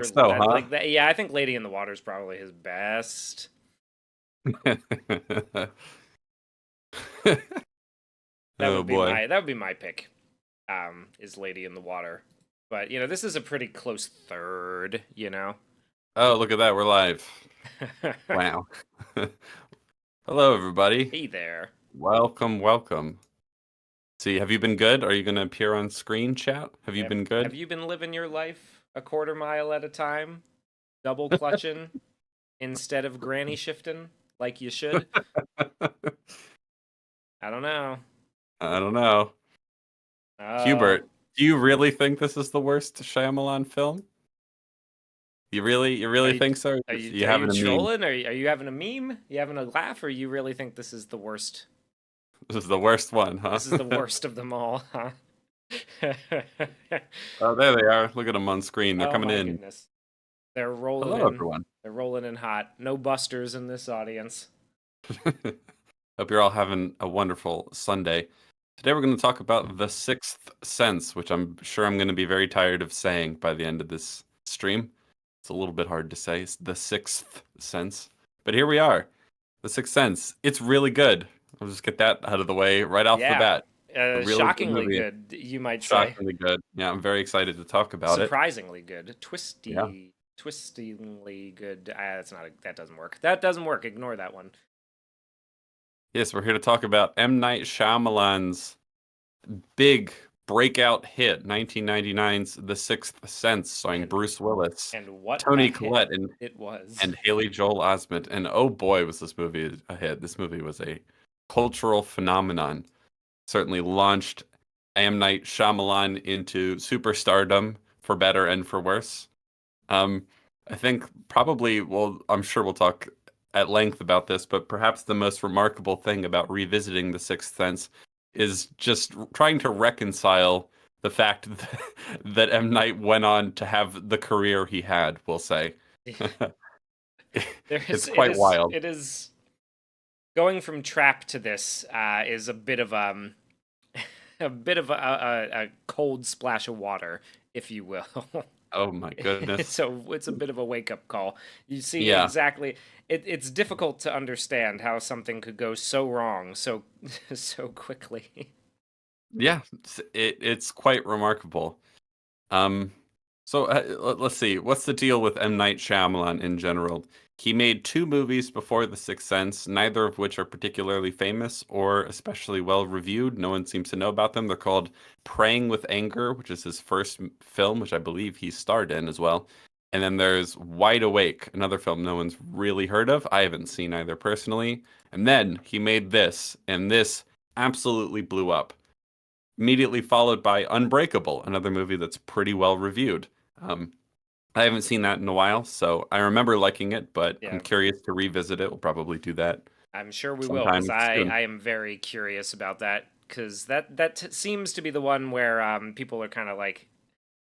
So, huh? Like that, yeah, I think Lady in the Water is probably his best. Oh boy. That would be my pick. Is Lady in the Water. But this is a pretty close third, Oh, look at that. We're live. Wow. Hello, everybody. Hey there. Welcome, welcome. See, have you been good? Are you going to appear on screen, chat? Have you been Have good? you been living your life a quarter mile at a time, double clutching instead of granny shifting like you should? I don't know. I don't know. Oh, Hubert, do you really think this is the worst Shyamalan film? You are really you think so? Or you are you having a meme? trolling? Are you having a meme? You having a laugh, or you really think this is the worst? This is the worst one, huh? This is the worst of them all, huh? Oh, there they are. Look at them on screen. They're Oh coming my in. goodness. They're rolling Hello, in. everyone. They're rolling in hot. No busters in this audience. Hope you're all having a wonderful Sunday. Today we're going to talk about The Sixth Sense, which I'm sure I'm going to be very tired of saying by the end of this stream. It's a little bit hard to say. It's The Sixth Sense. But here we are. The Sixth Sense. It's really good. I'll just get that out of the way right off the Yeah. bat. A really good Shockingly movie. good, you might say. Shockingly good. Yeah, I'm very excited to talk about it. Surprisingly good. Yeah. Twistingly good. That doesn't work. That doesn't work. Ignore that one. Yes, we're here to talk about M. Night Shyamalan's big breakout hit, 1999's The Sixth Sense, starring Bruce Willis, And what a Tony hit Collette, it was. and Haley Joel Osment. And oh boy, was this movie a hit. This movie was a cultural phenomenon. Certainly launched M. Night Shyamalan into superstardom, for better and for worse. I think probably, well, I'm sure we'll talk at length about this, but perhaps the most remarkable thing about revisiting The Sixth Sense is just trying to reconcile the fact that M. Night went on to have the career he had, we'll say. It's quite wild. It is going from trap to this is a bit of a cold splash of water, if you will. Oh my goodness. So it's a bit of a wake up call. You see Yeah. exactly. It's difficult to understand how something could go so wrong so quickly. Yeah, it's quite remarkable. So let's see. What's the deal with M. Night Shyamalan in general? He made two movies before The Sixth Sense, neither of which are particularly famous or especially well reviewed. No one seems to know about them. They're called Praying with Anger, which is his first film, which I believe he starred in as well. And then there's Wide Awake, another film no one's really heard of. I haven't seen either personally. And then he made this, and this absolutely blew up. Immediately followed by Unbreakable, another movie that's pretty well reviewed. I haven't seen that in a while, so I remember liking it, but Yeah. I'm curious to revisit it. We'll probably do that. I'm sure we will, sometime because soon. I am very curious about that, because seems to be the one where people are kind of like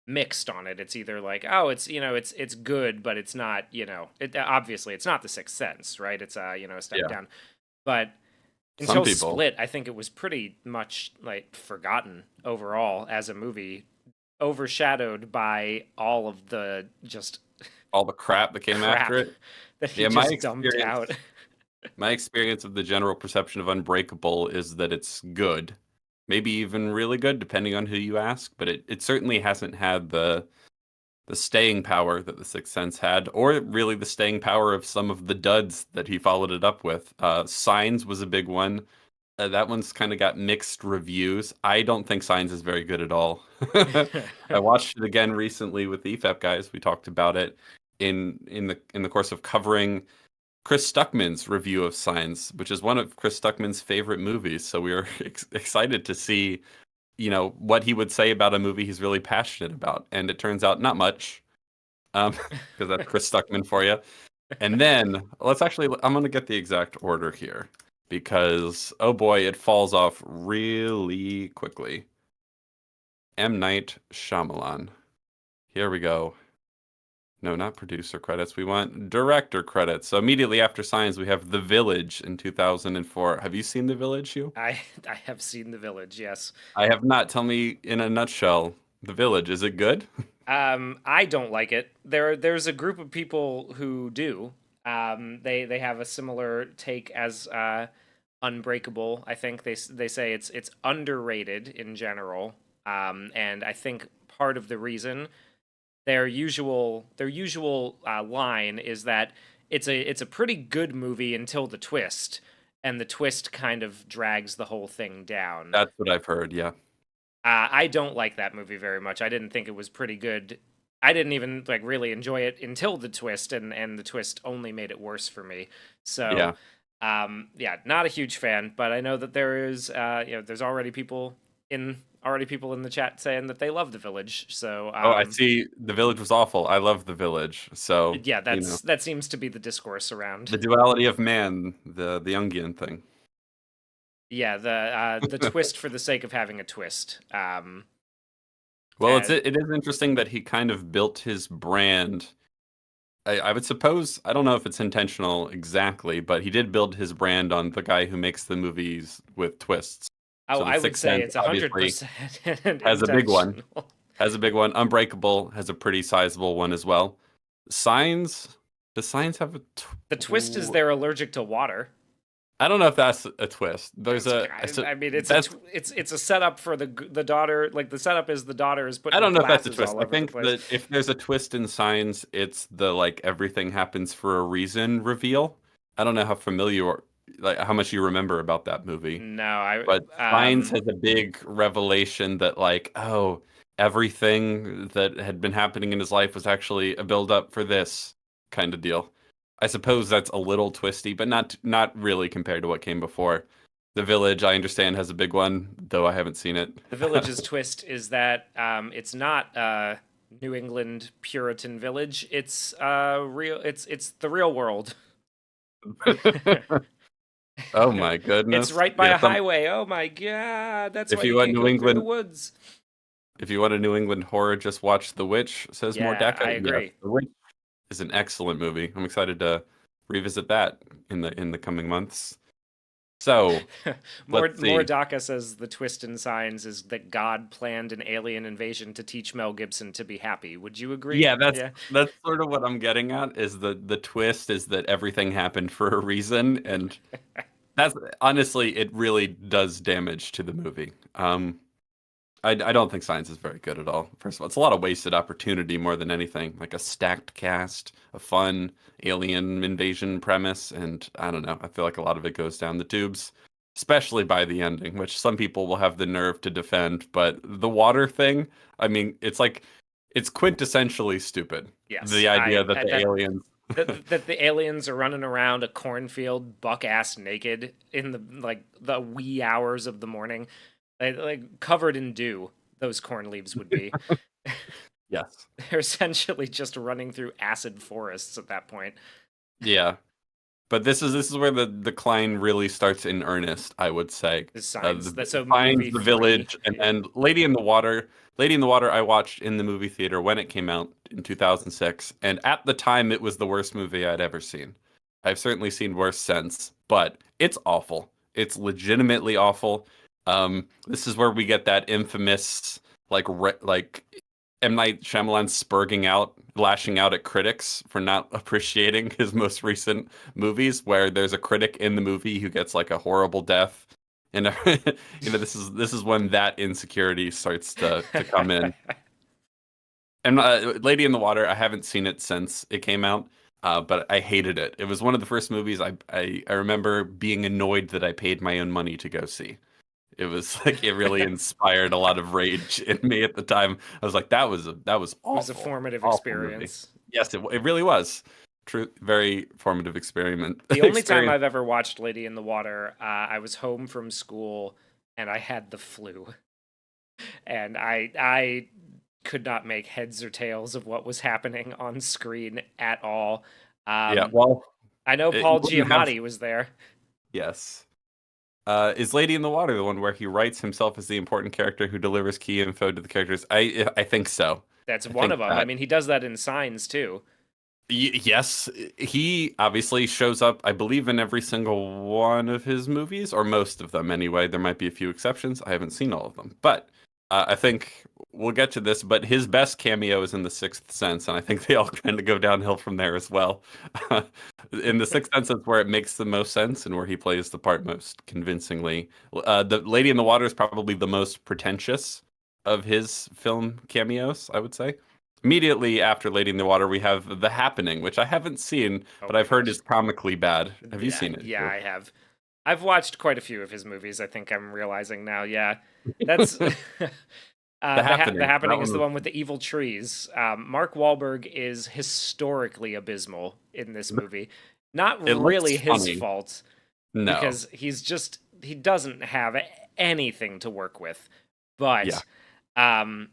mixed on it. It's either like, oh, it's good, but it's not, obviously it's not The Sixth Sense, right? It's a step Yeah. down. But Some until people. Split, I think it was pretty much like forgotten overall as a movie, overshadowed by all of the just All the crap that came crap after it. that he Yeah, just dumped out. my experience of the general perception of Unbreakable is that it's good. Maybe even really good, depending on who you ask, but it certainly hasn't had the staying power that The Sixth Sense had, or really the staying power of some of the duds that he followed it up with. Signs was a big one. That one's kind of got mixed reviews. I don't think Signs is very good at all. I watched it again recently with the EFAP guys. We talked about it in the course of covering Chris Stuckman's review of Signs, which is one of Chris Stuckman's favorite movies. So we were excited to see, what he would say about a movie he's really passionate about. And it turns out not much, because that's Chris Stuckman for you. And then I'm going to get the exact order here because, oh boy, it falls off really quickly. M. Night Shyamalan. Here we go. No, not producer credits. We want director credits. So immediately after Signs, we have The Village in 2004. Have you seen The Village, Hugh? I have seen The Village, yes. I have not. Tell me in a nutshell The Village, is it good? I don't like it. There's a group of people who do. They have a similar take as Unbreakable. I think they say it's underrated in general. And I think part of the reason their usual line is that it's a pretty good movie until the twist, and the twist kind of drags the whole thing down. That's what I've heard, yeah. I don't like that movie very much. I didn't think it was pretty good. I didn't even like really enjoy it until the twist, and the twist only made it worse for me. So, Yeah. yeah, not a huge fan. But I know that there is, there's already people in the chat saying that they love The Village. So, Oh, I see. The Village was awful. I love The Village. So, yeah, that seems to be the discourse around. the duality of man, the Jungian thing. Yeah, the twist for the sake of having a twist. Well, And it is interesting that he kind of built his brand. I would suppose, I don't know if it's intentional exactly, but he did build his brand on the guy who makes the movies with twists. oh, So The I would Sixth say Sense it's obviously 100% has a big one. intentional. Has a big one. Unbreakable has a pretty sizable one as well. Signs, does Signs have a The twist is they're allergic to water. I don't know if that's a twist. There's It's, I mean, that's it's a setup for the daughter. Like the setup is the daughter is I putting don't know if that's a glasses twist. all I over the think place. that if there's a twist in Signs, it's the like everything happens for a reason reveal. I don't know how familiar, like how much you remember about that movie, No, but Signs has a big revelation that like, oh, everything that had been happening in his life was actually a build up for this kind of deal. I suppose that's a little twisty, but not really compared to what came before. The Village, I understand, has a big one, though I haven't seen it. the village's twist is that it's not New England Puritan village. It's real. It's the real world. Oh my It's goodness. right by Yeah, a highway. Oh my god, that's why if you you want can't New go through the England, woods. if you want a New England horror, just watch The Witch, says Yeah, I Mordecai. Yes, agree. The Witch is an excellent movie. I'm excited to revisit that in the coming months. So, let's More see. Daka says the twist in Signs is that God planned an alien invasion to teach Mel Gibson to be happy. Would you agree? Yeah, Yeah. that's sort of what I'm getting at is the twist is that everything happened for a reason, and that's honestly it really does damage to the movie. I don't think Science is very good at all. First of all, it's a lot of wasted opportunity more than anything. Like a stacked cast, a fun alien invasion premise, and I don't know. I feel like a lot of it goes down the tubes, especially by the ending, which some people will have the nerve to defend. But the water thing, I mean, it's quintessentially stupid. Yes, The idea that the aliens. that the aliens are running around a cornfield buck ass naked in the wee hours of the morning, like covered in dew. Those corn leaves would be. Yes. They're essentially just running through acid forests at that point. Yeah. But this is where the decline really starts in earnest, I would say. The signs that so Finds movie the three. Village, and then Lady in the Water. Lady in the Water, I watched in the movie theater when it came out in 2006, and at the time, it was the worst movie I'd ever seen. I've certainly seen worse since, but it's awful. It's legitimately awful. This is where we get that infamous like M. Night Shyamalan lashing out at critics for not appreciating his most recent movies, where there's a critic in the movie who gets like a horrible death, and this is when that insecurity starts to come in. And Lady in the Water, I haven't seen it since it came out, but I hated it. It was one of the first movies I remember being annoyed that I paid my own money to go see. It was like it really inspired a lot of rage in me at the time. I was like, that was It was a awful, formative awful movie. experience. Yes, it really was. True, very formative experiment. The only time experience. I've ever watched Lady in the Water, I was home from school and I had the flu, and I could not make heads or tails of what was happening on screen at all. Yeah, well, I know it Paul wouldn't have. Giamatti was there. Yes. Is Lady in the Water the one where he writes himself as the important character who delivers key info to the characters? I think so. That's I one think of them. I that. mean, he does that in Signs too. Yes, he obviously shows up, I believe, in every single one of his movies, or most of them anyway. There might be a few exceptions. I haven't seen all of them. But I think we'll get to this, but his best cameo is in The Sixth Sense, and I think they all kind of go downhill from there as well. In The Sixth Sense is where it makes the most sense and where he plays the part most convincingly. The Lady in the Water is probably the most pretentious of his film cameos, I would say. Immediately after Lady in the Water, we have The Happening, which I haven't seen, Oh but my I've heard gosh. is comically bad. Have you Yeah, seen it? yeah, I have. I've watched quite a few of his movies. I think I'm realizing now. Yeah, that's The the Happening. That happening is one the was. one with the evil trees. Mark Wahlberg is historically abysmal in this movie. Not It looks really his funny. fault No. because he doesn't have anything to work with. Yeah. But um,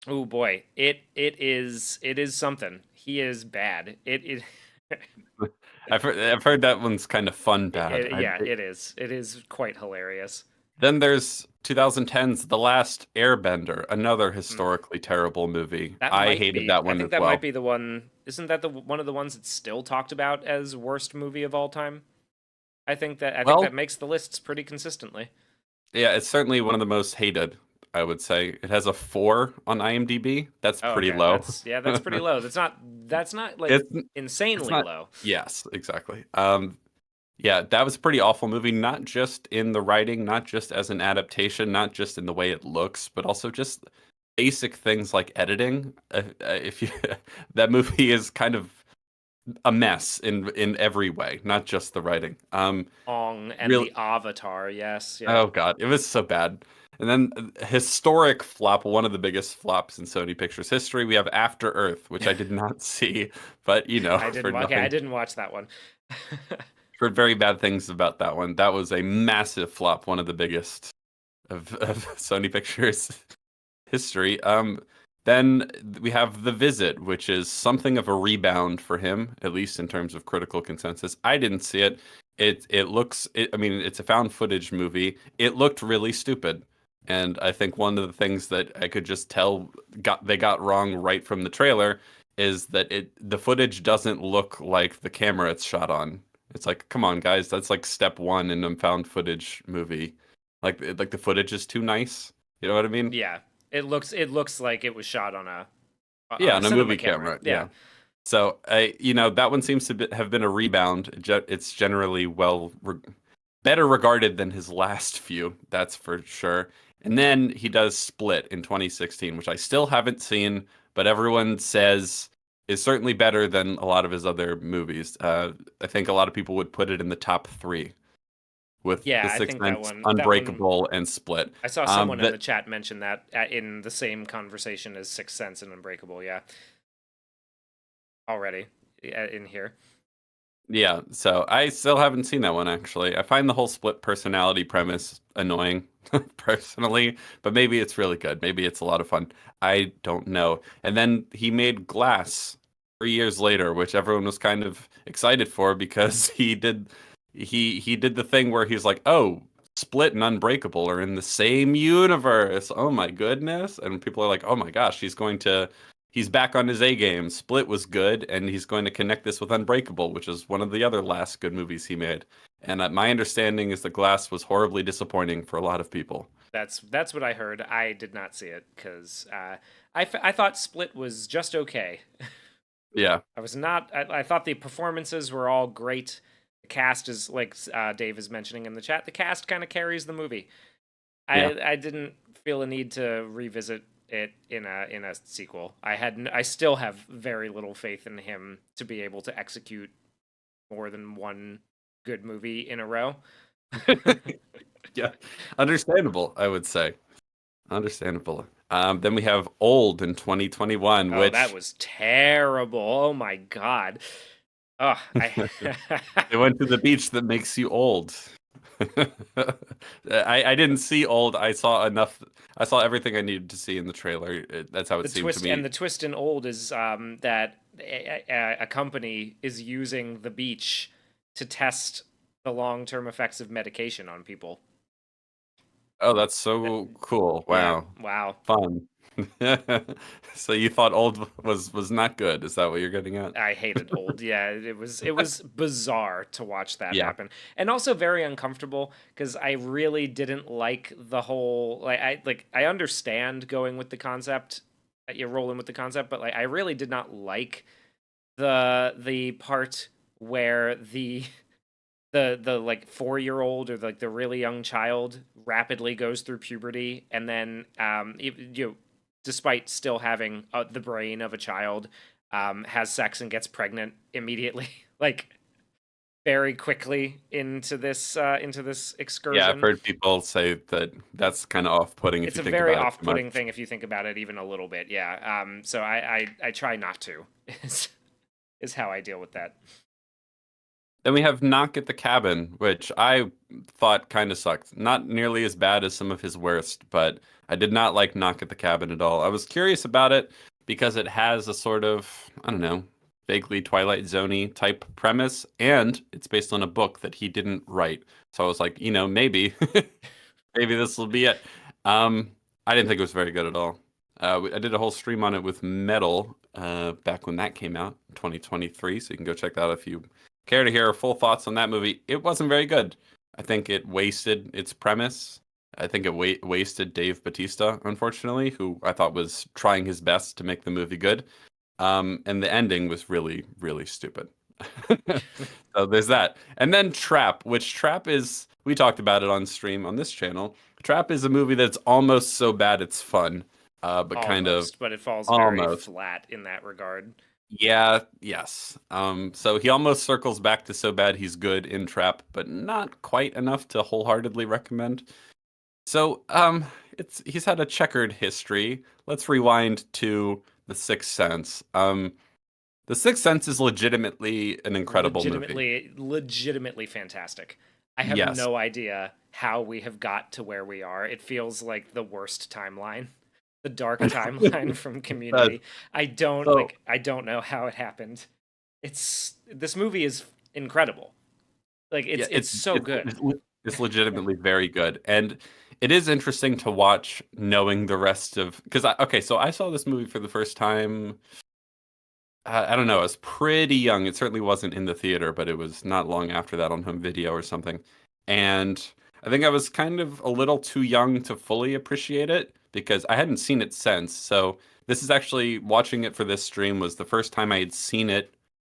oh boy, it is something. He is bad. It I've heard that one's kind of fun bad. yeah, it is. It is quite hilarious. Then there's 2010's The Last Airbender, another Mm. historically terrible movie. That I might hated be. that I one think as that might well. be the one. Isn't that the one of the ones that's still talked about as worst movie of all time? I think that Well, makes the lists pretty consistently. yeah, it's certainly one of the most hated, I would say. It has a 4 on IMDb. That's Oh, pretty okay. low. That's pretty low. That's not like It's it's insanely not. low. Yes, exactly. Yeah, that was a pretty awful movie, not just in the writing, not just as an adaptation, not just in the way it looks, but also just basic things like editing. If you that movie is kind of a mess in every way, not just the writing. Ong and Real the Avatar. Yes, yeah. Oh God, it was so bad. And then historic flop, one of the biggest flops in Sony Pictures history. We have After Earth, which I did not see, but I for didn't. Okay, I nothing, didn't watch that one. heard very bad things about that one. That was a massive flop, one of the biggest of Sony Pictures history. Then we have The Visit, which is something of a rebound for him, at least in terms of critical consensus. I didn't see it. I mean, it's a found footage movie. It looked really stupid. And I think one of the things that I could just tell they got wrong right from the trailer is that the footage doesn't look like the camera it's shot on. It's like, come on, guys, that's like step one in a found footage movie. Like the footage is too nice. You know what I mean? Yeah, it looks like it was shot Yeah, on a on a cinema movie camera. camera. Yeah, Yeah. So that one seems to have been a rebound. It's generally better regarded than his last few. That's for sure. And then he does Split in 2016, which I still haven't seen, but everyone says is certainly better than a lot of his other movies. I think a lot of people would put it in the top three with The yeah. I Sixth think that Sense, one. Unbreakable, and Split. I saw someone in That the chat mention that in the same conversation as Sixth Sense and Unbreakable. Yeah, already in here. Yeah, so I still haven't seen that one actually. I find the whole split personality premise annoying personally, but maybe it's really good. Maybe it's a lot of fun. I don't know. And then he made Glass 3 years later, which everyone was kind of excited for because he did the thing where he's like, "Oh, Split and Unbreakable are in the same universe. Oh my goodness." And people are like, "Oh my gosh, he's back on his A game. Split was good, and he's going to connect this with Unbreakable, which is one of the other last good movies he made." And my understanding is that Glass was horribly disappointing for a lot of people. That's what I heard. I did not see it because I thought Split was just okay. Yeah, I was not. I thought the performances were all great. The cast is like Dave is mentioning in the chat. The cast kind of carries the movie. yeah. I didn't feel a need to revisit it in a sequel. I still have very little faith in him to be able to execute more than one good movie in a row. Yeah, understandable, I would say. Understandable. Then we have Old in 2021, Oh, that which was terrible. Oh my god. Oh, they went to the beach that makes you old. I didn't see Old. I saw enough. I saw everything I needed to see in the trailer. That's how it seemed to me. the twist in Old is that a company is using the beach to test the long term effects of medication on people. Oh, that's That, so cool. yeah, Wow. wow. Fun. So you thought old was not good. Is that what you're getting at? I hated old. Yeah, it was bizarre to watch that Yeah. happen, and also very uncomfortable because I really didn't like the whole I understand going with the concept, you're rolling with the concept, but like I really did not like the part where the like 4-year-old or like the really young child rapidly goes through puberty and then despite still having the brain of a child, has sex and gets pregnant immediately like very quickly into this Yeah, I've excursion. heard people say that that's kind of off-putting if It's you a think very about it too off-putting much. thing if you think about it even a little bit. Yeah. So I try not to is is how I deal with that. Then we have Knock at the Cabin, which I thought kind of sucked. Not nearly as bad as some of his worst, but I did not like Knock at the Cabin at all. I was curious about it because it has a sort of, I don't know, vaguely Twilight Zone-y type premise, and it's based on a book that he didn't write. So I was like, maybe, maybe this will be it. I didn't think it was very good at all. I did a whole stream on it with Metal back when that came out, 2023. So you can go check that out if you care to hear our full thoughts on that movie. It wasn't very good. I think it wasted its premise. I think it wasted Dave Bautista, unfortunately, who I thought was trying his best to make the movie good. And the ending was really, really stupid. So there's that. And then Trap, which Trap is, we talked about it on stream on this channel. Trap is a movie that's almost so bad it's fun, but kind of Almost, but it falls very almost. flat in that regard. Yeah, yes. So he almost circles back to so bad he's good in Trap, but not quite enough to wholeheartedly recommend. So, it's he's had a checkered history. Let's rewind to The Sixth Sense. The Sixth Sense is legitimately an incredible movie. Legitimately fantastic. I have Yes. no idea how we have got to where we are. It feels like the worst timeline, the dark timeline from Uh, Community. I don't so like I don't know how it happened. This movie is incredible. Like yeah, it's so good. it's legitimately very good, and it is interesting to watch knowing the rest of because okay, so I saw this movie for the first time. I don't know. I was pretty young. It certainly wasn't in the theater, but it was not long after that on home video or something. And I think I was kind of a little too young to fully appreciate it because I hadn't seen it since. So this is actually watching it for this stream was the first time I had seen it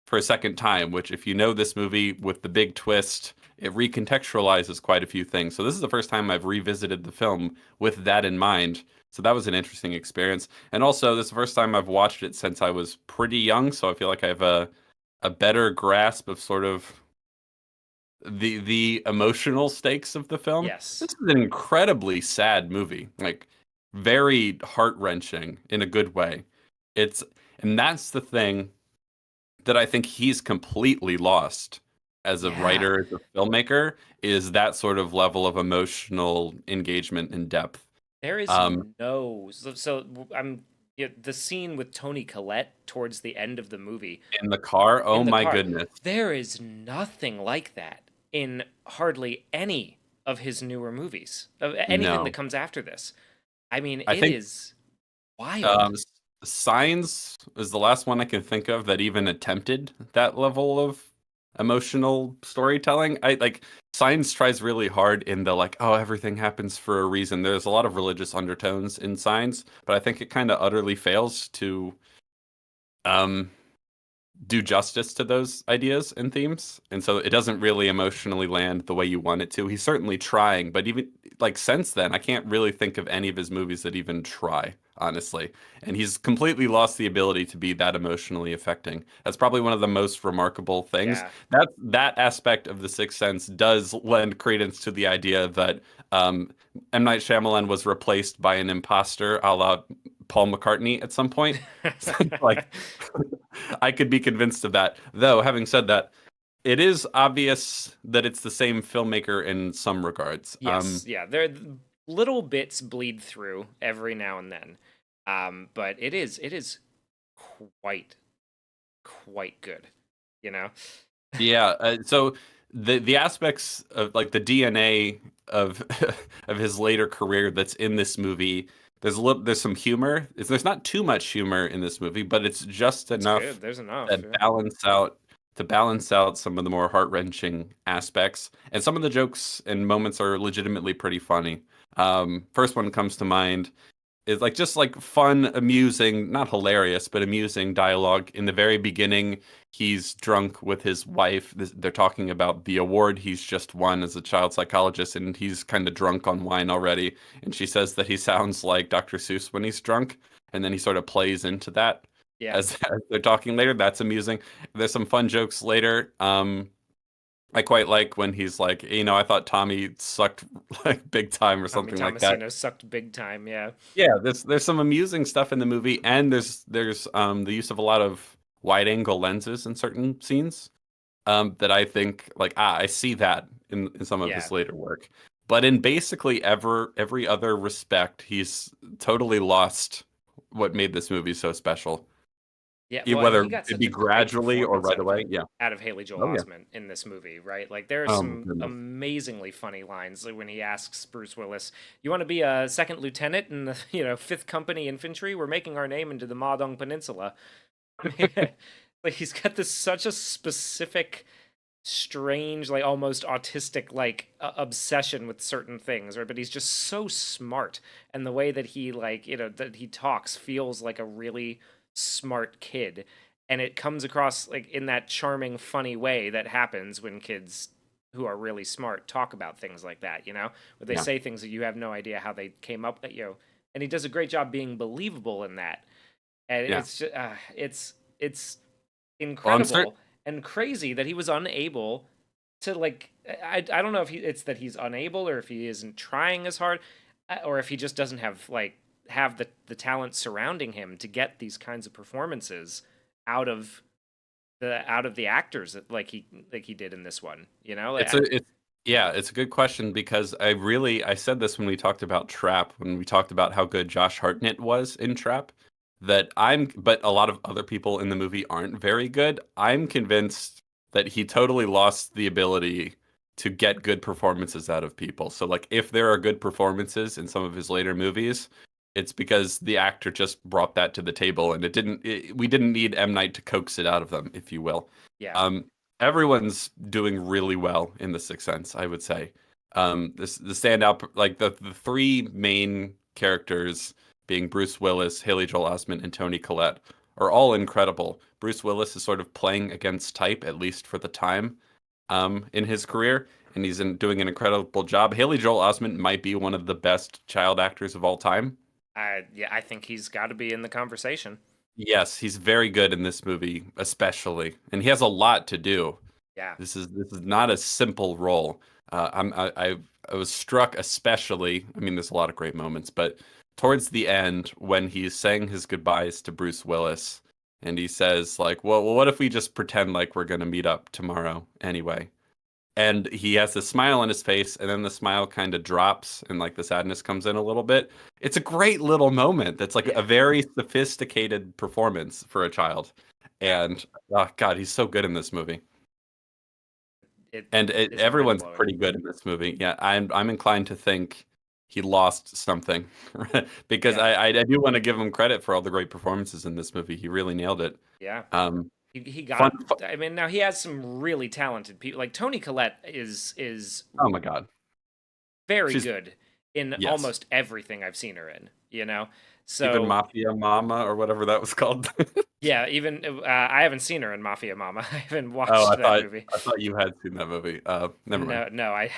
for a second time, which if you know this movie with the big twist, it recontextualizes quite a few things. So this is the first time I've revisited the film with that in mind. So that was an interesting experience. And also, this is the first time I've watched it since I was pretty young, so I feel like I have a better grasp of sort of the emotional stakes of the film. Yes. This is an incredibly sad movie, like very heart-wrenching in a good way. It's and that's the thing that I think he's completely lost as a Yeah. writer, as a filmmaker, is that sort of level of emotional engagement and depth. There is Um, no I'm the scene with Tony Collette towards the end of the movie in the car, oh in the my car. goodness. There is nothing like that in hardly any of his newer movies, of anything that No. comes after this. I mean, I it think is wild. um, S- Signs is the last one I can think of that even attempted that level of emotional storytelling. I like Signs tries really hard in the like, oh, everything happens for a reason. There's a lot of religious undertones in Signs, but I think it kind of utterly fails to um do justice to those ideas and themes. And so it doesn't really emotionally land the way you want it to. He's certainly trying, but even like since then, I can't really think of any of his movies that even try, honestly. And he's completely lost the ability to be that emotionally affecting. That's probably one of the most remarkable things. Yeah. That aspect of The Sixth Sense does lend credence to the idea that um, M. Night Shyamalan was replaced by an imposter a la Paul McCartney at some point. Like I could be convinced of that. Though, having said that, it is obvious that it's the same filmmaker in some regards. Yes, yeah. There little bits bleed through every now and then. But it is quite quite good, you know? Yeah. So the aspects of like the DNA of of his later career that's in this movie. There's some humor. There's not too much humor in this movie, but it's just It's good. enough There's enough. that Yeah. balance out some of the more heart-wrenching aspects. And some of the jokes and moments are legitimately pretty funny. First one comes to mind is like just like fun, amusing, not hilarious, but amusing dialogue. In the very beginning, he's drunk with his wife. They're talking about the award he's just won as a child psychologist, and he's kind of drunk on wine already. And she says that he sounds like Dr. Seuss when he's drunk, and then he sort of plays into that Yeah. as they're talking later. That's amusing. There's some fun jokes later. I quite like when he's like, I thought Tommy sucked like big time or Tommy something like that. Tomasino sucked big time. Yeah. Yeah, there's some amusing stuff in the movie, and there's the use of a lot of wide angle lenses in certain scenes that I think like I see that in some of Yeah. his later work, but in basically every other respect, he's totally lost what made this movie so special. Yeah, well, and Whether he got it such be a great gradually or performance right away. Yeah. out of Haley Joel Oh yeah. Osment in this movie, right? Like there are Oh my some goodness. amazingly funny lines like when he asks Bruce Willis, "You want to be a second lieutenant in the Fifth Company Infantry? We're making our name into the Madong Peninsula." Like he's got this such a specific, strange, like almost autistic like obsession with certain things, right? But he's just so smart, and the way that he like that he talks feels like a really smart kid, and it comes across like in that charming funny way that happens when kids who are really smart talk about things like that, where they Yeah. say things that you have no idea how they came up, and he does a great job being believable in that. And Yeah. it's just it's Well, I'm certain. incredible and crazy that he was unable to like I don't know if it's that he's unable or if he isn't trying as hard, or if he just doesn't have the talent surrounding him to get these kinds of performances out of the actors that like he did in this one, like, It's yeah, it's a good question because I said this when we talked about Trap, when we talked about how good Josh Hartnett was in Trap, but a lot of other people in the movie aren't very good. I'm convinced that he totally lost the ability to get good performances out of people. So like if there are good performances in some of his later movies, it's because the actor just brought that to the table and we didn't need M. Night to coax it out of them, if you will. yeah. Um, Everyone's doing really well in The Sixth Sense, I would say. The standout, like the three main characters being Bruce Willis, Haley Joel Osment, and Toni Collette, are all incredible. Bruce Willis is sort of playing against type, at least for the time, in his career, and doing an incredible job. Haley Joel Osment might be one of the best child actors of all time. I think he's got to be in the conversation. Yes, he's very good in this movie, especially, and he has a lot to do. Yeah. This is not a simple role. I was struck especially. I mean, there's a lot of great moments, but towards the end when he's saying his goodbyes to Bruce Willis, and he says like, "Well, what if we just pretend like we're gonna meet up tomorrow anyway?" And he has a smile on his face, and then the smile kind of drops and like the sadness comes in a little bit. It's a great little moment that's like Yeah. a very sophisticated performance for a child. Yeah. And oh god, he's so good in this movie. It And is mind everyone's blowing. pretty good in this movie. Yeah, I'm inclined to think he lost something because Yeah. I do want to give him credit for all the great performances in this movie. He really nailed it. Yeah. Um, He fun, got. I mean, now he has some really talented people. Like Toni Collette is oh my god, very she's good in yes, almost everything I've seen her in. even So Mafia Mama or whatever that was called. yeah, even I haven't seen her in Mafia Mama. I haven't Oh, watched that movie. I thought you had seen that movie. Never mind. No, no, I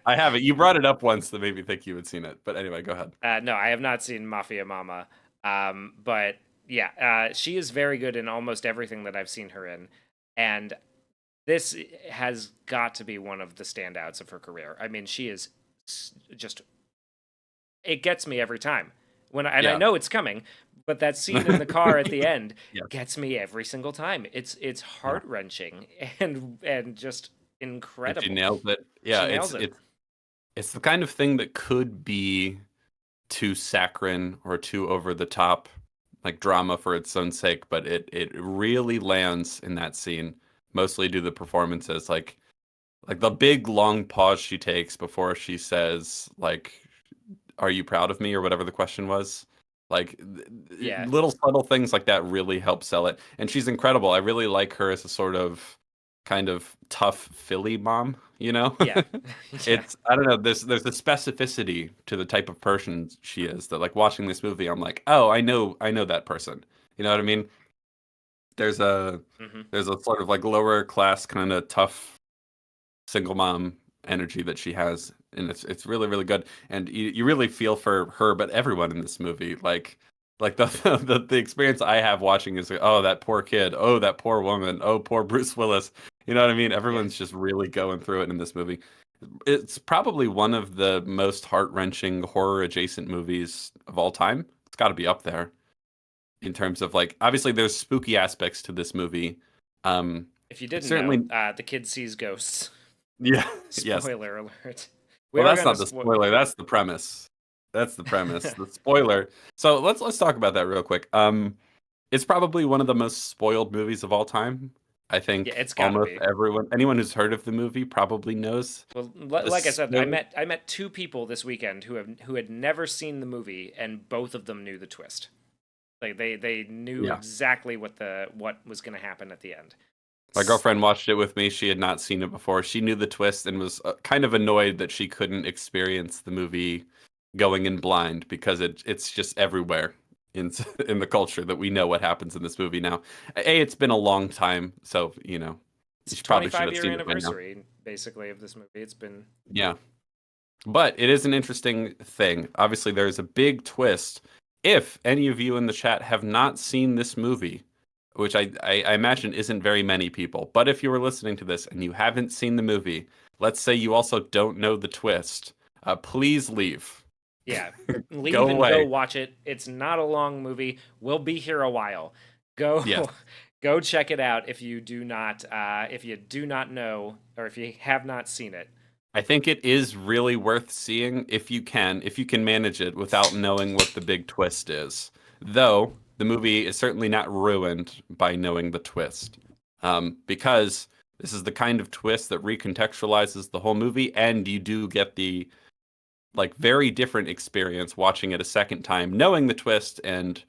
I haven't. You brought it up once that made me think you had seen it. But anyway, go ahead. no, I have not seen Mafia Mama. But yeah, she is very good in almost everything that I've seen her in, and this has got to be one of the standouts of her career. I mean, she is just it gets me every time and I Yeah. know it's coming, but that scene in the car at the end Yeah. gets me every single time. It's Yeah. heart wrenching and just And she incredible. nails it. She Yeah, nails it. it's the kind of thing that could be too saccharine or too over the top, like drama for its own sake, but it really lands in that scene, mostly due to the performances. Like Like the big long pause she takes before she says like, "Are you proud of me?" or whatever the question was. Like Yeah, little subtle things like that really help sell it. And she's incredible. I really like her as a sort of kind of tough Philly mom, you know? yeah, yeah, It's I don't know, there's a specificity to the type of person she is that like watching this movie I'm like, "Oh, I know that person." You know what I mean? There's a hmm there's a sort of like lower class kind of tough single mom energy that she has, and it's really really good. And you really feel for her, but everyone in this movie, like the the experience I have watching is like, oh that poor kid, oh that poor woman, oh poor Bruce Willis. You know what I mean? yeah. Everyone's just really going through it in this movie. It's probably one of the most heart-wrenching horror adjacent movies of all time. It's got to be up there in terms of like obviously there's spooky aspects to this movie. If you didn't know, Certainly, the kid sees ghosts. yeah, yes. Spoiler alert. We Well, are that's gonna not the spoiler. That's the premise. That's the premise. The spoiler. So let's talk about that real quick. It's probably one of the most spoiled movies of all time. I yeah, think it's gotta almost be. anyone who's heard of the movie probably knows Well, the like I said, I spoiler. met two people this weekend who had never seen the movie, and both of them knew the twist. Like they knew Yeah. exactly what was going to happen at the end. My S- girlfriend watched it with me. She had not seen it before. She knew the twist and was kind of annoyed that she couldn't experience the movie going in blind because it's just everywhere in in the culture that we know what happens in this movie now. A, it's been a long time, so It's you probably should 25 have year seen it by now. anniversary basically of this movie. It's been Yeah, but it is an interesting thing. Obviously, there is a big twist. If any of you in the chat have not seen this movie, which I imagine isn't very many people, but if you were listening to this and you haven't seen the movie, let's say you also don't know the twist, please leave. yeah. Leave Go and go away. watch it. It's not a long movie. We'll be here a while. Go Yes. go check it out if you do not know or if you have not seen it. I think it is really worth seeing if you can manage it without knowing what the big twist is. Though the movie is certainly not ruined by knowing the twist, because this is the kind of twist that recontextualizes the whole movie, and you do get the like very different experience watching it a second time, knowing the twist and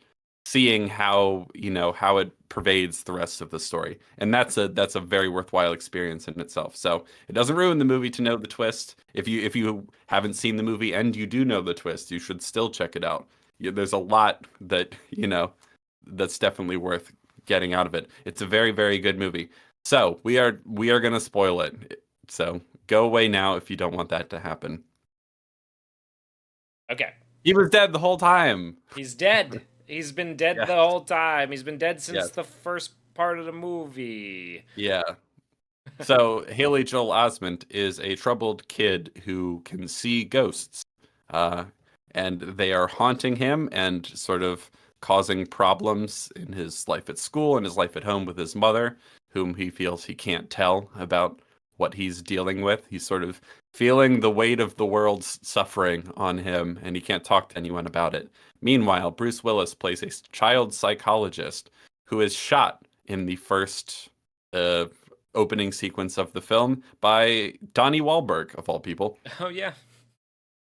seeing how it pervades the rest of the story. And that's a very worthwhile experience in itself. So it doesn't ruin the movie to know the twist. If you haven't seen the movie and you do know the twist, you should still check it out. There's a lot that that's definitely worth getting out of it. It's a very very good movie. So we are gonna spoil it. So go away now if you don't want that to happen. Okay. He was dead the whole time. He's dead. He's been dead Yeah. the whole time. He's been dead since Yes. the first part of the movie. Yeah. So Haley Joel Osment is a troubled kid who can see ghosts, uh, and they are haunting him and sort of causing problems in his life at school and his life at home with his mother, whom he feels he can't tell about what he's dealing with. He's sort of feeling the weight of the world's suffering on him, and he can't talk to anyone about it. Meanwhile, Bruce Willis plays a child psychologist who is shot in the first uh, opening sequence of the film by Donnie Wahlberg, of all people. Oh yeah.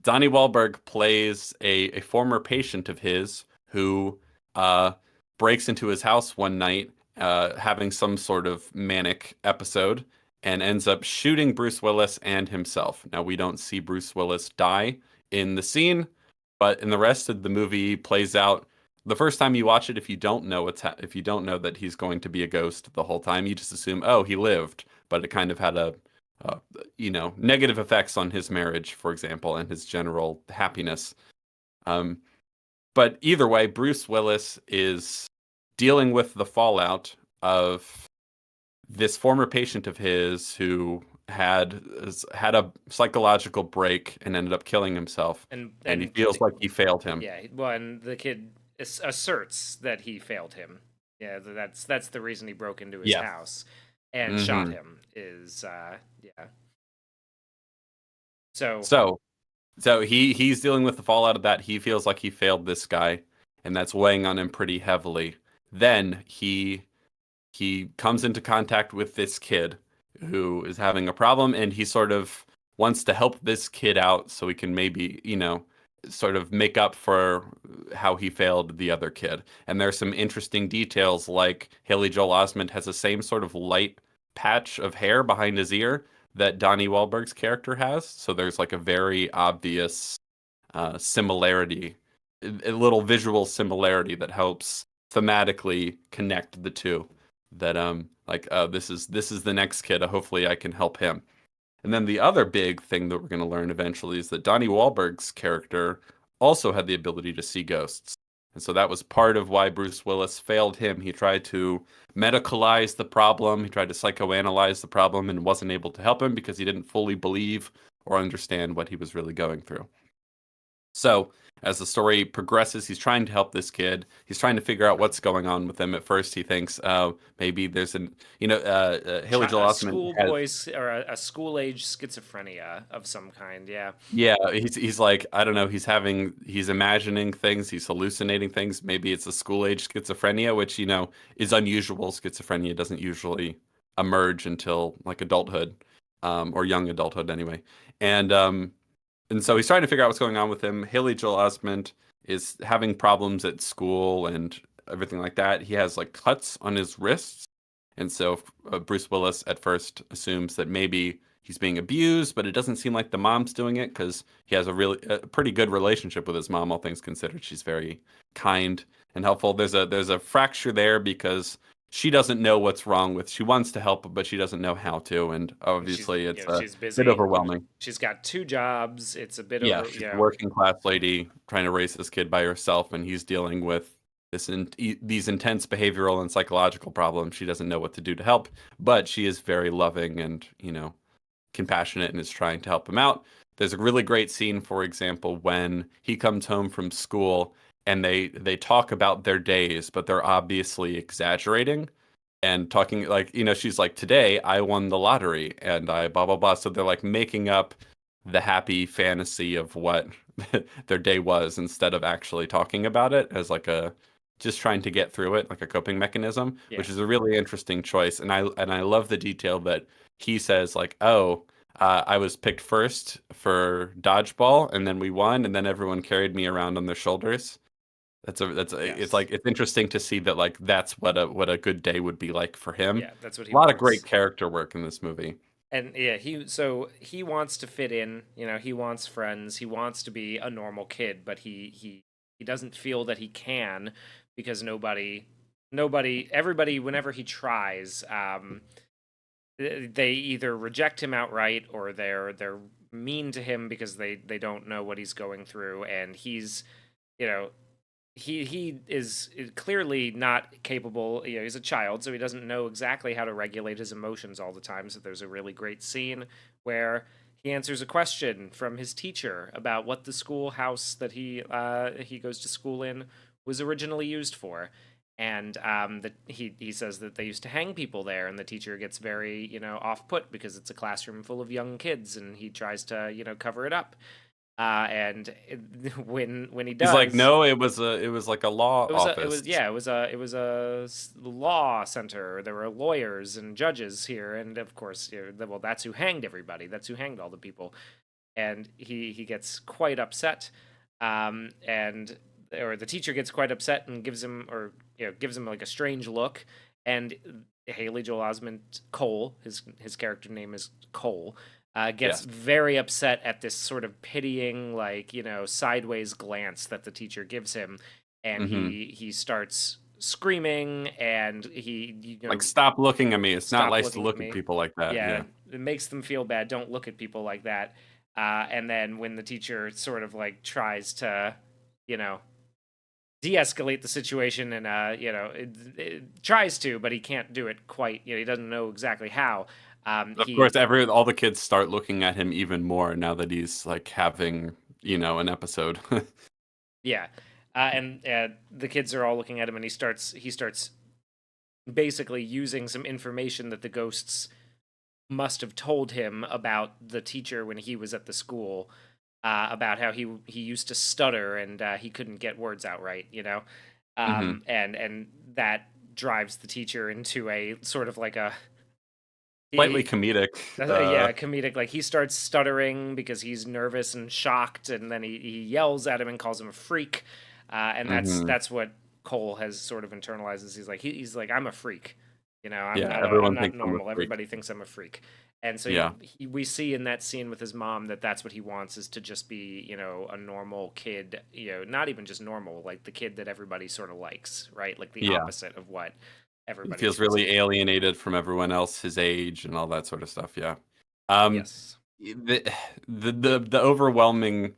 Donnie Wahlberg plays a former patient of his who uh, breaks into his house one night, having some sort of manic episode, and ends up shooting Bruce Willis and himself. Now, we don't see Bruce Willis die in the scene, but in the rest of the movie plays out. The first time you watch it, if you don't know if you don't know that he's going to be a ghost the whole time, you just assume, oh, he lived, but it kind of had a uh, negative effects on his marriage, for example, and his general happiness. Um, but either way, Bruce Willis is dealing with the fallout of this former patient of his who had a psychological break and ended up killing himself, and he And feels like he failed him. yeah, well, and the kid asserts that he failed him. Yeah, that's the reason he broke into his Yeah. house and shot hmm him. Is yeah. So So, so he's dealing with the fallout of that. He feels like he failed this guy, and that's weighing on him pretty heavily. Then he comes into contact with this kid who is having a problem, and he sort of wants to help this kid out so he can maybe, sort of make up for how he failed the other kid. And there's some interesting details, like Haley Joel Osment has the same sort of light patch of hair behind his ear that Donnie Wahlberg's character has. So there's like a very obvious similarity, a little visual similarity that helps thematically connect the two. That like this is the next kid. Hopefully, I can help him. And then the other big thing that we're going to learn eventually is that Donnie Wahlberg's character also had the ability to see ghosts. And so that was part of why Bruce Willis failed him. He tried to medicalize the problem, he tried to psychoanalyze the problem, and wasn't able to help him because he didn't fully believe or understand what he was really going through. So, as the story progresses, he's trying to help this kid. He's trying to figure out what's going on with him. At first, he thinks, maybe there's Haley Joel A Osment has, or a school age schizophrenia of some kind. Yeah. yeah, he's like, I don't know, he's imagining things, he's hallucinating things. Maybe it's a school age schizophrenia, which, is unusual. Schizophrenia doesn't usually emerge until like adulthood, or young adulthood anyway. And And so he's trying to figure out what's going on with him. Haley Joel Osment is having problems at school and everything like that. He has like cuts on his wrists. And so Bruce Willis at first assumes that maybe he's being abused, but it doesn't seem like the mom's doing it because he has a pretty good relationship with his mom, all things considered. She's very kind and helpful. There's a fracture there because she doesn't know what's wrong with. She wants to help, but she doesn't know how to, and obviously it's a She's bit busy. overwhelming. She's got two jobs. It's a bit Yeah, over. she's a working class lady trying to raise this kid by herself, and he's dealing with these intense behavioral and psychological problems. She doesn't know what to do to help, but she is very loving and, compassionate and is trying to help him out. There's a really great scene, for example, when he comes home from school and they talk about their days, but they're obviously exaggerating and talking like, she's like, today I won the lottery and I blah blah blah. So they're like making up the happy fantasy of what their day was instead of actually talking about it as like a just trying to get through it like a coping mechanism, Yeah. which is a really interesting choice. And I love the detail that he says like, oh, I was picked first for dodgeball and then we won and then everyone carried me around on their shoulders. It's Yes. like it's interesting to see that like that's what a good day would be like for him. Yeah. That's what he A lot of great wants. character work in this movie. And yeah, he wants to fit in. He wants friends. He wants to be a normal kid, but he doesn't feel that he can because everybody whenever he tries, they either reject him outright or they're mean to him because they don't know what he's going through, and he's you know he is clearly not capable. He's a child, so he doesn't know exactly how to regulate his emotions all the time. So there's a really great scene where he answers a question from his teacher about what the schoolhouse that he goes to school in was originally used for. And that he says that they used to hang people there, and the teacher gets very off put because it's a classroom full of young kids, and he tries to cover it up. And when he He's like, does, no, it was like a law office. law center. There were lawyers and judges here, and of course, well, that's who hanged everybody. That's who hanged all the people. And he gets quite upset, and or the teacher gets quite upset and gives him like a strange look. And Haley Joel Osment Cole, his character name is Cole, gets Yes. very upset at this sort of pitying, like sideways glance that the teacher gives him, and Hmm. he starts screaming, and he Like, stop looking at me. It's not stop nice to looking at look at me. people like that. Yeah, Yeah. it makes them feel bad. Don't look at people like that. And then when the teacher sort of like tries to, you know, de-escalate the situation, and it tries to, but he can't do it quite. He doesn't know exactly how. Of course, all the kids start looking at him even more now that he's like having, an episode. Yeah, and the kids are all looking at him, and he starts basically using some information that the ghosts must have told him about the teacher when he was at the school, about how he used to stutter, and he couldn't get words out right, Hmm. and that drives the teacher into a sort of like Slightly comedic. Yeah, comedic. Like he starts stuttering because he's nervous and shocked, and then he yells at him and calls him a freak, and Mhm. that's what Cole has sort of internalizes. He's like, I'm a freak, Yeah, I'm everyone not thinks I'm a normal. freak. Everybody thinks I'm a freak, and so Yeah. we see in that scene with his mom that that's what he wants is to just be a normal kid, not even just normal, like the kid that everybody sort of likes, right? Like the Yeah. opposite of what He everybody feels thinks he really is. alienated from everyone else his age and all that sort of stuff, yeah. Um, Yes. the overwhelming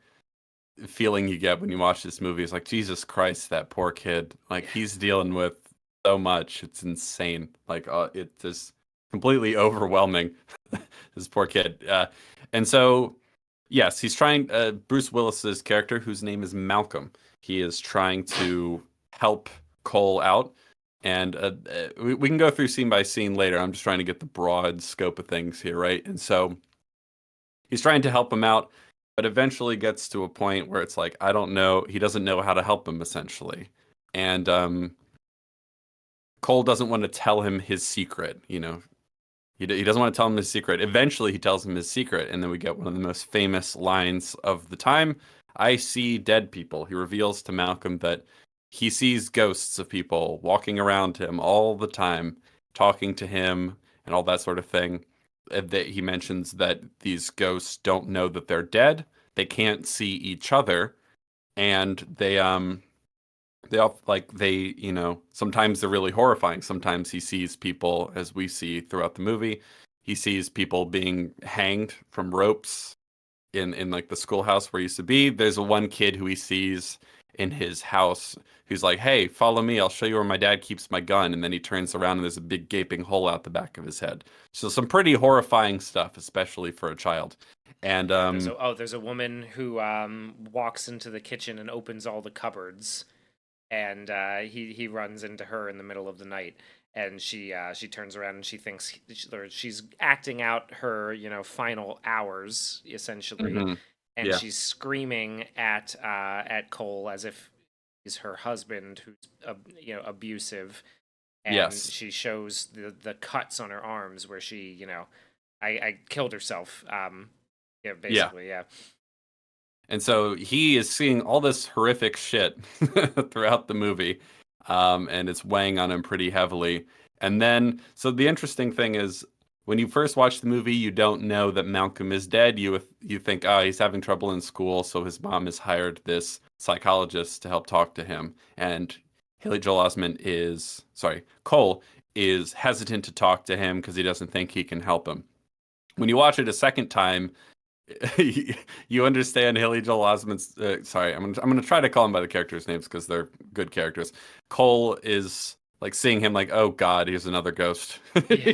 feeling you get when you watch this movie is like, Jesus Christ, that poor kid. Like, Yeah. he's dealing with so much. It's insane. Like, it's just completely overwhelming, this poor kid. And so, yes, he's trying, Bruce Willis's character, whose name is Malcolm, he is trying to help Cole out. And we can go through scene by scene later. I'm just trying to get the broad scope of things here, right? And so he's trying to help him out, but eventually gets to a point where it's like, I don't know, he doesn't know how to help him essentially. And Cole doesn't want to tell him his secret, he doesn't want to tell him his secret. Eventually, he tells him his secret, and then we get one of the most famous lines of the time. I see dead people. He reveals to Malcolm that he sees ghosts of people walking around him all the time, talking to him, and all that sort of thing. That he mentions that these ghosts don't know that they're dead. They can't see each other, and they all like sometimes they're really horrifying. Sometimes he sees people, as we see throughout the movie, he sees people being hanged from ropes in like the schoolhouse where he used to be. There's a one kid who he sees in his house who's like, hey, follow me, I'll show you where my dad keeps my gun. And then he turns around and there's a big gaping hole out the back of his head. So some pretty horrifying stuff, especially for a child. And Yeah, there's a woman who walks into the kitchen and opens all the cupboards, and he runs into her in the middle of the night, and she turns around and she thinks or she's acting out her final hours essentially, mhm, and yeah, she's screaming at Cole as if he's her husband who's abusive, and yes, she shows the cuts on her arms where she I killed herself. Yeah, yeah. basically, yeah. And so he is seeing all this horrific shit throughout the movie, and it's weighing on him pretty heavily. And then, so the interesting thing is, when you first watch the movie, you don't know that Malcolm is dead. You think, oh, he's having trouble in school, so his mom has hired this psychologist to help talk to him. And Haley Joel Osment is, sorry, Cole is hesitant to talk to him because he doesn't think he can help him. When you watch it a second time, you understand Haley Joel Osment's. Sorry, I'm gonna try to call him by the characters' names because they're good characters. Cole is like seeing him like, oh God, here's another ghost. Yeah,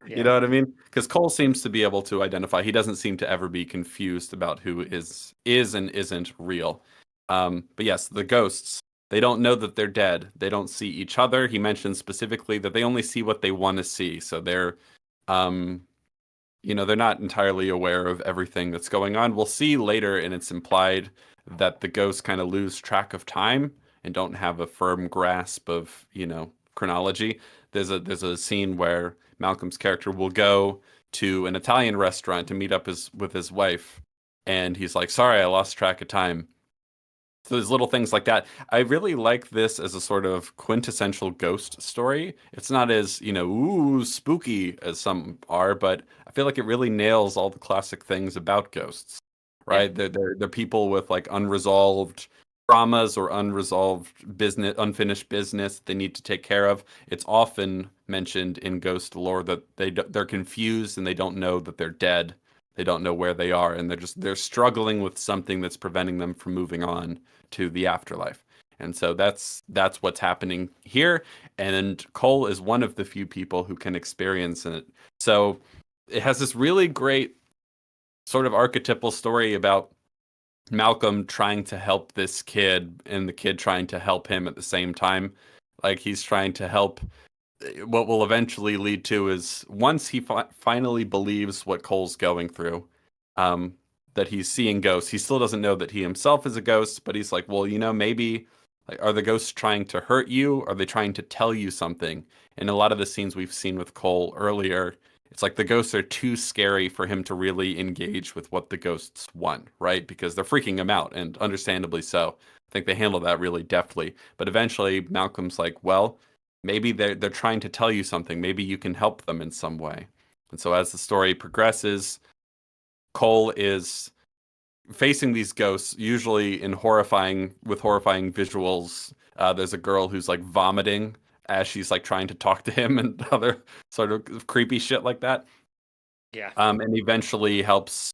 You yeah. know what I mean? Because Cole seems to be able to identify. He doesn't seem to ever be confused about who is and isn't real. But yes, the ghosts. They don't know that they're dead. They don't see each other. He mentions specifically that they only see what they want to see. So um, they're not entirely aware of everything that's going on. We'll see later, and it's implied that the ghosts kind of lose track of time and don't have a firm grasp of, chronology. There's a scene where Malcolm's character will go to an Italian restaurant to meet up with his wife, and he's like, "Sorry, I lost track of time." So there's little things like that. I really like this as a sort of quintessential ghost story. It's not as, ooh, spooky as some are, but I feel like it really nails all the classic things about ghosts, Yeah. right? They're people with like unresolved traumas or unresolved business, unfinished business they need to take care of. It's often mentioned in ghost lore that they're confused and they don't know that they're dead. They don't know where they are, and they're struggling with something that's preventing them from moving on to the afterlife. And so that's what's happening here. And Cole is one of the few people who can experience it. So it has this really great sort of archetypal story about Malcolm trying to help this kid and the kid trying to help him at the same time. Like he's trying to help. What will eventually lead to is once he finally believes what Cole's going through, um, that he's seeing ghosts. He still doesn't know that he himself is a ghost, but he's like, well, maybe like, are the ghosts trying to hurt you? Are they trying to tell you something? In a lot of the scenes we've seen with Cole earlier, it's like the ghosts are too scary for him to really engage with what the ghosts want, right? Because they're freaking him out, and understandably so. I think they handle that really deftly. But eventually, Malcolm's like, well, maybe they're trying to tell you something. Maybe you can help them in some way. And so as the story progresses, Cole is facing these ghosts, usually in horrifying visuals. There's a girl who's like vomiting as she's like trying to talk to him and other sort of creepy shit like that. Yeah. And eventually helps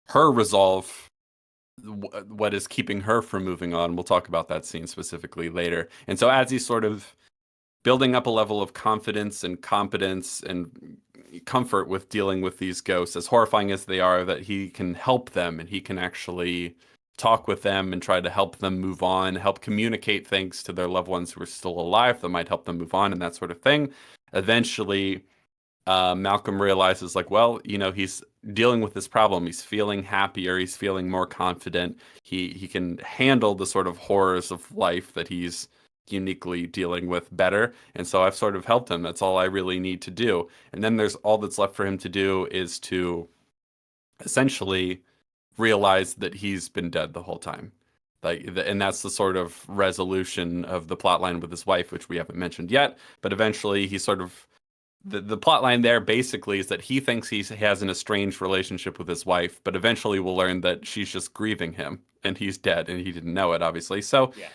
her resolve what is keeping her from moving on. We'll talk about that scene specifically later. And so as he's sort of building up a level of confidence and competence and comfort with dealing with these ghosts, as horrifying as they are, that he can help them and he can actually talk with them and try to help them move on, help communicate things to their loved ones who are still alive that might help them move on and that sort of thing. Eventually, Malcolm realizes, like, well, he's dealing with this problem. He's feeling happier. He's feeling more confident. He can handle the sort of horrors of life that he's uniquely dealing with better. And so I've sort of helped him. That's all I really need to do. And then there's all that's left for him to do is to essentially realize that he's been dead the whole time. And that's the sort of resolution of the plot line with his wife, which we haven't mentioned yet. But eventually, he sort of the plot line there basically is that he thinks he has an estranged relationship with his wife, but eventually we'll learn that she's just grieving him and he's dead and he didn't know it, obviously. So Yeah.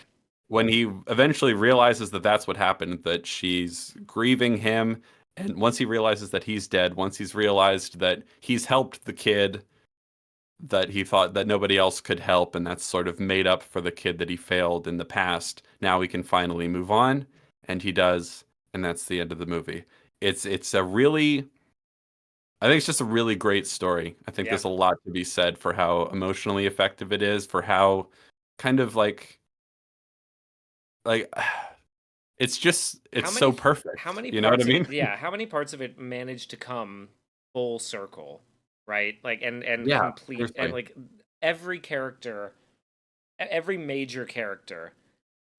when he eventually realizes that that's what happened, that she's grieving him, and once he realizes that he's dead, once he's realized that he's helped the kid that he thought that nobody else could help, and that's sort of made up for the kid that he failed in the past, now he can finally move on, and he does, and that's the end of the movie. It's a really, I think it's just a really great story. I think Yeah. there's a lot to be said for how emotionally effective it is, for how kind of like it's How many so f- perfect. how many You know what I parts of mean? it, yeah, how many parts of it managed to come full circle, right? Like, and Yeah, complete, and seriously. like every character, every major character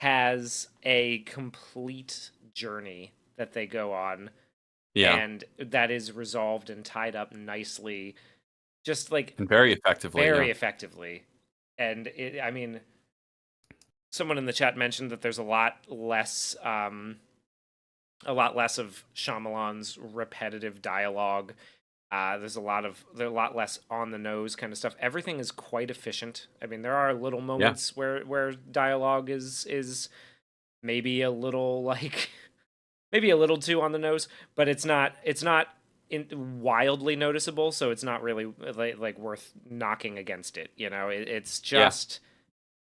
has a complete journey that they go on, Yeah, and that is resolved and tied up nicely, just like and very effectively, yeah. very effectively. And I mean, someone in the chat mentioned that there's a lot less of Shyamalan's repetitive dialogue. There's a lot less on the nose kind of stuff. Everything is quite efficient. I mean, there are little Yeah, moments where dialogue is maybe a little like maybe a little too on the nose, but it's not wildly noticeable, so it's not really like worth knocking against it. It's yeah. just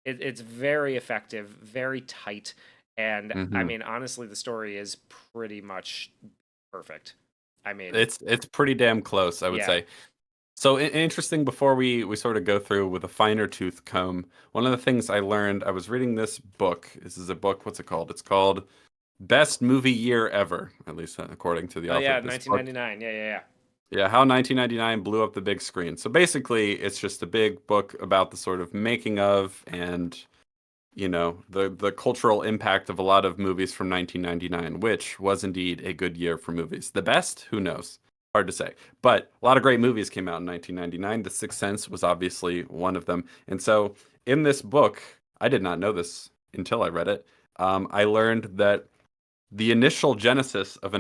it's very effective, very tight, and I hmm mean, honestly, the story is pretty much perfect. I mean, It's pretty damn close, I would yeah. say. So interesting. Before we sort of go through with a finer tooth comb, one of the things I learned, I was reading this book. This is a book. What's it called? It's called Best Movie Year Ever, at least according to the Oh author yeah, of this book. 1999. Yeah, yeah, yeah. Yeah, how 1999 blew up the big screen. So basically, it's just a big book about the sort of making of and the cultural impact of a lot of movies from 1999, which was indeed a good year for movies. The best, who knows? Hard to say. But a lot of great movies came out in 1999. The Sixth Sense was obviously one of them. And so in this book, I did not know this until I read it. I learned that the initial genesis of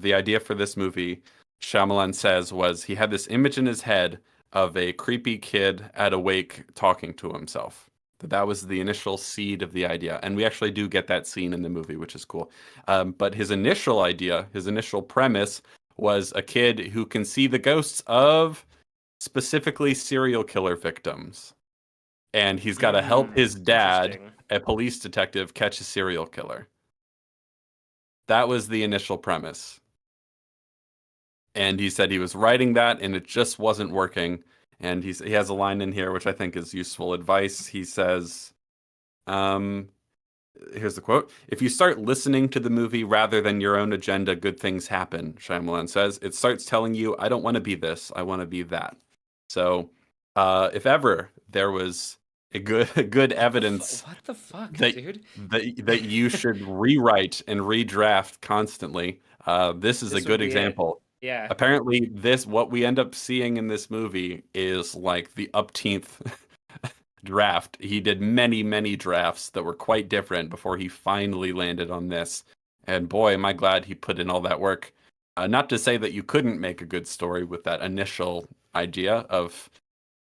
the idea for this movie, Shyamalan says, was he had this image in his head of a creepy kid at a wake talking to himself. That was the initial seed of the idea, and we actually do get that scene in the movie, which is cool. But his initial idea, his initial premise, was a kid who can see the ghosts of specifically serial killer victims, and he's got to help his dad, Interesting. a police detective, catch a serial killer. That was the initial premise. And he said he was writing that and it just wasn't working. And he has a line in here which I think is useful advice. He says, um, here's the quote: "If you start listening to the movie rather than your own agenda, good things happen." Shyamalan says it starts telling you, "I don't want to be this. I want to be that." So, if ever there was a good evidence What the fuck, that dude? you should rewrite and redraft constantly, this is a This would good be it. example. Yeah. Apparently, what we end up seeing in this movie is like the upteenth draft. He did many, many drafts that were quite different before he finally landed on this. And boy, am I glad he put in all that work. Not to say that you couldn't make a good story with that initial idea of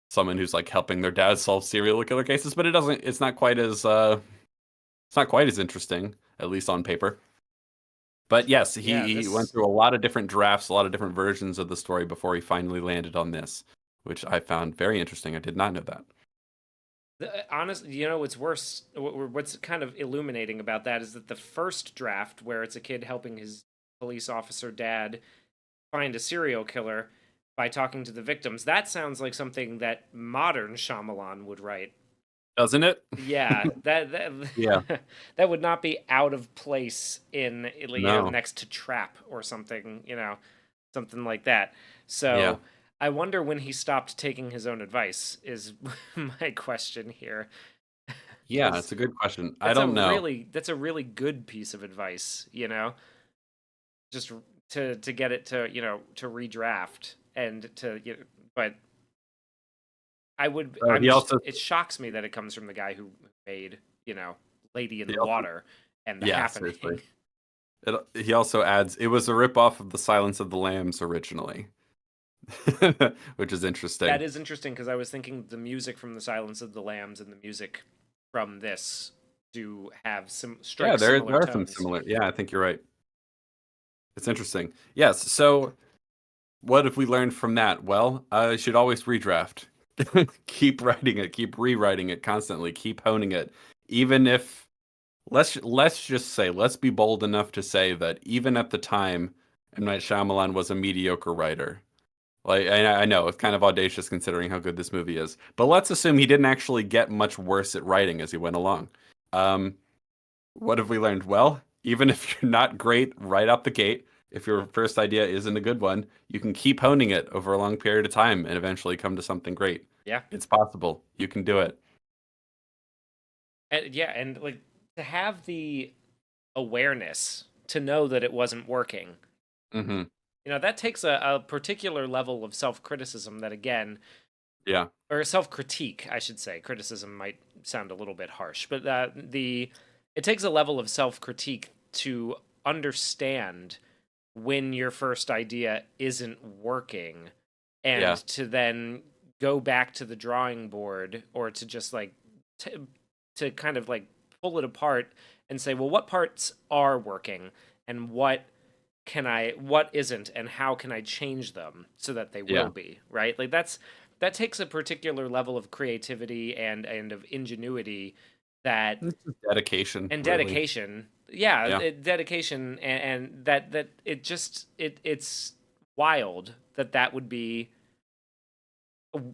someone who's like helping their dad solve serial killer cases, but it's not quite as it's not quite as interesting, at least on paper. But yes, Yeah, he went this through a lot of different drafts, a lot of different versions of the story before he finally landed on this, which I found very interesting. I did not know that. honestly, what's worse, what's kind of illuminating about that is that the first draft, where it's a kid helping his police officer dad find a serial killer by talking to the victims, that sounds like something that modern Shyamalan would write. Doesn't it? Yeah, that Yeah. that would not be out of place in, No. next to Trap or something, something like that. Yeah. So I wonder when he stopped taking his own advice is my question here, Yeah, because it's a good question. I that's a don't know. really that's a really good piece of advice, just to get it to to redraft and to but He also it shocks me that it comes from the guy who made, Lady in he the also Water and The yeah, seriously. Happening. He also adds it was a ripoff of the Silence of the Lambs originally, which is That interesting. is interesting because I was thinking the music from The Silence of the Lambs and the music from this do have some Yeah, strike similar there are some tones. similar. Yeah, I think you're right. It's interesting. Yes. So, what have we learned from that? Well, you should always redraft. Keep writing it. Keep rewriting it constantly. Keep honing it. Even if let's just say let's be bold enough to say that even at the time, M. Night Shyamalan was a mediocre writer. Like I know it's kind of audacious considering how good this movie is, but let's assume he didn't actually get much worse at writing as he went along. Um, what have we learned? Well, even if you're not great right out the gate, if your first idea isn't a good one, you can keep honing it over a long period of time and eventually come to something great. Yeah. It's possible. You can do it. And yeah, and like to have the awareness to know that it wasn't working. Hmm. That takes a particular level of self-criticism that, again, Yeah. or self-critique, I should say. Criticism might sound a little bit harsh, but it takes a level of self-critique to understand when your first idea isn't working, and Yeah. to then go back to the drawing board, or to just like to, to kind of like pull it apart and say, well, what parts are working and what isn't, and how can I change them so that they will Yeah. be, right? Like that takes a particular level of creativity and of ingenuity, that It's just dedication, and really. dedication. Yeah, Yeah. dedication, and that it's wild that that would be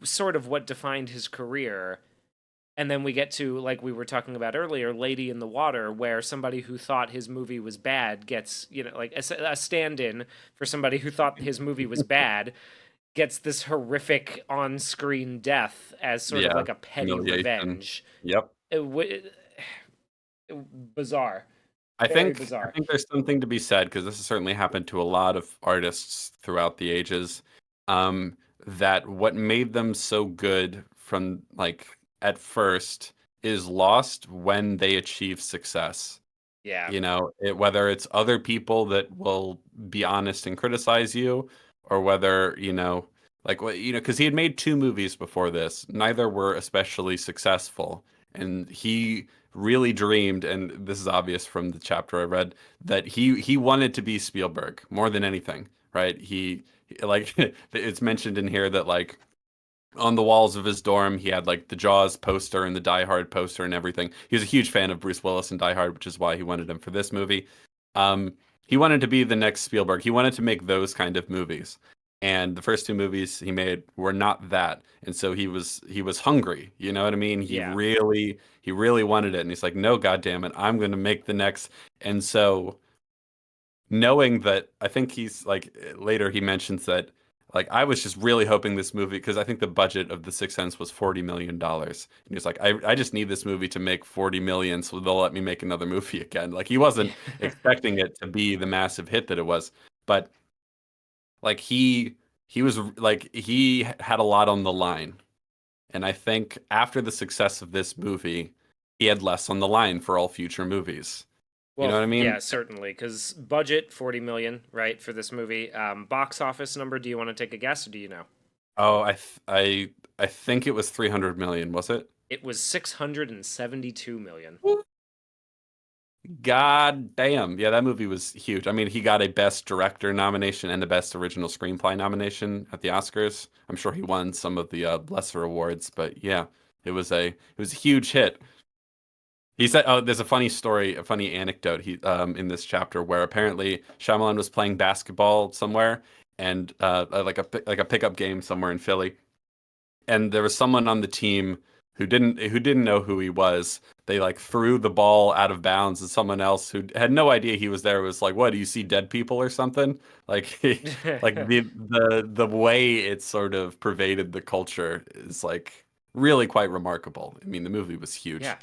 sort of what defined his career. And then we get to, like we were talking about earlier, Lady in the Water, where somebody who thought his movie was bad gets, like a stand-in for somebody who thought his movie was bad, gets this horrific on-screen death as sort of Yeah. like a petty Humiliation. revenge. Yep. It, bizarre, very I bizarre. think there's something to be said because this has certainly happened to a lot of artists throughout the ages. Um, that what made them so good from like at first is lost when they achieve success. Yeah, Whether it's other people that will be honest and criticize you, or whether, like what, because he had made two movies before this. Neither were especially successful. And he really dreamed, and this is obvious from the chapter I read, that he wanted to be Spielberg more than anything, right? Like it's mentioned in here that like on the walls of his dorm, he had like the Jaws poster and the Die Hard poster and everything. He was a huge fan of Bruce Willis and Die Hard, which is why he wanted him for this movie. Um, he wanted to be the next Spielberg. He wanted to make those kind of movies. And the first two movies he made were not that. And so he was hungry. You know what I mean? yeah, He really wanted it. And he's like, no, goddamn it, I'm gonna make the next. And so knowing that, I think he's like later he mentions that like I was just really hoping this movie, because I think the budget of The Sixth Sense was $40 million, and he's like, I just need this movie to make 40 million so they'll let me make another movie again. Like he wasn't expecting it to be the massive hit that it was, but Like he was like he had a lot on the line. And I think after the success of this movie, he had less on the line for all future movies. You know Well, what I mean? yeah, certainly, because budget 40 million, right, for this movie. Box office number. Do you want to take a guess, or do you know? Oh, I think it was 300 million, was it? It was 672 million. God damn. Yeah, that movie was huge. I mean, he got a Best Director nomination and a Best Original Screenplay nomination at the Oscars. I'm sure he won some of the lesser awards, but yeah, it was a huge hit. He said, "Oh, there's a funny story, a funny anecdote in this chapter where apparently Shyamalan was playing basketball somewhere and like a pickup game somewhere in Philly, and there was someone on the team who didn't know who he was. They like threw the ball out of bounds, and someone else who had no idea he was there was like, "What, do you see dead people or something?" Like like the way it sort of pervaded the culture is like really quite remarkable. I mean, the movie was Yeah, huge,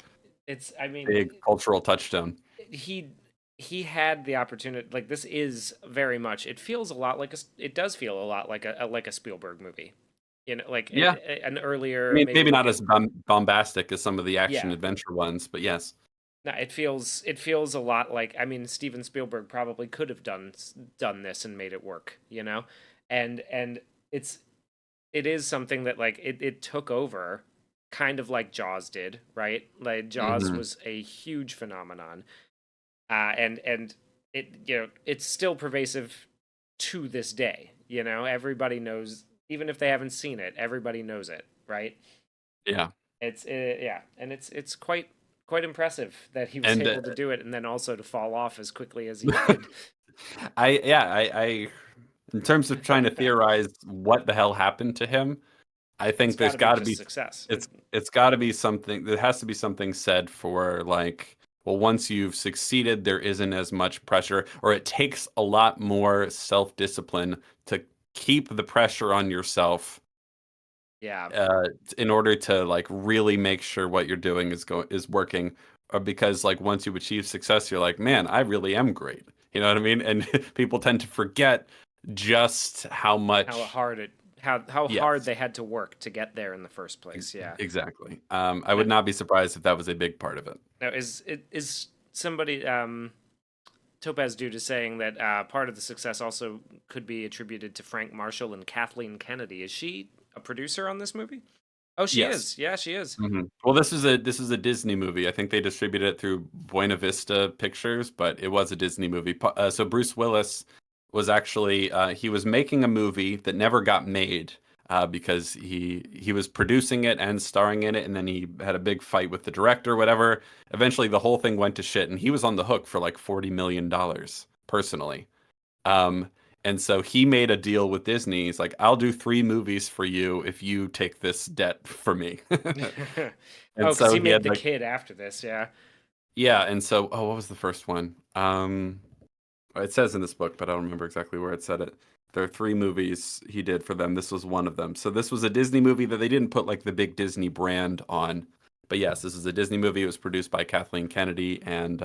it's. I mean, big cultural touchdown. he he had the opportunity. Like this is very much. It feels a lot like a. It does feel a lot like a Spielberg movie. You know, like Yeah, an I earlier, mean, maybe maybe like not a. as bombastic as some of the action Yeah. adventure ones, but yes. No, it feels a lot like, I mean, Steven Spielberg probably could have done this and made it work, you know? And it's it is something that like it took over kind of like Jaws did, right? Like Jaws Hmm. was a huge phenomenon. And it, it's still pervasive to this day, Everybody knows, even if they haven't seen it, everybody knows it, right? Yeah, It's yeah, and it's quite impressive that he was and able to do it, and then also to fall off as quickly as he did. I in terms of trying to theorize what the hell happened to him, I It's think got there's to be got to just be success. it's got to be something. There has to be something said for like, well, once you've succeeded, there isn't as much pressure, or it takes a lot more self-discipline to keep the pressure on yourself Yeah, in order to like really make sure what you're doing is working. Or because like once you achieve success, you're like, man, I really am great. You know what I mean? And people tend to forget just how how much. hard it how hard Yes, they had to work to get there in the first place. Yeah. exactly. I Now, would not be surprised if that was a big part of it. now is somebody Topaz Dude is saying that part of the success also could be attributed to Frank Marshall and Kathleen Kennedy. Is she a producer on this movie? Oh, she Yes. is. Yeah, she is. Well, this is a Disney movie. I think they distributed it through Buena Vista Pictures, but it was a Disney movie. So Bruce Willis was actually he was making a movie that never got made because he was producing it and starring in it, and then he had a big fight with the director, whatever. Eventually, the whole thing went to shit, and he was on the hook for like $40 million personally. Um, and so he made a deal with Disney. He's like, I'll do 3 movies for you if you take this debt for me. And Oh, because so he he made had the like, kid after this. Yeah. yeah. And so, oh, what was the first one? It says in this book, but I don't remember exactly where it said it. There are 3 movies he did for them. This was one of them. So this was a Disney movie that they didn't put like the big Disney brand on. But yes, this is a Disney movie. It was produced by Kathleen Kennedy and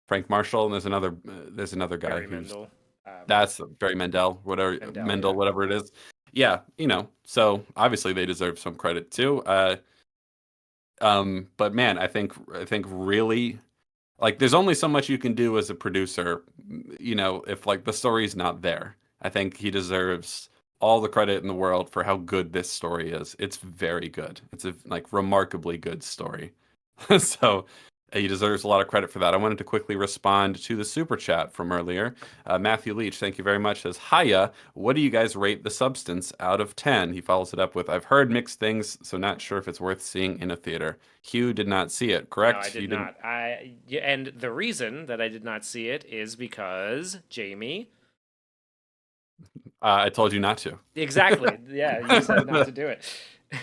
Frank Marshall. And there's another guy Barry who's Mendel. that's Barry Mendel, whatever Mendel, Mendel, yeah. whatever it is. Yeah, so obviously they deserve some credit too. But man, I think really like there's only so much you can do as a producer, if like the story's not there. I think he deserves all the credit in the world for how good this story is. It's very good. It's a like remarkably good story. So he deserves a lot of credit for that. I wanted to quickly respond to the super chat from earlier. Matthew Leach, thank you very much, says, Hiya, what do you guys rate The Substance out of 10? He follows it up with, I've heard mixed things, so not sure if it's worth seeing in a theater. Hugh did not see it, No, I correct? did You didn't? not. And the reason that I did not see it is because Jamie. I told you not to. Exactly. Yeah, you said not to do it.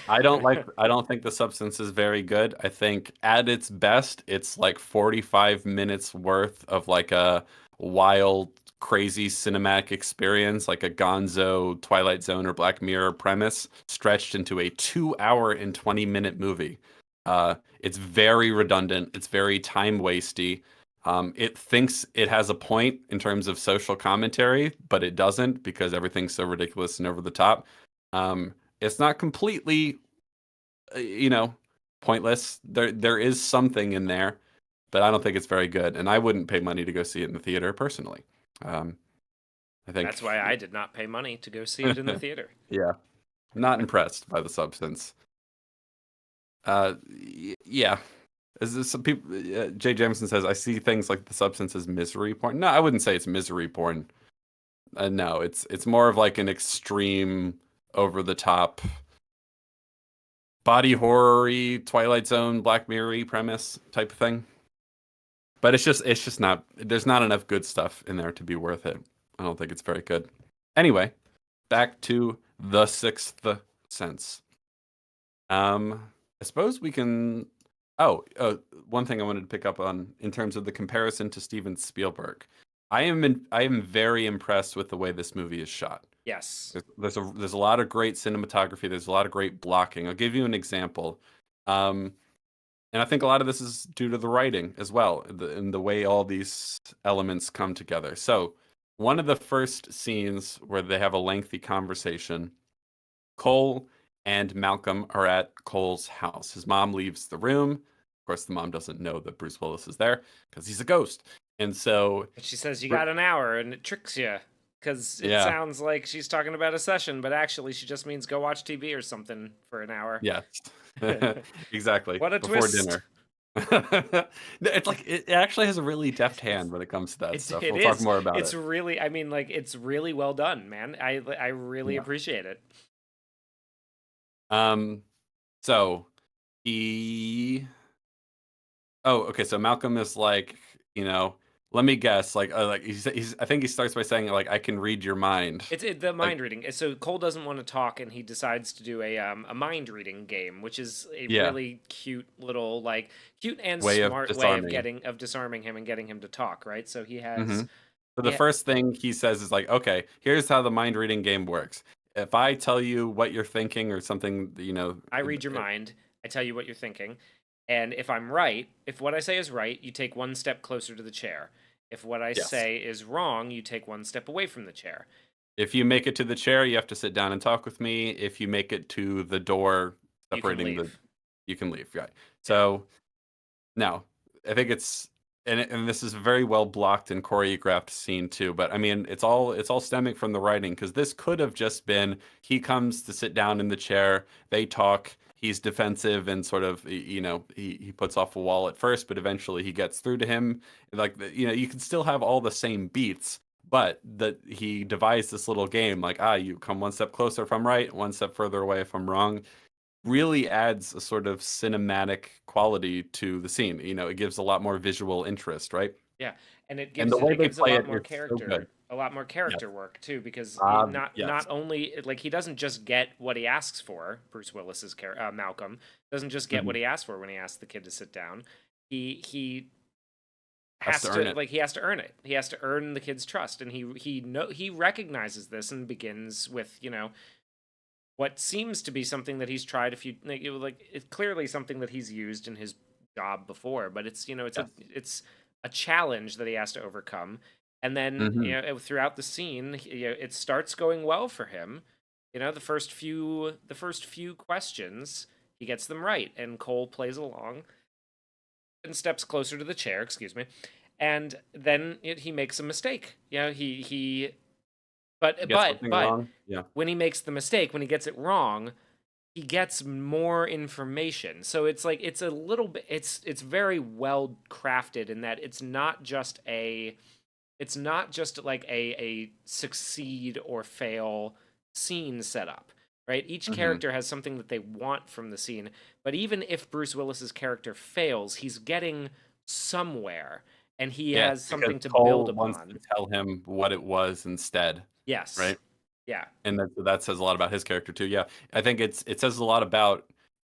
I don't think The Substance is very good. I think at its best, it's like 45 minutes worth of like a wild, crazy cinematic experience, like a Gonzo, Twilight Zone, or Black Mirror premise stretched into a 2 hour and 20-minute movie. It's very redundant. It's very time wasty. It thinks it has a point in terms of social commentary, but it doesn't because everything's so ridiculous and over the top. It's not completely, you know, pointless. There is something in there, but I don't think it's very good, and I wouldn't pay money to go see it in the theater personally. Um, I think, That's why I did not pay money to go see it in the theater. yeah, not impressed by the substance. Yeah. Is this some people? Jay Jameson says, "I see things like the substance as misery porn." No, I wouldn't say it's misery porn. No, it's more of like an extreme, over the top, body horror-y, Twilight Zone, Black Mirror-y premise type of thing. But it's just not. There's not enough good stuff in there to be worth it. I don't think it's very good. Anyway, back to The Sixth Sense. I suppose we can. Oh, one thing I wanted to pick up on in terms of the comparison to Steven Spielberg. I am very impressed with the way this movie is shot. Yes. There's a lot of great cinematography. There's a lot of great blocking. I'll give you an example. Um, and I think a lot of this is due to the writing as well, and the way all these elements come together. So, one of the first scenes where they have a lengthy conversation, Cole and Malcolm are at Cole's house. His mom leaves the room. Of course, the mom doesn't know that Bruce Willis is there because he's a ghost. And so, But she says you got an hour, and it tricks you because it yeah, sounds like she's talking about a session, but actually she just means go watch TV or something for an hour. yes, exactly, What a before twist! dinner. It's like it actually has a really deft hand when it comes to that It stuff. it We'll talk is. more about It's it. really. I mean, like it's really well done, man. I really Yeah. appreciate it. Um, so he Oh, okay. So Malcolm is like, you know, let me guess. Like he's. I think he starts by saying like, "I can read your mind." The Like, mind reading. So Cole doesn't want to talk, and he decides to do a mind reading game, which is a yeah, really cute little like cute and way of smart way of disarming. getting of disarming him and getting him to talk. Right. So he Hmm. has. So the Yeah. first thing he says is like, "Okay, here's how the mind reading game works. If I tell you what you're thinking or something, I read your mind. I tell you what you're thinking, and if I'm right, if what I say is right, you take one step closer to the chair. If what I yes. say is wrong, you take one step away from the chair. If you make it to the chair, you have to sit down and talk with me. If you make it to the door You can separating leave. you can leave. Right. Yeah. So no, I think it's and this is a very well blocked and choreographed scene too. But I mean, it's all stemming from the writing because this could have just been he comes to sit down in the chair, they talk, he's defensive and sort of he puts off a wall at first, but eventually he gets through to him. Like you can still have all the same beats, but that he devised this little game like you come one step closer if I'm right, one step further away if I'm wrong really adds a sort of cinematic quality to the scene. It gives a lot more visual interest, right? Yeah, and And the way it they gives play it is so good. a lot more Yes. character work too, because Yes. not only like he doesn't just get what he asks for. Bruce Willis's Malcolm doesn't just get Mhm. what he asked for when he asked the kid to sit down. He Has has to earn to it. he has to earn it. He has to earn the kid's trust, and he recognizes this and begins with what seems to be something that he's tried a few it's clearly something that he's used in his job before, but Yes. it's a challenge that he has to overcome. And then Mhm. throughout the scene, it starts going well for him. The first few questions he gets them right, and Cole plays along and steps closer to the chair. Excuse me. And then he makes a mistake. He You but get something but wrong? Yeah. when he makes the mistake, when he gets it wrong, he gets more information. So it's like it's a little bit it's very well crafted in that it's not just like a succeed or fail scene setup. Right? Each Mhm. character has something that they want from the scene, but even if Bruce Willis's character fails, he's getting somewhere and he Yes, has because something to build Cole wants to upon. tell him what it was instead, Yes. right? Yeah. And that says a lot about his character too. Yeah, I think it says a lot about.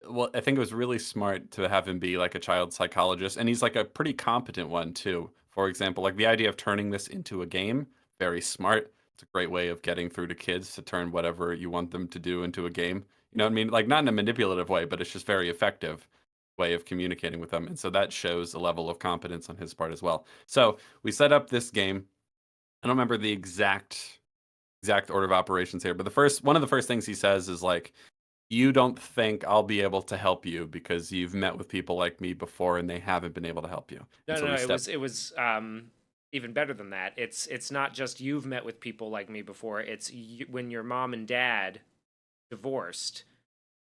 Well, I think it was really smart to have him be like a child psychologist, and he's like a pretty competent one too. For example, like the idea of turning this into a game, very smart. It's a great way of getting through to kids to turn whatever you want them to do into a game. You know what I mean? Like not in a manipulative way, but it's just very effective. way of communicating with them, and so that shows a level of competence on his part as well. So we set up this game. I don't remember the exact order of operations here, but the first one of the first things he says is like, "You don't think I'll be able to help you because you've met with people like me before and they haven't been able to help you." And No, so no, we no. step It was even better than that. It's not just you've met with people like me before. It's when your mom and dad divorced.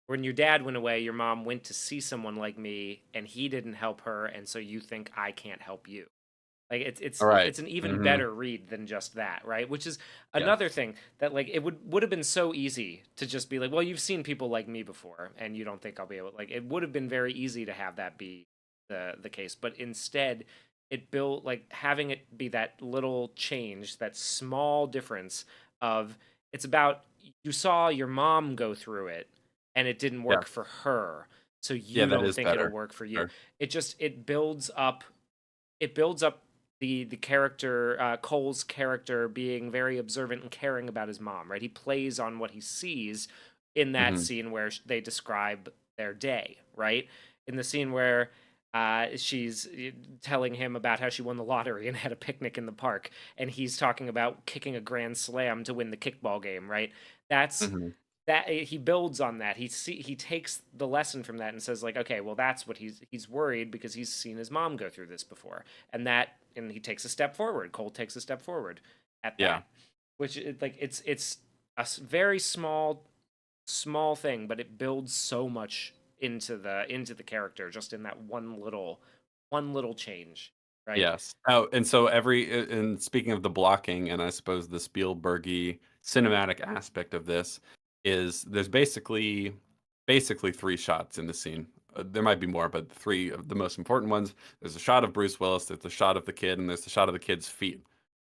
When your dad went away, your mom went to see someone like me, and he didn't help her, and so you think I can't help you. Like all right. it's an even Mhm. better read than just that, right? Which is another Yes. thing that like it would have been so easy to just be like, well, you've seen people like me before, and you don't think I'll be able. Like it would have been very easy to have that be the case, but instead, it built like having it be that little change, that small difference of it's about you saw your mom go through it, and it didn't work for Yes. her, so Yeah, you that don't is think it'll better. work for you. Sure. It builds up the character Cole's character being very observant and caring about his mom, right? He plays on what he sees in that Mhm. scene where they describe their day, right? In the scene where she's telling him about how she won the lottery and had a picnic in the park, and he's talking about kicking a grand slam to win the kickball game, right? That's Mhm. that he builds on that. He takes the lesson from that and says like, okay, well that's what he's worried because he's seen his mom go through this before, and he takes a step forward. Cole takes a step forward at Yeah. that, which like it's very small thing, but it builds so much into the character just in that one little change, right? Yes. Oh, and so and speaking of the blocking, and I suppose the Spielbergy cinematic aspect of this is there's basically three shots in the scene. There might be more, but three of the most important ones. There's a shot of Bruce Willis, there's a shot of the kid, and there's the shot of the kid's feet.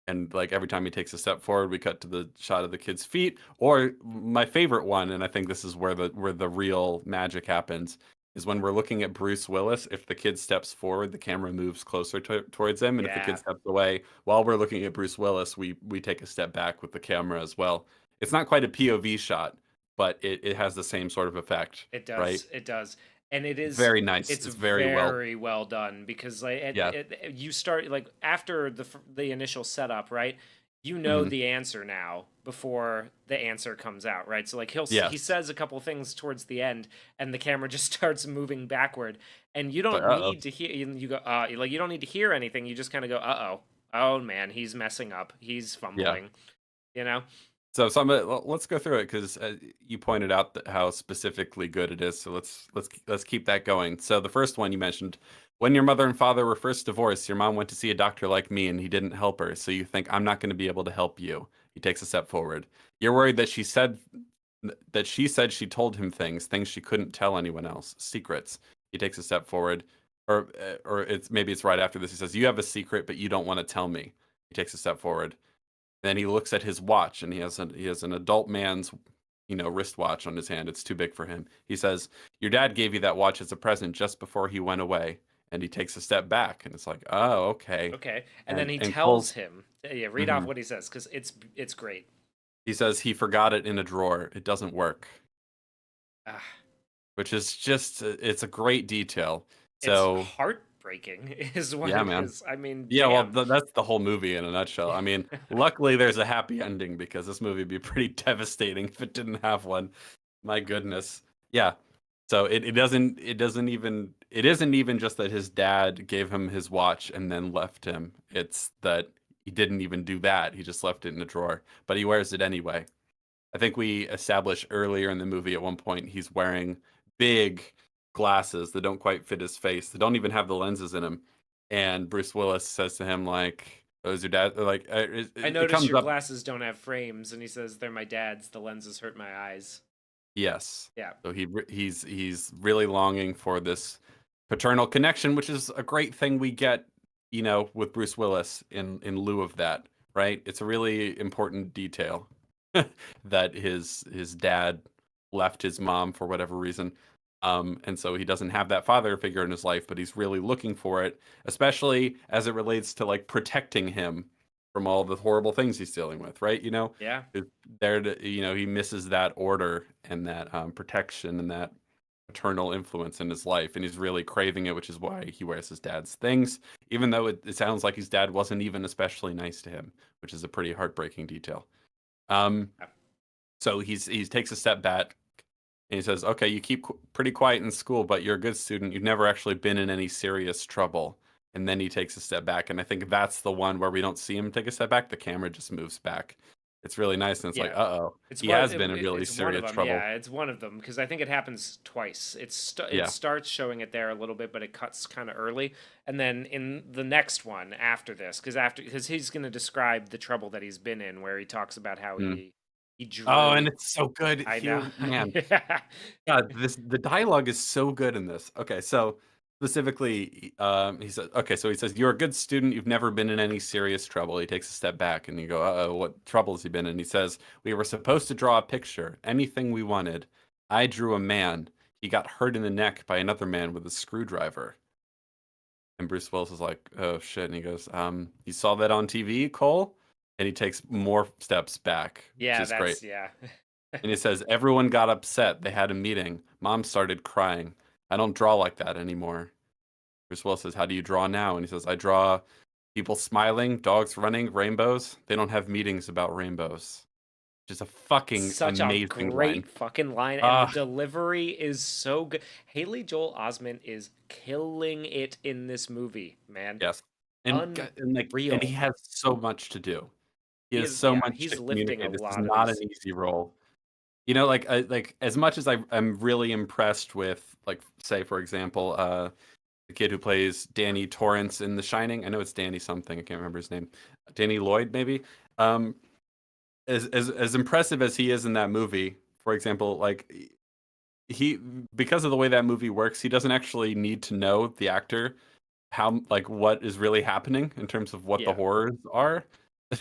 And like every time he takes a step forward, we cut to the shot of the kid's feet. Or my favorite one, and I think this is where the real magic happens, is when we're looking at Bruce Willis. If the kid steps forward, the camera moves closer towards him, and if the kid Yeah, steps away, while we're looking at Bruce Willis, we take a step back with the camera as well. It's not quite a POV shot, but it has the same sort of effect, it right? does. It does. And it is Very nice. it's It's very well. very well done because like Yeah. you start like after the initial setup, right? You know Hmm. the answer now before the answer comes out, right? So like he Yes. says a couple things towards the end and the camera just starts moving backward and you But don't uh-oh. need to hear you go like you don't need to hear anything. You just kind of go, "Uh-oh. Oh man, he's messing up. He's Yeah. fumbling." You know? So, let's go through it because you pointed out how specifically good it is. So let's keep that going. So the first one you mentioned, when your mother and father were first divorced, your mom went to see a doctor like me and he didn't help her. So you think I'm not going to be able to help you. He takes a step forward. You're worried that she said she told him things she couldn't tell anyone else, secrets. He takes a step forward, or it's maybe it's right after this. He says, "You have a secret, but you don't want to tell me." He takes a step forward. Then he looks at his watch and he has an adult man's, wristwatch on his hand. It's too big for him. He says, "Your dad gave you that watch as a present just before he went away." And he takes a step back and it's like, "Oh, okay." Okay. And then And he and tells Cole's him, yeah, read off mhm. what he says cuz it's great. He says he forgot it in a drawer. It doesn't work, Ah, which is just it's a great detail. it's So, heartbreaking is what yeah, it man. is. I mean, Yeah, well, damn. that's the whole movie in a nutshell. I mean, luckily there's a happy ending because this movie would be pretty devastating if it didn't have one. My goodness. Yeah. So it isn't even just that his dad gave him his watch and then left him. It's that he didn't even do that. He just left it in a drawer, but he wears it anyway. I think we established earlier in the movie at one point he's wearing big glasses that don't quite fit his face. They don't even have the lenses in them. And Bruce Willis says to him like, "Oh, is your dad?" Like I it notice comes your up. glasses don't have frames and he says they're my dad's. The lenses hurt my eyes. Yes. Yeah. So he's really longing for this paternal connection, which is a great thing we get, with Bruce Willis in lieu of that, right? It's a really important detail that his dad left his mom for whatever reason. And so he doesn't have that father figure in his life, but he's really looking for it, especially as it relates to like protecting him from all the horrible things he's dealing with, right? Yeah. Is there to, he misses that order and that protection and that. paternal influence in his life, and he's really craving it, which is why he wears his dad's things, even though it sounds like his dad wasn't even especially nice to him, which is a pretty heartbreaking detail. Um, Yeah. so he takes a step back and he says, "Okay, you keep pretty quiet in school, but you're a good student. You've never actually been in any serious trouble." And then he takes a step back, and I think that's the one where we don't see him take a step back. The camera just moves back. It's really nice, and it's like, Yeah. uh-oh, It's he one. has been in really It's one of serious them. trouble. Yeah, it's one of them because I think it happens twice. It Yeah. starts showing it there a little bit, but it cuts kind of early, and then in the next one after this, because he's going to describe the trouble that he's been in, where he talks about how Mm. he Oh, and drew. it's so good. I know. Here, man. Yeah. God, the dialogue is so good in this. Okay, so specifically, he says, okay, so he says, "You're a good student. You've never been in any serious trouble." He takes a step back, and you go, "Uh-oh, what trouble has he been in?" He says, "We were supposed to draw a picture, anything we wanted. I drew a man. He got hurt in the neck by another man with a screwdriver." And Bruce Willis is like, "Oh shit!" And he goes, "You saw that on TV, Cole?" And he takes more steps back, which Yeah, is great. that's yeah. And he says, "Everyone got upset. They had a meeting. Mom started crying. I don't draw like that anymore." Bruce Willis says, "How do you draw now?" And he says, "I draw people smiling, dogs running, rainbows. They don't have meetings about rainbows." Which is a fucking Such a amazing line. great fucking line, and the Ah, delivery is so good. Haley Joel Osment is killing it in this movie, man. yes. And he Unreal. has so much to do. He He has is, so yeah, much to he's lifting a communicate. This is lot of not an his. easy role. Like as much as I'm really impressed with, like, say for example, the kid who plays Danny Torrance in The Shining. I know it's Danny something. I can't remember his name. Danny Lloyd, maybe. Um, as impressive as he is in that movie, for example, like he because of the way that movie works, he doesn't actually need to know the actor how like what is really happening in terms of what the Yeah, horrors are,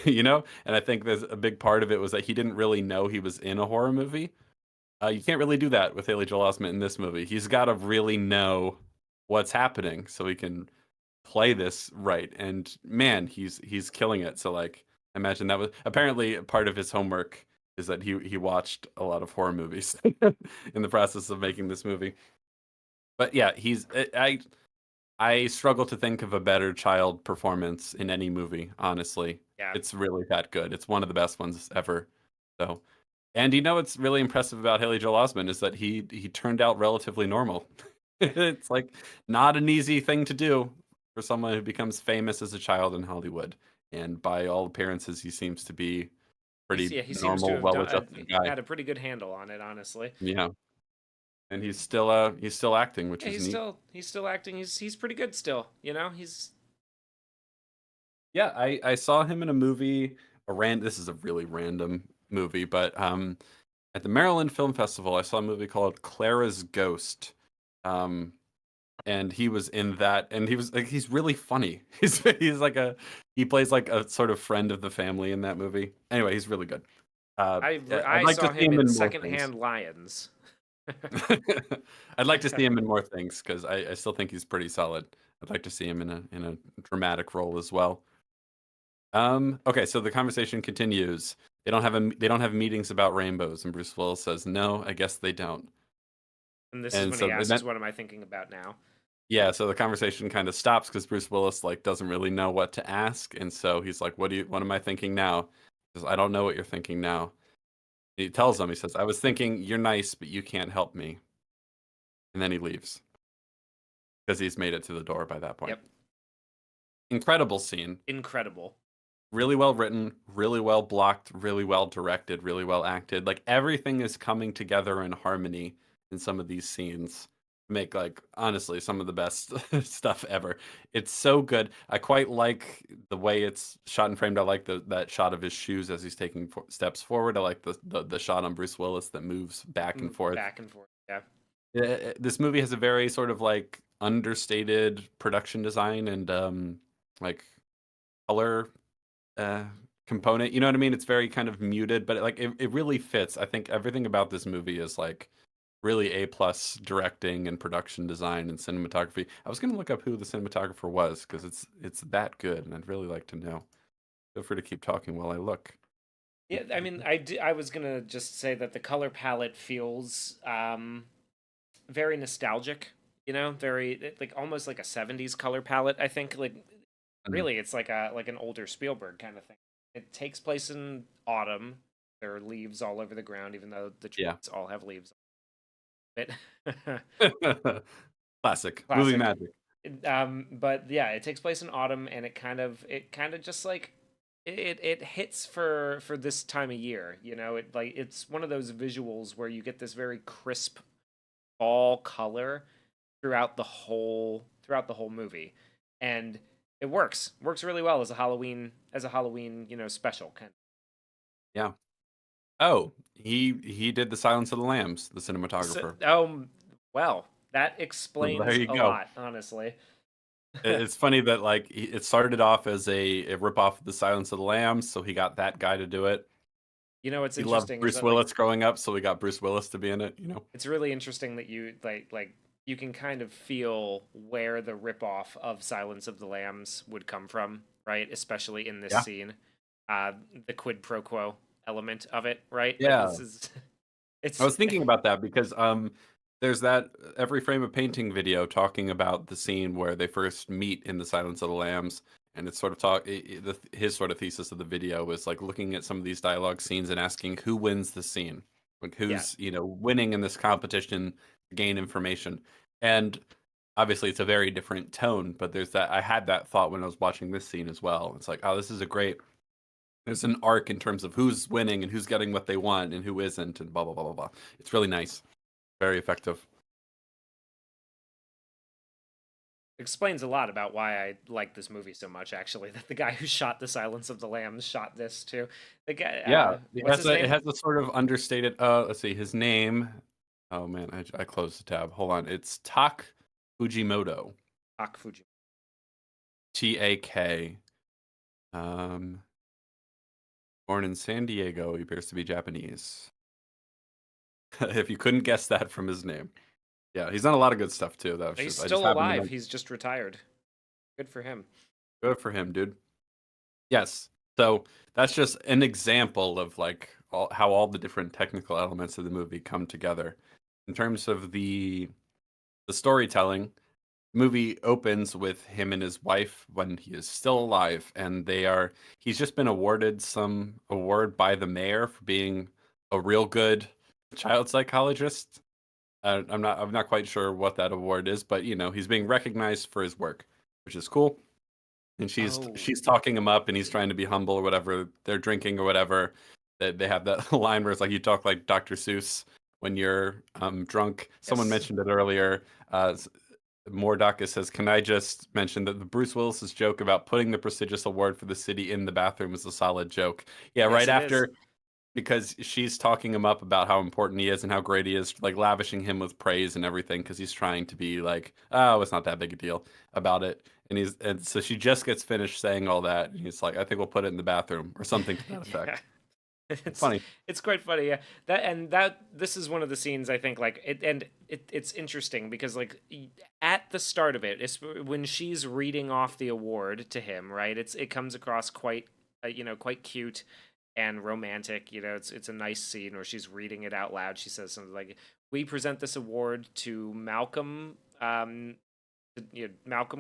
you know. And I think there's a big part of it was that he didn't really know he was in a horror movie. You can't really do that with Haley Joel Osment in this movie. He's got to really know what's happening so he can play this right. And man, he's killing it. So like, imagine that was apparently part of his homework is that he watched a lot of horror movies in the process of making this movie. But yeah, I struggle to think of a better child performance in any movie. Honestly, yeah. it's really that good. It's one of the best ones ever. So. And you know what's really impressive about Haley Joel Osment is that he turned out relatively normal. It's like not an easy thing to do for someone who becomes famous as a child in Hollywood. And by all appearances, he seems to be pretty He seems to normal, have done well-adjusted guy. had a pretty good handle on it, honestly. Yeah, and he's still acting, which Yeah, is neat. he's still acting. He's pretty good still. You know, he's Yeah, I saw him in a movie. This is a really random movie, but at the Maryland Film Festival, I saw a movie called Clara's Ghost. Um, and he was in that, and he was like, he's really funny. He's like he plays like a sort of friend of the family in that movie. Anyway, he's really good. I'd I like to saw see him him in in more things. Secondhand Lions. I'd like to see him in more things because I still think he's pretty solid. I'd like to see him in a dramatic role as well. Okay, so the conversation continues. They don't have meetings about rainbows, and Bruce Willis says, "No, I guess they don't." And this is And when so he asks, that "What am I thinking about now?" Yeah, so the conversation kind of stops because Bruce Willis like doesn't really know what to ask, and so he's like, what am I thinking now?" He says, "I don't know what you're thinking now." He tells him, he says, "I was thinking you're nice, but you can't help me." And then he leaves because he's made it to the door by that point. Yep, Incredible scene. incredible. Really well written, really well blocked, really well directed, really well acted. Like everything is coming together in harmony in some of these scenes. Make like honestly some of the best stuff ever. It's so good. I quite like the way it's shot and framed. I like that shot of his shoes as he's taking steps forward. I like the shot on Bruce Willis that moves back and forth. Back and forth. Yeah, This movie has a very sort of like understated production design and like color uh component. You know what I mean? It's very kind of muted, but it really fits. I think everything about this movie is like really A plus directing and production design and cinematography. I was gonna look up who the cinematographer was because it's that good, and I'd really like to know. Feel free to keep talking while I look. yeah. I mean, I was gonna just say that the color palette feels very nostalgic, very like almost like a 70s color palette, I think. Like Mhm. really it's like an older Spielberg kind of thing. It takes place in autumn. There are leaves all over the ground, even though the Yeah. trees all have leaves on it. Classic movie Classic. magic. But yeah, it takes place in autumn, and it kind of just like it hits for this time of year. It like it's one of those visuals where you get this very crisp fall color throughout the whole movie, and it works really well as a Halloween special kind. Yeah. Oh, he did the Silence of the Lambs, the So, cinematographer. well, that So there explains you a go. lot, honestly. It's funny that like it started off as a rip off of the Silence of the Lambs, so he got that guy to do it. What's He loved interesting is Bruce that like Willis growing up, so we got Bruce Willis to be in it. it's really interesting that you like you can kind of feel where the ripoff of Silence of the Lambs would come from, right? Especially in this Yeah. scene, uh, the quid pro quo element of it, right? Like Yeah. this is I it's was thinking about that because there's that every frame of painting video talking about the scene where they first meet in the Silence of the Lambs, and it's sort of his sort of thesis of the video was like looking at some of these dialogue scenes and asking who wins the scene, like yeah. who's winning in this competition to gain information, and obviously it's a very different tone, but there's that I had that thought when I was watching this scene as well. It's like, oh, this is a great there's an arc in terms of who's winning and who's getting what they want and who isn't, and blah blah blah blah blah. It's really nice, very effective. Explains a lot about why I like this movie so much. Actually, that the guy who shot the Silence of the Lambs shot this too. The guy, Yeah, it what's has his a it name? has a sort of understated. Let's see, his name. Oh man, I closed the tab. Hold on, it's Tak Fujimoto. Tak Fuji. Tak. Um, born in San Diego, he appears to be Japanese. If you couldn't guess that from his name, yeah, he's done a lot of good stuff too. That was He's just I just still happened to alive. mention. He's just retired. Good for him. Good for him, dude. Yes. So that's just an example of like how all the different technical elements of the movie come together. In terms of the storytelling, the movie opens with him and his wife when he is still alive, and he's just been awarded some award by the mayor for being a real good child psychologist. I'm not quite sure what that award is, but he's being recognized for his work, which is cool, and she's Oh, she's talking him up and he's trying to be humble or whatever, they're drinking or whatever. They have that line where it's like, you talk like Dr. Seuss when you're drunk. Someone yes, mentioned it earlier. Mordaka says, can I just mention that the Bruce Willis's joke about putting the prestigious award for the city in the bathroom is a solid joke. Yeah, yes, right it is. after, because she's talking him up about how important he is and how great he is, like lavishing him with praise and everything, because he's trying to be like, oh, it's not that big a deal about it. And so she just gets finished saying all that, and he's like, I think we'll put it in the bathroom or something to that Yeah, effect. It's it's funny. it's quite funny. Yeah, that this is one of the scenes I think like it, and it's interesting because like at the start of it, it's when she's reading off the award to him, right? It comes across quite quite cute and romantic. It's a nice scene where she's reading it out loud. She says something like, "We present this award to Malcolm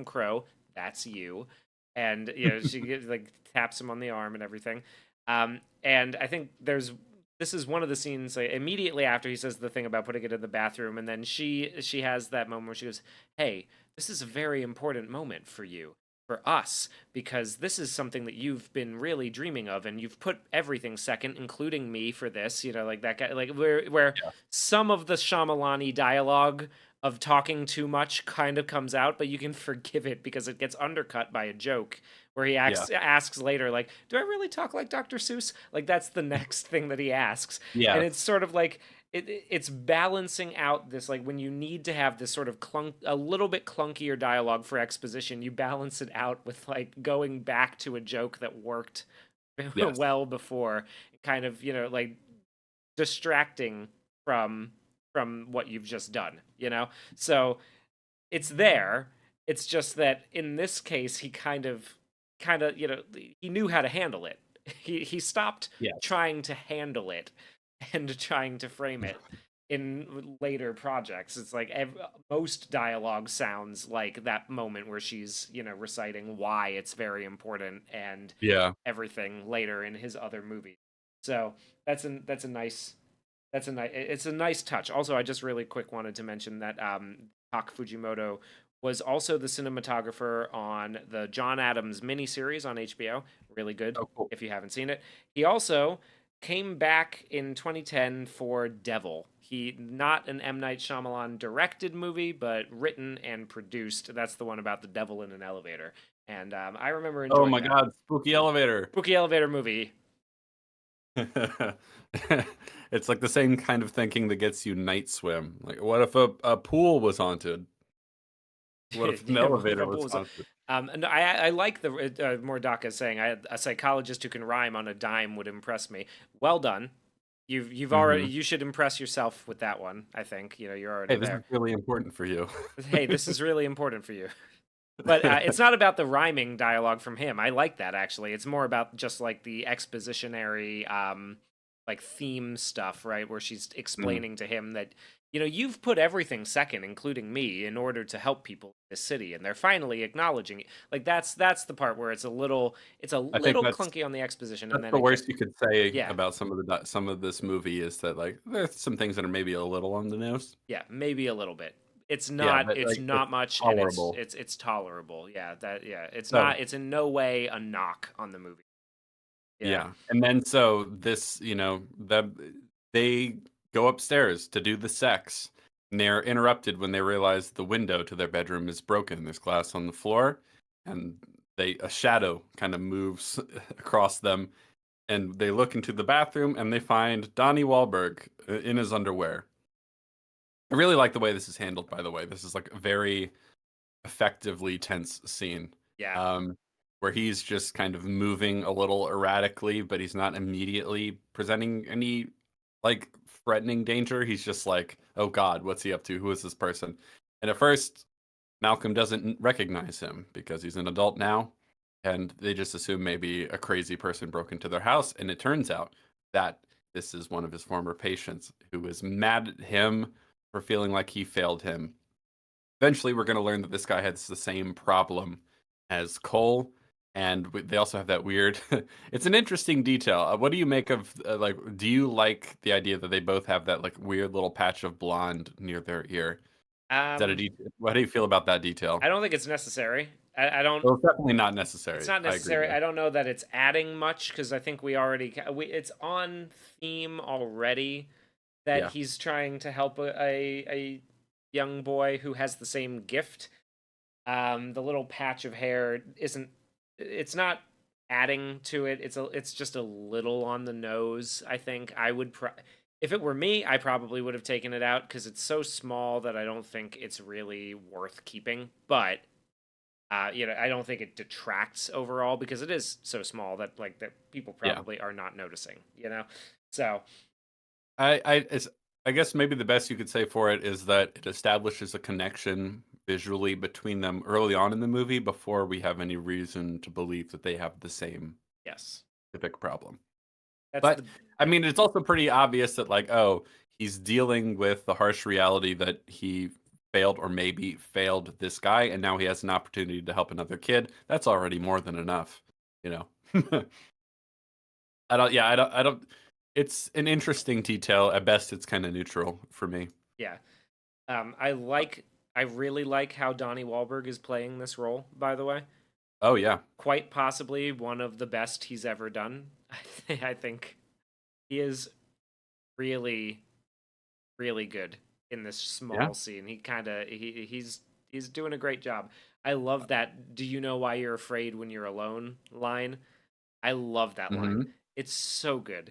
Crowe. That's you." And she like taps him on the arm and everything. And I think this is one of the scenes like, immediately after he says the thing about putting it in the bathroom, and then she has that moment where she goes, "Hey, this is a very important moment for you." For us, because this is something that you've been really dreaming of, and you've put everything second, including me, for this. Like that guy, like where Yeah. some of the Shyamalani dialogue of talking too much kind of comes out, but you can forgive it because it gets undercut by a joke where he Yeah. asks later, like, "Do I really talk like Dr. Seuss?" Like that's the next thing that he asks, and it's Yes. sort of like it's balancing out this like when you need to have this sort of a little bit clunkier dialogue for exposition, you balance it out with like going back to a joke that worked Yes. well before, kind of like distracting from what you've just done, so it's there. It's just that in this case he kind of he knew how to handle it. He stopped Yes. trying to handle it and trying to frame it. in later projects. It's like most dialogue sounds like that moment where she's, reciting why it's very important and Yeah. everything later in his other movies. So that's a nice it's a nice touch. Also, I just really quick wanted to mention that Tak Fujimoto was also the cinematographer on the John Adams miniseries on HBO. Really good Oh, cool. if you haven't seen it. He also came back in 2010 for Devil. He not an M. Night Shyamalan directed movie, but written and produced. That's the one about the devil in an elevator. And I remember Oh enjoying my that. God, spooky elevator. Spooky elevator movie. It's like the same kind of thinking that gets you night swim. Like, what if a pool was haunted? What if an Yeah, what if elevator a was bull was haunted? and I like the Mordaka saying a psychologist who can rhyme on a dime would impress me. Well done. You've already Hmm. you should impress yourself with that one. I think you're Hey, already this is there. really important for you. Hey, this is really important for you. But it's not about the rhyming dialogue from him. I like that actually. It's more about just like the expositionary, like theme stuff, right? Where she's Mm. explaining to him that you've put everything second, including me, in order to help people in this city, and they're finally acknowledging it. Like that's the part where it's a I think little clunky on the exposition, and that's then the it worst gets you could say yeah about some of this movie is that like there's some things that are maybe a little on the nose. yeah maybe a little bit. It's Yeah, not but it's like it's not much, and it's tolerable. it's it's tolerable. It's So not it's in no way a knock on the movie. Yeah. yeah, and then so this, they go upstairs to do the sex, and they're interrupted when they realize the window to their bedroom is broken. There's glass on the floor, and a shadow kind of moves across them, and they look into the bathroom and they find Donnie Wahlberg in his underwear. I really like the way this is handled, by the way. This is like a very effectively tense scene, Yeah. um, where he's just kind of moving a little erratically, but he's not immediately presenting any like threatening danger. He's just like, "Oh God, what's he up to? Who is this person?" And at first, Malcolm doesn't recognize him because he's an adult now, and they just assume maybe a crazy person broke into their house. And it turns out that this is one of his former patients who is mad at him for feeling like he failed him. Eventually, we're going to learn that this guy has the same problem as Cole, and they also have that weird. It's an interesting detail. What do you make of like? Do you like the idea that they both have that like weird little patch of blonde near their ear? Is that a Um, detail? What do you feel about that detail? I don't think it's necessary. I don't. Well, it's definitely not It's necessary. not I agree necessary. there. I don't know that it's adding much because I think we already it's on theme already that Yeah, he's trying to help a young boy who has the same gift. The little patch of hair isn't. It's not adding to it. It's just a little on the nose. I think I would. If it were me, I probably would have taken it out because it's so small that I don't think it's really worth keeping. But I don't think it detracts overall because it is so small that like that people yeah. probably are not noticing. So It's, I guess maybe the best you could say for it is that it establishes a connection visually between them early on in the movie before we have any reason to believe that they have the same yes, specific problem. that's But the I yeah mean, it's also pretty obvious that like, oh, he's dealing with the harsh reality that he failed or maybe failed this guy, and now he has an opportunity to help another kid. That's already more than enough, you know. I don't. It's an interesting detail. At best, it's kind of neutral for me. yeah. I really like how Donnie Wahlberg is playing this role. By the way, Oh yeah. quite possibly one of the best he's ever done. I think he is really, really good in this Yeah. small scene. He's doing a great job. I love that "Do you know why you're afraid when you're alone" line. I love that line. Hmm. It's so good.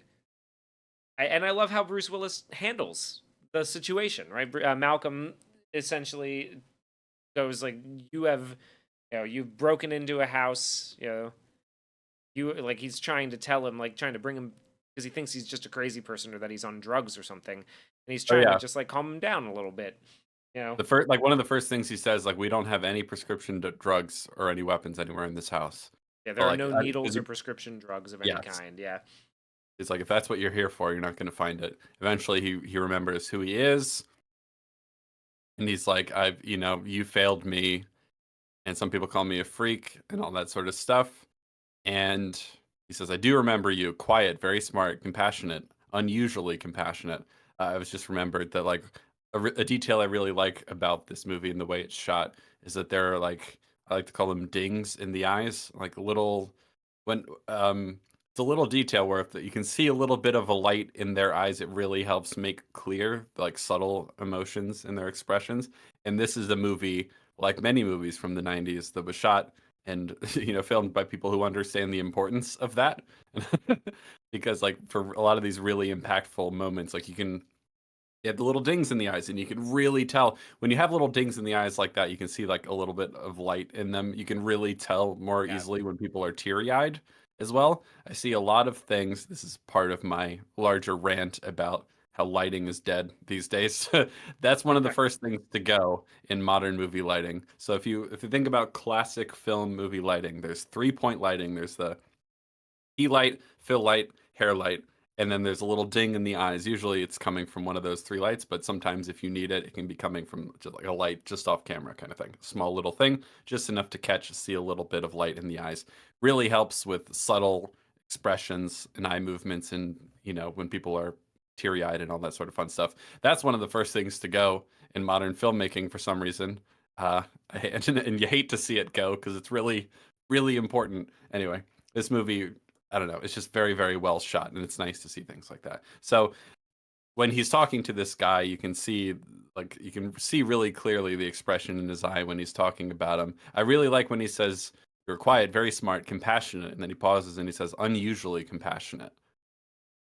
And I love how Bruce Willis handles the situation, right? Malcolm essentially goes like, "You have, you've broken into a house, you like." He's trying to tell him, like, trying to bring him because he thinks he's just a crazy person or that he's on drugs or something, and he's Oh trying to yeah. just like calm him down a little bit, you know. The first, like one of the first things he says, like, we don't have any prescription drugs or any weapons anywhere in this house. Yeah, But there are like, no 'cause needles or prescription drugs of any yes, kind. Yeah, He's like, if that's what you're here for, you're not going to find it. Eventually, he remembers who he is, and he's like, I've you failed me, and some people call me a freak and all that sort of stuff. And he says, I do remember you, quiet, very smart, compassionate, unusually compassionate. I was just remembered that like a detail I really like about this movie and the way it's shot is that there are like, I like to call them dings in the eyes, like little when it's a little detail where if you can see a little bit of a light in their eyes, it really helps make clear like subtle emotions in their expressions. And this is a movie like many movies from the 90s that was shot and filmed by people who understand the importance of that. Because like for a lot of these really impactful moments, like you have the little dings in the eyes, and you can really tell when you have little dings in the eyes like that. You can see like a little bit of light in them. You can really tell more Yeah. easily when people are teary-eyed as well. I see a lot of things. This is part of my larger rant about how lighting is dead these days. That's one of the first things to go in modern movie lighting. So if you think about classic film movie lighting, there's 3-point lighting. There's the key light, fill light, hair light, and then there's a little ding in the eyes. Usually it's coming from one of those three lights, but sometimes if you need it, it can be coming from just like a light just off camera kind of thing. Small little thing, just enough to see a little bit of light in the eyes. Really helps with subtle expressions and eye movements and, when people are teary-eyed and all that sort of fun stuff. That's one of the first things to go in modern filmmaking for some reason. And you hate to see it go because it's really, really important. Anyway, this movie, I don't know, it's just very, very well shot, and it's nice to see things like that. So when he's talking to this guy, you can see really clearly the expression in his eye when he's talking about him. I really like when he says, "You're quiet, very smart, compassionate," and then he pauses and he says, "Unusually compassionate,"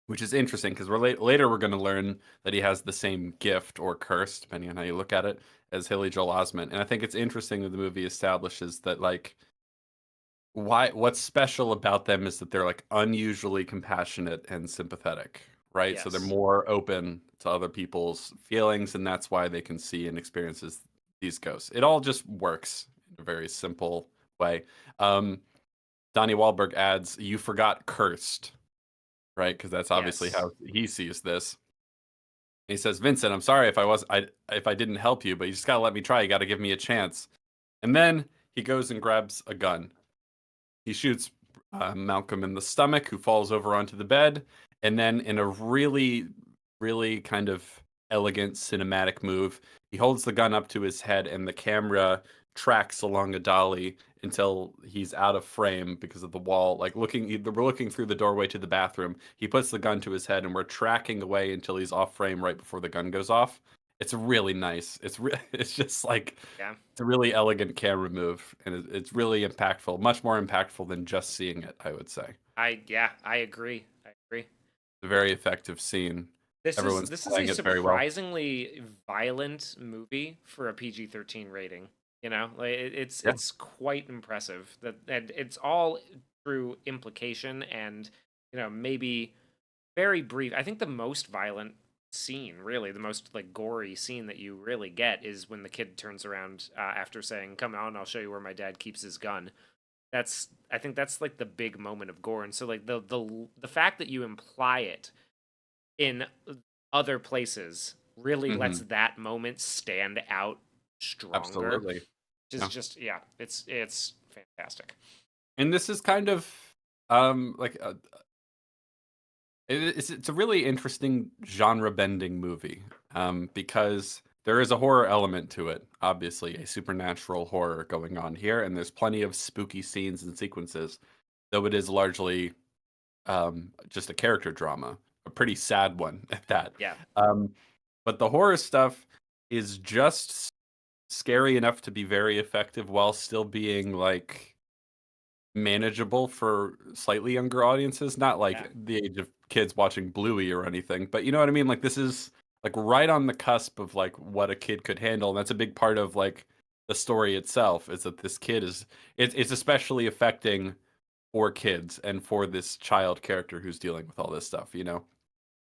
which is interesting because later we're going to learn that he has the same gift or curse, depending on how you look at it, as Haley Joel Osment. And I think it's interesting that the movie establishes that like what's special about them is that they're like unusually compassionate and sympathetic, right? So they're Yes. more open to other people's feelings, and that's why they can see and experiences these ghosts. It all just works in a very simple way. um Donnie Wahlberg adds, you forgot cursed, right? Because that's obviously Yes. how he sees this. He says, Vincent, I'm sorry if I didn't help you, but you just gotta let me try. You gotta give me a chance. And then he goes and grabs a gun. He shoots Malcolm in the stomach, who falls over onto the bed. And then, in a really, really kind of elegant cinematic move, he holds the gun up to his head, and the camera tracks along a dolly until he's out of frame because of the wall. Like we're looking through the doorway to the bathroom. He puts the gun to his head, and we're tracking away until he's off frame right before the gun goes off. It's really nice. It's just like Yeah. it's a really elegant camera move, and it's really impactful, much more impactful than just seeing it, I would say. I agree. I agree. It's a very effective scene. Everyone's This is a playing it very well. surprisingly violent movie for a PG-13 rating. Like Yeah. it's quite impressive that and it's all through implication and maybe very brief. I think the most violent scene, really, the most like gory scene that you really get is when the kid turns around after saying, "Come on, I'll show you where my dad keeps his gun." I think that's like the big moment of gore, and so like the fact that you imply it in other places really lets Hmm. that moment stand out stronger. Absolutely. Yeah. Just yeah, it's fantastic. And this is kind of like it's a really interesting genre bending movie, because there is a horror element to it, obviously a supernatural horror going on here, and there's plenty of spooky scenes and sequences, though it is largely just a character drama, a pretty sad one at that. Yeah. Um, but the horror stuff is just scary enough to be very effective while still being like manageable for slightly younger audiences. Not Yeah. like the age of kids watching Bluey or anything, but you know what I mean? Like this is like right on the cusp of like what a kid could handle. And that's a big part of like the story itself is that this kid it's especially affecting for kids and for this child character who's dealing with all this stuff.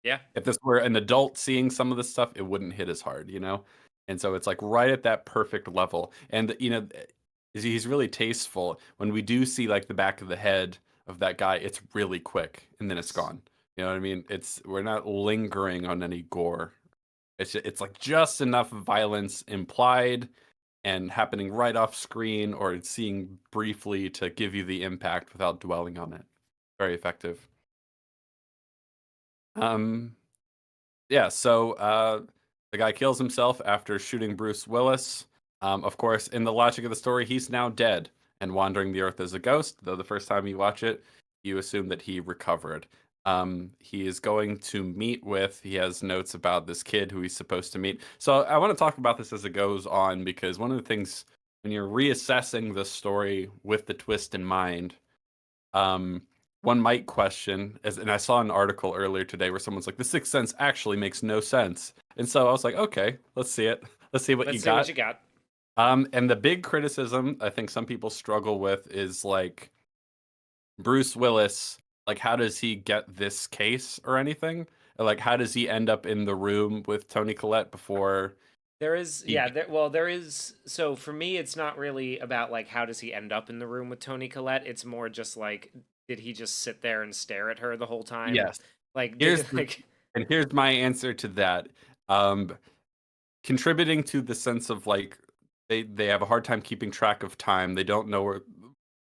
Yeah. If this were an adult seeing some of this stuff, it wouldn't hit as hard. And so it's like right at that perfect level. And he's really tasteful. When we do see like the back of the head of that guy, it's really quick and then it's Yes. gone. You know what I mean? We're not lingering on any gore. It's like just enough violence implied and happening right off screen or seeing briefly to give you the impact without dwelling on it. Very effective. Um, yeah, so the guy kills himself after shooting Bruce Willis. Of course, in the logic of the story, he's now dead and wandering the earth as a ghost, though the first time you watch it, you assume that he recovered. He is going to meet with, he has notes about this kid who he's supposed to meet. So I want to talk about this as it goes on because one of the things when you're reassessing the story with the twist in mind, um, one might question, and I saw an article earlier today where someone's like, "The Sixth Sense actually makes no sense," and so I was like, "Okay, let's see it. Let's see what you Let's see what got." you got. And the big criticism I think some people struggle with is like Bruce Willis, like how does he get this case or anything? Or, like how does he end up in the room with Tony Collette before There is, he? yeah, there is. So for me, it's not really about like how does he end up in the room with Tony Collette. It's more just like, did he just sit there and stare at her the whole time? Yes. Like, Here's did the like, and here's my answer to that. Um, Contributing to the sense of like they have a hard time keeping track of time. They don't know where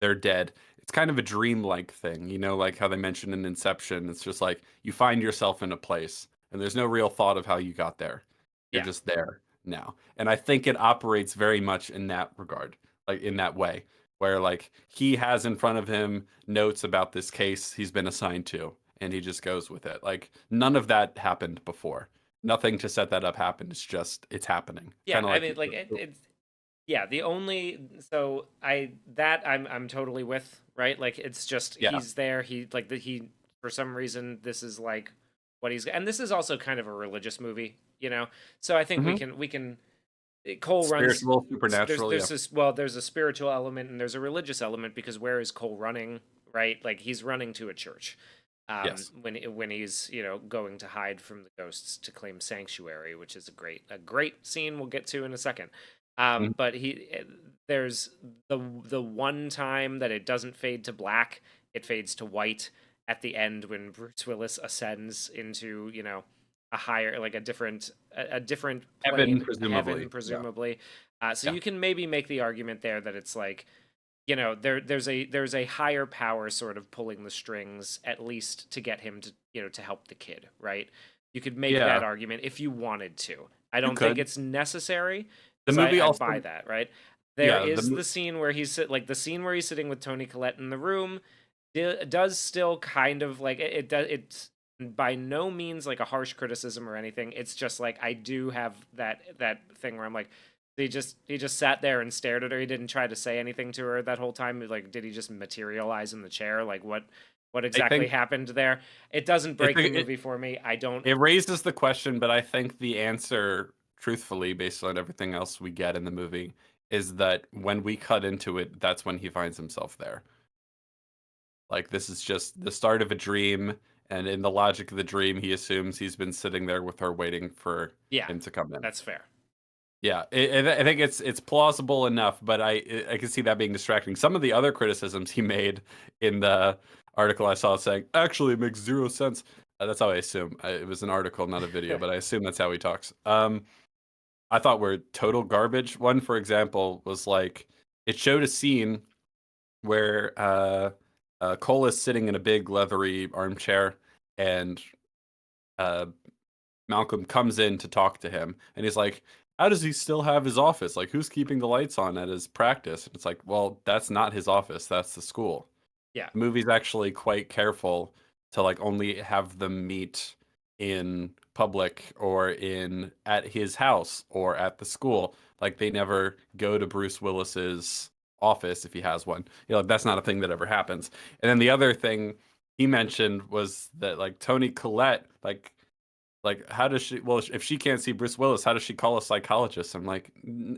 they're dead. It's kind of a dream-like thing, you know, like how they mentioned in Inception. It's just like you find yourself in a place and there's no real thought of how you got there. You're yeah, just there now. And I think it operates very much in that regard, like in that way, where like he has in front of him notes about this case he's been assigned to, and he just goes with it. Like none of that happened before. Nothing to set that up happened. It's just it's happening. yeah. Kind of I like mean, like it's yeah. The only so I that I'm totally with, right. Like it's just yeah. he's there. He like the he for some reason this is like what he's and this is also kind of a religious movie, you know. So I think Hmm. we can Cole runs. Spiritual, There's supernatural, yeah. this well, there's a spiritual element and there's a religious element because where is Cole running? Right, like he's running to a church, Yes. when he's going to hide from the ghosts to claim sanctuary, which is a great scene we'll get to in a second. Mhm. But there's the one time that it doesn't fade to black, it fades to white at the end when Bruce Willis ascends into a higher like a different Heaven, plane, heaven presumably. Yeah. presumably. So Yeah. you can maybe make the argument there that it's like there's a higher power sort of pulling the strings at least to get him to help the kid, right? You could make that Yeah. argument if you wanted to. I You don't think could. it's necessary The because movie I buy also that, right? There yeah, is the scene where the scene where he's sitting with Tony Collette in the room does still kind of like it does it's by no means like a harsh criticism or anything. It's just like I do have that thing where I'm like, he just sat there and stared at her. He didn't try to say anything to her that whole time. Like, did he just materialize in the chair? Like, what I exactly think happened there? It doesn't it's break the a it movie for me. I don't. it raises the question, but I think the answer, truthfully, based on everything else we get in the movie, is that when we cut into it, that's when he finds himself there. Like, this is just the start of a dream, and in the logic of the dream, he assumes he's been sitting there with her waiting for Yeah, him to come in. that's fair. Yeah, I think it's plausible enough, but I can see that being distracting. Some of the other criticisms he made in the article I saw saying, actually, it makes zero sense. That's how I assume. It was an article, not a video, but I assume that's how he talks. I thought were total garbage. One, for example, was like it showed a scene where Cole is sitting in a big leathery armchair, and uh, Malcolm comes in to talk to him, and he's like, "How does he still have his office? Like, who's keeping the lights on at his practice?" And it's like, "Well, that's not his office. That's the school." Yeah, The movie's actually quite careful to like only have them meet in public or in at his house or at the school. Like they never go to Bruce Willis's office if he has one. You know, that's not a thing that ever happens. And then the other thing he mentioned was that like Tony Collette, like how does she? Well, if she can't see Bruce Willis, how does she call a psychologist? I'm like,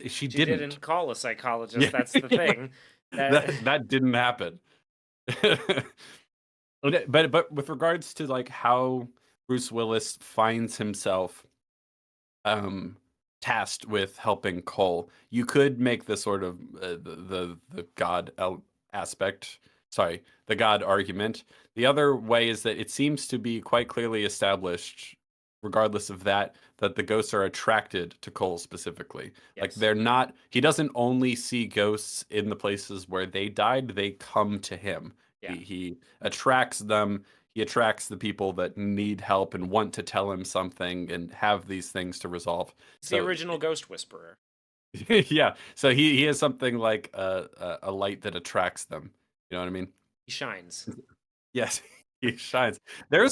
She she didn't." didn't call a psychologist. Yeah, That's the thing. That that didn't happen. Okay, but with regards to like how Bruce Willis finds himself um tasked with helping Cole, you could make the sort of the god aspect sorry, the God argument. The other way is that it seems to be quite clearly established, regardless of that, that the ghosts are attracted to Cole specifically. Like Yes. they're not, he doesn't only see ghosts in the places where they died, they come to him. Yeah. He attracts them. He attracts the people that need help and want to tell him something and have these things to resolve. He's the So original Ghost Whisperer. yeah, so he has something like a light that attracts them. You know what I mean? He shines. Yes, he shines. There are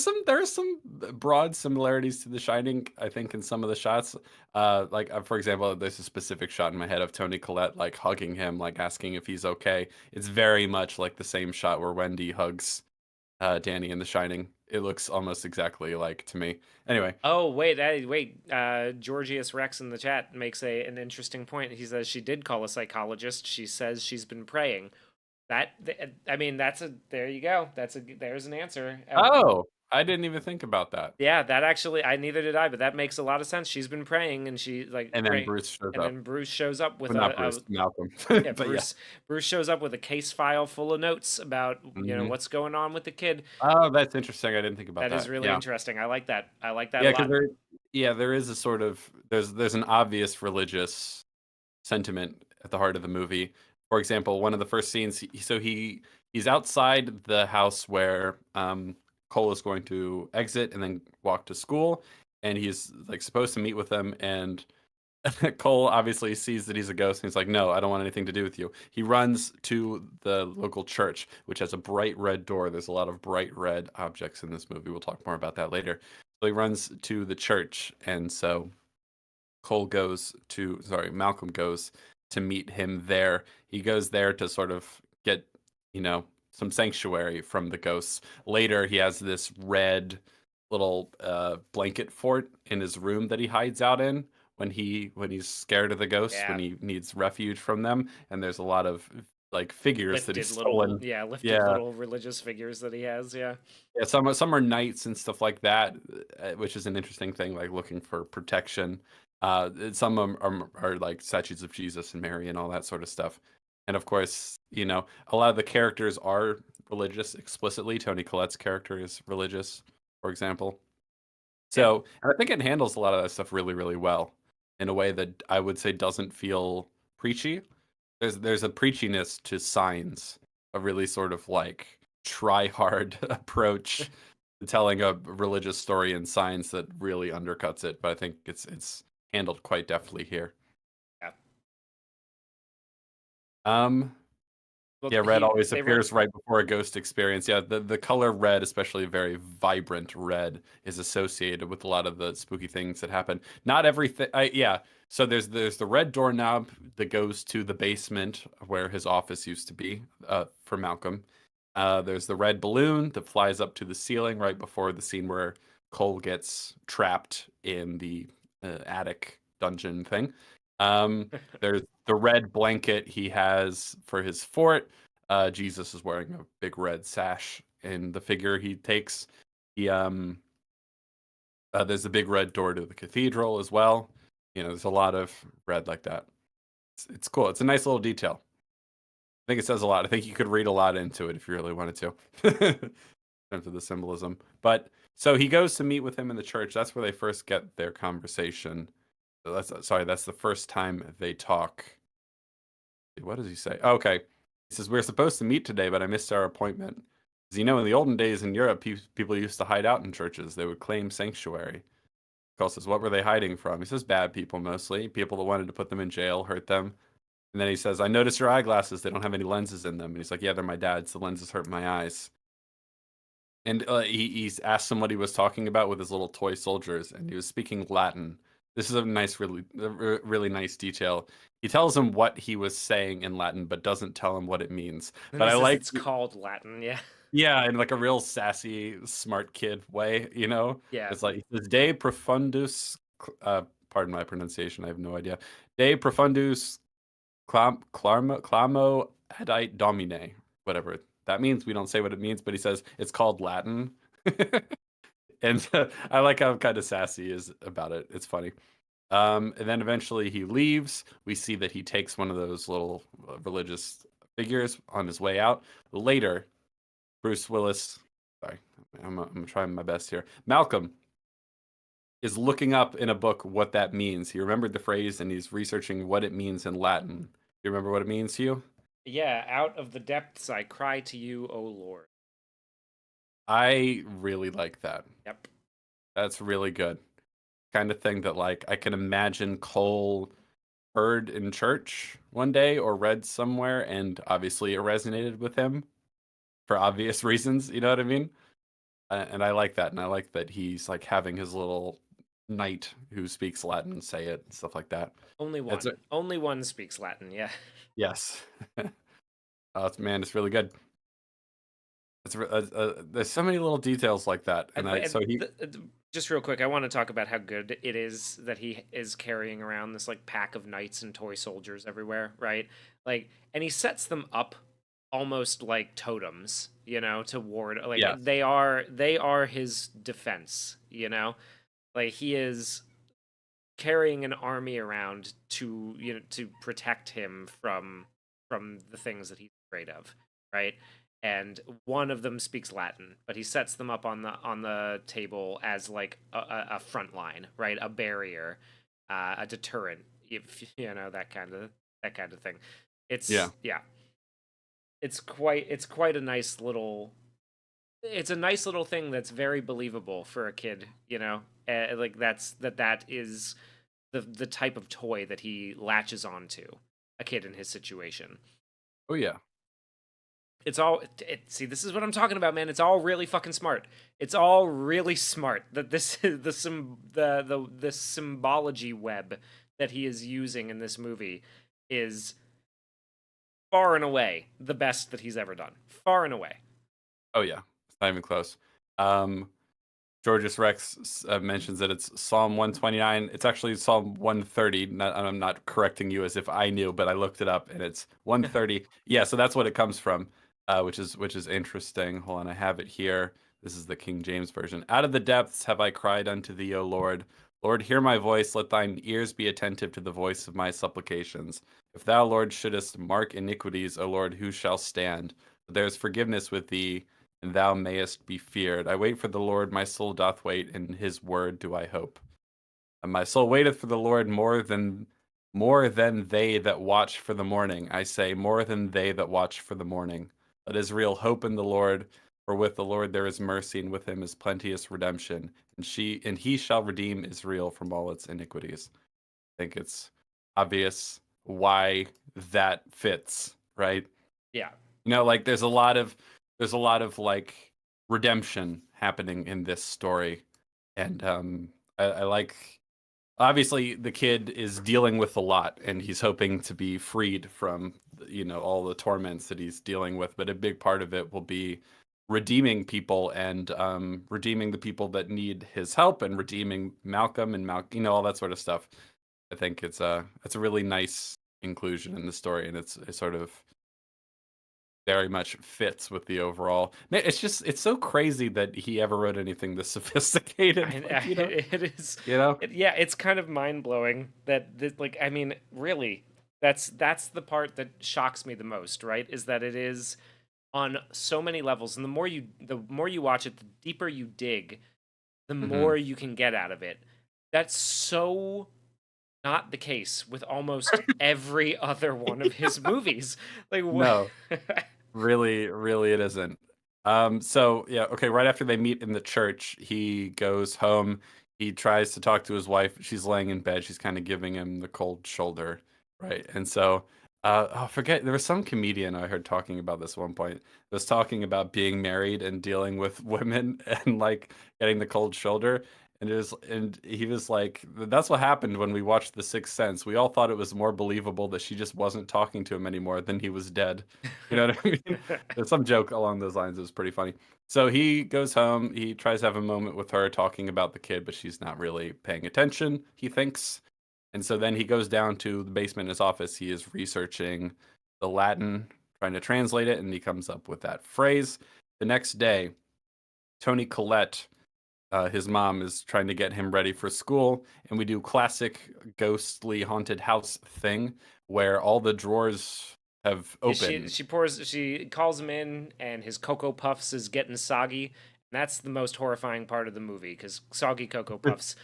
some broad similarities to The Shining, I think, in some of the shots. For example, there's a specific shot in my head of Tony Collette like hugging him, like asking if he's okay. It's very much like the same shot where Wendy hugs Danny in The Shining. It looks almost exactly like to me. Anyway, Oh wait, wait. Georgius Rex in the chat makes an interesting point. He says she did call a psychologist. She says she's been praying. I mean, that's a there you go. There's an answer. oh, I didn't even think about that. Yeah, that actually, I neither did I, but that makes a lot of sense. She's been praying, and she like And then praying, Bruce shows and up. then Bruce shows up with Well, not Bruce, a Malcolm. yeah, But yeah. Bruce shows up with a case file full of notes about Mhm. what's going on with the kid. Oh, that's interesting. I didn't think about That is that. really Yeah. interesting. I like that. I like that a Yeah, because lot. there is a sort of there's an obvious religious sentiment at the heart of the movie. For example, one of the first scenes, he's outside the house where Cole is going to exit and then walk to school, and he's like supposed to meet with them, and Cole obviously sees that he's a ghost, and he's like, "No, I don't want anything to do with you." He runs to the local church, which has a bright red door. There's a lot of bright red objects in this movie. We'll talk more about that later. So he runs to the church, and so Malcolm goes to meet him there. He goes there to sort of get, some sanctuary from the ghosts. Later, he has this red little blanket fort in his room that he hides out in when he's scared of the ghosts, when Yeah, he needs refuge from them. And there's a lot of like figures that he's stolen. lifted Yeah, little religious figures that he has. Yeah, yeah, some are knights and stuff like that, which is an interesting thing, like looking for protection. Some of 'em are like statues of Jesus and Mary and all that sort of stuff. And of course, a lot of the characters are religious explicitly. Tony Collette's character is religious, for example. yeah. So, and I think it handles a lot of that stuff really, really well in a way that I would say doesn't feel preachy. There's a preachiness to Signs, a really sort of like try hard approach to telling a religious story in Signs that really undercuts it, but I think it's handled quite deftly here. Yeah. Um Well, yeah, red he always they run. appears right before a ghost experience. Yeah, the color red, especially very vibrant red, is associated with a lot of the spooky things that happen. Not everything. Yeah. So there's the red doorknob that goes to the basement where his office used to be for Malcolm. There's the red balloon that flies up to the ceiling right before the scene where Cole gets trapped in the attic dungeon thing. There's the red blanket he has for his fort. Jesus is wearing a big red sash in the figure he takes. He There's a big red door to the cathedral as well. There's a lot of red like that. It's cool. It's a nice little detail. I think it says a lot. I think you could read a lot into it if you really wanted to, in terms of the symbolism. But so he goes to meet with him in the church. That's where they first get their conversation. That's the first time they talk. What does he say? Oh, okay. He says, "We're supposed to meet today, but I missed our appointment." Because in the olden days in Europe, people used to hide out in churches. They would claim sanctuary. Carl says, "What were they hiding from?" He says, "Bad people mostly. People that wanted to put them in jail, hurt them." And then he says, "I noticed your eyeglasses. They don't have any lenses in them." And he's like, "Yeah, they're my dad's. The lenses hurt my eyes." And he's asked him what he was talking about with his little toy soldiers, and he was speaking Latin. This is really nice detail. He tells him what he was saying in Latin, but doesn't tell him what it means. And But he I says like, it's called Latin. Yeah, yeah, in like a real sassy, smart kid way. yeah. It's like he says, "De profundus." Pardon my pronunciation. I have no idea. "De profundus clamo adite domine." Whatever that means. We don't say what it means, but he says it's called Latin. And I like how kind of sassy he is about it. It's funny. And then eventually he leaves. We see that he takes one of those little religious figures on his way out. Later, Bruce Willis, sorry, I'm trying my best here. Malcolm is looking up in a book what that means. He remembered the phrase and he's researching what it means in Latin. You remember what it means to you? Yeah, out of the depths I cry to you, O Lord. I really like that. Yep. That's really good. Kind of thing that like I can imagine Cole heard in church one day or read somewhere and obviously it resonated with him for obvious reasons, you know what I mean? And I like that and I like that he's like having his little knight who speaks Latin say it and stuff like that. Only It's a, one. Only one speaks Latin. Yeah. yes. Man, it's really good. There's so many little details like that, and I so he Just real quick, I want to talk about how good it is that he is carrying around this like pack of knights and toy soldiers everywhere, right? Like, and he sets them up almost like totems, to ward. Like yes. they are his defense, Like he is carrying an army around to protect him from the things that he's afraid of, right? And one of them speaks Latin, but he sets them up on the table as like a front line, right? A barrier, a deterrent, if that kind of thing. Yeah. Yeah, it's quite a nice little. It's a nice little thing that's very believable for a kid, like that is the type of toy that he latches onto, a kid in his situation. Oh yeah. It's all see, this is what I'm talking about, man. It's all really fucking smart. It's all really smart that this is the symbology web that he is using in this movie is far and away the best that he's ever done. Far and away. Oh yeah. It's not even close. Um, Georges Rex mentions that it's Psalm 129. It's actually Psalm 130. I'm not correcting you as if I knew, but I looked it up and it's 130. Yeah, so that's what it comes from, which is interesting. Hold on, I have it here. This is the King James version. Out of the depths have I cried unto thee, O Lord. Lord, hear my voice. Let thine ears be attentive to the voice of my supplications. If thou, Lord, shouldest mark iniquities, O Lord, who shall stand? But there is forgiveness with thee, and thou mayest be feared. I wait for the Lord, my soul doth wait, in his word do I hope. And my soul waiteth for the Lord more than they that watch for the morning. I say, more than they that watch for the morning. Let Israel hope in the Lord, for with the Lord there is mercy, and with him is plenteous redemption. And he shall redeem Israel from all its iniquities. I think it's obvious why that fits, right? Yeah. Like there's a lot of like redemption happening in this story, and I like obviously the kid is dealing with a lot, and he's hoping to be freed from all the torments that he's dealing with. But a big part of it will be redeeming people and redeeming the people that need his help, and redeeming Malcolm and all that sort of stuff. I think it's a really nice inclusion in the story, and it's sort of very much fits with the overall. Man, it's so crazy that he ever wrote anything this sophisticated. Like, It is. you know. Yeah, it's kind of mind blowing like, I mean, really, that's the part that shocks me the most, right? Is that it is on so many levels, and the more you watch it, the deeper you dig, the Hmm. more you can get out of it. That's so not the case with almost every other one of his movies. Like what? No, really, really, it isn't. So yeah, okay. Right after they meet in the church, he goes home. He tries to talk to his wife. She's laying in bed. She's kind of giving him the cold shoulder, right? And so, forget there was some comedian I heard talking about this at one point. Was talking about being married and dealing with women and like getting the cold shoulder. And he was like, that's what happened when we watched The Sixth Sense. We all thought it was more believable that she just wasn't talking to him anymore than he was dead. You know what I mean? There's some joke along those lines. It was pretty funny. So he goes home. He tries to have a moment with her talking about the kid, but she's not really paying attention, he thinks. And so then he goes down to the basement in his office. He is researching the Latin, trying to translate it, and he comes up with that phrase. The next day, Tony Collette, his mom, is trying to get him ready for school, and we do classic ghostly haunted house thing where all the drawers have Yeah, opened. she calls him in, and his Cocoa Puffs is getting soggy. And that's the most horrifying part of the movie because soggy Cocoa Puffs,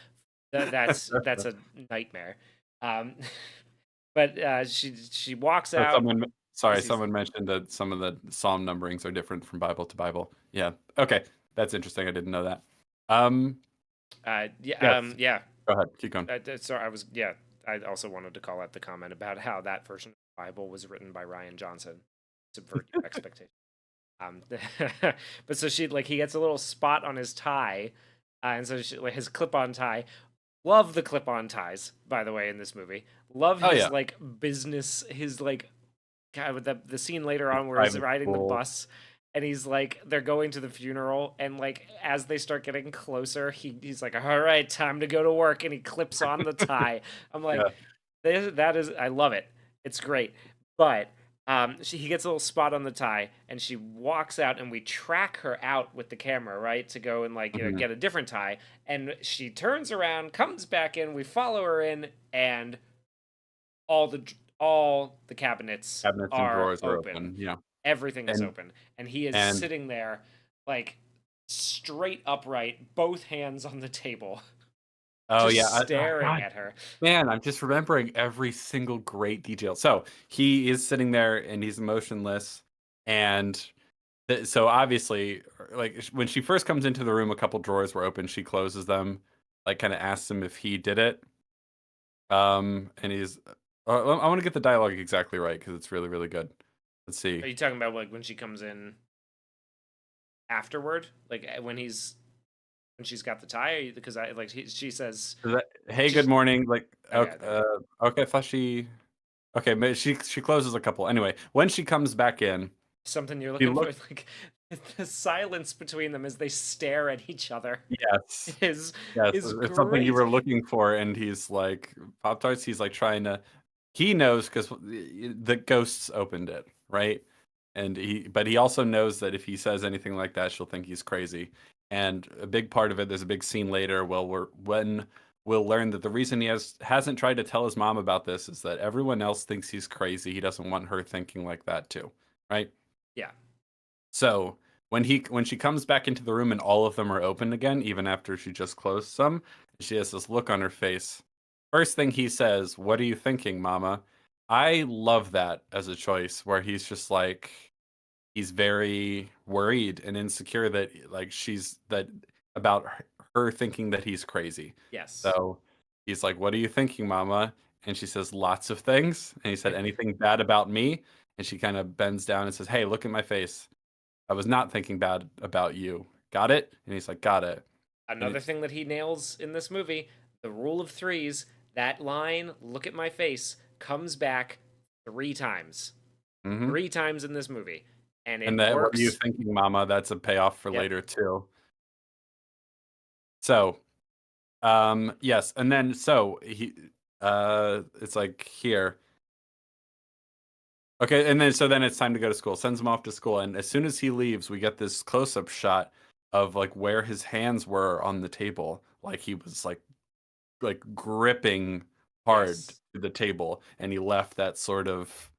that's a nightmare. Um, but she walks So out and sorry, sees someone mentioned that some of the psalm numberings are different from Bible to Bible. Yeah. Okay. That's interesting. I didn't know that. Um, yes. yeah. Go ahead. Keep going. Sorry, I was yeah. I also wanted to call out the comment about how that version of the Bible was written by Ryan Johnson, subvert your expectations. Um, but so he gets a little spot on his tie, and so like his clip-on tie. Love the clip-on ties, by the way, in this movie. Love Oh his yeah. like business, his like God, with the scene later His on where he's private riding the school. bus and he's like they're going to the funeral and like as they start getting closer he's like all right time to go to work and he clips on the tie. I'm like Yeah. that is I love it. It's great. But he gets a little spot on the tie and she walks out and we track her out with the camera, right, to go and like Mhm. get a different tie, and she turns around, comes back in, we follow her in, and all the cabinets Cabinets and are drawers are open. open. Yeah. Everything is And open, and he is and sitting there like straight upright, both hands on the table, oh just yeah. staring God, at her. man, I'm just remembering every single great detail. So he is sitting there and he's motionless, and so obviously, like when she first comes into the room, a couple drawers were open. She closes them, like kind of asks him if he did it. And he's. I want to get the dialogue exactly right because it's really, really good. Let's see. Are you talking about like when she comes in afterward, like when she's got the tie? Because she says Is that, hey, good she's morning. Like, okay. okay, There you go. okay, I thought she. Okay, she closes a couple. Anyway, when she comes back in, Something you're she looking for, looks. like the silence between them as they stare at each other Yes. is Yes, is it's something you great. were looking for, and he's like Pop Tarts. He's like trying to. He knows because the ghosts opened it, right? But he also knows that if he says anything like that, she'll think he's crazy. And a big part of it, there's a big scene later. Well, when we'll learn that the reason he hasn't tried to tell his mom about this is that everyone else thinks he's crazy. He doesn't want her thinking like that too, right? Yeah. So when she comes back into the room and all of them are open again, even after she just closed some, she has this look on her face. First thing he says, "What are you thinking, Mama?" I love that as a choice where he's just like he's very worried and insecure that like she's that about her thinking that he's crazy. Yes. So he's like, "What are you thinking, Mama?" And she says lots of things. And he said, "Anything bad about me?" And she kind of bends down and says, "Hey, look at my face. I was not thinking bad about you. Got it?" And he's like, "Got it." And Another thing that he nails in this movie, the rule of threes, that line, look at my face, comes back 3 times. mhm. 3 times in this movie. And And it that, "What are you works. thinking, Mama?" That's a payoff for Yep. later too. So, yes, and then so he, it's like here. Okay, and then so then it's time to go to school. Sends him off to school, and as soon as he leaves, we get this close-up shot of like where his hands were on the table, like he was like gripping hard Yes. to the table, and he left that sort of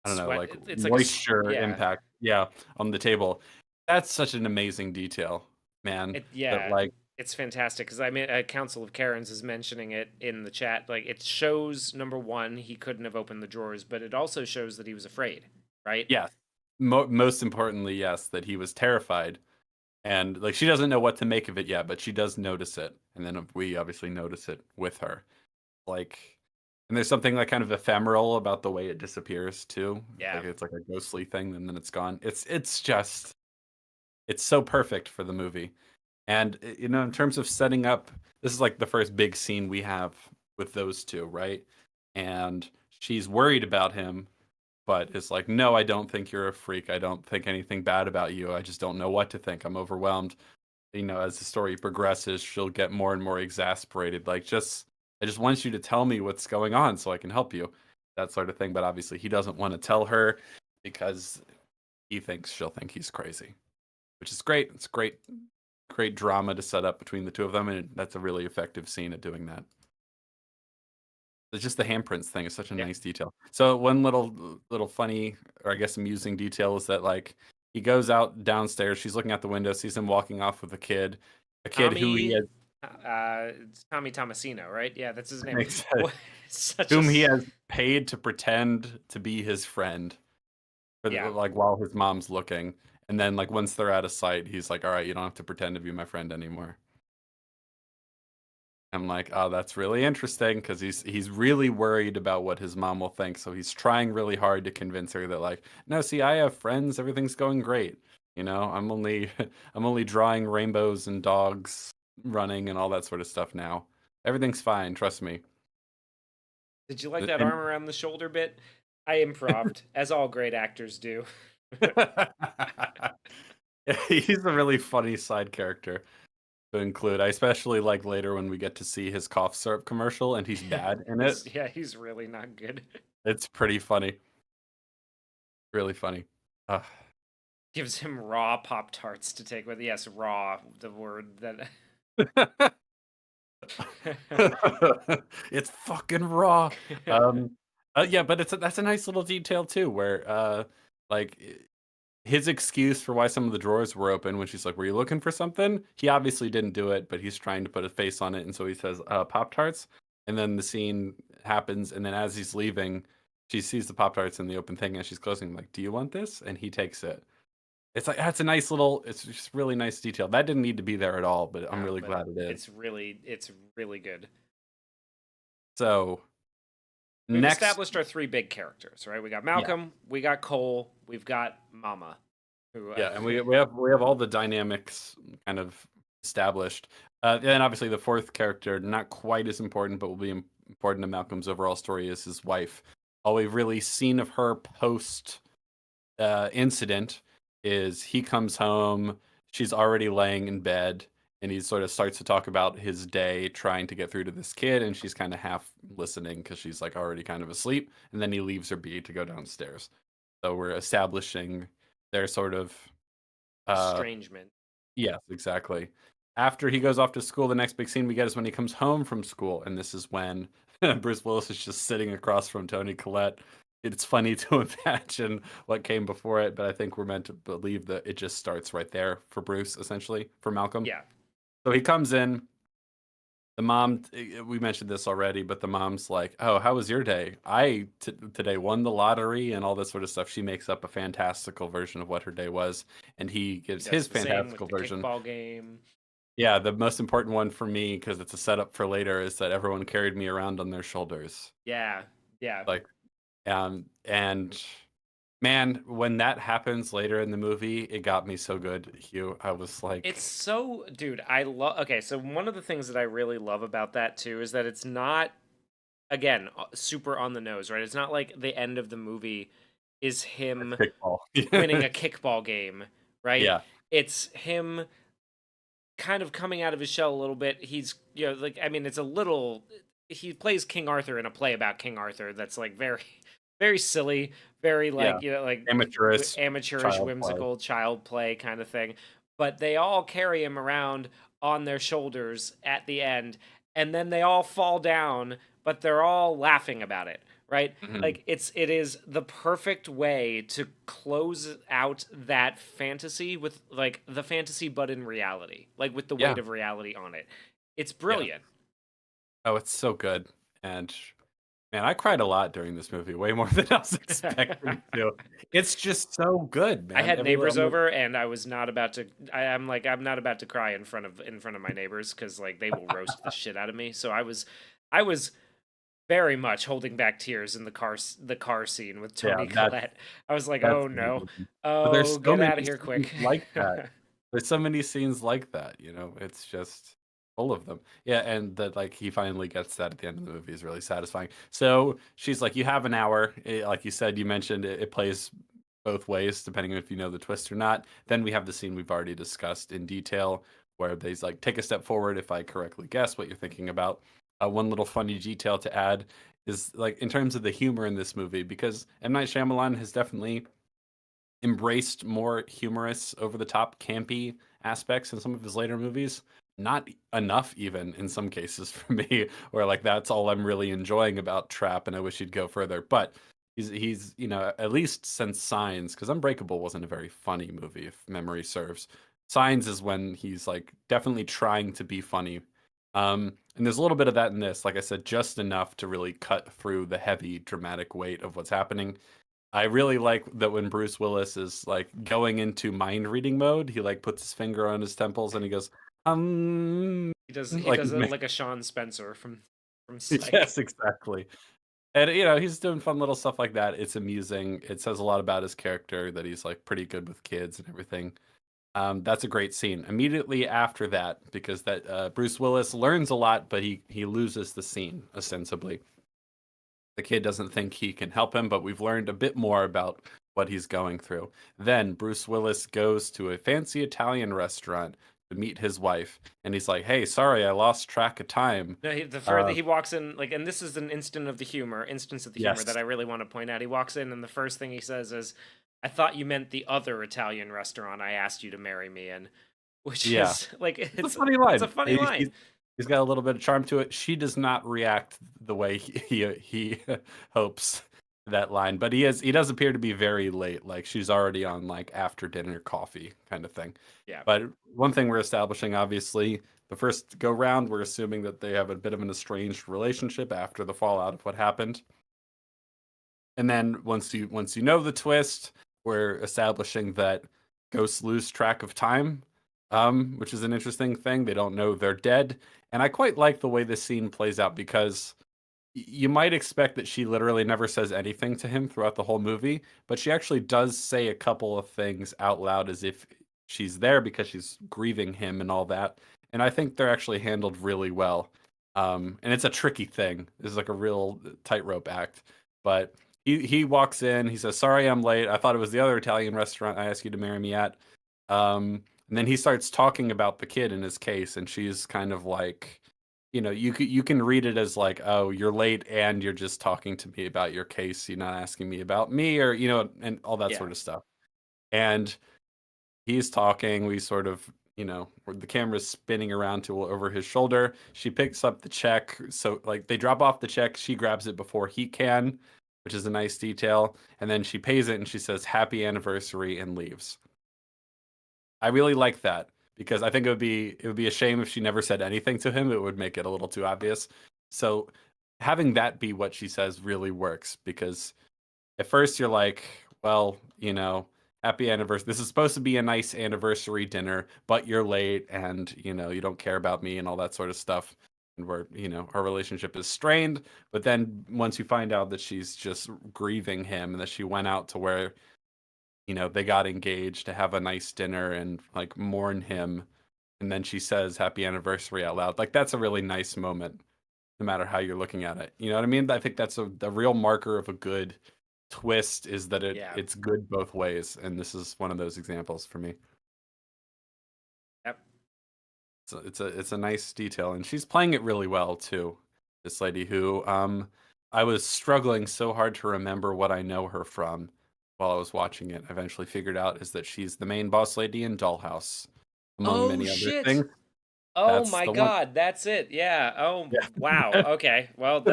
I don't know, Sweat. like It's like moisture yeah. impact, yeah, on the table. That's such an amazing detail, man. That Yeah. like, It's fantastic because I mean, Council of Karens is mentioning it in the chat. Like, it shows number one, he couldn't have opened the drawers, but it also shows that he was afraid, right? yes, most importantly, yes, that he was terrified, and like she doesn't know what to make of it yet, but she does notice it, and then we obviously notice it with her. Like, and there's something like kind of ephemeral about the way it disappears too. Yeah. Like it's like a ghostly thing, and then it's gone. It's just it's so perfect for the movie. And you know, in terms of setting up, this is like the first big scene we have with those two, right? And she's worried about him, but it's like, no, I don't think you're a freak. I don't think anything bad about you. I just don't know what to think. I'm overwhelmed. You know, as the story progresses, she'll get more and more exasperated. Like, I just want you to tell me what's going on so I can help you. That sort of thing. But obviously, he doesn't want to tell her because he thinks she'll think he's crazy, which is great. It's great drama to set up between the two of them, and that's a really effective scene at doing that. It's just the handprints thing is such a Yeah. nice detail. So one little funny, or I guess amusing detail is that like he goes out downstairs, she's looking out the window, sees him walking off with a kid who he Tommy, it's Tommy Tomasino, right? Yeah, that's his name. has What? Such a whom he has paid to pretend to be his friend for yeah. like while his mom's looking. And then like once they're out of sight, he's like, "All right, you don't have to pretend to be my friend anymore." I'm like, "Oh, that's really interesting," because he's really worried about what his mom will think. So he's trying really hard to convince her that like, "No, see, I have friends. Everything's going great. You know, I'm only I'm only drawing rainbows and dogs running and all that sort of stuff now. Everything's fine. Trust me." Did you like that And arm around the shoulder bit? I improved, as all great actors do. he's a really funny side character to include. I especially like later when we get to see his cough syrup commercial and he's bad in it. He's really not good. It's pretty funny. Really funny. Uh, Gives him raw Pop Tarts to take with. Yes, raw, the word that. it's fucking raw. Um, yeah, but that's a nice little detail too, where like his excuse for why some of the drawers were open when she's like, "Were you looking for something?" He obviously didn't do it, but he's trying to put a face on it, and so he says, "Pop Tarts." And then the scene happens, and then as he's leaving, she sees the Pop Tarts in the open thing, and she's closing, like, "Do you want this?" And he takes it. It's like that's a nice little. It's just really nice detail. That didn't need to be there at all, but I'm No, really but glad it is. it's really good. So We've next, established our three big characters, right? We got yeah, Malcolm, we got Cole, we've got Mama, who yeah, and we have all the dynamics kind of established. And obviously the fourth character, not quite as important, but will be important to Malcolm's overall story, is his wife. All we've really seen of her post incident is he comes home, she's already laying in bed, and he sort of starts to talk about his day trying to get through to this kid, and she's kind of half listening because she's like already kind of asleep, and then he leaves her be to go downstairs. So we're establishing their sort of uh estrangement. yes, exactly. After he goes off to school, the next big scene we get is when he comes home from school, and this is when Bruce Willis is just sitting across from Tony Collette. It's funny to imagine what came before it, but I think we're meant to believe that it just starts right there for Bruce, essentially, for Malcolm. Yeah, So he comes in. The mom, we mentioned this already, but the mom's like, "Oh, how was your day? Today won the lottery and all this sort of stuff." She makes up a fantastical version of what her day was, and he he gives does his the same with fantastical the version. kickball game. Yeah, the most important one for me, because it's a setup for later, is that everyone carried me around on their shoulders. Yeah, yeah. Like, and man, when that happens later in the movie, it got me so good, Hugh. I was It's like, so, dude, I love. Okay, so one of the things that I really love about that too is that it's not, again, super on the nose, right? It's not like the end of the movie is him kickball. winning a kickball game, right? Yeah, It's him kind of coming out of his shell a little bit. He's, like, I mean, it's a little. He plays King Arthur in a play about King Arthur that's like very, very silly, very yeah. like, like Amateurish amateurish, child play. whimsical child play kind of thing. But they all carry him around on their shoulders at the end, and then they all fall down, but they're all laughing about it, right? Mhm. Like it is the perfect way to close out that fantasy with like the fantasy but in reality, like with the Yeah, weight of reality on it. It's yeah. brilliant. Oh, it's so good. And man, I cried a lot during this movie, way more than I was expecting to. It's just so good, I man. had neighbors Everyone, over, and I was not about to. I'm like, I'm not about to cry in front of my neighbors because like they will roast the shit out of me. So I was very much holding back tears in the car scene with yeah, Tony Collette. I was like, that's oh no, amazing. But there's oh so get many out of here scenes quick. like that. There's so many scenes like that, it's just full of them. Yeah, and that like he finally gets that at the end of the movie is really satisfying. So she's like, "You have an hour." Like you said, you mentioned it plays both ways depending on if you know the twist or not. Then we have the scene we've already discussed in detail where they's like take a step forward if I correctly guess what you're thinking about. One little funny detail to add is like in terms of the humor in this movie, because M. Night Shyamalan has definitely embraced more humorous, over the top, campy aspects in some of his later movies. not enough even in some cases for me, where like that's all I'm really enjoying about Trap, and I wish he'd go further. But he's at least since Signs, because Unbreakable wasn't a very funny movie if memory serves. Signs is when he's like definitely trying to be funny. And there's a little bit of that in this, like I said, just enough to really cut through the heavy dramatic weight of what's happening. I really like that when Bruce Willis is like going into mind reading mode, he like puts his finger on his temples and he goes, He like does he's it like a Sean Spencer from Psych. yes, exactly. And he's doing fun little stuff like that. It's amusing. It says a lot about his character that he's like pretty good with kids and everything. That's a great scene. Immediately after that, because that Bruce Willis learns a lot, but he loses the scene ostensibly. The kid doesn't think he can help him, but we've learned a bit more about what he's going through. Then Bruce Willis goes to a fancy Italian restaurant to meet his wife, and he's like, "Hey, sorry, I lost track of time." No, the further Uh, he walks in, like, and this is an instance of the humor that yes, I really want to point out. He walks in, and the first thing he says is, "I thought you meant the other Italian restaurant I asked you to marry me in," which yeah, is like it's a funny line. it's a funny line. He's got a little bit of charm to it. She does not react the way he hopes that line, but he does appear to be very late. Like she's already on like after dinner coffee kind of thing. Yeah, But one thing we're establishing, obviously, the first go round, we're assuming that they have a bit of an estranged relationship after the fallout of what happened. And then once you know the twist, we're establishing that ghosts lose track of time, which is an interesting thing. They don't know they're dead, and I quite like the way this scene plays out because you might expect that she literally never says anything to him throughout the whole movie, but she actually does say a couple of things out loud as if she's there because she's grieving him and all that. And I think they're actually handled really well. And it's a tricky thing. It's like a real tightrope act. But he walks in. He says, "Sorry, I'm late. I thought it was the other Italian restaurant I asked you to marry me at." And then he starts talking about the kid in his case, and she's kind of like, you can read it as like, "Oh, you're late and you're just talking to me about your case. You're not asking me about me," or and all that yeah, sort of stuff. And he's talking. We sort of, where the camera's spinning around to over his shoulder. She picks up the check. So like they drop off the check. She grabs it before he can, which is a nice detail. And then she pays it and she says, "Happy anniversary," and leaves. I really like that because I think it would be a shame if she never said anything to him. It would make it a little too obvious. So having that be what she says really works because at first you're like, well, happy anniversary. This is supposed to be a nice anniversary dinner, but you're late and, you don't care about me and all that sort of stuff. And our relationship is strained. But then once you find out that she's just grieving him and that she went out to where, they got engaged to have a nice dinner and like mourn him. And then she says happy anniversary out loud. Like that's a really nice moment, no matter how you're looking at it. You know what I mean? I think that's the real marker of a good twist is that yeah, it's good both ways, and this is one of those examples for me. yep. It's a nice detail, and she's playing it really well too. This lady who I was struggling so hard to remember what I know her from while I was watching it. I eventually figured out is that she's the main boss lady in Dollhouse, among Oh many other shit! things. Oh That's my the one. God, that's it. Yeah. Oh wow. Yeah. Okay. Well,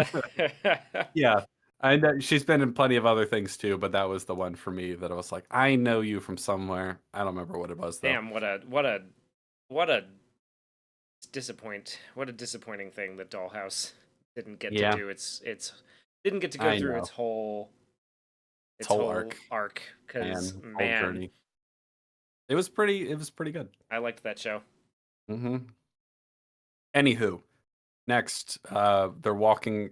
Yeah. I know she's been in plenty of other things too, but that was the one for me that I was like, I know you from somewhere. I don't remember what it was though. damn. What a what a disappointing thing that Dollhouse didn't get to Yeah, do. It's didn't get to go I through know. Its its whole whole arc arc because and whole man, journey. It was pretty good. I liked that show. Hmm. Anywho, next, they're walking.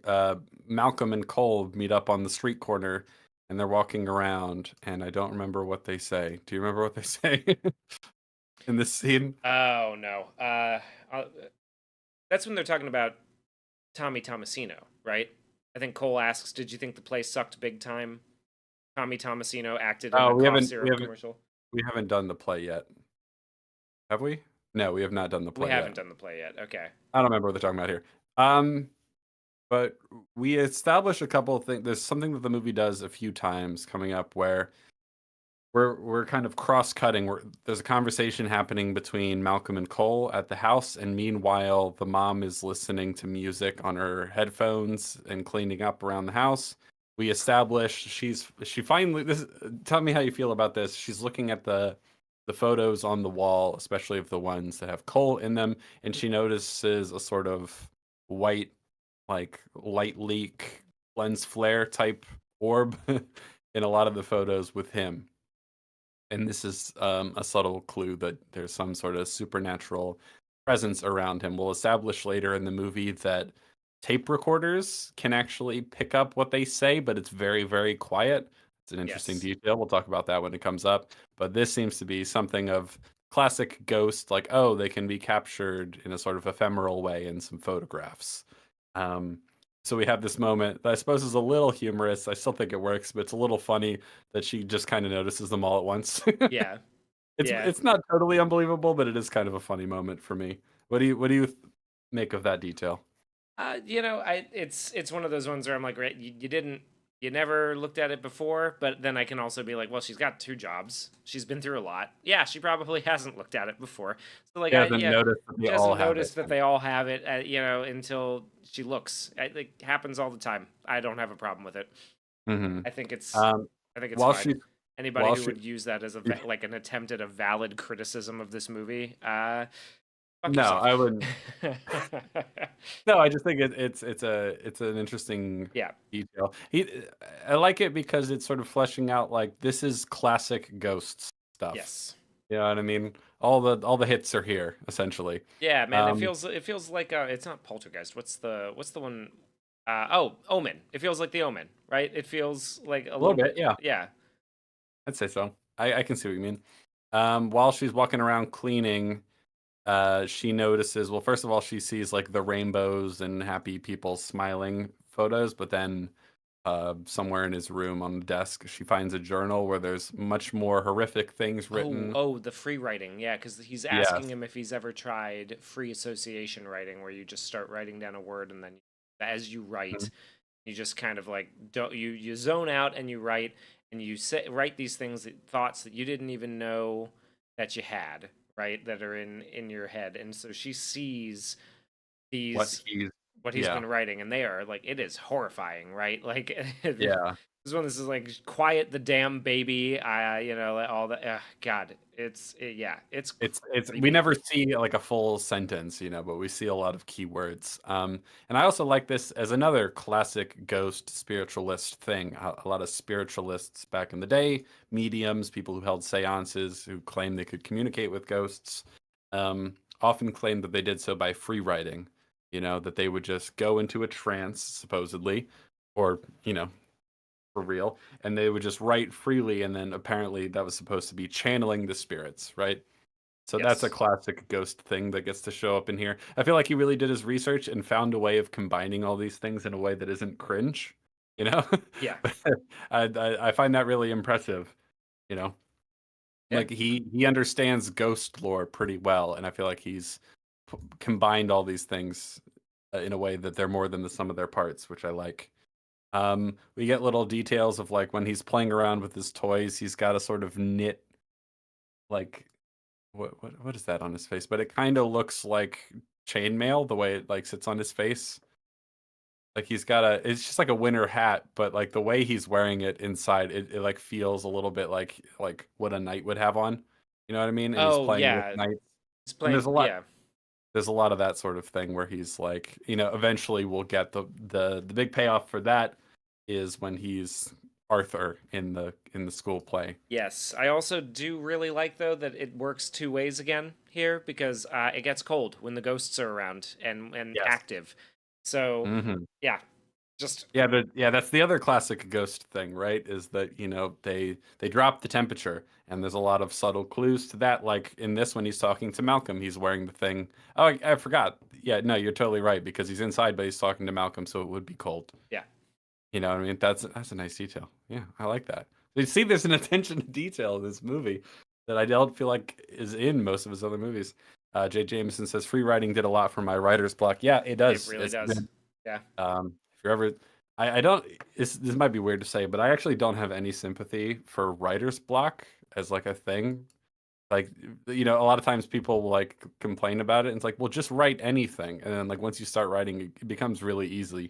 Malcolm and Cole meet up on the street corner, and they're walking around. And I don't remember what they say. Do you remember what they say in this scene? Oh no. That's when they're talking about Tommy Tomasino, right? I think Cole asks, "Did you think the play sucked big time?" Tommy Tomasino acted in Oh, a we cough haven't we syrup haven't commercial. we haven't done the play yet, have we? No, we have not done the We play haven't yet. done the play yet. Okay. I don't remember what they're talking about here. Um, but we established a couple of things. There's something that the movie does a few times coming up where we're kind of cross-cutting. There's a conversation happening between Malcolm and Cole at the house, and meanwhile, the mom is listening to music on her headphones and cleaning up around the house. We establish she finally this. Tell me how you feel about this. She's looking at the photos on the wall, especially of the ones that have Cole in them, and she notices a sort of white, like light leak lens flare type orb in a lot of the photos with him. And this is a subtle clue that there's some sort of supernatural presence around him. We'll establish later in the movie that tape recorders can actually pick up what they say, but it's very, very quiet. It's an interesting Yes. detail. We'll talk about that when it comes up. But this seems to be something of classic Ghost, like, oh, they can be captured in a sort of ephemeral way in some photographs. Um, so we have this moment that I suppose is a little humorous. I still think it works, but it's a little funny that she just kind of notices them all at once. Yeah. It's Yeah. it's not totally unbelievable, but it is kind of a funny moment for me. What do you make of that detail? It's one of those ones where I'm like, right, you never looked at it before, but then I can also be like, well, she's got two jobs. She's been through a lot. Yeah, she probably hasn't looked at it before. So like, She hasn't noticed that they she all hasn't have it. noticed that they all have it, until she looks. It happens all the time. I don't have a problem with it. Hmm. I think it's, Um, I think it's while fine. she's Anybody while who she would use that as like an attempt at a valid criticism of this movie, fuck no, yourself. I wouldn't. No, I just think it's an interesting Yeah. detail. I like it because it's sort of fleshing out like this is classic Ghosts stuff. Yes. You know what I mean? All the hits are here essentially. Yeah, man, Um, it feels like it's not Poltergeist. What's the one? Oh, Omen. It feels like the Omen, right? It feels like a a little little bit, bit. yeah. Yeah. I'd say so. I can see what you mean. While she's walking around cleaning, she notices, well, first of all, she sees like the rainbows and happy people smiling photos, but then somewhere in his room on the desk, she finds a journal where there's much more horrific things Oh, written. oh, the free writing. Yeah, because he's asking Yes. him if he's ever tried free association writing, where you just start writing down a word and then as you write, Mhm. you just kind of like don't you zone out and you write and you write these thoughts that you didn't even know that you had, right? That are in your head, and so she sees What these he's, what he's yeah, been writing, and they are like it is horrifying, right? Like yeah. this is like quiet the damn baby, all the God, yeah, it's It's we creepy. never see like a full sentence, but we see a lot of keywords. And I also like this as another classic ghost spiritualist thing. A lot of spiritualists back in the day, mediums, people who held seances, who claimed they could communicate with ghosts, often claimed that they did so by free writing. That they would just go into a trance, supposedly, or for real, and they would just write freely, and then apparently that was supposed to be channeling the spirits, right? So that's a Yes. classic ghost thing that gets to show up in here. I feel like he really did his research and found a way of combining all these things in a way that isn't cringe, you know? Yeah. I find that really impressive, you know? Yeah. Like he understands ghost lore pretty well, and I feel like he's combined all these things in a way that they're more than the sum of their parts, which I like. We get little details of like when he's playing around with his toys, he's got a sort of knit like what is that on his face? But it kind of looks like chainmail the way it like sits on his face. Like he's got it's just like a winter hat, but like the way he's wearing it inside, it like feels a little bit like what a knight would have on. You know what I mean? And he's Oh playing with yeah, knights. he's And playing. Yeah. there's a lot of that sort of thing where he's like, eventually we'll get the big payoff for that is when he's Arthur in the school play. Yes, I also do really like though that it works two ways again here because it gets cold when the ghosts are around and Yes. active. So Hmm. yeah, just Yeah, but yeah, that's the other classic ghost thing, right? Is that, they drop the temperature and there's a lot of subtle clues to that. Like in this when he's talking to Malcolm, he's wearing the thing. Oh, I forgot. Yeah, no, you're totally right because he's inside but he's talking to Malcolm, so it would be cold. yeah. You know what I mean? That's a nice detail. Yeah, I like that. You see, there's an attention to detail in this movie that I don't feel like is in most of his other movies. Jay Jameson says free writing did a lot for my writer's block. Yeah, it It does. really It's does. good. Yeah. If you're ever, I don't. This might be weird to say, but I actually don't have any sympathy for writer's block. as like a thing. Like, a lot of times people will, like, complain about it, and it's like, well, just write anything, and then, like, once you start writing, it becomes really easy. You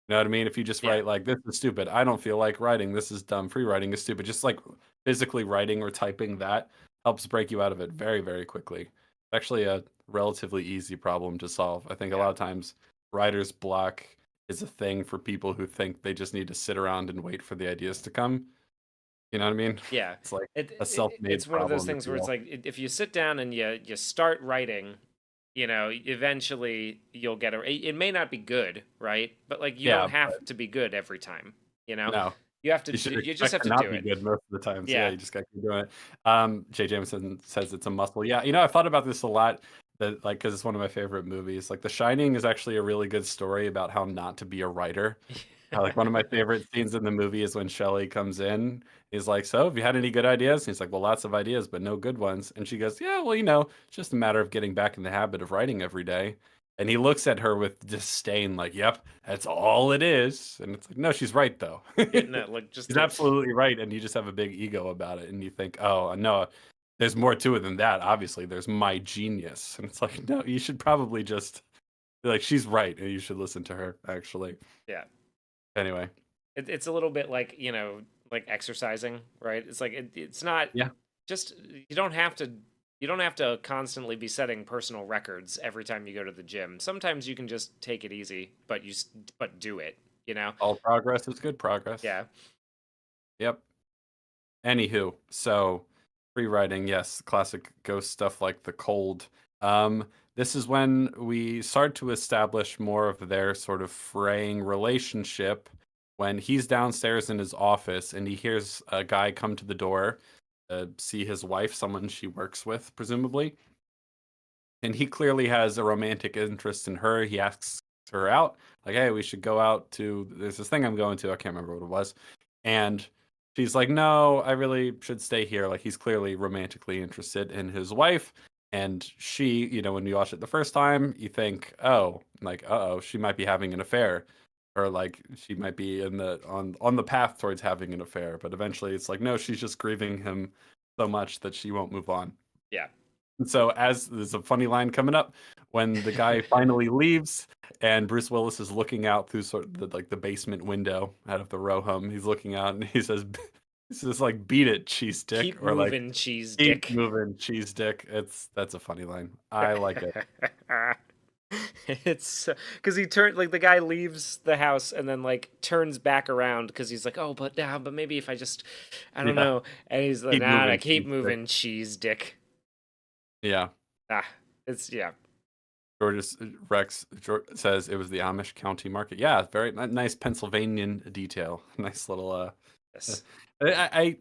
know what I mean? If you just Yeah. write like, "This is stupid. I don't feel like writing. This is dumb. Free writing is stupid." Just, like, physically writing or typing that helps break you out of it very, very quickly. It's actually a relatively easy problem to solve. I think a Yeah. lot of times writer's block is a thing for people who think they just need to sit around and wait for the ideas to come. You know what I mean? Yeah. It's like a It's self-made one of those problem, if things you where it's will. like if you sit down and you start writing, eventually you'll get it may not be good, right? But like you Yeah, don't have to be good every time, you know? no. You have to You should you just expect have to to not do be it. good most of the time, so yeah, Yeah. you just gotta keep doing it. Jay Jameson says it's a muscle. Yeah, I've thought about this a lot, that, like, because it's one of my favorite movies. Like, The Shining is actually a really good story about how not to be a writer. Like, one of my favorite scenes in the movie is when Shelley comes in. He's like, "So, have you had any good ideas?" And he's like, "Well, lots of ideas, but no good ones." And she goes, "Yeah, well, it's just a matter of getting back in the habit of writing every day." And he looks at her with disdain, like, "Yep, that's all it is." And it's like, no, she's right, though. Yeah, no, like just She's absolutely right, and you just have a big ego about it, and you think, "Oh, no, there's more to it than that. Obviously, there's my genius." And it's like, no, you should probably just be like, "She's right, and you should listen to her." Actually, yeah. anyway, It's a little bit like, like exercising, right? It's like it's not yeah, just you don't have to constantly be setting personal records every time you go to the gym. Sometimes you can just take it easy, but but do it, you know? all progress is good progress. Yeah. Yep. Anywho, so free writing, yes, classic ghost stuff like The Cold. Um, this is when we start to establish more of their sort of fraying relationship, when he's downstairs in his office and he hears a guy come to the door, see his wife, someone she works with, presumably. And he clearly has a romantic interest in her. He asks her out, like, "Hey, we should go out to, there's this thing I'm going to. I can't remember what it was." And she's like, "No, I really should stay here." Like, he's clearly romantically interested in his wife. And she, when you watch it the first time, you think, "Oh, like, uh-oh, she might be having an affair." Or like she might be on the path towards having an affair. But eventually it's like, no, she's just grieving him so much that she won't move on. Yeah. And so, as there's a funny line coming up, when the guy finally leaves and Bruce Willis is looking out through sort of the basement window out of the row home, he's looking out and he says like, "Beat it, cheese dick," Keep or like, moving, cheese "Keep dick. moving, cheese dick." That's a funny line. I like it. It's because he turned like the guy leaves the house and then like turns back around because he's like, oh, but maybe if I just, I don't Yeah, know, and he's like, keep nah, moving, keep cheese dick. moving, cheese dick. Yeah. Ah, it's yeah, George's Rex says it was the Amish County Market. Yeah, very nice Pennsylvanian detail. Nice little yes,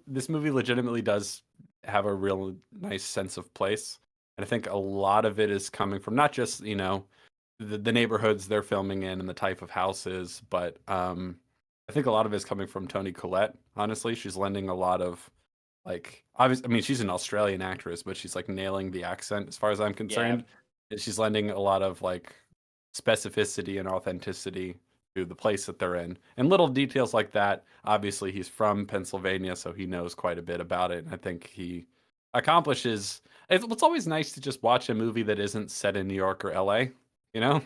this movie legitimately does have a real nice sense of place, and I think a lot of it is coming from not just the neighborhoods they're filming in and the type of houses, but I think a lot of it is coming from Toni Collette. Honestly, she's lending a lot of, like, obviously, I mean, she's an Australian actress, but she's like nailing the accent as far as I'm yeah, concerned. And she's lending a lot of like specificity and authenticity to the place that they're in. And little details like that. Obviously, he's from Pennsylvania, so he knows quite a bit about it. And I think he accomplishes. It's always nice to just watch a movie that isn't set in New York or LA, you know?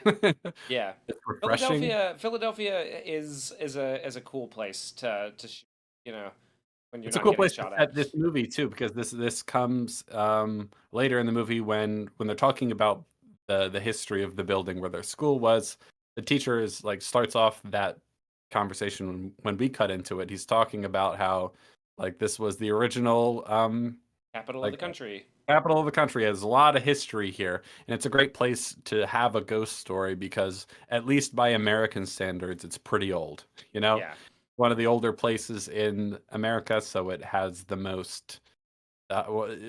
yeah. It's refreshing. Philadelphia is a cool place to shoot, when you're It's a not cool getting place to shot at. set this movie too, because this comes later in the movie when they're talking about the history of the building where their school was. The teacher is like starts off that conversation when we cut into it. He's talking about how, like, this was the original Capital of the like country. capital of the country. There's a lot of history here, and it's a great place to have a ghost story because, at least by American standards, it's pretty old. You know, Yeah, one of the older places in America, so it has the most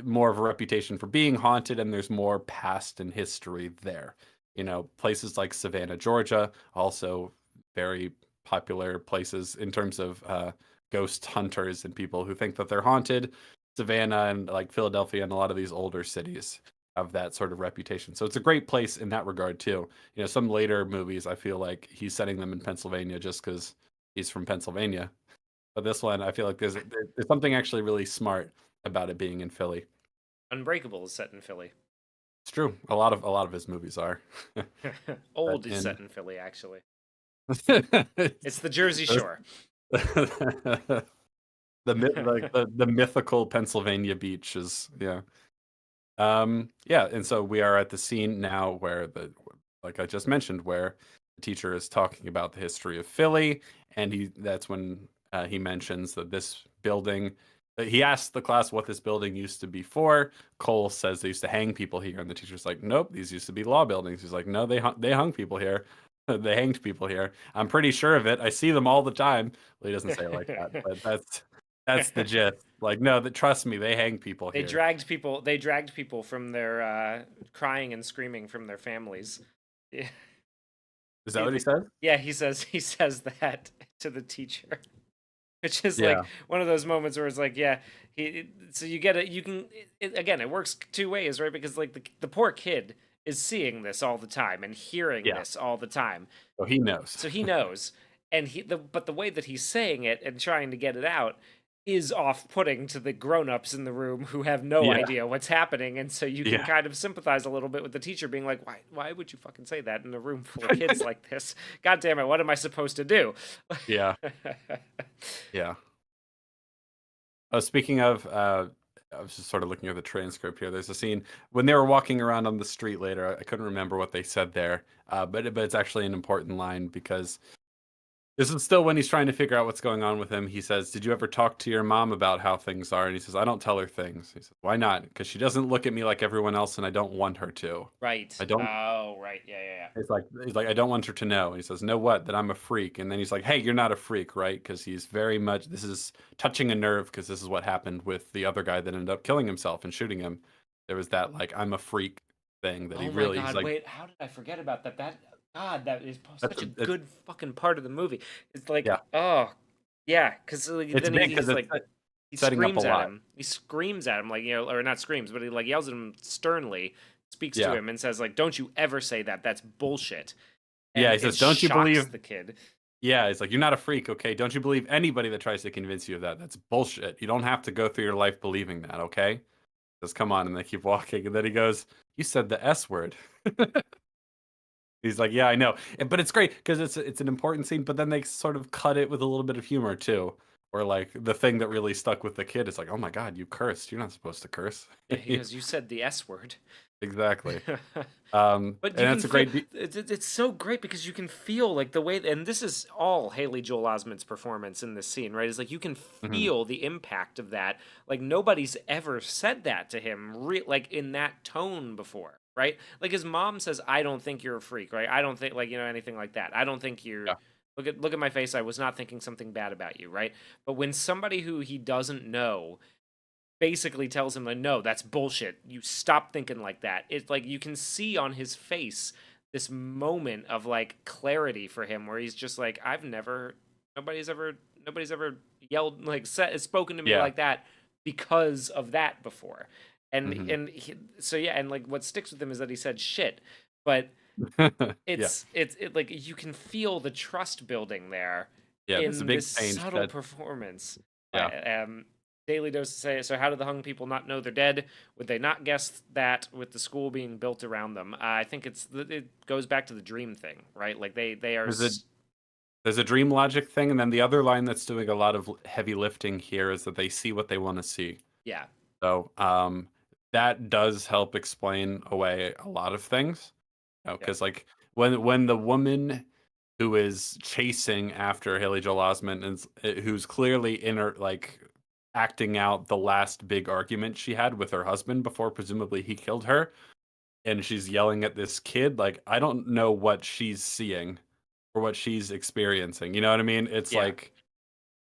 more of a reputation for being haunted, and there's more past and history there. Places like Savannah, Georgia, also very popular places in terms of ghost hunters and people who think that they're haunted. Savannah and like Philadelphia and a lot of these older cities have that sort of reputation. So it's a great place in that regard too. Some later movies, I feel like he's setting them in Pennsylvania just because he's from Pennsylvania. But this one, I feel like there's something actually really smart about it being in Philly. Unbreakable is set in Philly. It's true. A lot of his movies are. But Old is in set in Philly, actually. It's it's- the Jersey those- Shore. the mythical Pennsylvania beach is, yeah. Yeah, and so we are at the scene now where like I just mentioned, where the teacher is talking about the history of Philly, and that's when he mentions that this building. He asks the class what this building used to be for. Cole says they used to hang people here, and the teacher's like, "Nope, these used to be law buildings." He's like, "No, they hung people here. They hanged people here. I'm pretty sure of it. I see them all the time." Well, he doesn't say it like that, but that's the gist. Like, no, that trust me, they hang people They here. dragged people. They dragged people from their crying and screaming from their families. Yeah, Is that what he says? yeah. He says that to the teacher, which is like Yeah. one of those moments where it's like, yeah, so you get it. You can again, it works two ways, right? Because like the poor kid is seeing this all the time and hearing Yeah. this all the time, So he knows. so he knows. And but the way that he's saying it and trying to get it out is off-putting to the grown-ups in the room who have no Yeah. idea what's happening, and so you can Yeah. kind of sympathize a little bit with the teacher being like, why would you fucking say that in a room full of kids like this? God damn it, what am I supposed to do? Yeah. Yeah. Oh, speaking of, I was just sort of looking at the transcript here. There's a scene when they were walking around on the street later. I couldn't remember what they said there, but it's actually an important line because this is still when he's trying to figure out what's going on with him. He says, "Did you ever talk to your mom about how things are?" And he says, "I don't tell her things." He says, "Why not?" "Because she doesn't look at me like everyone else, and I don't want her to. Right. I don't." Oh, right. Yeah, yeah, He's like, "I don't want her to know." And he says, "Know what? That I'm a freak." And then he's like, "Hey, you're not a freak, right?" Because he's very much, this is touching a nerve because this is what happened with the other guy that ended up killing himself and shooting him. There was that like, I'm a freak thing that he oh my really, he's god, like, wait, how did I forget about that? God, that is that's such a it's good fucking part of the movie. It's like, yeah, oh, yeah, because it's then big because he's it's like, he setting up a screams at lot. him. He screams at him, like, or not screams, but he like yells at him sternly, speaks to Yeah, him, and says like, "Don't you ever say that? That's bullshit." yeah. And He it says, "Don't you shocks believe?" the kid. Yeah, he's like, "You're not a freak, okay? Don't you believe anybody that tries to convince you of that? That's bullshit. You don't have to go through your life believing that, okay?" Just come on, and they keep walking, and then he goes, "You said the S word." He's like, "Yeah, I know." But it's great because it's an important scene, but then they sort of cut it with a little bit of humor too. Or like the thing that really stuck with the kid is like, "Oh my god, you cursed. You're not supposed to curse." Yeah, he goes, "You said the S word." Exactly. But And you can that's a feel great it's so great because you can feel like the way, and this is all Haley Joel Osment's performance in this scene, right? Is like you can Mhm. feel the impact of that. Like nobody's ever said that to him, like in that tone before, right? Like his mom says, "I don't think you're a freak," right? I don't think like anything like that. I don't think you're. Yeah. Look at my face. I was not thinking something bad about you, right? But when somebody who he doesn't know basically tells him like, no, that's bullshit, you stop thinking like that, it's like you can see on his face this moment of like clarity for him where he's just like, I've never nobody's ever nobody's ever yelled like spoken to me Yeah. like that because of that before. and Mhm. and he, so yeah, and like what sticks with him is that he said shit, but Yeah. it like you can feel the trust building there Yeah, there's a in big this change subtle that performance. yeah. Daily Dose say, so how do the hung people not know they're dead? Would they not guess that with the school being built around them? I think it goes back to the dream thing, right? Like they are There's a there's a dream logic thing, and then the other line that's doing a lot of heavy lifting here is that they see what they wanna see. yeah, So, that does help explain away a lot of things. yeah, Because like when the woman who is chasing after Haley Joel Osment is who's clearly in her like acting out the last big argument she had with her husband before presumably he killed her, and she's yelling at this kid, like I don't know what she's seeing or what she's experiencing. You know what I mean? It's yeah. like,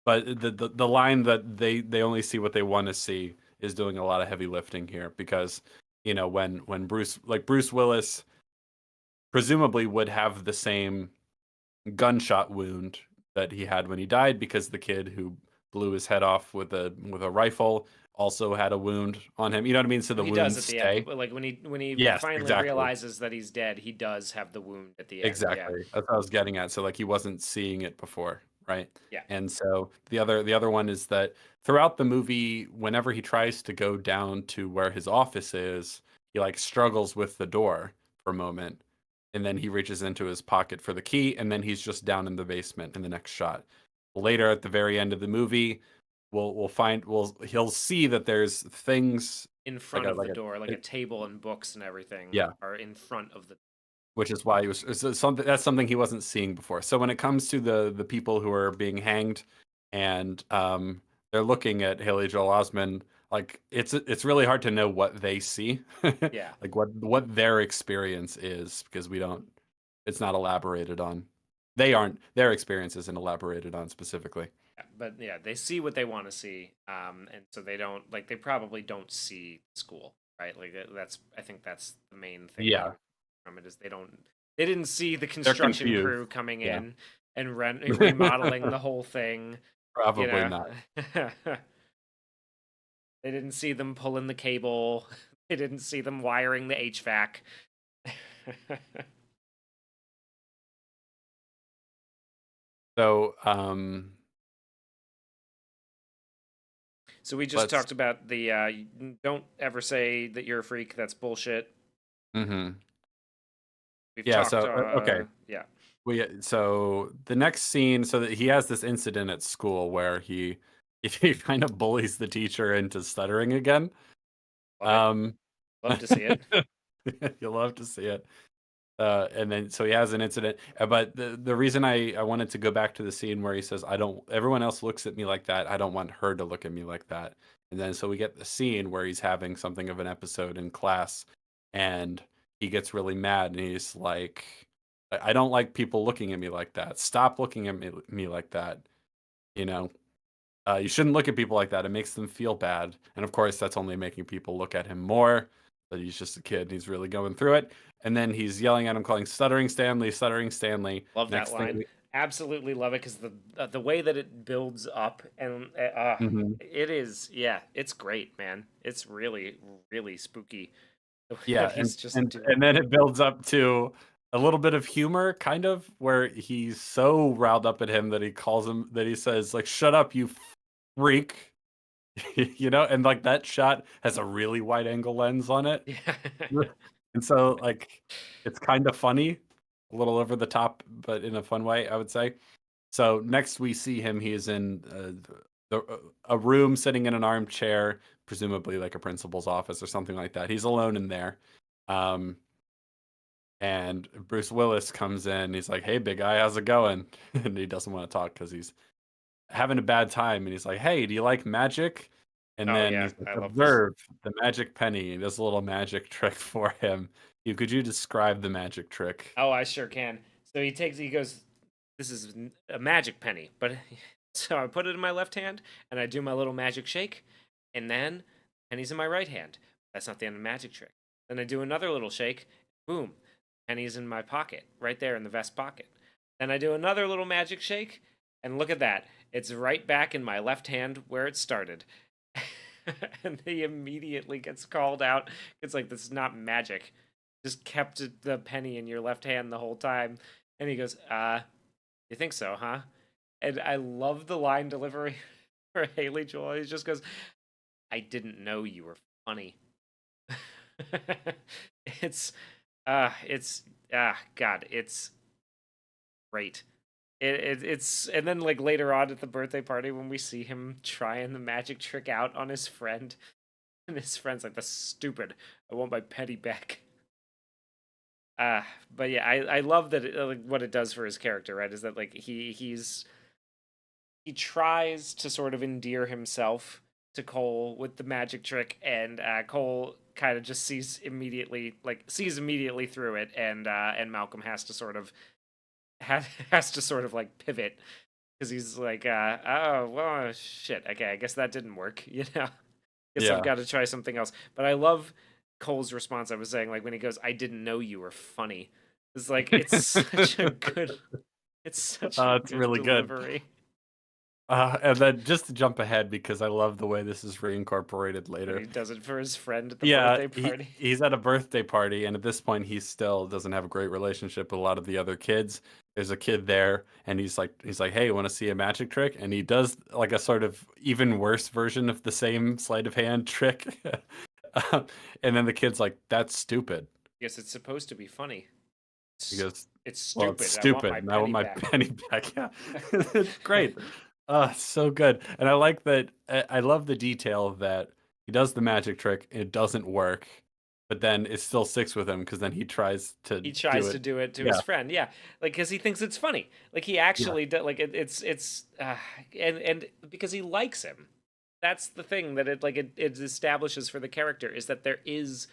but the line that they only see what they want to see is doing a lot of heavy lifting here because when Bruce Willis presumably would have the same gunshot wound that he had when he died because the kid who blew his head off with a rifle also had a wound on him. You know what I mean? So Well, the he does wounds at the end. stay. Like when he Yes, finally exactly. realizes that he's dead, he does have the wound at the end. Yeah, Exactly. That's what I was getting at. So like he wasn't seeing it before, right? Yeah. And so the other one is that throughout the movie, whenever he tries to go down to where his office is, he like struggles with the door for a moment, and then he reaches into his pocket for the key, and then he's just down in the basement in the next shot. Later at the very end of the movie, he'll see that there's things In like front of the door, like a table and books and everything yeah, are in front of the. which is why he was something that's something he wasn't seeing before. So when it comes to the people who are being hanged, and they're looking at Haley Joel Osment, like it's really hard to know what they see, Yeah. like what their experience is, because we don't, it's not elaborated on. They aren't their experience isn't elaborated on specifically. Yeah, but yeah, they see what they want to see, and so they don't like. They probably don't see school, right? Like that's. I think that's the main thing Yeah, from it is they don't. They didn't see the they're construction confused. crew coming Yeah, in and remodeling the whole thing. You probably know, not. they didn't see them pulling the cable. They didn't see them wiring the HVAC. So So we just let's. talked about the don't ever say that you're a freak. That's bullshit. Hmm. We've Yeah. talked. So okay. Yeah. So the next scene, so that he has this incident at school where he kind of bullies the teacher into stuttering again. Love it. Um, Love to see it. you'll love to see it. And then so he has an incident, but the reason I wanted to go back to the scene where he says, "I don't." Everyone else looks at me like that. I don't want her to look at me like that. And then so we get the scene where he's having something of an episode in class, and he gets really mad, and he's like, "I don't like people looking at me like that. Stop looking at me like that. You know, you shouldn't look at people like that. It makes them feel bad." And of course, that's only making people look at him more. That he's just a kid and he's really going through it. And then he's yelling at him, calling Stuttering Stanley, Stuttering Stanley. Love that Next thing, line. Absolutely love it because the way that it builds up and Mhm. it is it's great, man. It's really really spooky the way that Yeah, he's just and doing. and then it builds up to a little bit of humor, kind of, where he's so riled up at him that he says like, "Shut up, you freak," and like that shot has a really wide angle lens on it. Yeah. And so, like, it's kind of funny, a little over the top, but in a fun way, I would say. So next we see him, he is in a room sitting in an armchair, presumably like a principal's office or something like that. He's alone in there. Um, and Bruce Willis comes in. He's like, "Hey, big guy, how's it going?" And he doesn't want to talk because he's having a bad time. And he's like, "Hey, do you like magic?" And Oh then yeah, he's like, I love this. "Observe the magic penny." He does a little magic trick for him. Could you describe the magic trick? Oh, I sure can. So he goes, this is a magic penny, but so I put it in my left hand and I do my little magic shake, and then penny's in my right hand. That's not the end of the magic trick. Then I do another little shake, boom, penny's in my pocket, right there in the vest pocket. Then I do another little magic shake, and look at that. It's right back in my left hand where it started. And he immediately gets called out. It's like, this is not magic. Just kept the penny in your left hand the whole time. And he goes, you think so, huh? And I love the line delivery for Haley Joel. He just goes, I didn't know you were funny. it's it's God, it's great. It's and then like later on at the birthday party when we see him trying the magic trick out on his friend, and his friend's like, "That's stupid. I want my penny back." But yeah, I love that like, what it does for his character, right? Is that like he tries to sort of endear himself to Cole with the magic trick, and Cole kind of just sees immediately through it, and Malcolm has to sort of has to sort of like pivot because he's like, oh well, shit, okay, I guess that didn't work, you know. Guess I've Yeah. got to try something else. But I love Cole's response. I was saying like when he goes, "I didn't know you were funny." It's like it's such a It's good really good. delivery. And then just to jump ahead because I love the way this is reincorporated When later. he does it for his friend at the Yeah, birthday party. he's at a birthday party, and at this point, he still doesn't have a great relationship with a lot of the other kids. there's a kid there, and he's like, "Hey, want to see a magic trick?" And he does like a sort of even worse version of the same sleight of hand trick. Um, and then the kid's like, "That's stupid." Yes, it's supposed to be funny. He It's, goes, it's "Well, it's stupid. I want stupid, my and I want penny my back. penny back." Yeah, it's great. So good. And I like that. I love the detail that he does the magic trick, it doesn't work, but then it still sticks with him because then he tries to He do tries to it. do it to Yeah, his friend, yeah, like because he thinks it's funny. Like he yeah, actually like it's and because he likes him. That's the thing that it establishes for the character is that there is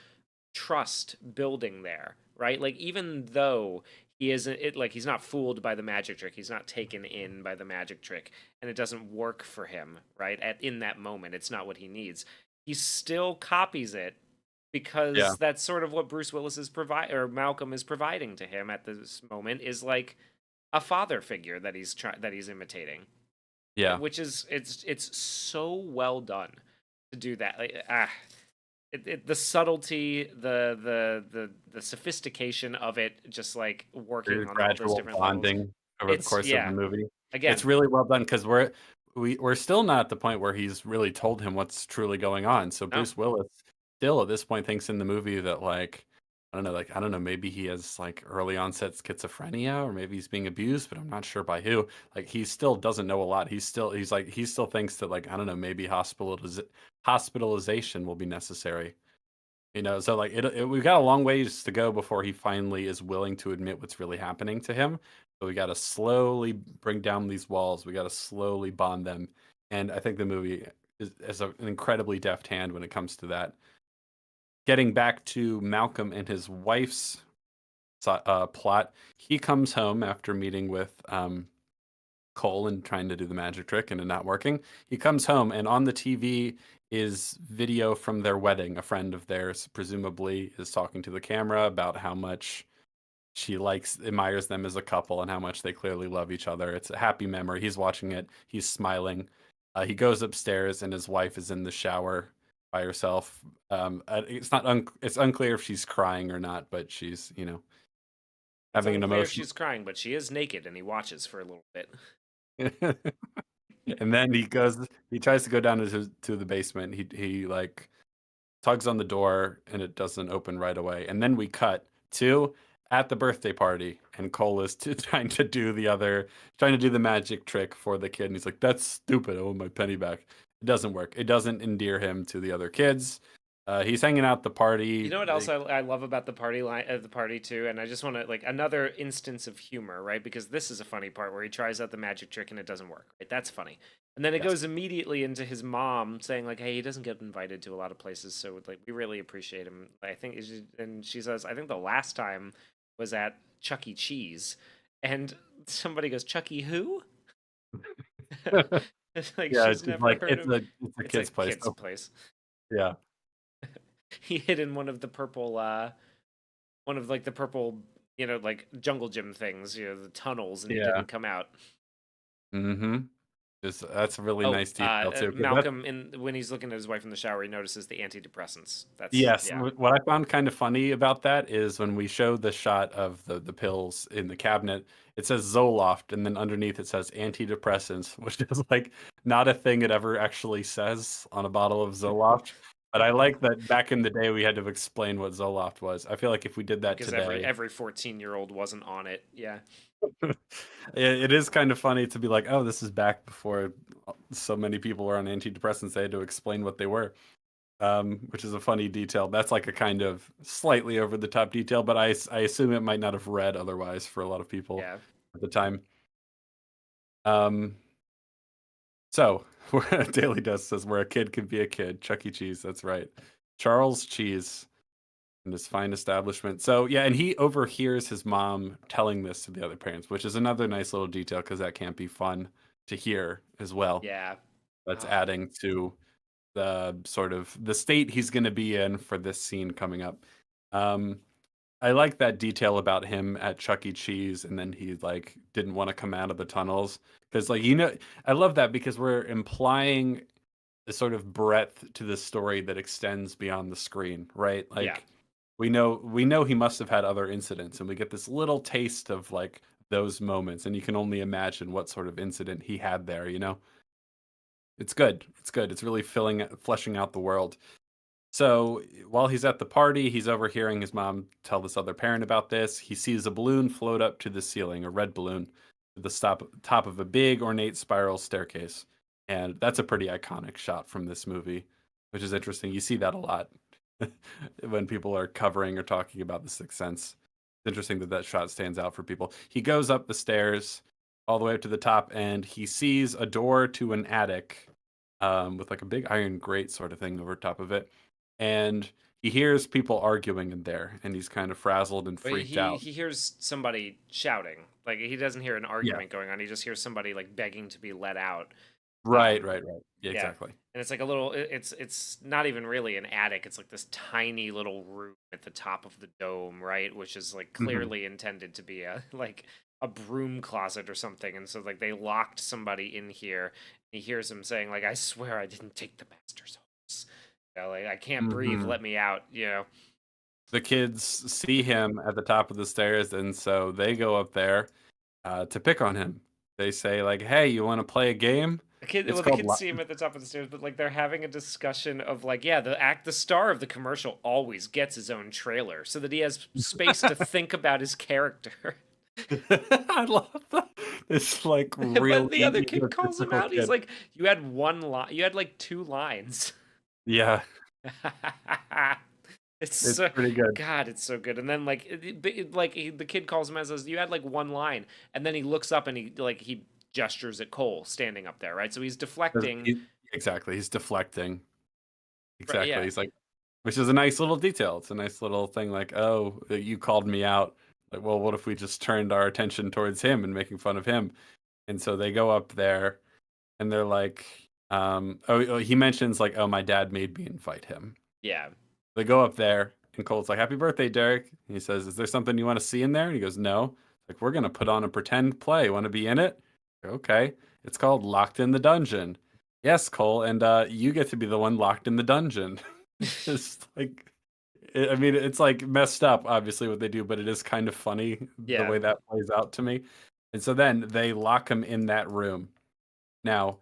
trust building there, right? Like even though he isn't it like he's not fooled by the magic trick, he's not taken in by the magic trick, and it doesn't work for him, right? At in that moment, it's not what he needs. He still copies it yeah, because that's sort of what Bruce Willis is provide or Malcolm is providing to him at this moment is like a father figure that he's imitating, yeah. which is it's so well done to do that. Like, the subtlety, the sophistication of it, just like Their working on all those gradual different levels. bonding over the It's course of the yeah. movie. It's Again, really well done because we're still not at the point where he's really told him what's truly going on. So no, Bruce Willis still at this point thinks in the movie that I don't know, maybe he has like early onset schizophrenia or maybe he's being abused, but I'm not sure by who. Like he still doesn't know a lot. He still thinks that like I don't know, maybe hospitalization will be necessary. So like we've got a long ways to go before he finally is willing to admit what's really happening to him. So we got to slowly bring down these walls. We got to slowly bond them. And I think the movie is an incredibly deft hand when it comes to that. Getting back to Malcolm and his wife's plot, he comes home after meeting with Cole and trying to do the magic trick and it not working. He comes home and on the TV is video from their wedding. A friend of theirs, presumably, is talking to the camera about how much she admires them as a couple and how much they clearly love each other. It's a happy memory. He's watching it, he's smiling. He goes upstairs and his wife is in the shower by herself. It's unclear if she's crying or not, but she's, it's having an unclear if emotional. she's crying, but she is naked, and he watches for a little bit. And then he tries to go down to the basement. He like tugs on the door and it doesn't open right away. And then we cut to at the birthday party and Cole is trying to do the magic trick for the kid. And he's like, "That's stupid. I want my penny back." It doesn't work. It doesn't endear him to the other kids. He's hanging out at the You party. know what else I love about the party line the party too, and I just want to like another instance of humor, right? Because this is a funny part where he tries out the magic trick and it doesn't work, right? That's funny. And then it Yes. goes immediately into his mom saying like, "Hey, he doesn't get invited to a lot of places, so like we really appreciate him." And she says, "I think the last time was at Chuck E. Cheese," and somebody goes, "Chuck E. Who?" It's like Yeah, she's she's never like, heard it's of. a It's a kid's place. kid's Oh, place. yeah. He hid in one of the purple one of like the purple, like jungle gym things, the tunnels, and he Yeah. didn't come out. Mm-hmm. That's a really Oh, nice detail too. 'Cause that's Malcolm, in when he's looking at his wife in the shower, he notices the antidepressants. That's Yes, yeah, what I found kind of funny about that is when we showed the shot of the pills in the cabinet, it says Zoloft, and then underneath it says antidepressants, which is like not a thing it ever actually says on a bottle of Zoloft. But I like that back in the day we had to explain what Zoloft was. I feel like if we did that because every today, every 14-year-old wasn't on it. Yeah, it is kind of funny to be like, oh, this is back before so many people were on antidepressants. They had to explain what they were. Which is a funny detail. That's like a kind of slightly over the top detail, but I assume it might not have read otherwise for a lot of people yeah, at the time. Um, so Daily Dust says where a kid can be a kid. Chuck E. Cheese, that's right. Charles Cheese and his fine establishment. So yeah, and he overhears his mom telling this to the other parents, which is another nice little detail because that can't be fun to hear as well. yeah. That's Oh, adding to the sort of the state he's going to be in for this scene coming up. Um, I like that detail about him at Chuck E. Cheese, and then he like didn't want to come out of the tunnels because, like, I love that because we're implying a sort of breadth to the story that extends beyond the screen, right? yeah, Like, we know he must have had other incidents, and we get this little taste of like those moments, and you can only imagine what sort of incident he had there, you know? It's good. It's good. It's really fleshing out the world. So while he's at the party, he's overhearing his mom tell this other parent about this. He sees a balloon float up to the ceiling, a red balloon, at the top of a big ornate spiral staircase. And that's a pretty iconic shot from this movie, which is interesting. You see that a lot when people are covering or talking about The Sixth Sense. It's interesting that that shot stands out for people. He goes up the stairs all the way up to the top, and he sees a door to an attic with like a big iron grate sort of thing over top of it. And he hears people arguing in there, and he's kind of frazzled and But freaked he out. he hears somebody shouting. Like he doesn't hear an Yeah. argument going on. He just hears somebody like begging to be let out. Right, Um, right, right. Yeah, yeah, exactly. and it's like a little. It's not even really an attic. It's like this tiny little room at the top of the dome, right? Which is like Hmm. clearly intended to be a like a broom closet or something. And so like they locked somebody in here. He hears him saying like, "I swear I didn't take the master's horse. You know, like I can't breathe. Hmm. Let me out." You know. The kids see him at the top of the stairs, and so they go up there to pick on him. They say like, "Hey, you want to play a game? It's The called." kids see him at the top of the stairs, but like they're having a discussion of like, yeah, the star of the commercial always gets his own trailer so that he has space to think about his character. I love that. It's like But really the other kid calls him egotistical out. He's kid. like, "You had one line. You had like two lines." Yeah, It's it's so pretty good. God, it's so good. And then like the kid calls him and says, "You had like one line," and then he looks up and he gestures at Cole standing up there, right? So he's 'Cause deflecting. exactly, he's deflecting. Right, Exactly. yeah, He's like, which is a nice little detail. It's a nice little thing like, "Oh, you called me out." Like, well, what if we just turned our attention towards him and making fun of him? And so they go up there and they're like, he mentions like, "Oh, my dad made me invite him." yeah. They go up there and Cole's like, "Happy birthday, Derek." And he says, "Is there something you want to see in there?" And he goes, "No." Like, "We're gonna put on a pretend play. Want to be in it?" Okay. It's called Locked in the Dungeon. Yes, Cole, and you get to be the one locked in the dungeon. It's like, I mean, it's like messed up, obviously, what they do, but it is kind of funny the Yeah, way that plays out to me. And so then they lock him in that room. Now,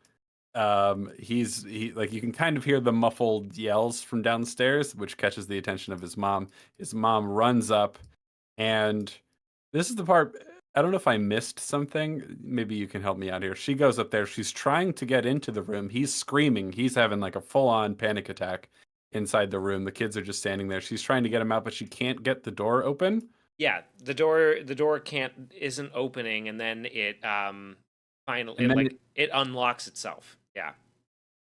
he like you can kind of hear the muffled yells from downstairs, which catches the attention of his mom. His mom runs up, and this is the part. I don't know if I missed something. Maybe you can help me out here. She goes up there. She's trying to get into the room. He's screaming. He's having like a full-on panic attack inside the room. The kids are just standing there. She's trying to get him out, but she can't get the door open. yeah. The door can't isn't opening, and then it finally And then it unlocks itself. Yeah.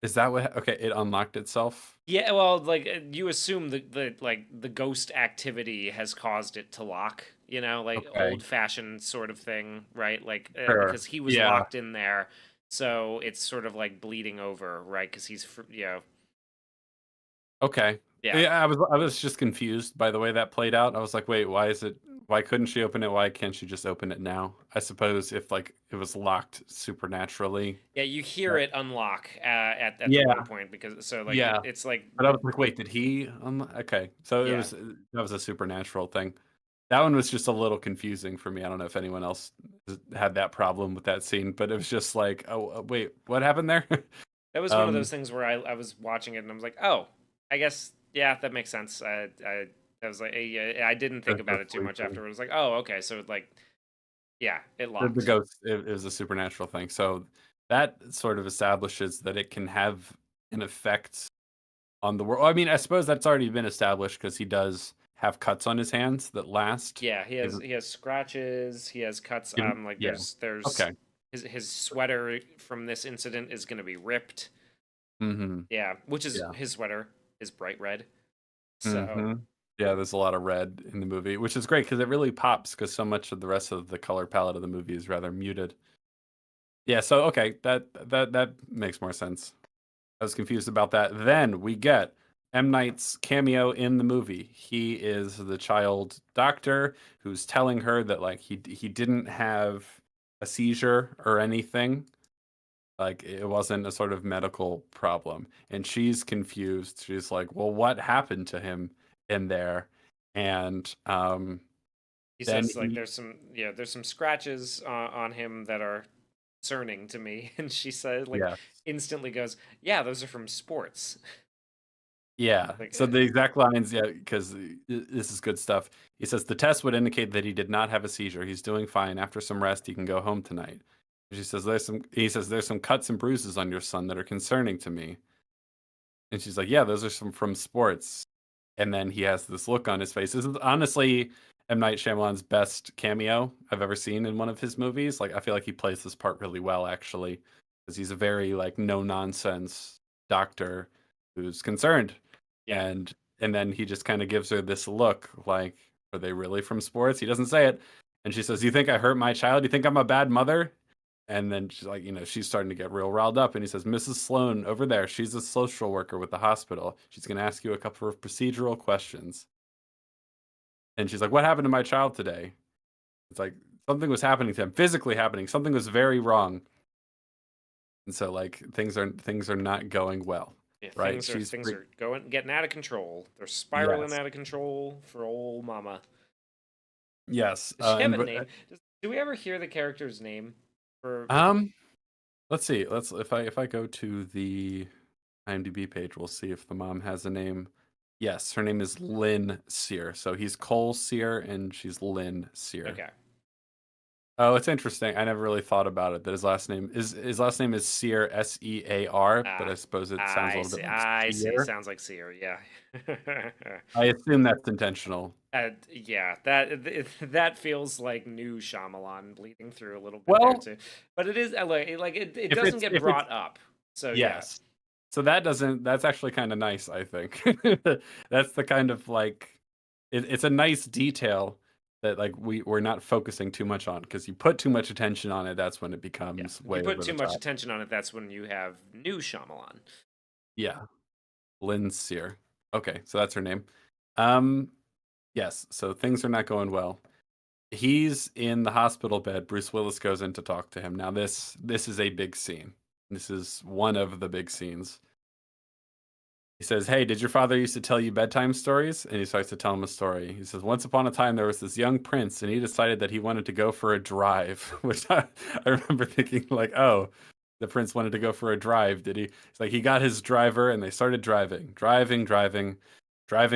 is that what? Okay, it unlocked itself. Yeah, well, like you assume the ghost activity has caused it to lock, you know, like Okay, old fashioned sort of thing, right? Like sure. because he was Yeah. locked in there, so it's sort of like bleeding over, right? Because you know, Okay. yeah, Yeah, I was just confused by the way that played out. I was like, wait, why couldn't she open it? Why can't she just open it now? I suppose if like it was locked supernaturally. yeah. You hear But it unlock at the one yeah, point because so like yeah. it's like But I was like, wait, did he okay. So it yeah. was that was a supernatural thing. That one was just a little confusing for me. I don't know if anyone else had that problem with that scene, but it was just like, oh, wait, what happened there? That was one of those um things where I was watching it and I was like, oh, I guess yeah, that makes sense. I was like, yeah, I didn't think that's about it too much afterward. I was like, oh, okay, so like, yeah, it the locked. ghost is a supernatural thing. So that sort of establishes that it can have an effect on the world. I mean, I suppose that's already been established because he does have cuts on his hands that last. Yeah, Even, he has scratches, he has cuts. Like yeah. there's Okay. his sweater from this incident is gonna be ripped. Mm-hmm. Yeah, which is Yeah. his sweater is bright red. So Mm-hmm. Yeah, there's a lot of red in the movie, which is great because it really pops because so much of the rest of the color palette of the movie is rather muted. Yeah, so okay, that makes more sense. I was confused about that. Then we get M. Night's cameo in the movie. He is the child doctor who's telling her that like he didn't have a seizure or anything. Like it wasn't a sort of medical problem. And she's confused. She's like, "Well, what happened to him in there?" And He Then says like he there's some scratches on him that are concerning to me, and she said like yeah. instantly goes, yeah, those are from sports. Yeah. Like So the exact lines, yeah, because this is good stuff. He says the test would indicate that he did not have a seizure. He's doing fine. After some rest, he can go home tonight. She says he says there's some cuts and bruises on your son that are concerning to me. And she's like, yeah, those are some from sports. And then he has this look on his face. This is honestly M. Night Shyamalan's best cameo I've ever seen in one of his movies. Like, I feel like he plays this part really well, actually, because he's a very like no nonsense doctor who's concerned, yeah, and then he just kind of gives her this look, like, are they really from sports? He doesn't say it, and she says, "You think I hurt my child? You think I'm a bad mother?" And then she's like, she's starting to get real riled up. And he says, Mrs. Sloan over there, she's a social worker with the hospital. She's going to ask you a couple of procedural questions. And she's like, what happened to my child today? It's like something was happening to him, physically happening. Something was very wrong. And so like things are not going well, yeah, right? things are getting out of control. They're spiraling Yes. out of control for old mama. Yes. Does she have a name? Do we ever hear the character's name for Um let's see. Let's if I go to the IMDb page, we'll see if the mom has a name. Yes, her name is Lynn Sear. So he's Cole Sear and she's Lynn Sear. okay. Oh, it's interesting. I never really thought about it that his last name is Sear, Sear, but I Ah, suppose it sounds a I little bit see. like I see. Sear. Sounds like Seer. Yeah. I assume that's intentional. Yeah. That feels like new Shyamalan bleeding through a little bit there Well, too. But it is like it if doesn't it's get if it's brought up. So yeah. yes. So that's actually kind of nice, I think. That's the kind of like it's a nice detail that like we're not focusing too much on, because you put too much attention on it, that's when it Yeah. becomes If you way put over the too much top. attention on it, that's when you have new Shyamalan. Yeah. Lynn Sear. Okay, so that's her name. Um yes, so things are not going well. He's in the hospital bed. Bruce Willis goes in to talk to him. Now this is a big scene. This is one of the big scenes. He says, "Hey, did your father used to tell you bedtime stories?" And he starts to tell him a story. He says, "Once upon a time, there was this young prince, and he decided that he wanted to go for a drive." Which I remember thinking, like, oh, the prince wanted to go for a drive, did he? It's like he got his driver, and they started driving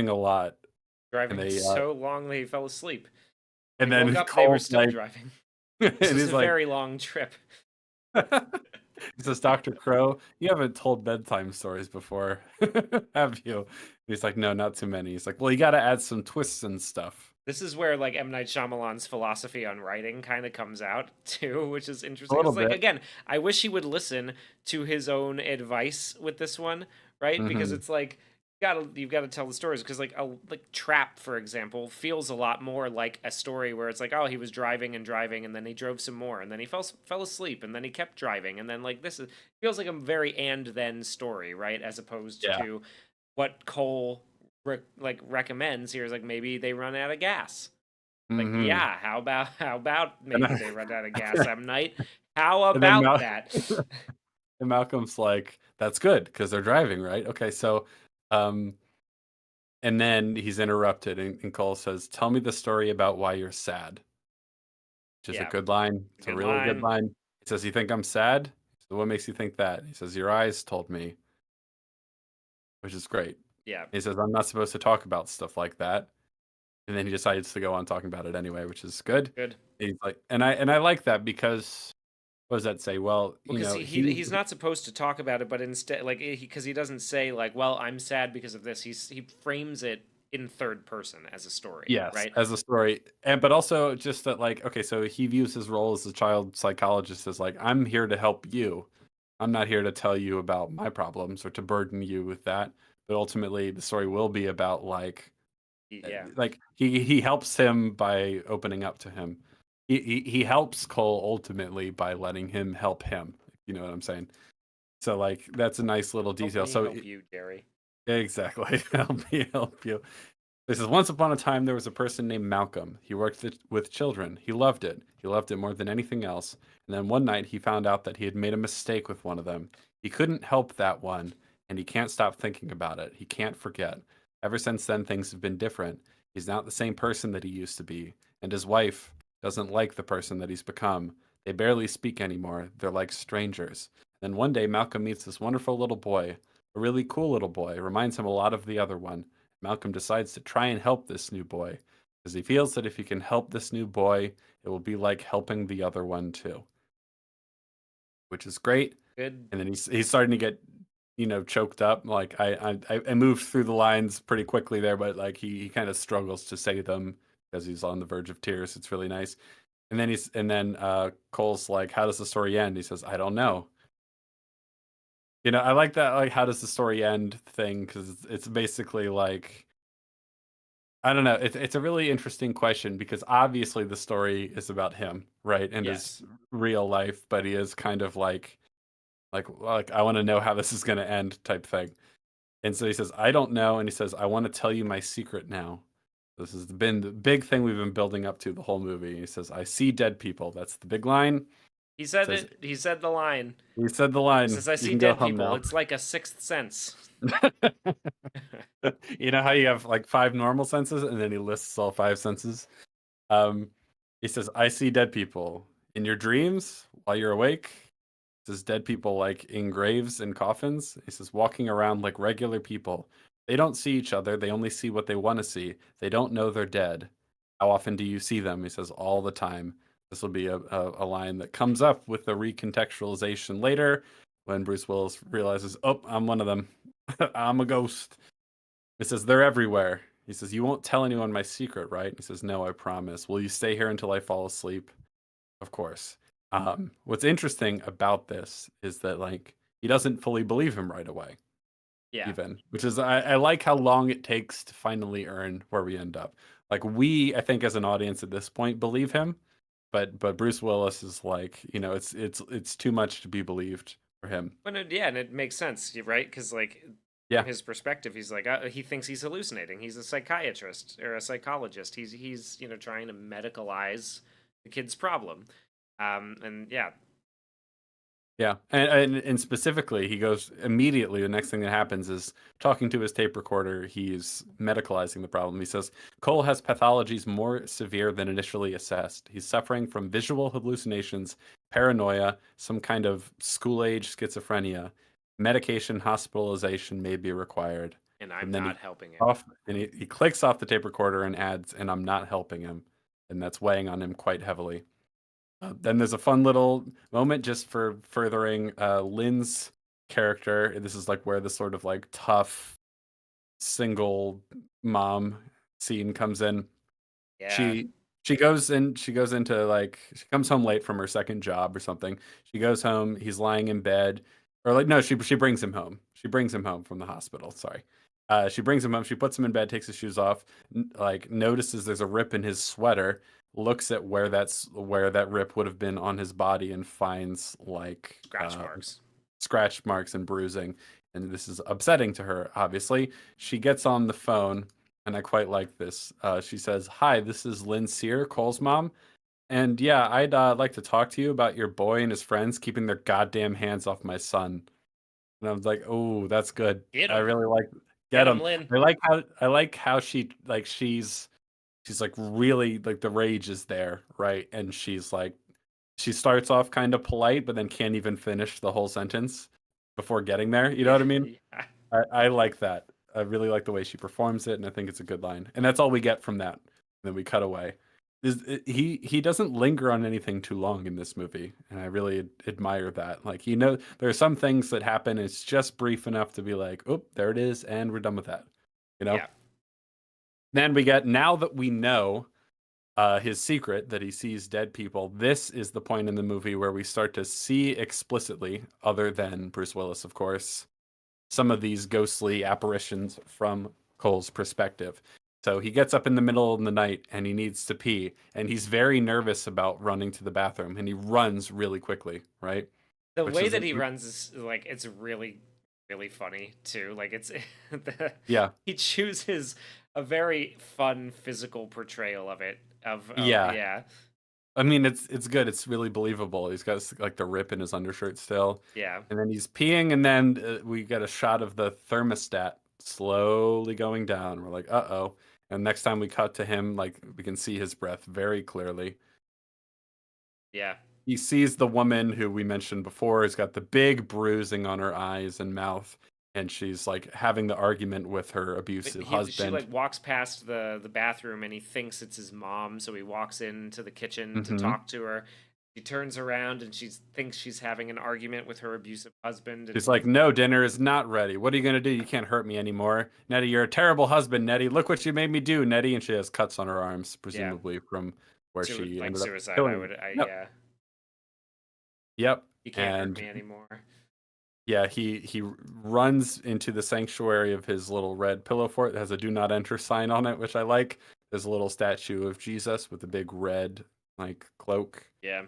a lot, and Driving they so long that he fell asleep. When and he woke then up, they were Cole's still like, driving. This and was he's a like, very long trip. he says, "Dr. Crow, you haven't told bedtime stories before, have you?" He's like, "No, not too many." He's like, "Well, you got to add some twists and stuff." This is where like M. Night Shyamalan's philosophy on writing kind of comes out too, which is A interesting. little It's like bit. again, I wish he would listen to his own advice with this one, right? Because Hmm. it's like you've got to tell the stories because like a like Trap, for example, feels a lot more like a story where it's like, oh, he was driving and driving and then he drove some more and then he fell asleep and then he kept driving and then like this is feels like a very and then story, right? As opposed Yeah. to what Cole like recommends here is like maybe they run out of gas. Like, Hmm. yeah, how about And, maybe they run out of gas M night? How and then about that? and Malcolm's like, "That's good because they're driving, right?" Okay, so, um, and then he's interrupted, and Cole says, "Tell me the story about why you're sad," which is a Yeah, good line. It's a good really good line. line. He says, "You think I'm sad?" So what makes you think that? He says, "Your eyes told me," which is great. Yeah, He says, "I'm not supposed to talk about stuff like that." And then he decides to go on talking about it anyway, which is good. good. He's like, and I like that because what does that say? Well, Well, because he's not supposed to talk about it, but instead, like, because he doesn't say like, "Well, I'm sad because of this." He frames it in third person as a story, yes, right? as a story, and but also just that, like, okay, so he views his role as a child psychologist as like, I'm here to help you. I'm not here to tell you about my problems or to burden you with that. But ultimately, the story will be about Yeah, like he helps him by opening up to him. He helps Cole ultimately by letting him help him. If you know what I'm saying? So like that's a nice little help detail. me So help you, Jerry. exactly, help you. This is once upon a time there was a person named Malcolm. He worked with children. He loved it. He loved it more than anything else. And then one night he found out that he had made a mistake with one of them. He couldn't help that one, and he can't stop thinking about it. He can't forget. Ever since then, things have been different. He's not the same person that he used to be, and his wife doesn't like the person that he's become. They barely speak anymore. They're like strangers. Then one day, Malcolm meets this wonderful little boy, a really cool little boy, reminds him a lot of the other one. Malcolm decides to try and help this new boy because he feels that if he can help this new boy, it will be like helping the other one too, which is great. Good. And then he's starting to get choked up. Like I moved through the lines pretty quickly there, but like he kind of struggles to say them because he's on the verge of tears. It's really nice. And then Cole's like, "How does the story end?" He says, "I don't know." I like that, like, "How does the story end?" thing, because it's basically like, I don't know. It's a really interesting question because obviously the story is about him, right, and Yes. his real life, but he is kind of like I want to know how this is going to end type thing. And so he says, "I don't know," and he says, "I want to tell you my secret now." This has been the big thing we've been building up to the whole movie. He says, "I see dead people." That's the big line. He said Says it. He said the line. he said the He line. says, "I You see can go dead home people. now. It's like a sixth sense." You know how you have like five normal senses, and then he lists all five senses. Um, he says, "I see dead people in your dreams while you're awake." Says dead people like in graves and coffins. He says walking around like regular people. They don't see each other. They only see what they want to see. They don't know they're dead. How often do you see them? He says all the time. This will be a line that comes up with the recontextualization later when Bruce Willis realizes, "Oh, I'm one of them. I'm a ghost." It says they're everywhere. He says, "You won't tell anyone my secret, right?" He says, "No, I promise. Will you stay here until I fall asleep?" Of course. What's interesting about this is that like he doesn't fully believe him right away, Yeah. even, which is I like how long it takes to finally earn where we end up. Like I think as an audience at this point believe him, but Bruce Willis is like, it's too much to be believed for him. Yeah, and it makes sense, right? Because like from Yeah, his perspective, he's like he thinks he's hallucinating. He's a psychiatrist or a psychologist. He's trying to medicalize the kid's problem. And yeah, yeah, and specifically, he goes immediately. The next thing that happens is talking to his tape recorder. He's medicalizing the problem. He says Cole has pathologies more severe than initially assessed. He's suffering from visual hallucinations, paranoia, some kind of school-age schizophrenia. Medication, hospitalization may be required. and I'm And then not helping him. he clicks off the tape recorder and adds, "And I'm not helping him," and that's weighing on him quite heavily. Then there's a fun little moment just for furthering Lynn's character. This is like where the sort of like tough single mom scene comes in. Yeah, She goes into like she comes home late from her second job or something. She goes home, he's lying in bed. Or like no, she brings him home. She brings him home from the hospital, sorry. She brings him home, she puts him in bed, takes his shoes off, like notices there's a rip in his sweater, looks at where that rip would have been on his body and finds like scratch marks. scratch marks and bruising. And this is upsetting to her, obviously. She gets on the phone, and I quite like this. She says, "Hi, this is Lynn Sear, Cole's mom. And yeah, I'd like to talk to you about your boy and his friends keeping their goddamn hands off my son." And I was like, "Oh, that's good. Get I him, really like get get him, him." Lynn. I like how she's like really like the rage is there, right? And she starts off kind of polite, but then can't even finish the whole sentence before getting there. You know Yeah, what I mean? yeah, I like that. I really like the way she performs it, and I think it's a good line. And that's all we get from that. And then we cut away. He doesn't linger on anything too long in this movie, and I really admire that. Like there are some things that happen. It's just brief enough to be like, "Oh, there it is," and we're done with that. You know. yeah. Then we get now that we know his secret that he sees dead people. This is the point in the movie where we start to see explicitly, other than Bruce Willis, of course, some of these ghostly apparitions from Cole's perspective. So he gets up in the middle of the night and he needs to pee, and he's very nervous about running to the bathroom, and he runs really quickly, right? The Which way is, that he runs is like it's really, really funny too. Like it's yeah, he chooses a very fun physical portrayal of it. Of yeah. yeah, I mean, it's good. It's really believable. He's got like the rip in his undershirt still, yeah. and then he's peeing, and then we get a shot of the thermostat slowly going down. We're like, uh oh, And next time we cut to him, like we can see his breath very clearly. Yeah. He sees the woman who we mentioned before has got the big bruising on her eyes and mouth, and she's like having the argument with her abusive She husband. like walks past the bathroom and he thinks it's his mom, so he walks into the kitchen to Hmm. talk to her. She turns around and she thinks she's having an argument with her abusive husband, and She's like, "No, dinner is not ready. What are you gonna do? You can't hurt me anymore, Nettie. You're a terrible husband, Nettie. Look what you made me do, Nettie." And she has cuts on her arms, yeah, presumably from where she like ended up suicide. killing him. Yep, Yeah, yep. you can't hurt And me anymore. yeah, he runs into the sanctuary of his little red pillow fort that has a "Do Not Enter" sign on it, which I like. There's a little statue of Jesus with a big red like cloak Yeah,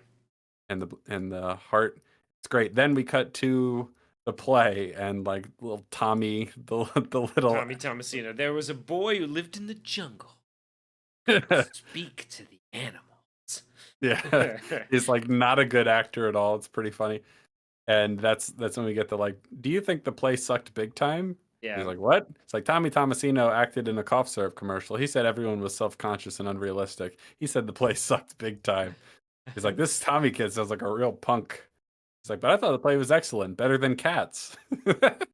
and the heart. It's great. Then we cut to the play and like little Tommy, the little Tommy Tomasino. There was a boy who lived in the jungle. He could speak to the animals. yeah, he's like not a good actor at all. It's pretty funny. And that's when we get the like, do you think the play sucked big time? He's Yeah. like, what? It's like Tommy Tomasino acted in a cough syrup commercial. He said everyone was self-conscious and unrealistic. He said the play sucked big time. He's like, this Tommy kid sounds like a real punk. He's like, but I thought the play was excellent, better than Cats. Like,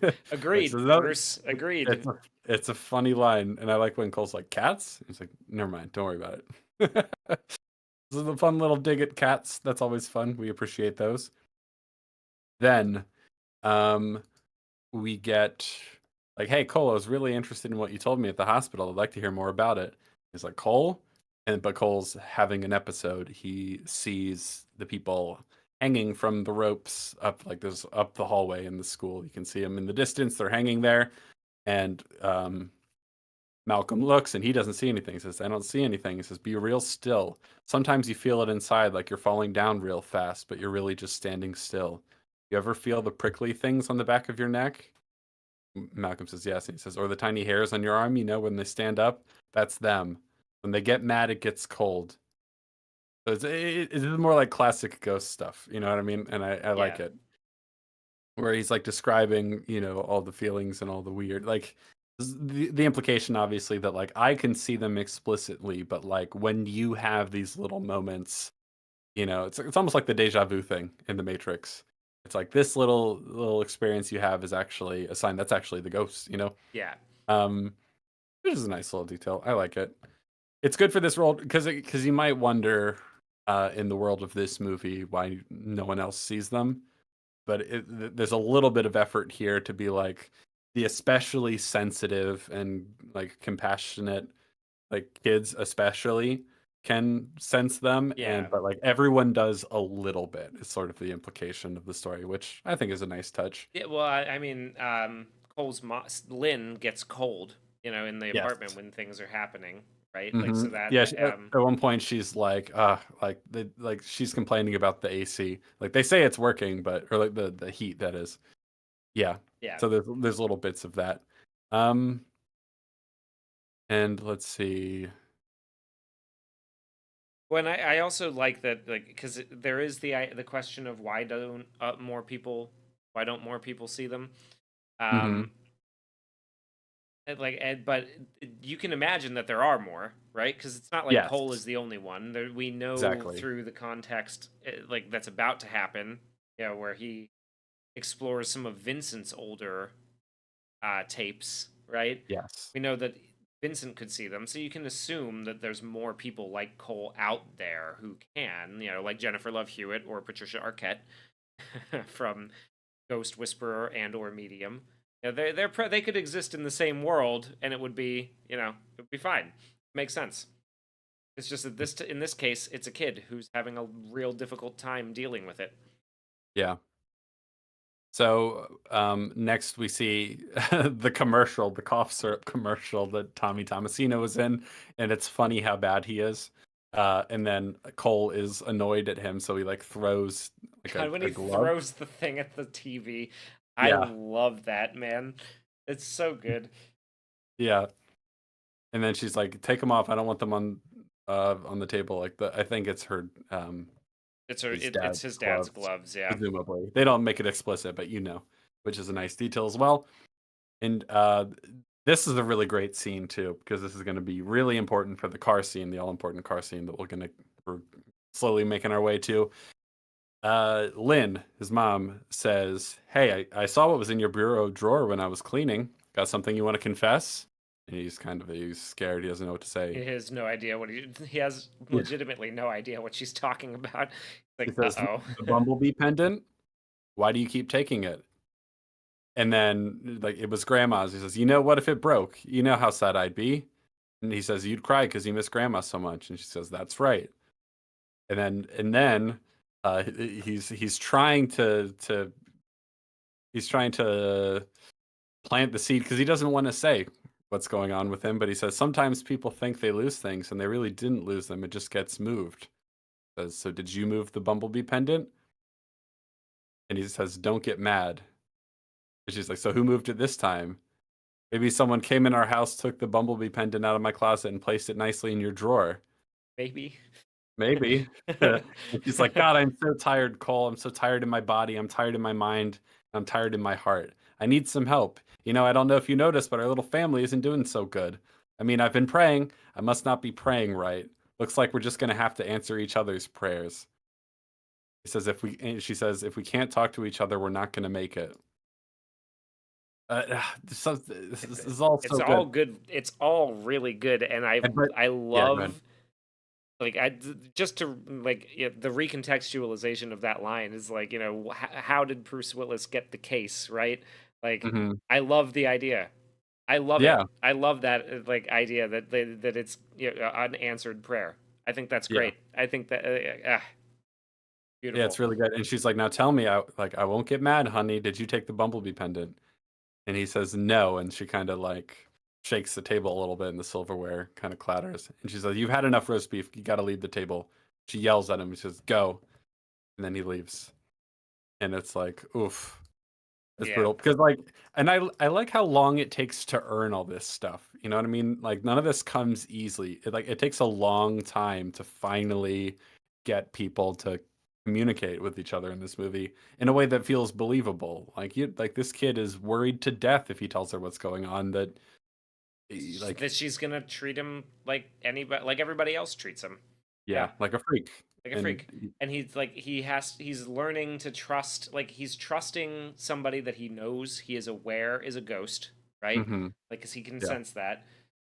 so Agreed, no, Bruce. Agreed. it's a funny line, and I like when Cole's like, "Cats." He's like, "Never mind, don't worry about it." This is a fun little dig at cats. That's always fun. We appreciate those. Then, um, we get like, "Hey, Cole, I was really interested in what you told me at the hospital. I'd like to hear more about it." He's like, "Cole," but Cole's having an episode. He sees the people hanging from the ropes up like this up the hallway in the school. You can see them in the distance. They're hanging there, and Malcolm looks and he doesn't see anything. He says, "I don't see anything." He says, "Be real still. Sometimes you feel it inside like you're falling down real fast, but you're really just standing still. You ever feel the prickly things on the back of your neck?" Malcolm says, "Yes." And he says, "Or the tiny hairs on your arm, when they stand up? That's them. When they get mad, it gets cold." So it's more like classic ghost stuff. You know what I mean? And I like Yeah. it. Where he's like describing, all the feelings and all the weird, like the implication obviously that like I can see them explicitly, but like when you have these little moments, it's almost like the deja vu thing in the Matrix. It's like this little experience you have is actually a sign that's actually the ghost. Yeah. Um, which is a nice little detail. I like it. It's good for this role because you might wonder in the world of this movie why no one else sees them, but there's a little bit of effort here to be like the especially sensitive and like compassionate, like kids especially can sense them, Yeah. but like everyone does a little bit is sort of the implication of the story, which I think is a nice touch. Yeah. Well, I mean, Cole's Lynn gets cold, in the Yes. apartment when things are happening, right? Like, so Hmm. that, Yeah. At one point, she's like she's complaining about the AC. Like they say it's working, but or like the heat that is. Yeah. yeah. So there's little bits of that. Um, and let's see. When I also like that, like, because there is the question of why don't more people see them? Hmm. Um, but you can imagine that there are more, right? Because it's not like Cole Yes. is the only one. We know Exactly. through the context, like that's about to happen, where he explores some of Vincent's older tapes, right? Yes. We know that Vincent could see them, so you can assume that there's more people like Cole out there who can, like Jennifer Love Hewitt or Patricia Arquette from Ghost Whisperer and or Medium. They could exist in the same world, and it would be fine. Makes sense. It's just that in this case, it's a kid who's having a real difficult time dealing with it. Yeah. So next we see the commercial, the cough syrup commercial that Tommy Tomasino was in, and it's funny how bad he is. And then Cole is annoyed at him, so he like throws like God, when a he glove. throws the thing at the TV, I Yeah, love that, man. It's so good. yeah. And then she's like, "Take them off. I don't want them on the table." Like I think it's her his It's dad's his dad's gloves, gloves, yeah. presumably. They don't make it explicit, but which is a nice detail as well. And This is a really great scene too, because this is going to be really important for the car scene, the all important car scene that we're slowly making our way to. Lynn, his mom, says, "Hey, I saw what was in your bureau drawer when I was cleaning. Got something you want to confess?" And he's scared. He doesn't know what to say. He has no idea what he has Yeah. legitimately no idea what she's talking about. He Like, says, uh-oh. "The bumblebee pendant. Why do you keep taking it?" And then, like, it was grandma's. He says, "You know what if it broke? You know how sad I'd be." And he says, "You'd cry because you miss grandma so much." And she says, "That's right." And then he's trying to he's trying to plant the seed because he doesn't want to say what's going on with him. But he says sometimes people think they lose things and they really didn't lose them. It just gets moved. Says, "So did you move the bumblebee pendant?" And he says, "Don't get mad." And she's like, "So who moved it this time?" "Maybe someone came in our house, took the bumblebee pendant out of my closet, and placed it nicely in your drawer." Maybe. Maybe. And she's like, "God, I'm so tired, Cole. I'm so tired in my body. I'm tired in my mind. I'm tired in my heart. I need some help. I don't know if you noticed, but our little family isn't doing so good. I mean, I've been praying. I must not be praying right. Looks like we're just going to have to answer each other's prayers." And she says, "If we can't talk to each other, we're not going to make it." This is all It's so all good. good. It's all really good, and But I yeah, go ahead. love like just to like the recontextualization of that line is like how did Bruce Willis get the case, right? Like Hmm. I love the idea. I love it. Yeah, I love that like idea that that it's unanswered prayer. I think that's yeah. great. I think that Yeah, beautiful. it's really good. And she's like, "Now tell me, I won't get mad, honey. Did you take the bumblebee pendant?" And he says, "No." And she kind of like shakes the table a little bit and the silverware kind of clatters. And she says, "You've had enough roast beef. You got to leave the table." She yells at him. He says, "Go." And then he leaves. And it's like, oof. It's Yeah. brutal because and I like how long it takes to earn all this stuff. You know what I mean? Like none of this comes easily. It takes a long time to finally get people to communicate with each other in this movie in a way that feels believable. Like this kid is worried to death if he tells her what's going on. Like, That she's gonna treat him like anybody, like everybody else treats him. Yeah, yeah, like a freak. like a And freak. And he's learning to trust, like he's trusting somebody that he knows, he is aware is a ghost, right? hmm Like, because he can yeah, sense that.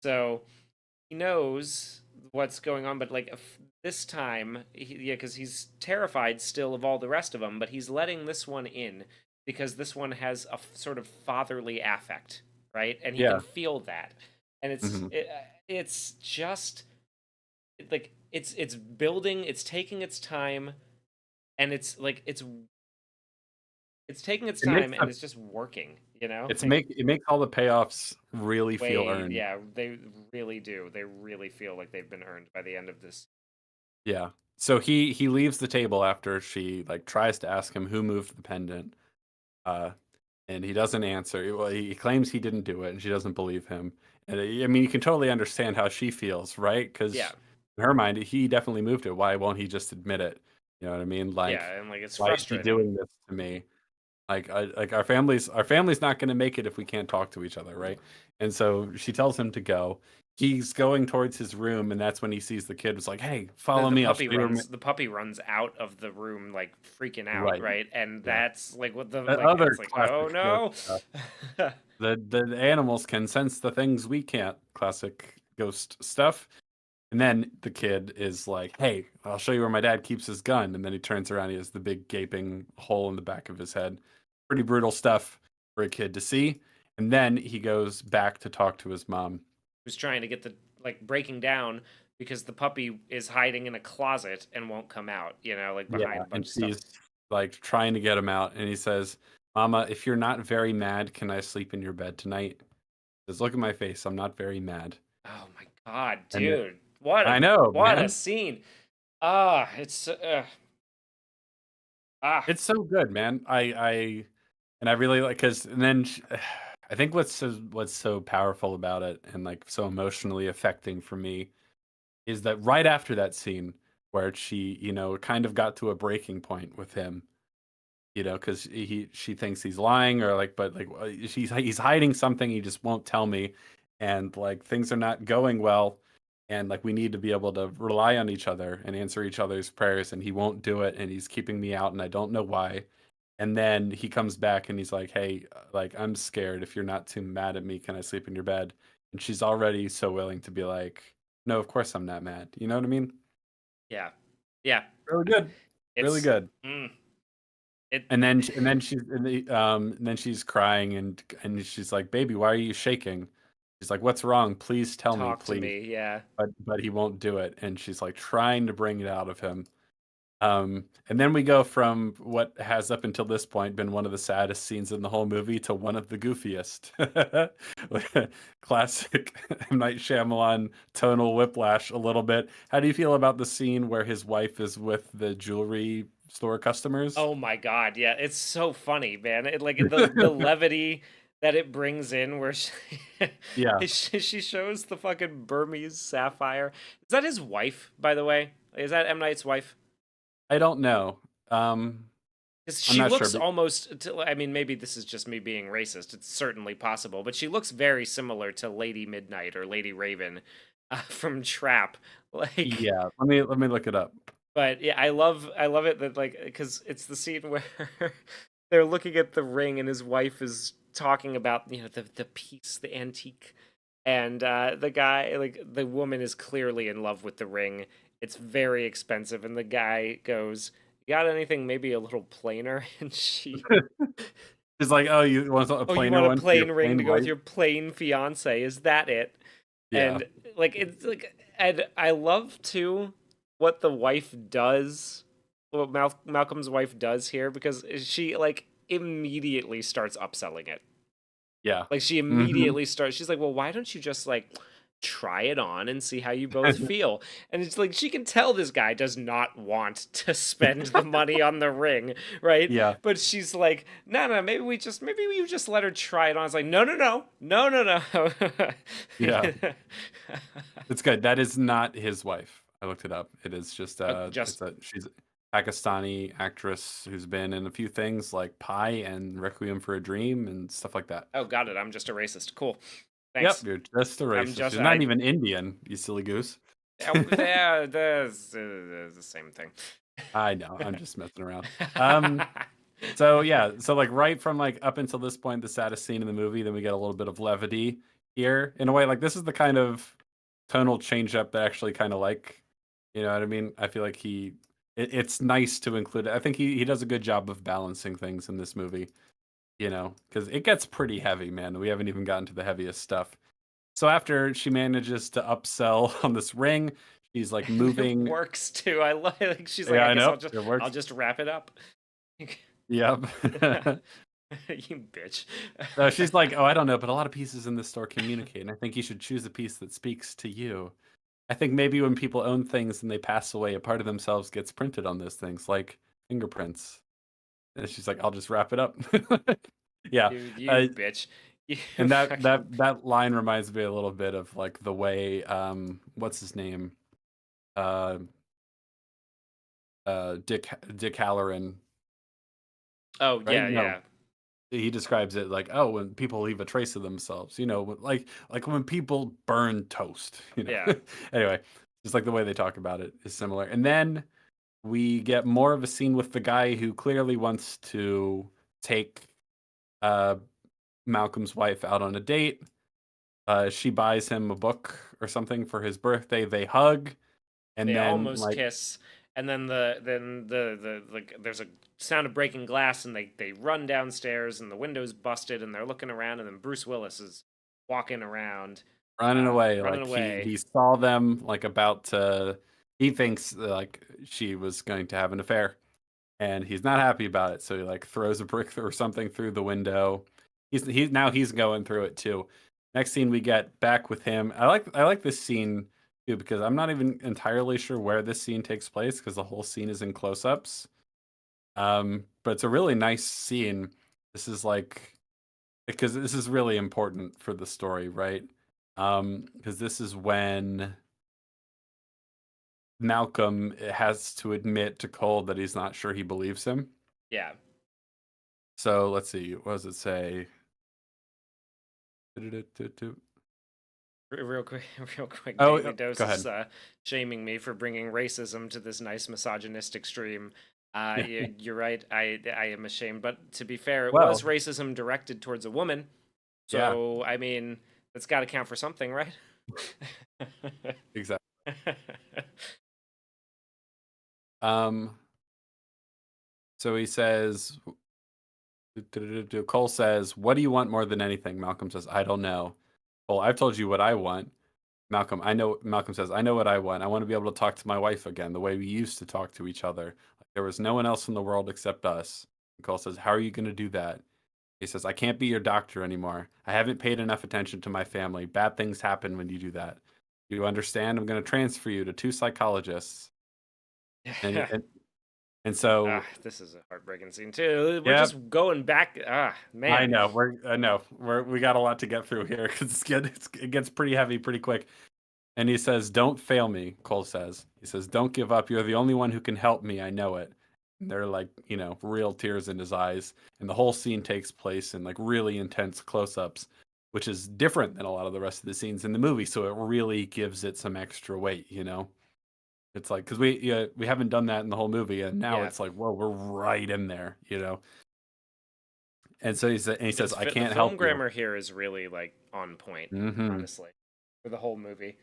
So he knows what's going on, but like this time, yeah, because he's terrified still of all the rest of them, but he's letting this one in because this one has a sort of fatherly affect, right? And he can yeah. feel that, and hmm it's just like it's building, it's taking its time, and it's taking its It makes time, and it's just working, like it makes all the payoffs really feel way, earned. yeah, they really do. They really feel like they've been earned by the end of this. Yeah. So he leaves the table after she like tries to ask him who moved the pendant. Uh and he doesn't answer. Well, he claims he didn't do it and she doesn't believe him. And I mean, you can totally understand how she feels, right? Yeah, Cuz in her mind, he definitely moved it. Why won't he just admit it? You know what I mean? Like, yeah, and like it's why is he frustrating. doing this to me? Like our family's not going to make it if we can't talk to each other, right? And so she tells him to go. He's going towards his room, and that's when he sees the kid. Was like, "Hey, follow me. I'll show you where The puppy runs out of the room like freaking out, Right. right? And Yeah. that's like what the like Other it's like, oh classic ghost no. stuff. The animals can sense the things we can't. Classic ghost stuff. And then the kid is like, "Hey, I'll show you where my dad keeps his gun." And then he turns around. He has the big gaping hole in the back of his head. Pretty brutal stuff for a kid to see. And then he goes back to talk to his mom. Who's trying to get the like breaking down because the puppy is hiding in a closet and won't come out, like Yeah, behind a and bunch of stuff. she's like trying to get him out. And he says, "Mama, if you're not very mad, can I sleep in your bed tonight?" He says, "Look at my face. I'm not very mad." Oh my god, And dude. I know, What a man. scene. Ah, it's ah. It's so good, man. I really like because and then I think what's so powerful about it and like so emotionally affecting for me is that right after that scene where she kind of got to a breaking point with him, because she thinks he's lying, or like, but like he's hiding something, he just won't tell me, and like things are not going well, and like we need to be able to rely on each other and answer each other's prayers, and he won't do it, and he's keeping me out, and I don't know why. And then he comes back and he's like, "Hey, like I'm scared. If you're not too mad at me, can I sleep in your bed?" And she's already so willing to be like, "No, of course I'm not mad." You know what I mean? Yeah. Yeah. Really good, really It's good. mm, it And then she's crying, and she's like, "Baby, why are you shaking?" She's like, "What's wrong? Please tell me, talk to please." me. Yeah. But he won't do it, and she's like trying to bring it out of him. And then we go from what has up until this point been one of the saddest scenes in the whole movie to one of the goofiest. Classic M. Night Shyamalan tonal whiplash a little bit. How do you feel about the scene where his wife is with the jewelry store customers? Oh my god, yeah, it's so funny, man. It like the levity that it brings in where Yeah, she shows the fucking Burmese sapphire. Is that his wife, by the way? Is that M Night's wife? I don't know. Um, Because I'm she not sure, looks but almost. I mean, maybe this is just me being racist. It's certainly possible, but she looks very similar to Lady Midnight or Lady Raven from Trap. Like, yeah, let me look it up. but yeah, I love it that like because it's the scene where they're looking at the ring and his wife is talking about the piece, the antique, and the guy like the woman is clearly in love with the ring. It's very expensive, and the guy goes, "You got anything maybe a little plainer?" And she, It's like, oh, you want a "Oh, you plainer want a one for your plain ring plain to go with white? your plain fiance? Is that it?" Yeah. And like it's like and I love too what the wife does, what Malcolm's wife does here because she like immediately starts upselling it. Yeah. Like she Mhm. immediately starts. She's like, "Well, why don't you just like try it on and see how you both feel?" And it's like she can tell this guy does not want to spend the money on the ring, right? Yeah. But she's like, "No, no, maybe you just let her try it on." It's like, "No, no, no, no, no, Yeah. no." It's good. That is not his wife. I looked it up. It is just Just she's a Pakistani actress who's been in a few things like Pie and Requiem for a Dream and stuff like that. oh, got it. I'm just a racist. Cool. Yep, Thanks. you're just a I'm racist. just She's not I. even Indian, you silly goose. There, there's the same thing. I know. I'm just messing around. Um, so yeah, so like right from like up until this point, the saddest scene in the movie, then we get a little bit of levity here. In a way, like this is the kind of tonal change up that I actually kind of like. You know what I mean? I feel like it's nice to include it. I think he does a good job of balancing things in this movie, because it gets pretty heavy, man. We haven't even gotten to the heaviest stuff. So after she manages to upsell on this ring, she's like And it moving. works too. I like she's like, Yeah, I I guess know. I'll just It I'll works. just wrap it up. Yep. You bitch. No, she's like, "Oh, I don't know, but a lot of pieces in this store communicate, and I think you should choose a piece that speaks to you. I think maybe when people own things and they pass away, a part of themselves gets printed on those things, like fingerprints." And she's like, "I'll just wrap it up." Yeah, You uh, bitch. You and fucking that line reminds me a little bit of like the way, what's his name, uh, Dick Halloran, Oh right? yeah, No, yeah. he describes it like, oh, when people leave a trace of themselves, like when people burn toast, Yeah. Anyway, just like the way they talk about it is similar. And then we get more of a scene with the guy who clearly wants to take uh, Malcolm's wife out on a date. She buys him a book or something for his birthday. They hug, and They then almost like, kiss, and then the like there's a sound of breaking glass, and they run downstairs, and the window's busted, and they're looking around, and then Bruce Willis is walking around, running away, running like away. he saw them like about to. He thinks like she was going to have an affair, and he's not happy about it. So he like throws a brick or something through the window. He's going through it too. Next scene we get back with him. I like this scene too because I'm not even entirely sure where this scene takes place because the whole scene is in close-ups. But it's a really nice scene. This is like because this is really important for the story, right? Because this is when Malcolm has to admit to Cole that he's not sure he believes him. Yeah, So let's see. What does it say? Real quick, real quick. Oh, Daily Dose go is ahead. shaming me for bringing racism to this nice misogynistic stream. Yeah. You're right. I am ashamed, but to be fair, it was Well, racism directed towards a woman. yeah, So I mean, that's got to count for something, right? exactly. Um, so he says, Cole says, "What do you want more than anything?" Malcolm says, "I don't know." Well, I've told you what I want. Malcolm, I know. Malcolm says, "I know what I want. I want to be able to talk to my wife again, the way we used to talk to each other. Like there was no one else in the world except us." And Cole says, "How are you going to do that?" He says, "I can't be your doctor anymore. I haven't paid enough attention to my family. Bad things happen when you do that. You understand? I'm going to transfer you to two psychologists." And Yeah. and so, This is a heartbreaking scene too. We're yeah, just going back. I Man. know. I know. We got a lot to get through here because it gets pretty heavy pretty quick. And he says, "Don't fail me," Cole says. He says, "Don't give up. You're the only one who can help me. I know it." And they're like, real tears in his eyes. And the whole scene takes place in like really intense close-ups, which is different than a lot of the rest of the scenes in the movie. So it really gives it some extra weight. It's like because we haven't done that in the whole movie, and now Yeah. it's like, whoa, we're right in there. And so he says, "I The can't film help you." grammar here is really like on point, Hmm. honestly, for the whole movie.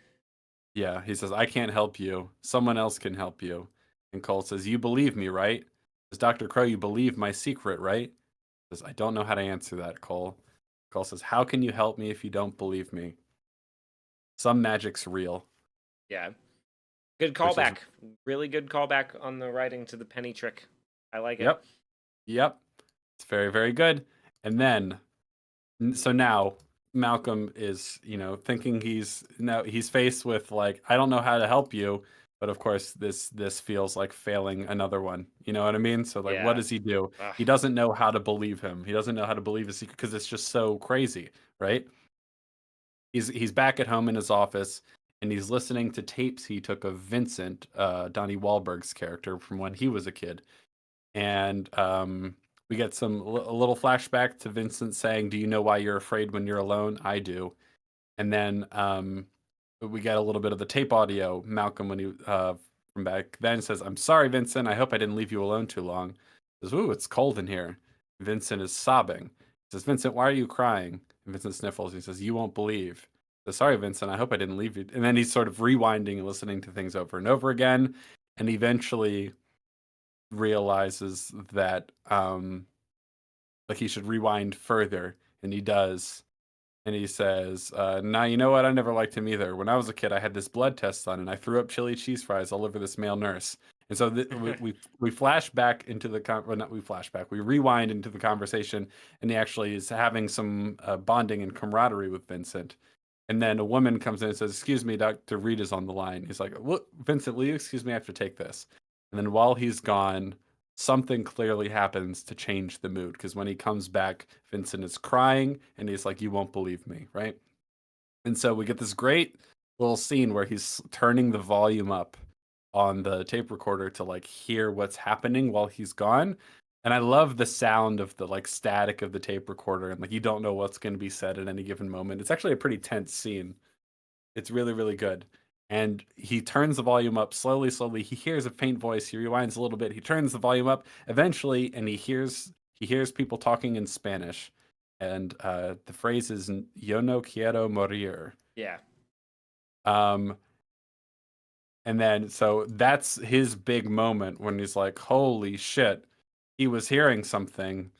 Yeah, he says, "I can't help you. Someone else can help you." And Cole says, "You believe me, right?" Says, "Dr. Crow, you believe my secret, right?" Says, "I don't know how to answer that, Cole." Cole says, "How can you help me if you don't believe me? Some magic's real." Yeah. Good Which is, callback. Really good callback on the writing to the penny trick. I like it. yep, yep. It's very, very good. And then so now Malcolm is, thinking he's faced with like, I don't know how to help you, but of course this feels like failing another one. You know what I mean? So like, what Yeah. does he do? Ugh. He doesn't know how to believe him. He doesn't know how to believe his secret because it's just so crazy, right? He's back at home in his office and he's listening to tapes he took of Vincent, Donnie Wahlberg's character from when he was a kid, and we get a little flashback to Vincent saying, "Do you know why you're afraid when you're alone? I do." And then we get a little bit of the tape audio. Malcolm, when he from back then, says, "I'm sorry, Vincent. I hope I didn't leave you alone too long." He says, "Ooh, it's cold in here." Vincent is sobbing. He says, "Vincent, why are you crying?" And Vincent sniffles. He says, "You won't believe." He says, "Sorry, Vincent. I hope I didn't leave you." And then he's sort of rewinding and listening to things over and over again, and eventually realizes that like he should rewind further, and he does. And he says, "Now you know what? I never liked him either. When I was a kid, I had this blood test done, and I threw up chili cheese fries all over this male nurse." And so we flash back into well, not we flash back. We rewind into the conversation, and he actually is having some bonding and camaraderie with Vincent. And then a woman comes in and says, "Excuse me, Dr. Reed is on the line." He's like, "Look, Vincent, will you excuse me? I have to take this." And then while he's gone, something clearly happens to change the mood because when he comes back, Vincent is crying and he's like, "You won't believe me," right? And so we get this great little scene where he's turning the volume up on the tape recorder to like hear what's happening while he's gone. And I love the sound of the like static of the tape recorder and like you don't know what's going to be said at any given moment. It's actually a pretty tense scene. It's really, really good. And he turns the volume up slowly, slowly. He hears a faint voice. He rewinds a little bit. He turns the volume up eventually, and he hears people talking in Spanish. And the phrase is "Yo no quiero morir." Yeah. Um, and then so that's his big moment when he's like, "Holy shit!" He was hearing something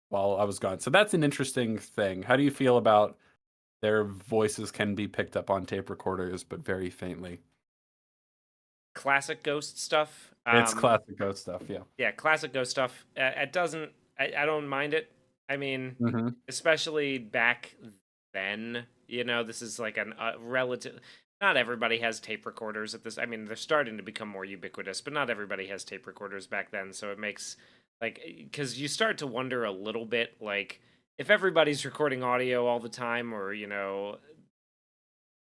while I was gone. So that's an interesting thing. How do you feel about their voices can be picked up on tape recorders, but very faintly? Classic ghost stuff. It's classic ghost stuff, yeah. Yeah, classic ghost stuff. It doesn't. I don't mind it. I mean, Mhm. especially back then. This is like a relative. Not everybody has tape recorders at this. I mean, they're starting to become more ubiquitous, but not everybody has tape recorders back then. So it makes like because you start to wonder a little bit like if everybody's recording audio all the time, or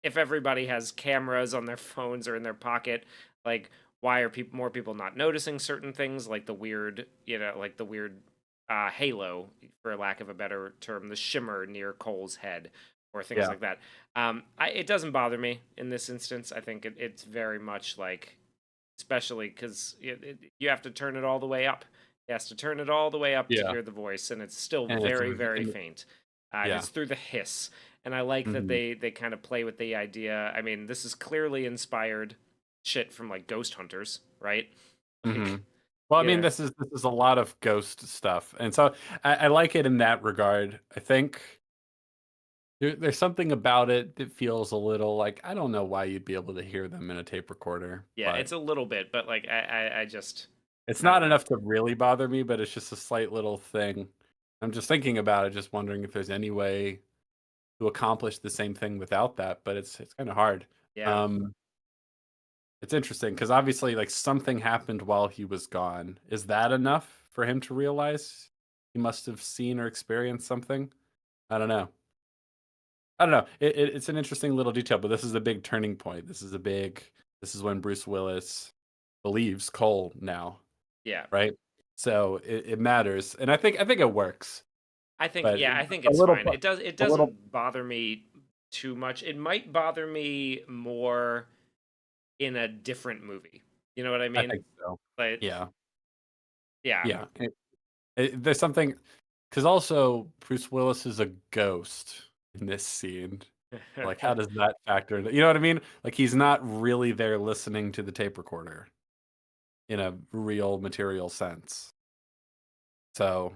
if everybody has cameras on their phones or in their pocket, like why are more people not noticing certain things like the weird halo, for lack of a better term, the shimmer near Cole's head, or things Yeah. like that. It doesn't bother me in this instance. I think it's very much like, especially because you have to turn it all the way up. He has to turn it all the way up to Yeah. hear the voice, and it's still And it's very, very and faint. yeah. It's through the hiss, and I like that Mhm. they kind of play with the idea. I mean, this is clearly inspired shit from like Ghost Hunters, right? Like, Mhm. Well, I mean, yeah, this is a lot of ghost stuff, and so I like it in that regard. I think there's something about it that feels a little like I don't know why you'd be able to hear them in a tape recorder, yeah, but it's a little bit, but like I just it's I not don't know. enough to really bother me. But it's just a slight little thing. I'm just thinking about it, just wondering if there's any way to accomplish the same thing without that. But it's kind of hard. Yeah, Um, it's interesting because obviously, like something happened while he was gone. Is that enough for him to realize he must have seen or experienced something? I don't know. I don't know. It's an interesting little detail, but this is a big turning point. This is when Bruce Willis believes Cole now, yeah. right? So it matters, and I think it works. But I think a it's little, fine. It a little, doesn't bother me too much. It might bother me more in a different movie. You know what I I mean? think so. Like, Yeah, yeah. yeah. There's something because also Bruce Willis is a ghost in this scene. Like, how does that factor into? You know what I mean? Like, he's not really there listening to the tape recorder in a real material sense. So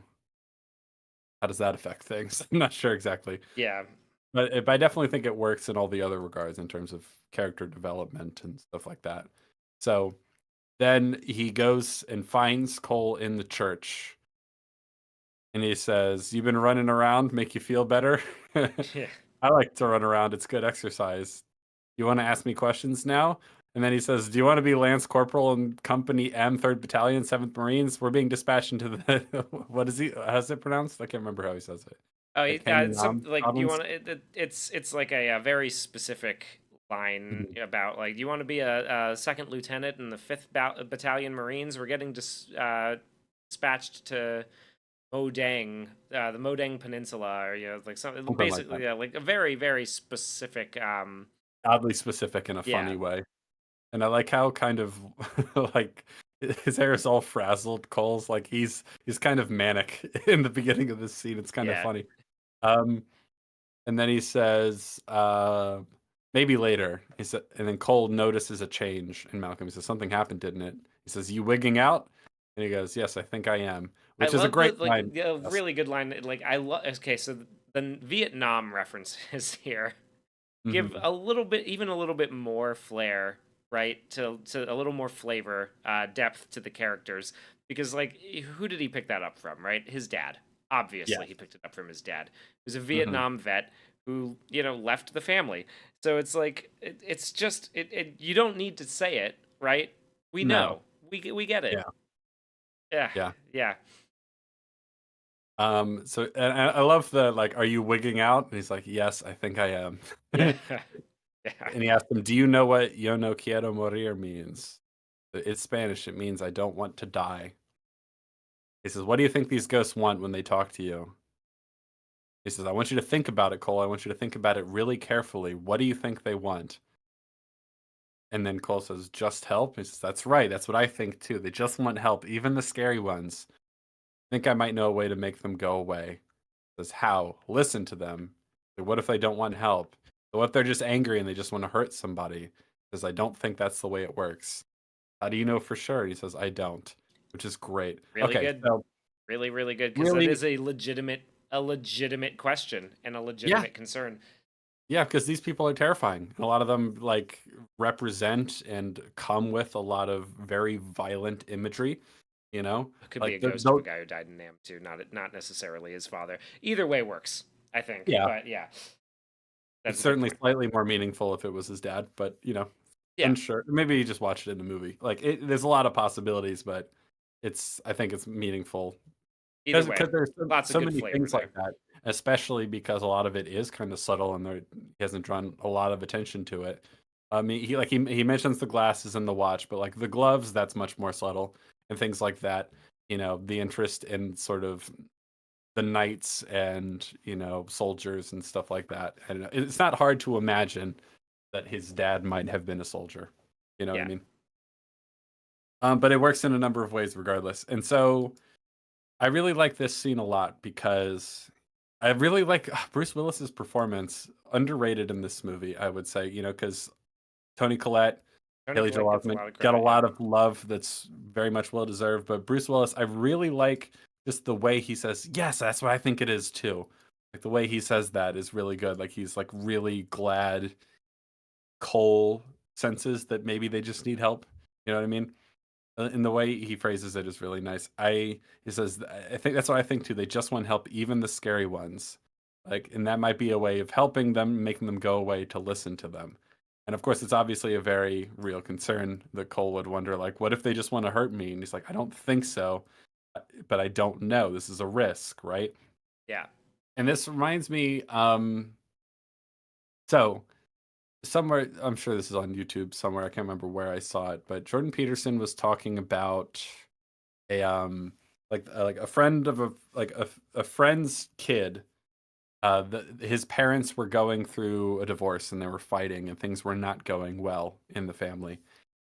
how does that affect things? I'm not sure exactly, Yeah. but I definitely think it works in all the other regards in terms of character development and stuff like that. So then he goes and finds Cole in the church, and he says, "You've been running around, make you feel better." Yeah. I like to run around; it's good exercise. You want to ask me questions now? And then he says, "Do you want to be Lance Corporal in Company M, 3rd Battalion, 7th Marines? We're being dispatched into the." What is he? How's it pronounced? I can't remember how he says it. Oh, Like some Kenyon like, do you Robbins? want it's like a very specific line Mhm. about like, do you want to be a second lieutenant in the Battalion Marines? We're getting dispatched to Modang, the Modang Peninsula, or like something, Something like that. basically, yeah, like a very, very specific. Oddly specific in a Yeah, funny way. And I like how kind of like his hair is all frazzled. Cole's like he's kind of manic in the beginning of this scene. It's kind of yeah. funny. Um, and then he says, maybe later. He said, and then Cole notices a change in Malcolm. He says, something happened, didn't it? He says, you wigging out? And he goes, yes, I think I am, I which is a love the great like line. a Yes. really good line. Like, I love. Okay, so the Vietnam references here give Hmm. a little bit, even a little bit more flair, right? To a little more flavor, depth to the characters. Because like, who did he pick that up from? Right, his dad. Obviously, Yes. he picked it up from his dad, who's a Hmm. Vietnam vet who left the family. So it's like it's just you don't need to say it, right? We No. know, we get it. Yeah. Yeah, Yeah. yeah, So and I love the like, are you wigging out? And he's like, yes, I think I am. yeah, yeah. And he asked him, do you know what yo no quiero morir means? It's Spanish. It means I don't want to die. He says, what do you think these ghosts want when they talk to you? He says, I want you to think about it, Cole. I want you to think about it really carefully. What do you think they want? And then Cole says, just help. He says, that's right. That's what I think too. They just want help, even the scary ones. I think I might know a way to make them go away. He says, how? Listen to them. What if they don't want help? What if they're just angry and they just want to hurt somebody? He says, I don't think that's the way it works. How do you know for sure? He says, I don't, which is great. Really Okay, good, so really, really good, because that really, is a legitimate question and a yeah, legitimate concern. yeah, because these people are terrifying. A lot of them like represent and come with a lot of very violent imagery. You know, It could be a like ghost of a guy who died in Nam too, not necessarily his father. Either way works, I think. yeah, But yeah, it's that's a good certainly point. slightly more meaningful if it was his dad, but Yeah, unsure. Maybe he just watched it in the movie. Like, there's a lot of possibilities, but I think it's meaningful either because way, there's lots of so good many flavor things like there. that, especially because a lot of it is kind of subtle and he hasn't drawn a lot of attention to it. I mean, he mentions the glasses and the watch, but like the gloves, that's much more subtle and things like that. the interest in sort of the knights and soldiers and stuff like that. And it's not hard to imagine that his dad might have been a soldier. You know what I Yeah. mean? But it works in a number of ways regardless. And so I really like this scene a lot because I really like Bruce Willis's performance, underrated in this movie, I would say, because Tony Collette, Tony Haley Collette Joel gets a Osment lot of got a credit. Yeah. lot of love that's very much well deserved. But Bruce Willis, I really like just the way he says, "Yes, that's what I think it is too." Like the way he says that is really good. Like he's like really glad Cole senses that maybe they just need help. You know what I mean? And the way he phrases it is really nice. He says, I think that's what I think too. They just want help, even the scary ones. Like, and that might be a way of helping them, making them go away to listen to them. And of course, it's obviously a very real concern that Cole would wonder, like, what if they just want to hurt me? And he's like, I don't think so, but I don't know. This is a risk, right? Yeah. And this reminds me, so somewhere, I'm sure this is on YouTube somewhere. I can't remember where I saw it, but Jordan Peterson was talking about a like a friend of a friend's kid. His parents were going through a divorce and they were fighting and things were not going well in the family,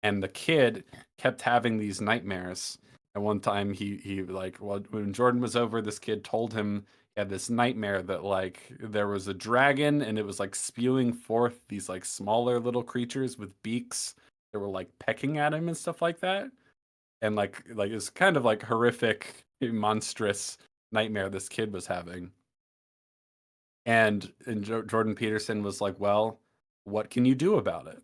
and the kid kept having these nightmares. And one time he like, well, when Jordan was over, this kid told him he had this nightmare that like there was a dragon and it was like spewing forth these like smaller little creatures with beaks that were like pecking at him and stuff like that. And like it's kind of like horrific, monstrous nightmare this kid was having. And Jordan Peterson was like, well, what can you do about it?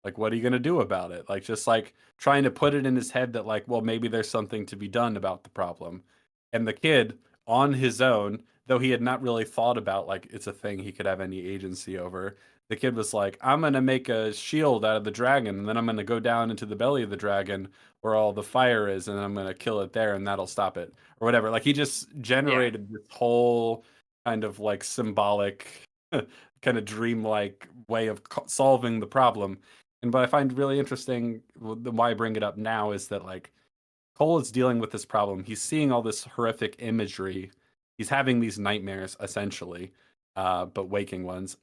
Like, what are you going to do about it? Like, just like trying to put it in his head that, like, well, maybe there's something to be done about the problem. And the kid, on his own, though he had not really thought about, like, it's a thing he could have any agency over, the kid was like, I'm going to make a shield out of the dragon, and then I'm going to go down into the belly of the dragon where all the fire is, and I'm going to kill it there, and that'll stop it, or whatever. Like, he just Yeah. generated this whole kind of like symbolic, kind of dreamlike way of solving the problem. And what I find really interesting, why I bring it up now, is that like Cole is dealing with this problem. He's seeing all this horrific imagery. He's having these nightmares essentially, but waking ones.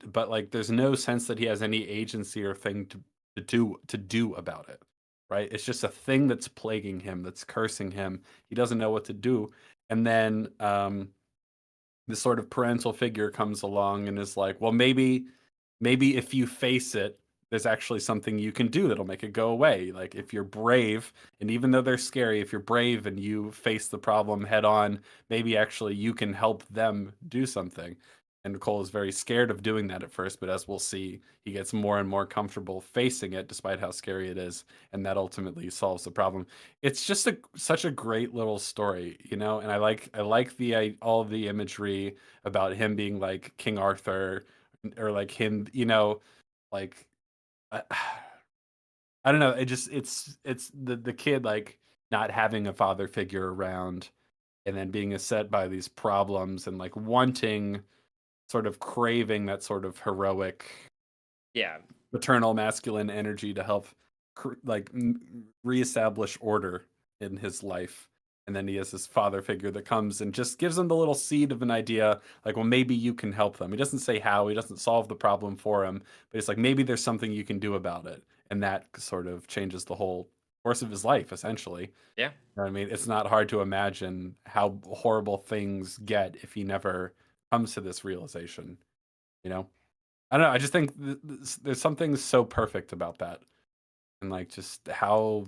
But like, there's no sense that he has any agency or thing to do about it. Right? It's just a thing that's plaguing him, that's cursing him. He doesn't know what to do. And then this sort of parental figure comes along and is like, well, maybe if you face it, there's actually something you can do that'll make it go away. Like if you're brave, and even though they're scary, if you're brave and you face the problem head on, maybe actually you can help them do something. And Nicole is very scared of doing that at first, but as we'll see, he gets more and more comfortable facing it despite how scary it is, and that ultimately solves the problem. It's just such a great little story, and I like all the imagery about him being like King Arthur, or like him, like I, I don't know. It's the kid like not having a father figure around, and then being beset by these problems and like wanting, sort of craving that sort of heroic Yeah. maternal masculine energy to help reestablish order in his life. And then he has this father figure that comes and just gives him the little seed of an idea, like, well, maybe you can help them. He doesn't say how, he doesn't solve the problem for him, but it's like, maybe there's something you can do about it. And that sort of changes the whole course of his life, essentially. Yeah. You know what I mean? It's not hard to imagine how horrible things get if he never comes to this realization, you know? I don't know. I just think there's something so perfect about that, and like just how,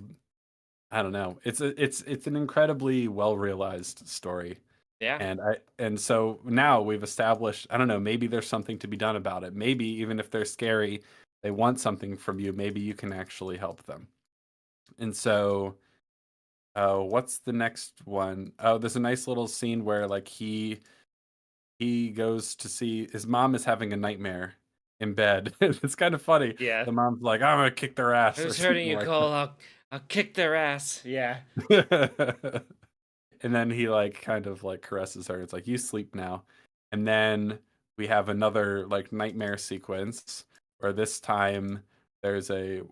I don't know. It's an incredibly well realized story, Yeah. and so now we've established. I don't know. Maybe there's something to be done about it. Maybe even if they're scary, they want something from you. Maybe you can actually help them. And so, what's the next one? Oh, there's a nice little scene where like he goes to see his mom is having a nightmare in bed. It's kind of funny. Yeah. The mom's like, "I'm gonna kick their ass" or Who's hurting something you, like Cole? I'll kick their ass. Yeah. that. And then he like kind of like caresses her. It's like, "You sleep now." And then we have another like nightmare sequence where this time there's a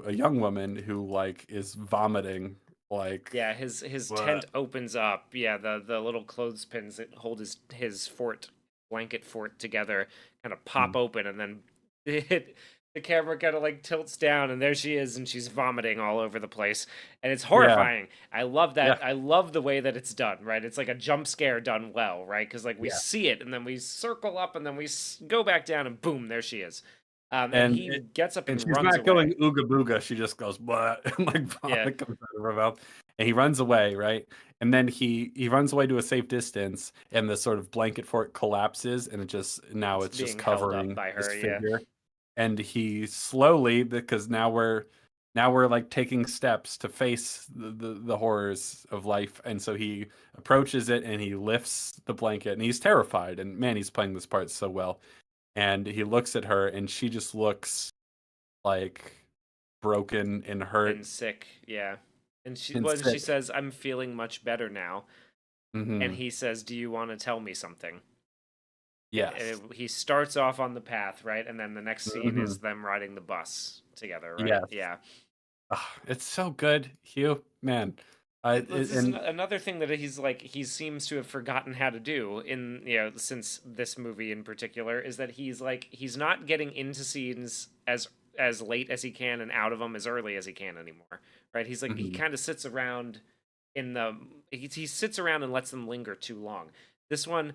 young woman who like is vomiting Like, Yeah, his what? tent opens up. Yeah, the little clothespins that hold his fort blanket fort together kind of pop open, and then the camera kind of like tilts down, and there she is, and she's vomiting all over the place, and it's Yeah, horrifying. I love yeah, that. I love the way that it's done. Right, it's like a jump scare done well. Right, because like we yeah. see it, and then we circle up, and then we go back down, and boom, there she is. And And he gets up and and she's runs not going away. ooga booga. She just goes what, and like Yeah, vomit comes out of her mouth, and he runs away, right? And then he runs away to a safe distance, and the sort of blanket fort collapses, and it's it's just being held up covering by this her. Yeah. figure, and he slowly, because now we're like taking steps to face the horrors of life, and so he approaches it and he lifts the blanket, and he's terrified, and man, he's playing this part so well, and he looks at her, and she just looks like broken and And hurt sick, yeah. And she and well, and she sick. says, "I'm feeling much better now." And Hmm. he says, "Do you want to tell me something?" Yes. He starts off on the path, right? And then the next scene Hmm. is them riding the bus together, right? Yes. Yeah. Ah, it's so good, Hugh. Man. This is And another thing that he seems to have forgotten how to do in, since this movie in particular, is that he's not getting into scenes as late as he can and out of them as early as he can anymore, right? He's like he mhm. kind of sits around in the he sits around and lets them linger too long. This one,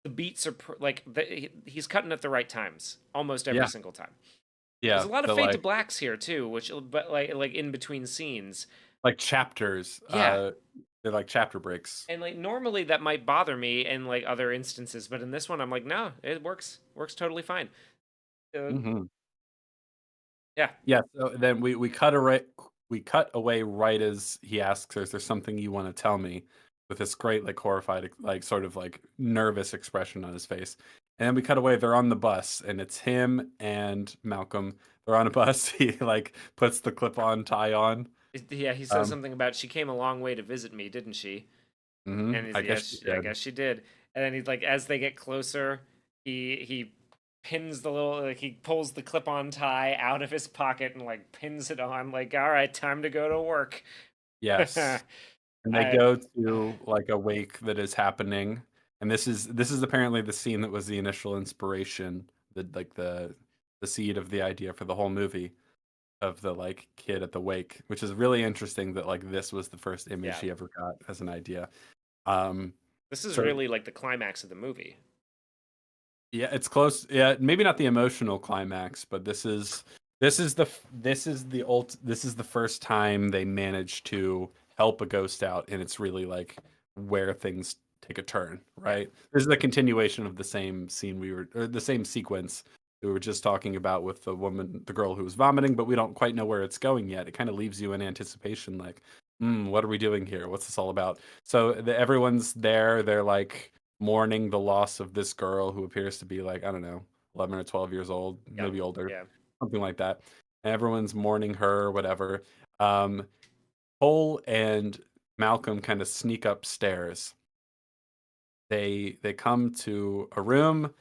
the beats are he's cutting at the right times almost every Yeah, single time. There's yeah. a lot of The fade to like blacks here too, which but like in between scenes. like chapters. Yeah, They're like chapter breaks. and like normally that might bother me in like other instances, but in this one I'm like, no, it works totally fine. Uh, Hmm. yeah, Yeah. So then we cut away right as he asks her, "Is there something you want to tell me?" With this great like horrified like sort of like nervous expression on his face. And then we cut away. They're on the bus, and it's him and Malcolm. They're on a bus. He like puts the clip-on tie on. yeah. He says Um, something about she came a long way to visit me, didn't she? And he's I guess yes, she I did. guess she did. And then he's like, as they get closer, he pins the little like he pulls the clip-on tie out of his pocket and like pins it on. Like, all right, time to go to work. Yes. And they I go to like a wake that is happening, and this is apparently the scene that was the initial inspiration, the seed of the idea for the whole movie of the like kid at the wake, which is really interesting that like this was the first image yeah, he ever got as an idea. Um, this is so really like the climax of the movie. yeah, it's close. Yeah, maybe not the emotional climax, but this is the first time they managed to help a ghost out, and it's really like where things take a turn, Yeah, right? This is a continuation of the same scene or the same sequence we were just talking about with the girl who was vomiting, but we don't quite know where it's going yet. It kind of leaves you in anticipation, like, what are we doing here? What's this all about? So everyone's there. They're like mourning the loss of this girl who appears to be like, I don't know, 11 or 12 years old, maybe young. older, Yeah, something like that. And everyone's mourning her, whatever. Um, Cole and Malcolm kind of sneak upstairs. They come to a room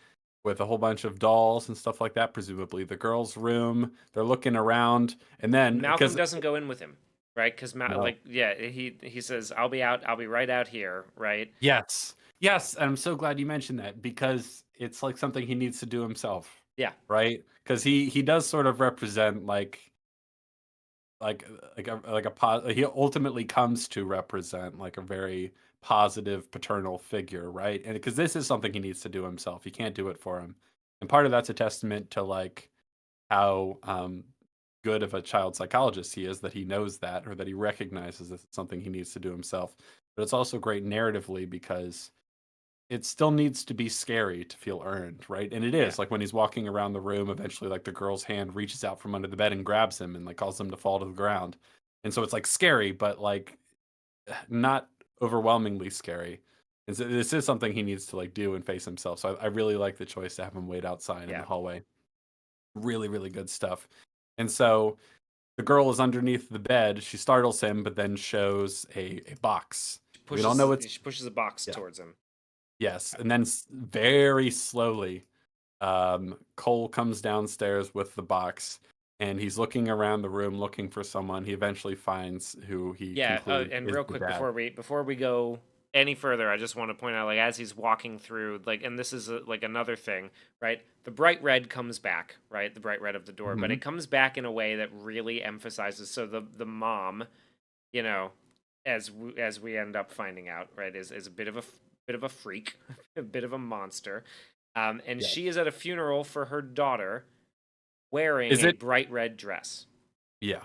with a whole bunch of dolls and stuff like that, presumably the girls' room. They're looking around, and then Malcolm because doesn't go in with him, right? Because no, yeah, he says, "I'll be out. I'll be right out here," right? yes, yes, and I'm so glad you mentioned that because it's like something he needs to do himself, Yeah, right? Because he does sort of represent he ultimately comes to represent like a very positive paternal figure, right? And because this is something he needs to do himself, he can't do it for him, and part of that's a testament to like how good of a child psychologist he is that he knows that or that he recognizes that it's something he needs to do himself. But it's also great narratively because it still needs to be scary to feel earned, right? And it yeah, is like when he's walking around the room, eventually, like the girl's hand reaches out from under the bed and grabs him and like causes him to fall to the ground. And so it's like scary, but like not overwhelmingly scary. And so this is something he needs to like do and face himself. So I really like the choice to have him wait outside in the yeah. hallway. Really, really good stuff. And so the girl is underneath the bed. She startles him, but then shows a box. We don't know what's She pushes a box yeah. towards him. Yes, and then very slowly, Cole comes downstairs with the box, and he's looking around the room looking for someone. He eventually finds who he Yeah, concludes and is real the quick dad. before we go any further, I just want to point out, like, as he's walking through, like, and this is like another thing, right? The bright red comes back, right? The bright red of the door, but Hmm. it comes back in a way that really emphasizes. So the mom, you know, as we end up finding out, right, is a bit of a freak, a bit of a monster, and Yeah. she is at a funeral for her daughter, wearing Is a it? bright red dress Yeah.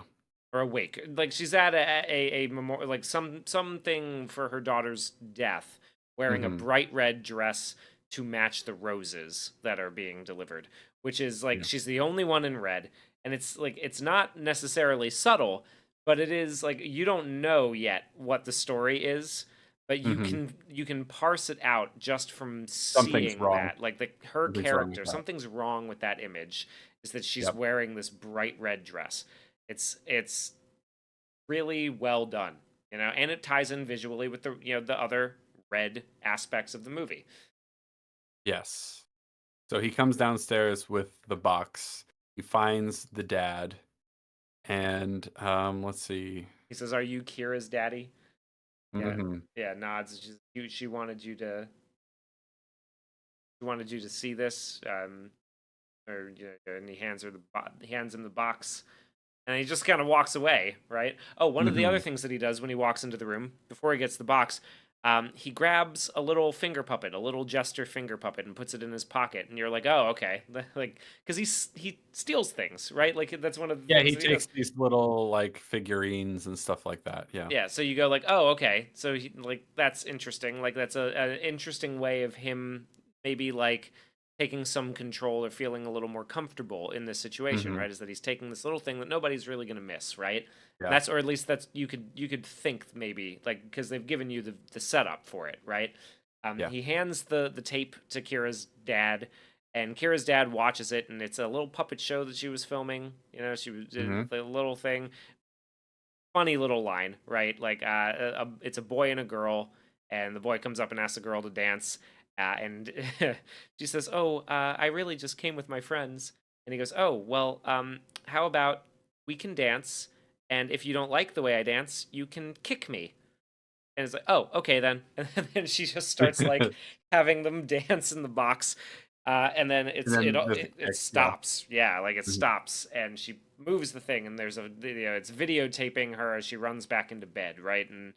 or a wake. Like she's at a memorial, like something for her daughter's death, wearing a Hmm. bright red dress to match the roses that are being delivered, which is like Yeah. she's the only one in red, and it's like it's not necessarily subtle, but it is like you don't know yet what the story is. But Hmm. you can parse it out just from Something's seeing wrong. that, like her Something's wrong with character, that. something's wrong with that image, is that she's Yep. wearing this bright red dress. It's really well done, you know, and it ties in visually with the the other red aspects of the movie. Yes. So he comes downstairs with the box. He finds the dad, and let's see. He says, "Are you Kira's daddy?" Yeah, Hmm. yeah, nods. She wanted you to see this, or and he hands her he hands him the box, and he just kind of walks away, right? Oh, one of the other Hmm. things that he does when he walks into the room before he gets the box, he grabs a little finger puppet, a little jester finger puppet, and puts it in his pocket. And you're like, oh, okay, like because he steals things, right? Like that's one of the Yeah, things he that he does. takes these little like figurines and stuff like that. Yeah. Yeah, so you go like, oh, okay, so like that's interesting. Like that's an interesting way of him maybe like taking some control or feeling a little more comfortable in this situation, Hmm. right? Is that he's taking this little thing that nobody's really gonna miss, right? And Yeah. that's, or at least that's you could think maybe like because they've given you the setup for it, right? Yeah. He hands the tape to Kira's dad, and Kira's dad watches it, and it's a little puppet show that she was filming. You know, she was Hmm. the little thing, funny little line, right? Like, it's a boy and a girl, and the boy comes up and asks the girl to dance, and she says, "Oh, I really just came with my friends." And he goes, "Oh, well, how about we can dance, and if you don't like the way I dance, you can kick me." And it's like, "Oh, okay then." And then she just starts like And having them dance in the box, and then then there's a it kick. Yeah. stops. Yeah, like it Mhm. stops, and she moves the thing, and there's a video. It's videotaping her as she runs back into bed, right? And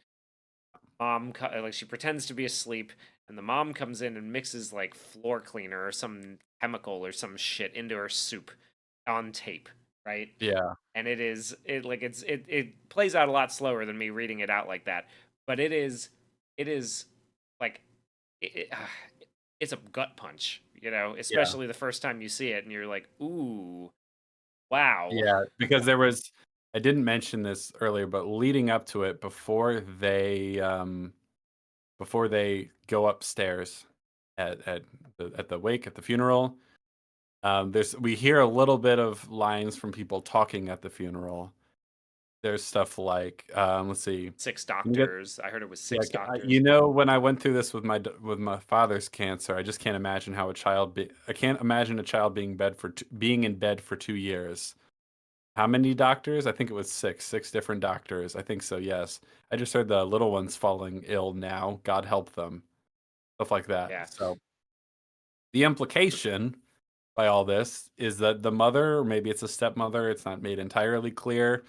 like she pretends to be asleep, and the mom comes in and mixes like floor cleaner or some chemical or some shit into her soup on tape, right? Yeah. And it plays out a lot slower than me reading it out like that, but it is like it, it, ah, it's a gut punch, you know, Yeah. especially the first time you see it and you're like, ooh, wow. Yeah. Because there was, I didn't mention this earlier, but leading up to it, before they go upstairs at at the wake at the funeral, there's we hear a little bit of lines from people talking at the funeral. There's stuff like, let's see, Six can you get, doctors. I heard it was yeah, six you doctors. know, when I went through this with with my father's cancer, I just can't imagine how I can't imagine a child being in bed for 2 years. How many doctors? I think it was six different doctors. I think so. Yes, I just heard the little ones falling ill now. God help them. Stuff like that. Yeah. So the implication by all this is that the mother, or maybe it's a stepmother, it's not made entirely clear,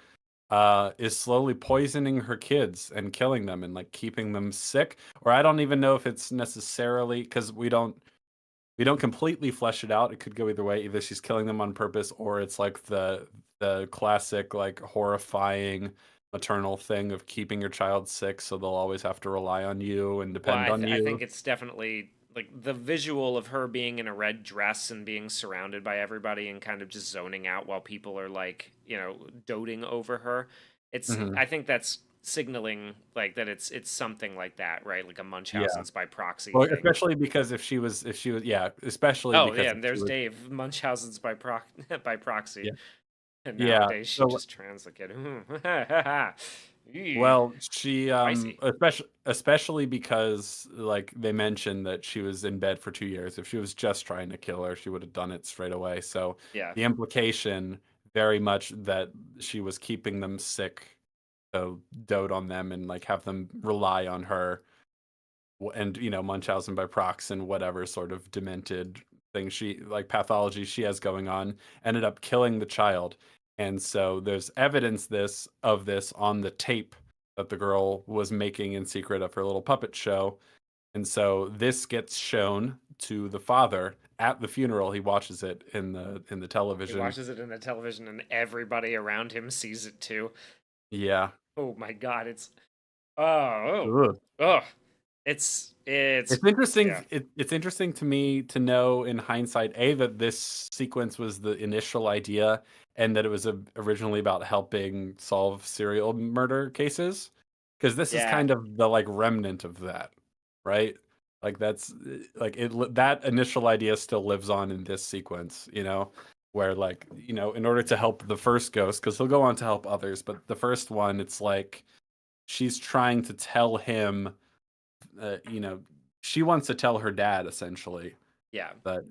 is slowly poisoning her kids and killing them and like keeping them sick. Or I don't even know if it's necessarily, because we don't completely flesh it out. It could go either way. Either she's killing them on purpose, or it's like the classic like horrifying maternal thing of keeping your child sick, so they'll always have to rely on you and Well, depend on I you. think it's definitely like the visual of her being in a red dress and being surrounded by everybody and kind of just zoning out while people are like, you know, doting over her. Hmm. I think that's signaling like that it's something like that, right? Like a Yeah. Munchausen's by proxy Well, thing. especially because if she was, yeah, especially Oh, because yeah, if and she there's was, Dave, Munchausen's by by proxy. yeah, And yeah. nowadays she So, just translated. Ew, well, she spicy. especially because like they mentioned that she was in bed for 2 years. If she was just trying to kill her, she would have done it straight away. So Yeah. the implication very much that she was keeping them sick, so dote on them and like have them rely on her and Munchausen by prox and whatever sort of demented thing she like pathology she has going on ended up killing the child. And so there's evidence this on the tape that the girl was making in secret of her little puppet show. And so this gets shown to the father at the funeral. He watches it in the He television. watches it in the television, and everybody around him sees it too. Yeah. Oh my god, it's oh Ugh. oh, it's It's interesting. yeah It's interesting to me to know in hindsight, a that this sequence was the initial idea, and that it was originally about helping solve serial murder cases, because this is yeah kind of the like remnant of that, right? Like that's like that initial idea still lives on in this sequence, where like in order to help the first ghost, because he'll go on to help others, but the first one, it's like she's trying to tell him you know, she wants to tell her dad essentially yeah. that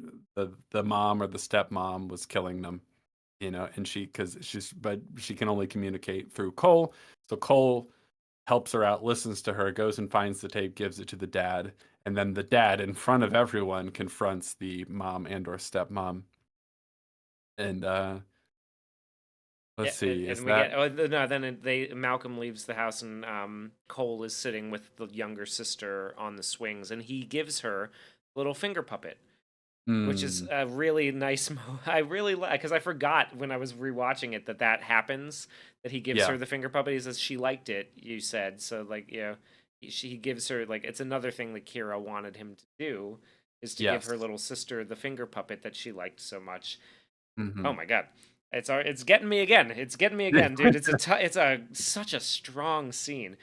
the mom or the stepmom was killing them, and but she can only communicate through Cole. So Cole helps her out, listens to her, goes and finds the tape, gives it to the dad, and then the dad, in front of everyone, confronts the mom and or stepmom. And Yeah, let's see, is and we that get no. Then they Malcolm leaves the house, and Cole is sitting with the younger sister on the swings, and he gives her a little finger puppet, which is hmm, a really nice. I really like because I forgot when I was rewatching it that happens. That he gives yeah, her the finger puppet. He says she liked it. You said so, like he gives her like it's another thing that Kira wanted him to do is to give her yes, little sister the finger puppet that she liked so much. Oh hmm. my god. It's getting me again. It's getting me again, dude. It's a such a strong scene.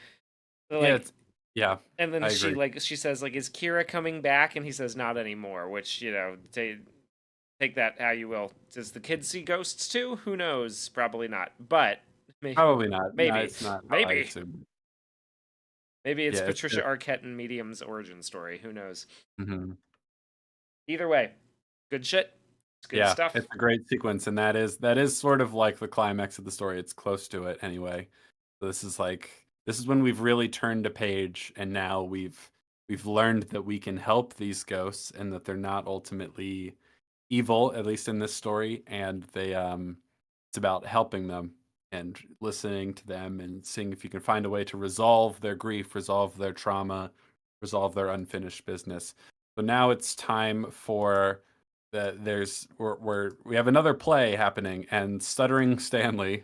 So, Yeah, like, yeah, and then I agree. she says like, "Is Kira coming back?" And he says, "Not anymore." Which take that how you will. Does the kid see ghosts too? Who knows? Probably not. But Probably not. No, maybe it's not how I maybe assumed. maybe it's Yeah, Patricia Arquette and Medium's origin story. Who knows? mhm. Either way, good shit. It's good Yeah, stuff. it's a great sequence, and that is sort of like the climax of the story. It's close to it anyway. So this is when we've really turned a page, and now we've learned that we can help these ghosts, and that they're not ultimately evil, at least in this story, and it's about helping them and listening to them and seeing if you can find a way to resolve their grief, resolve their trauma, resolve their unfinished business. So now it's time for we have another play happening, and Stuttering Stanley,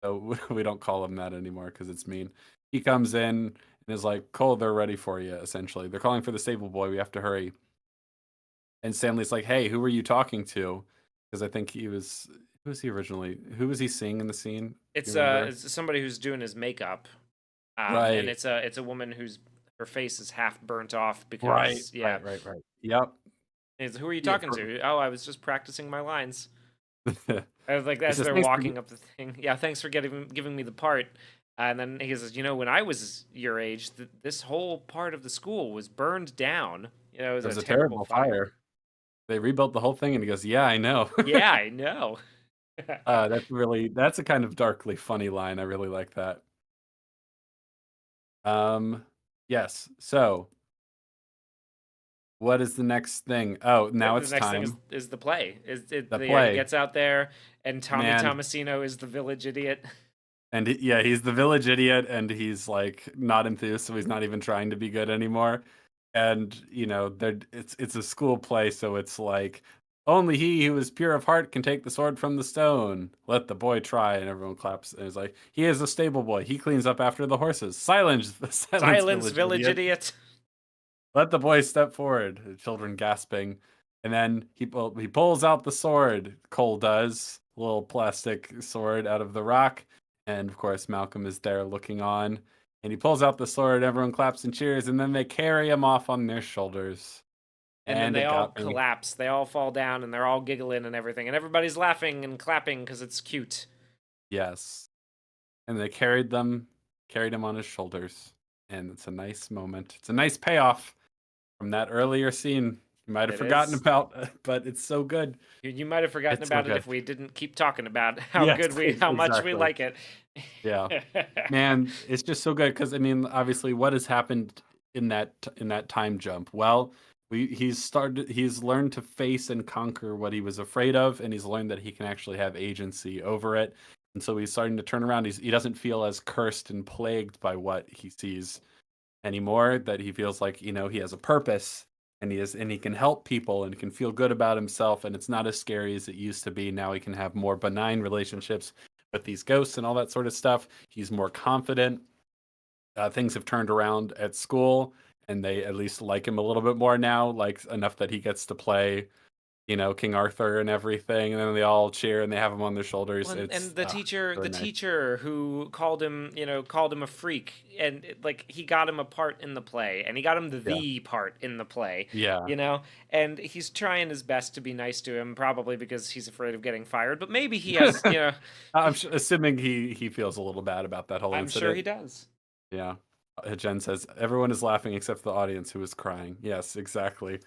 so we don't call him that anymore because it's mean. He comes in and is like, Cole, they're ready for you, essentially. They're calling for the stable boy. We have to hurry. And Stanley's like, "Hey, who were you talking to?" Because I think who was he originally? Who was he seeing in the scene? Do you remember? It's somebody who's doing his makeup. And Right, it's a woman whose her face is half burnt off right, because yeah. right, right, right. Yep. Who are you Yeah. talking to? Oh, I was just practicing my lines. I was like, He as says, they're "Thanks for." walking up the thing. Yeah, thanks for giving me the part. And then he says, when I was your age, this whole part of the school was burned down. It was There a was a terrible terrible fire. fire. They rebuilt the whole thing, and he goes, "Yeah, I know." Yeah, I know. That's a kind of darkly funny line. I really like that. Um, yes. So, what is the next thing? Oh, now The it's next thing time. is the play. Is it? The He play, gets out there, and Tommy man. Tomasino is the village idiot. And yeah, he's the village idiot, and he's like not enthused, so he's not even trying to be good anymore. And it's a school play, so it's like only he who is pure of heart can take the sword from the stone. Let the boy try, and everyone claps. And it's like he is a stable boy. He cleans up after the horses. Silence, silence, Silence, village village idiot. idiot. Let the boy step forward. The children gasping. And then he pulls out the sword. Cole does. A little plastic sword out of the rock. And of course, Malcolm is there looking on. And he pulls out the sword. Everyone claps and cheers. And then they carry him off on their shoulders. And then And they it all got me. collapse. They all fall down, and they're all giggling and everything, and everybody's laughing and clapping because it's cute. Yes. And they carried him on his shoulders. And it's a nice moment. It's a nice payoff from that earlier scene. You might have It forgotten is. about, but it's so good. You might have forgotten It's so about it good. if we didn't keep talking about Yes, how much we exactly. like it. Yeah. Man, it's just so good because I mean, obviously, what has happened in that time jump? Well, he's learned to face and conquer what he was afraid of, and he's learned that he can actually have agency over it. And so he's starting to turn around. He doesn't feel as cursed and plagued by what he sees anymore. That he feels like he has a purpose, and he can help people and can feel good about himself. And it's not as scary as it used to be. Now he can have more benign relationships with these ghosts and all that sort of stuff. He's more confident. Things have turned around at school, and they at least like him a little bit more now, like enough that he gets to play, King Arthur and everything. And then they all cheer and they have him on their shoulders. Well, It's and the really nice. teacher who called him, called him a freak, and like he got him a part in the play, and he got him Yeah, the part in the play, yeah. and he's trying his best to be nice to him, probably because he's afraid of getting fired, but maybe he has, Assuming he feels a little bad about that whole I'm sure he incident. does. Yeah. Jen says everyone is laughing except the audience who is crying. Yes, exactly.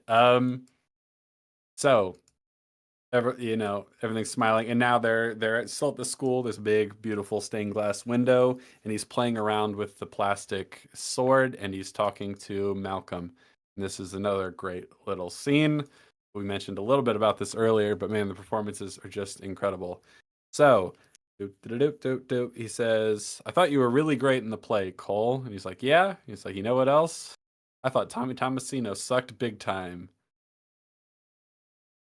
um. So everything's smiling, and now they're still at the school. This big beautiful stained glass window, and he's playing around with the plastic sword, and he's talking to Malcolm. And this is another great little scene. We mentioned a little bit about this earlier, but man, the performances are just incredible. So doop, doop, doop, doop, doop, he says, I thought you were really great in the play, Cole. And he's like, yeah. He's like, you know what else? I thought Tommy Tomasino sucked big time.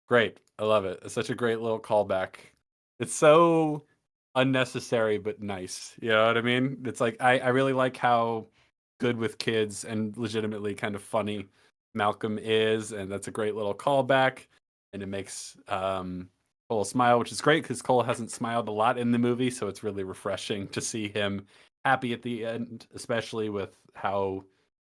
Great. I love it. It's such a great little callback. It's so unnecessary but nice. You know what I mean? It's like I really like how good with kids and legitimately kind of funny Malcolm is, and that's a great little callback, and it makes Cole smile, which is great because Cole hasn't smiled a lot in the movie, so it's really refreshing to see him happy at the end, especially with how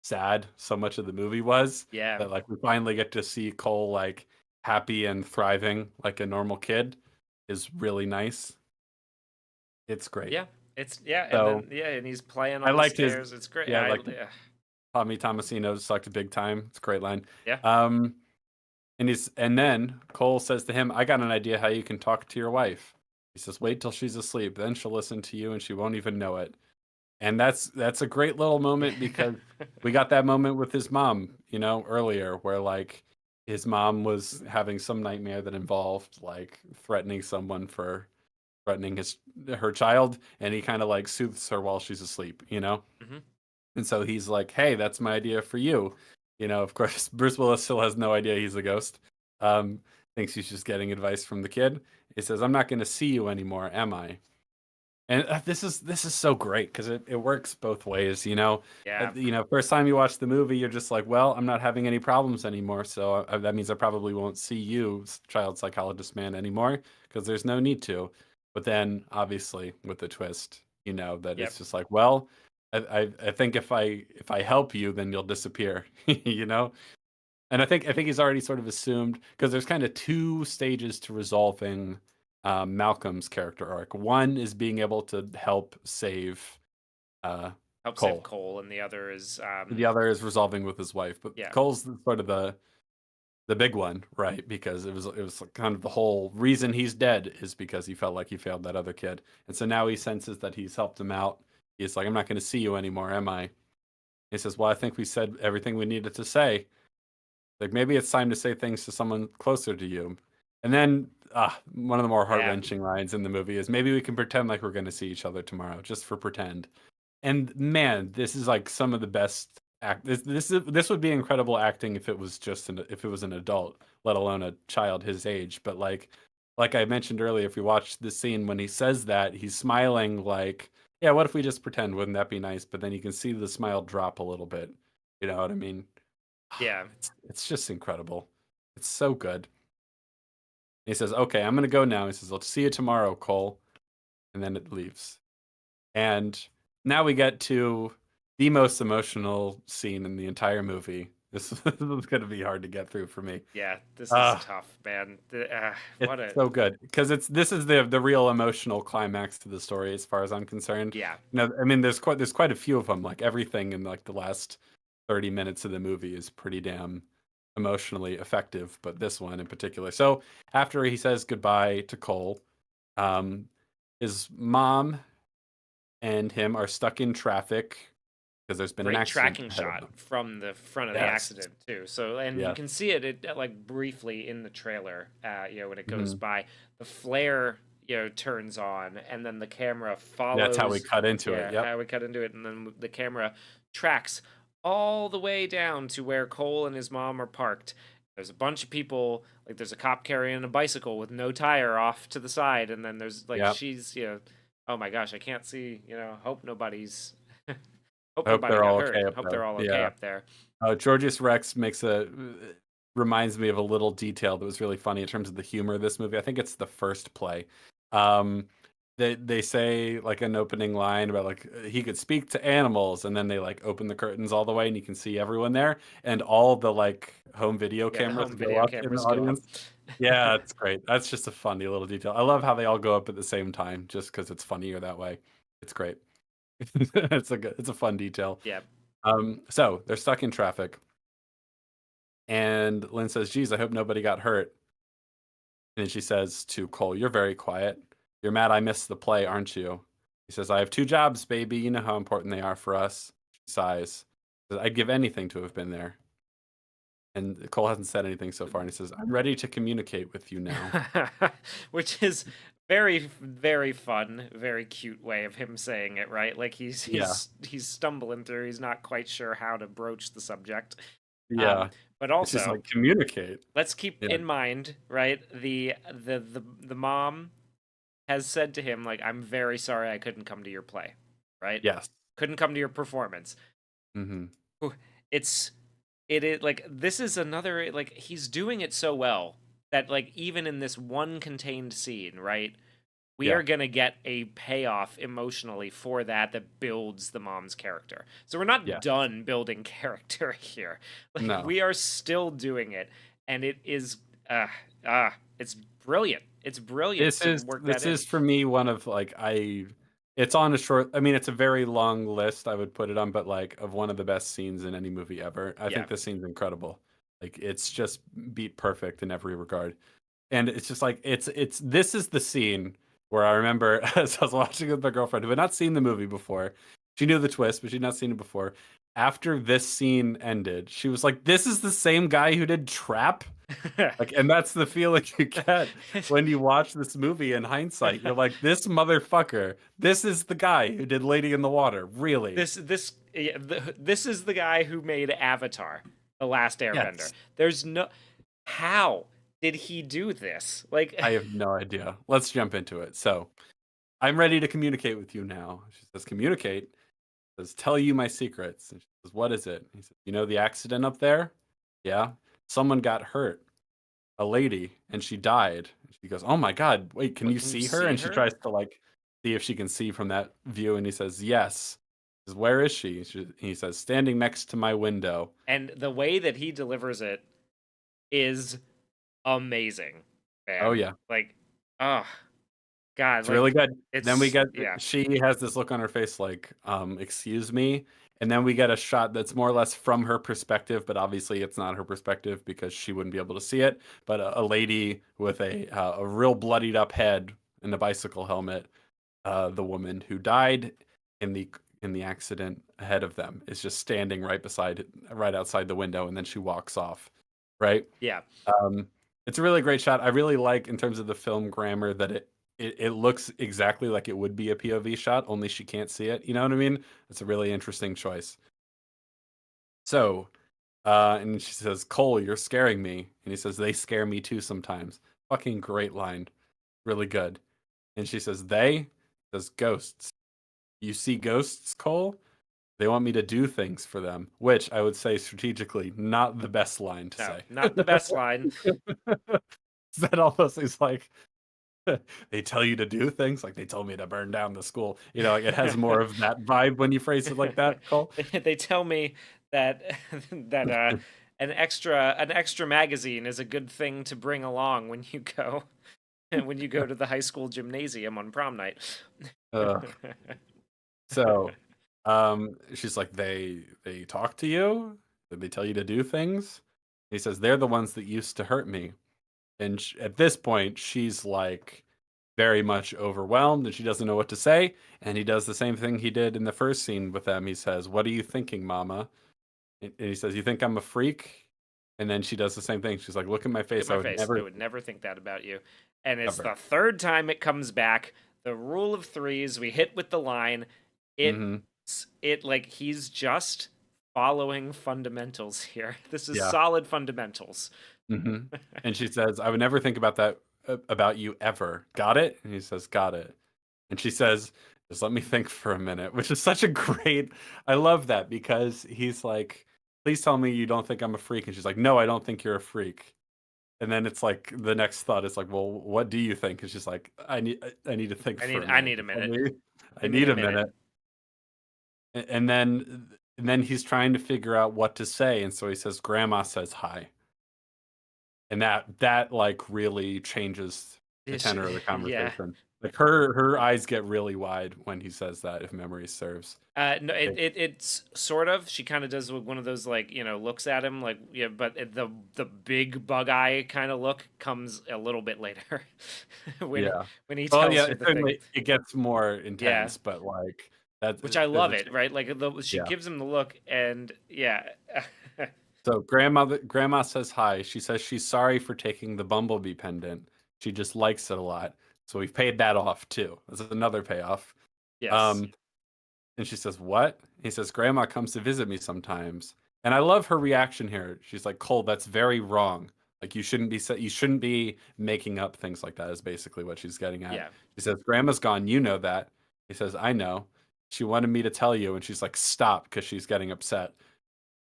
sad so much of the movie was. Yeah, That like we finally get to see Cole like happy and thriving like a normal kid is really nice. It's great. yeah, yeah, and So then and he's playing I on the liked his stairs. It's great. yeah, like Yeah, Tommy Tomasino sucked big time. It's a great line. yeah. Um and then Cole says to him, I got an idea how you can talk to your wife. He says, wait till she's asleep, then she'll listen to you and she won't even know it. And that's a great little moment because we got that moment with his mom, earlier where like his mom was having some nightmare that involved like threatening someone for threatening her child, and he kind of like soothes her while she's asleep. hmm And so he's like, "Hey, that's my idea for you." Of course, Bruce Willis still has no idea he's a ghost. Um, thinks he's just getting advice from the kid. He says, "I'm not going to see you anymore, am I?" And this is so great because it works both ways. Yeah, First time you watch the movie, you're just like, well, I'm not having any problems anymore, so that means I probably won't see you, child psychologist man, anymore because there's no need to. But then, obviously, with the twist, that yep, it's just like, well, I think if I help you, then you'll disappear. you know, and I think he's already sort of assumed because there's kind of two stages to resolving Malcolm's character arc. One is being able to help save uh, help save Cole. Cole, and the other is The other is resolving with his wife. But yeah, Cole's sort of the big one, right? Because it was like kind of the whole reason he's dead is because he felt like he failed that other kid, and so now he senses that he's helped him out. He's like, I'm not going to see you anymore, am I? He says, well, I think we said everything we needed to say. Like maybe it's time to say things to someone closer to you. And then one of the more heart yeah, wrenching lines in the movie is maybe we can pretend like we're going to see each other tomorrow, just for pretend. And man, this is like some of the best act. This would be incredible acting if it was if it was an adult, let alone a child his age. But like I mentioned earlier, if we watch the scene when he says that, he's smiling like, yeah, what if we just pretend? Wouldn't that be nice? But then you can see the smile drop a little bit. You know what I mean? yeah, It's just incredible. It's so good. He says, "Okay, I'm gonna go now." He says, "I'll see you tomorrow, Cole," and then it leaves. And now we get to the most emotional scene in the entire movie. This is going to be hard to get through for me. yeah. This is Uh, tough, man. it's What a so good because this is the real emotional climax to the story, as far as I'm concerned. yeah, I mean, there's quite a few of them, like everything in like the last 30 minutes of the movie is pretty damn emotionally effective, but this one in particular. So after he says goodbye to Cole, um, his mom and him are stuck in traffic because there's been an Great accident tracking ahead of shot them. from the front of the Yes. accident too. So, and you Yeah. can see it like briefly in the trailer. When it goes Mhm. by, the flare turns on, and then the camera That's how we follows. cut into it. Yeah, Yep. how we cut into it, and then the camera tracks all the way down to where Cole and his mom are parked. There's a bunch of people, like there's a cop carrying a bicycle with no tire off to the side, and then there's like Yep. she's oh my gosh, I can't see. Hope nobody's. Hope I hope nobody they're got all hurt. okay up Hope they're there. all okay Yeah. up there. Georgius Rex makes a reminds me of a little detail that was really funny in terms of the humor of this movie. I think it's the first play. Um, they say like an opening line about like he could speak to animals, and then they like open the curtains all the way, and you can see everyone there, and all the like home video Yeah, the cameras home go video up in the cameras go up. audience. Yeah, it's great. That's just a funny little detail. I love how they all go up at the same time, just because it's funnier that way. It's great. It's a fun detail. Yeah. So they're stuck in traffic, and Lynn says, "Geez, I hope nobody got hurt." And then she says to Cole, "You're very quiet. You're mad I missed the play, aren't you?" He says, "I have two jobs, baby. You know how important they are for us." She sighs. She says, "I'd give anything to have been there." And Cole hasn't said anything so far, and he says, "I'm ready to communicate with you now." Which is very very fun, very cute way of him saying it, right? Like he's Yeah, he's he's stumbling through. He's not quite sure how to broach the subject. Um, yeah. but It's just also, like communicate. let's keep Yeah. in mind, right? The mom has said to him like, "I'm very sorry I couldn't come to your play." Right? Yes. Couldn't come to your performance. Hmm. Ooh, it's it is like this is another like he's doing it so well that like even in this one contained scene, right? We Yeah. are going to get a payoff emotionally for that builds the mom's character. So we're not Yeah. done building character here. Like No. we are still doing it, and it is it's brilliant. It's brilliant This to is work that this in. is for me one of like it's on a short, I mean it's a very long list I would put it on, but like of one of the best scenes in any movie ever. I Yeah. think this scene's incredible. Like it's just beat perfect in every regard. And it's just like it's this is the scene where I remember as I was watching with my girlfriend who had not seen the movie before. She knew the twist, but she'd not seen it before. After this scene ended, she was like, "This is the same guy who did Trap?" Like, and that's the feeling you get when you watch this movie in hindsight. You're like, this motherfucker, this is the guy who did Lady in the Water. Really? This is the guy who made Avatar, The Last Airbender. Yes. There's no how did he do this? Like I have no idea. Let's jump into it. So, I'm ready to communicate with you now. She says, communicate. Says, tell you my secrets. And she says, what is it? He says, you know the accident up there? Yeah. Someone got hurt. A lady, and she died. She goes, "Oh my God, wait, can what, you can you see her?" see And she her? tries to like see if she can see from that view, and he says, "Yes." He says, "Where is she?" He says, "Standing next to my window." And the way that he delivers it is amazing, Oh man. yeah, Like, oh God, it's really like good. Then we it's get yeah, she has this look on her face like, "Excuse me," and then we get a shot that's more or less from her perspective, but obviously it's not her perspective because she wouldn't be able to see it. But a lady with a real bloodied up head and a bicycle helmet, the woman who died in the accident ahead of them is just standing right outside the window, and then she walks off, right? yeah, um, it's a really great shot. I really like in terms of the film grammar that it looks exactly like it would be a POV shot, only she can't see it, you know what I mean? It's a really interesting choice. So and she says, "Cole, you're scaring me," and he says, "They scare me too sometimes." Fucking great line, really good. And she says, "They," says, "Ghosts. You see ghosts, Cole? They want me to do things for them," which I would say strategically, not the best line to no, say. not the best line. That almost is like they tell you to do things, like they told me to burn down the school. You know, like it has more of that vibe when you phrase it like that, Cole. They tell me that that an extra magazine is a good thing to bring along when you go when you go to the high school gymnasium on prom night. Uh, so She's like, they talk to you? Did they tell you to do things? He says, they're the ones that used to hurt me. And at this point, she's like very much overwhelmed and she doesn't know what to say. And he does the same thing he did in the first scene with them. He says, "What are you thinking, Mama?" And he says, "You think I'm a freak?" And then she does the same thing. She's like, "Look at my Look at face. I my would face. I never would never think that about you. And it's ever." the third time it comes back. The rule of threes. We hit with the line. Hmm. It like he's just following fundamentals here. This is Yeah. solid fundamentals. Hmm. And she says, "I would never think about that about you ever. Got it?" And he says, "Got it." And she says, "Just let me think for a minute," which is such a great. I love that because he's like, "Please tell me you don't think I'm a freak." And she's like, "No, I don't think you're a freak." And then it's like the next thought is like, "Well, what do you think?" And she's like, I need to think for a I minute. need a Tell minute. me. I I need need a a minute. minute." And then he's trying to figure out what to say, and so he says, "Grandma says hi." And that like really changes the Ish- tenor of the yeah. conversation. Like her eyes get really wide when he says that, if memory serves. No, it's sort of. She kind of does one of those like looks at him like yeah, but the big bug eye kind of look comes a little bit later when Yeah. when he Well, yeah, tells her it the thing. certainly it gets more Yeah, intense, but like that which I there's love a it, change. right? Like she Yeah. gives him the look, and yeah, So grandma says hi. She says she's sorry for taking the bumblebee pendant. She just likes it a lot. So we've paid that off too. That's another payoff. yes, Um, and she says, "What?" He says, "Grandma comes to visit me sometimes." And I love her reaction here. She's like, "Cole, that's very wrong. Like you shouldn't be making up things like that," is basically what she's getting at. yeah, She says, "Grandma's gone, you know that." He says, "I know. She wanted me to tell you." And she's like, "Stop," because she's getting upset.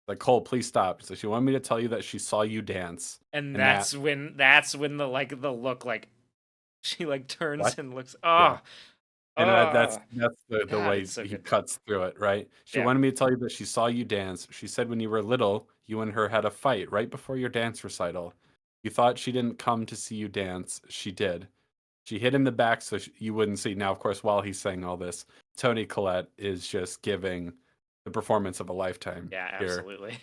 Like, "Cole, please stop." So she wanted me to tell you that she saw you dance. and And that that's when the look like she like turns what? and looks. Yeah. Oh, And oh, that's the God, way it's so he good. cuts through it, right? She Yeah, wanted me to tell you that she saw you dance. She said when you were little, you and her had a fight right before your dance recital. You thought she didn't come to see you dance. She did. She hid in the back so you wouldn't see. Now, of course, while he's saying all this, Tony Collette is just giving the performance of a lifetime yeah, here. absolutely.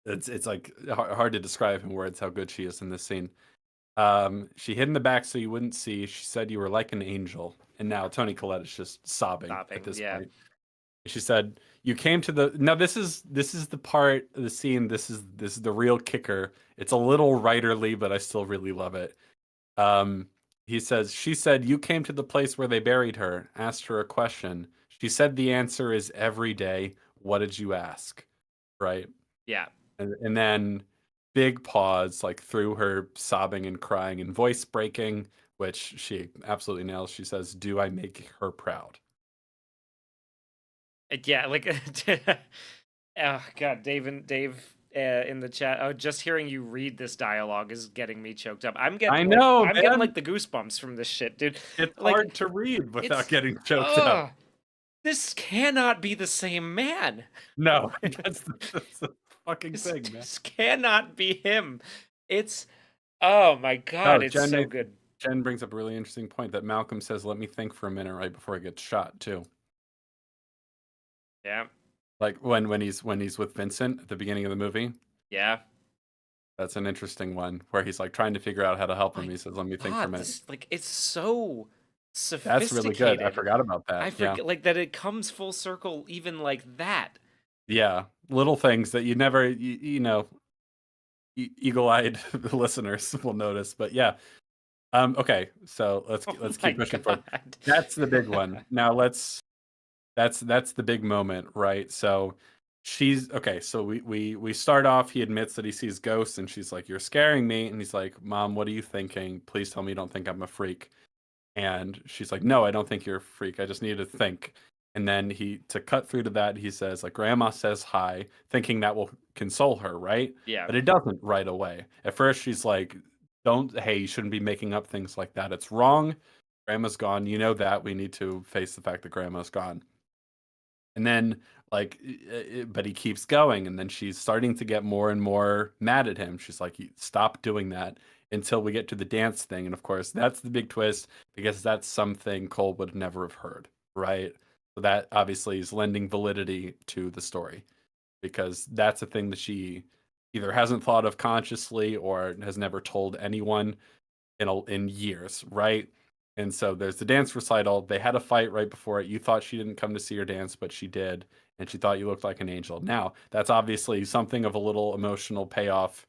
It's like hard to describe in words how good she is in this scene. She hid in the back so you wouldn't see. She said you were like an angel. And now Tony Collette is just sobbing at Stopping. this Yeah, point. She said, "You came to the now this is the part of the scene. This is the real kicker. It's a little writerly, but I still really love it." Um, he says, "She said you came to the place where they buried her. Asked her a question. She said the answer is every day. What did you ask?" Right? yeah. And then big pause, like through her sobbing and crying and voice breaking, which she absolutely nails. She says, "Do I make her proud?" Yeah, like, oh god, Dave in the chat. Oh, just hearing you read this dialogue is getting me choked up. I know, I'm getting man. like the goosebumps from this shit, dude. It's Like, hard to read without it's getting choked up. oh, this cannot be the same man. No, that's the fucking This, thing, man. this cannot be him. It's oh my god, No, it's so good. Jen brings up a really interesting point that Malcolm says, "Let me think for a minute," right before he gets shot too. Yeah, Like when he's with Vincent at the beginning of the movie. yeah. That's an interesting one where he's like trying to figure out how to help him. My He says, "Let me think for a god, minute." this like it's so That's really good. I sophisticated. forgot about I that. Yeah. forget like that it comes full circle even like that. Yeah. Little things that you never, eagle-eyed listeners will notice. But yeah. Okay. So Oh let's my keep pushing forward. god. That's the big one. Now that's the big moment, right? So she's okay. So we start off. He admits that he sees ghosts, and she's like, "You're scaring me." And he's like, "Mom, what are you thinking? Please tell me you don't think I'm a freak." And she's like, "No, I don't think you're a freak. I just need to think." And then to cut through to that, he says, like, "Grandma says hi," thinking that will console her, right? Yeah. But it doesn't right away. At first, she's like, hey, you shouldn't be making up things like that. It's wrong. Grandma's gone. You know that. We need to face the fact that grandma's gone. And then, like, but he keeps going. And then she's starting to get more and more mad at him. She's like, "Stop doing that," until we get to the dance thing. And of course, that's the big twist because that's something Cole would never have heard, right? So that obviously is lending validity to the story because that's a thing that she either hasn't thought of consciously or has never told anyone in years, right? And so there's the dance recital. They had a fight right before it. You thought she didn't come to see your dance, but she did, and she thought you looked like an angel. Now, that's obviously something of a little emotional payoff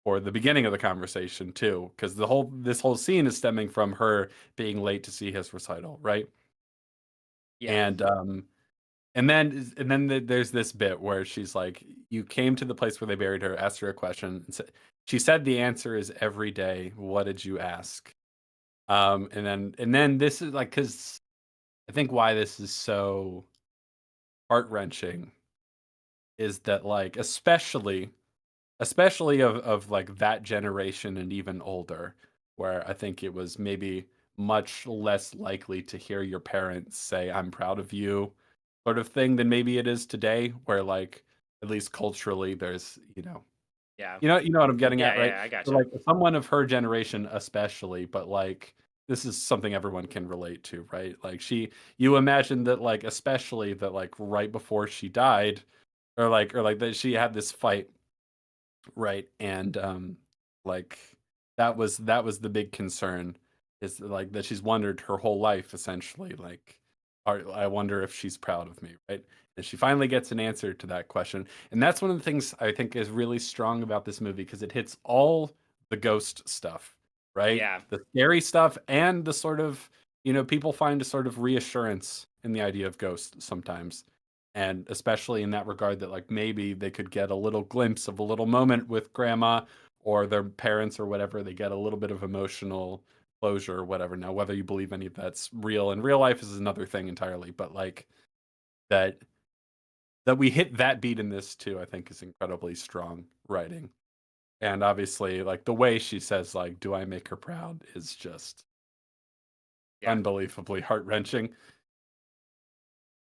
for the beginning of the conversation too, because this whole scene is stemming from her being late to see his recital, right? Yeah. And there's this bit where she's like, "You came to the place where they buried her, asked her a question, and she said the answer is every day. What did you ask?" And then this is like, because I think why this is so heart wrenching is that like especially of like that generation and even older, where I think it was maybe much less likely to hear your parents say, "I'm proud of you," sort of thing than maybe it is today, where like at least culturally there's, Yeah. you know what I'm getting Yeah, at, right? yeah, I So, gotcha. like, someone of her generation especially, but, like, this is something everyone can relate to, right? Like, you imagine that, like, especially that, like, right before she died, or, like, that she had this fight, right? And, like, that was the big concern, is, like, that she's wondered her whole life, essentially, like, I wonder if she's proud of me, right? And she finally gets an answer to that question, and that's one of the things I think is really strong about this movie because it hits all the ghost stuff, right? Yeah. The scary stuff and the sort of, people find a sort of reassurance in the idea of ghosts sometimes. And especially in that regard, that like maybe they could get a little glimpse of a little moment with grandma or their parents or whatever. They get a little bit of emotional closure or whatever. Now, whether you believe any of that's real in real life is another thing entirely, but like that we hit that beat in this too, I think is incredibly strong writing. And obviously, like the way she says, like, "Do I make her proud?" is just Yeah. unbelievably heart wrenching.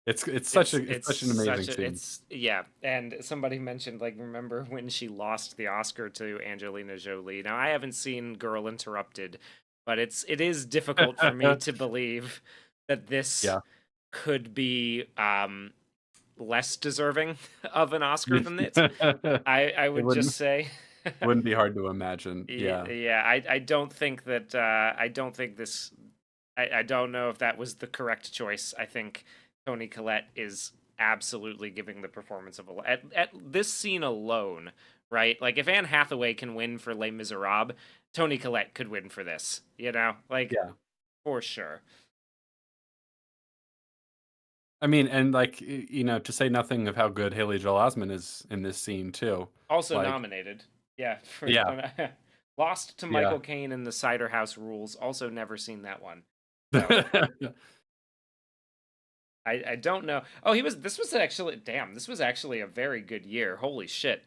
It's It's such an amazing such a scene. it's yeah, and somebody mentioned like remember when she lost the Oscar to Angelina Jolie. Now I haven't seen Girl Interrupted, but it is difficult for me to believe that this Yeah. could be less deserving of an Oscar than it. It I would just wouldn't say wouldn't be hard to imagine. Yeah. Yeah, I don't think that I don't think this I don't know if that was the correct choice. I think Tony Collette is absolutely giving the performance of a at this scene alone, right? Like if Anne Hathaway can win for Les Miserables, Tony Collette could win for this, like Yeah. for sure. I mean, and like to say nothing of how good Haley Joel Osment is in this scene too. Also Like, nominated. Yeah, for yeah. Lost to Yeah. Michael Caine in The Cider House Rules. Also never seen that one. So I don't know. Oh, this was actually damn, this was actually a very good year. Holy shit.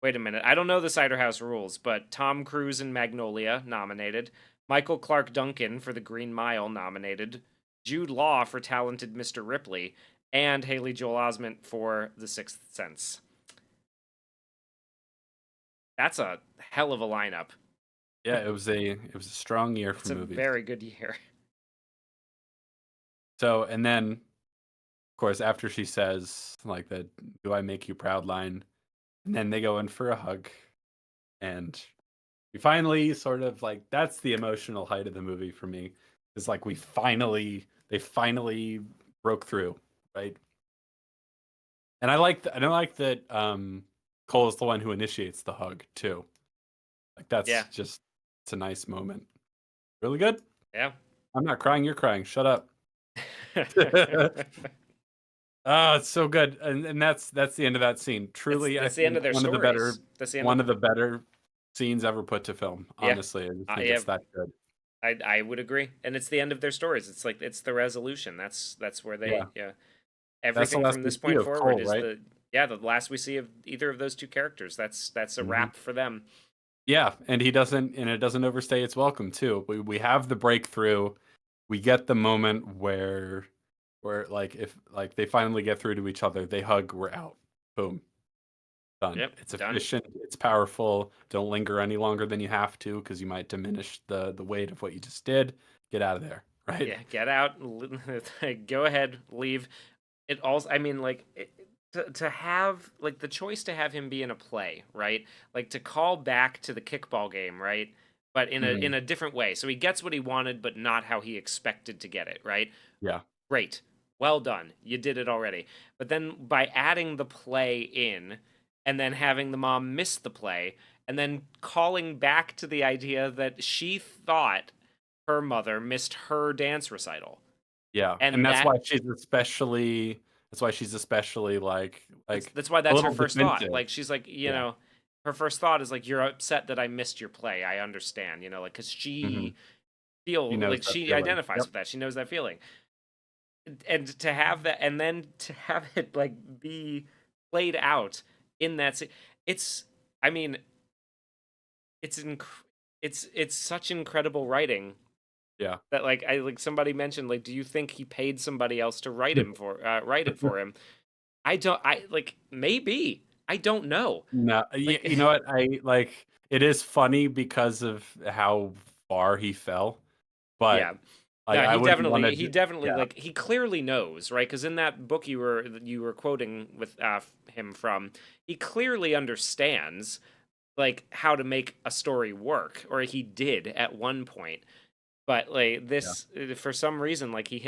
Wait a minute. I don't know the Cider House Rules, but Tom Cruise in Magnolia nominated, Michael Clark Duncan for The Green Mile nominated, Jude Law for Talented Mr. Ripley, and Haley Joel Osment for The Sixth Sense. That's a hell of a lineup. Yeah, it was a strong year for It's a movies. very good year. So, and then of course after she says like that, "Do I make you proud?" line, and then they go in for a hug, and we finally sort of like that's the emotional height of the movie for me. Is like they finally broke through, right? And I like that Cole is the one who initiates the hug too. Like Yeah. that's just it's a nice moment. Really good. Yeah. I'm not crying, you're crying. Shut up. Ah, it's so good. And that's the end of that scene. It's Truly, I that's the end think of their stories. That's the end of one the of the better scenes ever put to film. yeah. Honestly, I just think Yeah, it's that good. I would agree. And it's the end of their stories. It's like it's the resolution. That's where Yeah. they yeah. That's the Everything last from we this see point of forward Cole, is right? the last we see of either of those two characters. That's a Mhm. wrap for them. Yeah, and it doesn't overstay its welcome too. We have the breakthrough. We get the moment where like if like they finally get through to each other, they hug, we're out. Boom. Done. Yep, It's done. efficient, it's powerful. Don't linger any longer than you have to because you might diminish the weight of what you just did. Get out of there, right? Yeah, get out. Go ahead, leave. it also, I mean, like to have like the choice to have him be in a play, right? Like to call back to the kickball game, right? But Mhm. in a different way. So he gets what he wanted, but not how he expected to get it, right? Yeah. Great. Well done. You did it already. But then by adding the play in and then having the mom miss the play and then calling back to the idea that she thought her mother missed her dance recital. Yeah, and And that that's why she's especially, that's like, that's why a that's her little first thought. defensive. Like she's like, Yeah. her first thought is like you're upset that I missed your play. I understand, like cuz Mhm. she She feel knows like that she feeling. identifies Yep. with that. She knows that feeling. And to have that and then to have it like be played out in that it's I mean it's it's such incredible writing Yeah. that like I like somebody mentioned like do you think he paid somebody else to write it for him. I don't I like maybe I don't know No, like you know what? It is funny because of how far he fell, but, yeah. No, I wouldn't wanna he do. definitely Yeah. like he clearly knows, right? Because in that book you were quoting with him from, he clearly understands like how to make a story work, or he did at one point. But like Yeah. this, for some reason, like he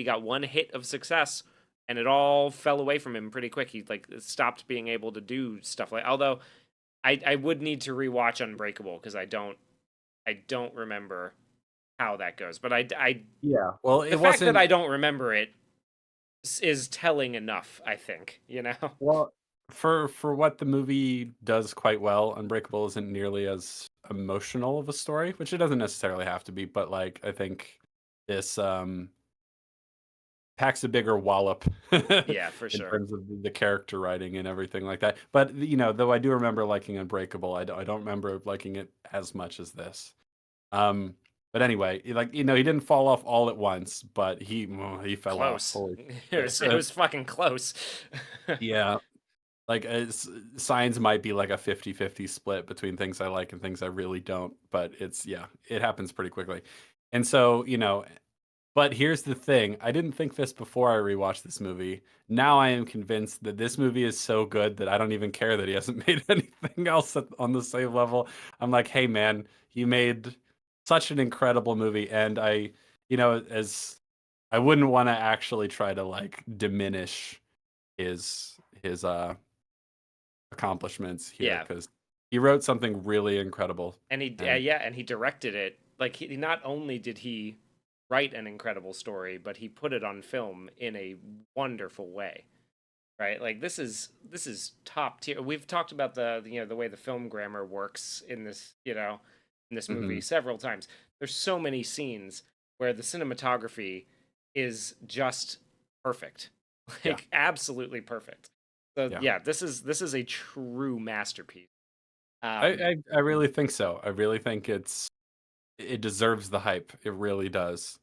got one hit of success, and it all fell away from him pretty quick. He like stopped being able to do stuff like. Although I would need to rewatch Unbreakable because I don't remember how that goes. But I Yeah. Well, the it fact that wasn't. I don't remember it is telling enough, I think, Well, for what the movie does quite well, Unbreakable isn't nearly as emotional of a story, which it doesn't necessarily have to be, but, I think this, packs a bigger wallop Yeah, for in sure. terms of the character writing and everything like that. But, though I do remember liking Unbreakable, I don't remember liking it as much as this. Um, but anyway, he didn't fall off all at once, but he fell off. Close. Holy It shit. was fucking close. Yeah. Signs might be like a 50-50 split between things I like and things I really don't, but yeah, it happens pretty quickly. And so, but here's the thing. I didn't think this before I rewatched this movie. Now I am convinced that this movie is so good that I don't even care that he hasn't made anything else on the same level. I'm like, hey man, you made such an incredible movie, and as I wouldn't want to actually try to diminish his accomplishments here Yeah. because he wrote something really incredible. And he And yeah, and he directed it. Like he not only did he write an incredible story, but he put it on film in a wonderful way. Right? Like this is top tier. We've talked about the way the film grammar works in this, in this movie mhm, several times. There's so many scenes where the cinematography is just perfect. yeah, Like absolutely perfect. So yeah. yeah, this is a true masterpiece. I, Um I I really think so. I really think it deserves the hype. It really does.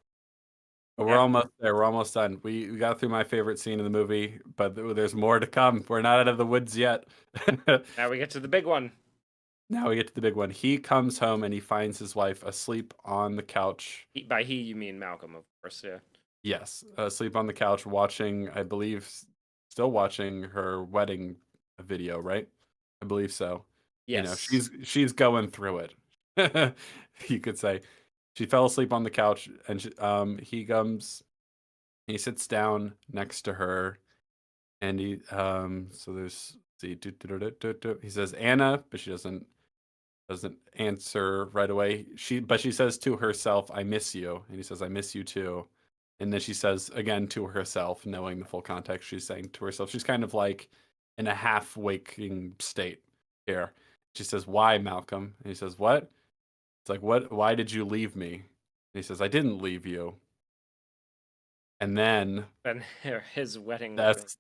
But we're yeah, almost there. We're almost done. We got through my favorite scene in the movie, but there's more to come. We're not out of the woods yet. now we get to the big one. Now we get to the big one. He comes home and he finds his wife asleep on the couch. By he you mean Malcolm, of course, yeah. Yes, asleep on the couch watching, I believe, still watching her wedding video, right? I believe so. Yes. She's going through it. You could say she fell asleep on the couch, and he sits down next to her, and so there's see, he says Anna, but she doesn't answer right away. But she says to herself, "I miss you," and he says, "I miss you too." And then she says again to herself, knowing the full context, she's saying to herself. She's kind of like in a half waking state here. She says, "Why, Malcolm?" And he says, "What?" It's like, "What? Why did you leave me?" And he says, "I didn't leave you." And then Then his wedding ring that's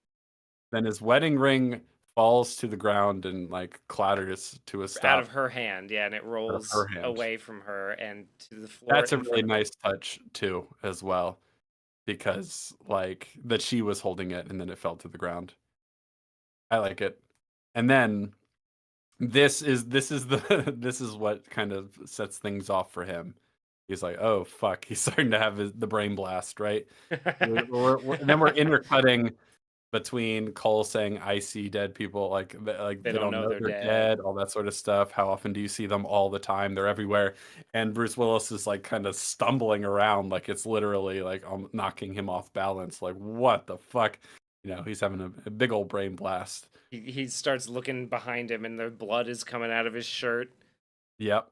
then his wedding ring falls to the ground and clatters to a out stop of her hand, yeah, and it out of rolls her hand. away from her and to the floor That's a in really front of her. nice touch too, as well, because that she was holding it and then it fell to the ground. I like it. And then this is the this is what kind of sets things off for him he's like, oh fuck, he's starting to have the brain blast, right? And then we're intercutting between Cole saying, "I see dead people," like They they don't don't know know they're they're dead. dead, all that sort of stuff. How often do you see them? All the time. They're everywhere. And Bruce Willis is like kind of stumbling around, like it's literally like knocking him off balance. Like what the fuck? He's having a big old brain blast. He starts looking behind him, and the blood is coming out of his shirt. Yep.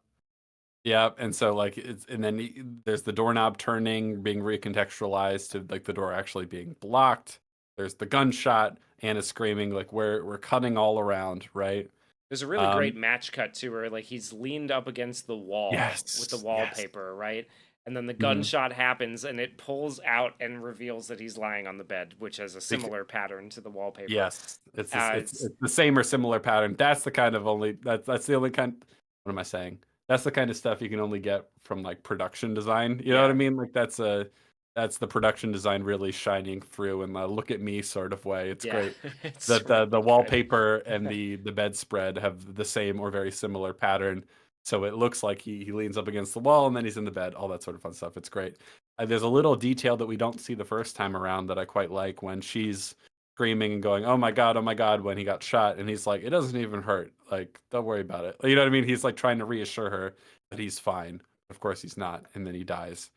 Yep. And so like and then there's the doorknob turning, being recontextualized to like the door actually being blocked. There's the gunshot. Anna screaming, like we're cutting all around, right? There's a really great Um, match cut too, where like he's leaned up against the wall with the yes, yes. wallpaper, right? And then the Mhm. gunshot happens, and it pulls out and reveals that he's lying on the bed, which has a Bec- similar pattern to the wallpaper. yes, it's It's it's the same or similar pattern. That's the kind of that's the only kind. What am I saying? That's the kind of stuff you can only get from like production design. You know what I yeah, mean? Like that's the production design really shining through in the look at me sort of way. It's yeah, great it's that the really good. wallpaper and the bedspread have the same or very similar pattern. So it looks like he leans up against the wall and then he's in the bed, all that sort of fun stuff. It's great. There's a little detail that we don't see the first time around that I quite like when she's screaming and going, oh my God, when he got shot. And he's like, it doesn't even hurt. Like, don't worry about it. You know what I mean? He's like trying to reassure her that he's fine. Of course he's not. And then he dies.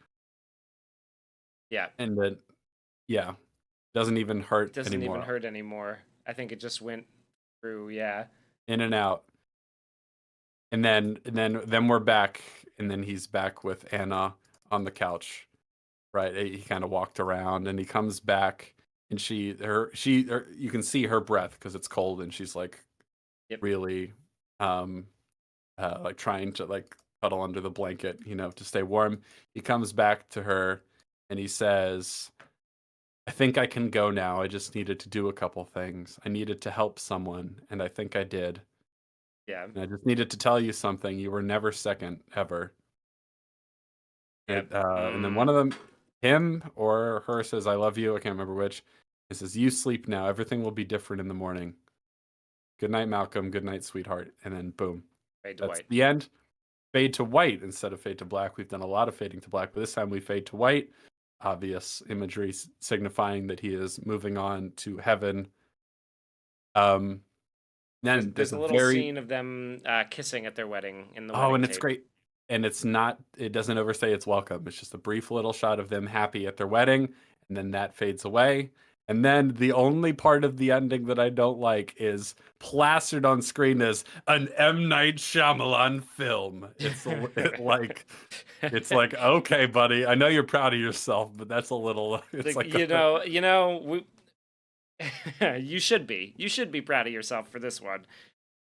Yeah, And then, yeah, doesn't even it hurt doesn't even anymore. hurt anymore. I think it just went through. Yeah, In and out. And then we're back. And then he's back with Anna on the couch. Right. He kind of walked around and he comes back and you can see her breath because it's cold and she's like yep, really um like trying to like cuddle under the blanket, to stay warm. He comes back to her and he says, I think I can go now. I just needed to do a couple things. I needed to help someone, and I think I did. yeah, And I just needed to tell you something. You were never second, ever. yep. And then one of them, him or her, says, I love you. I can't remember which. It says, you sleep now. Everything will be different in the morning. Good night, Malcolm. Good night, sweetheart. And then boom. Fade to That's white. the end. Fade to white instead of fade to black. We've done a lot of fading to black, but this time we fade to white. Obvious imagery signifying that he is moving on to heaven. Um, then There's there's a a little very scene of them kissing at their wedding in the oh, wedding and it's tape. great. And it's not, it doesn't overstay its welcome. It's just a brief little shot of them happy at their wedding, and then that fades away. And then the only part of the ending that I don't like is plastered on screen as an M. Night Shyamalan film. It's like, okay, buddy, I know you're proud of yourself, but that's a little, it's Like, like, you should be. You should be proud of yourself for this one.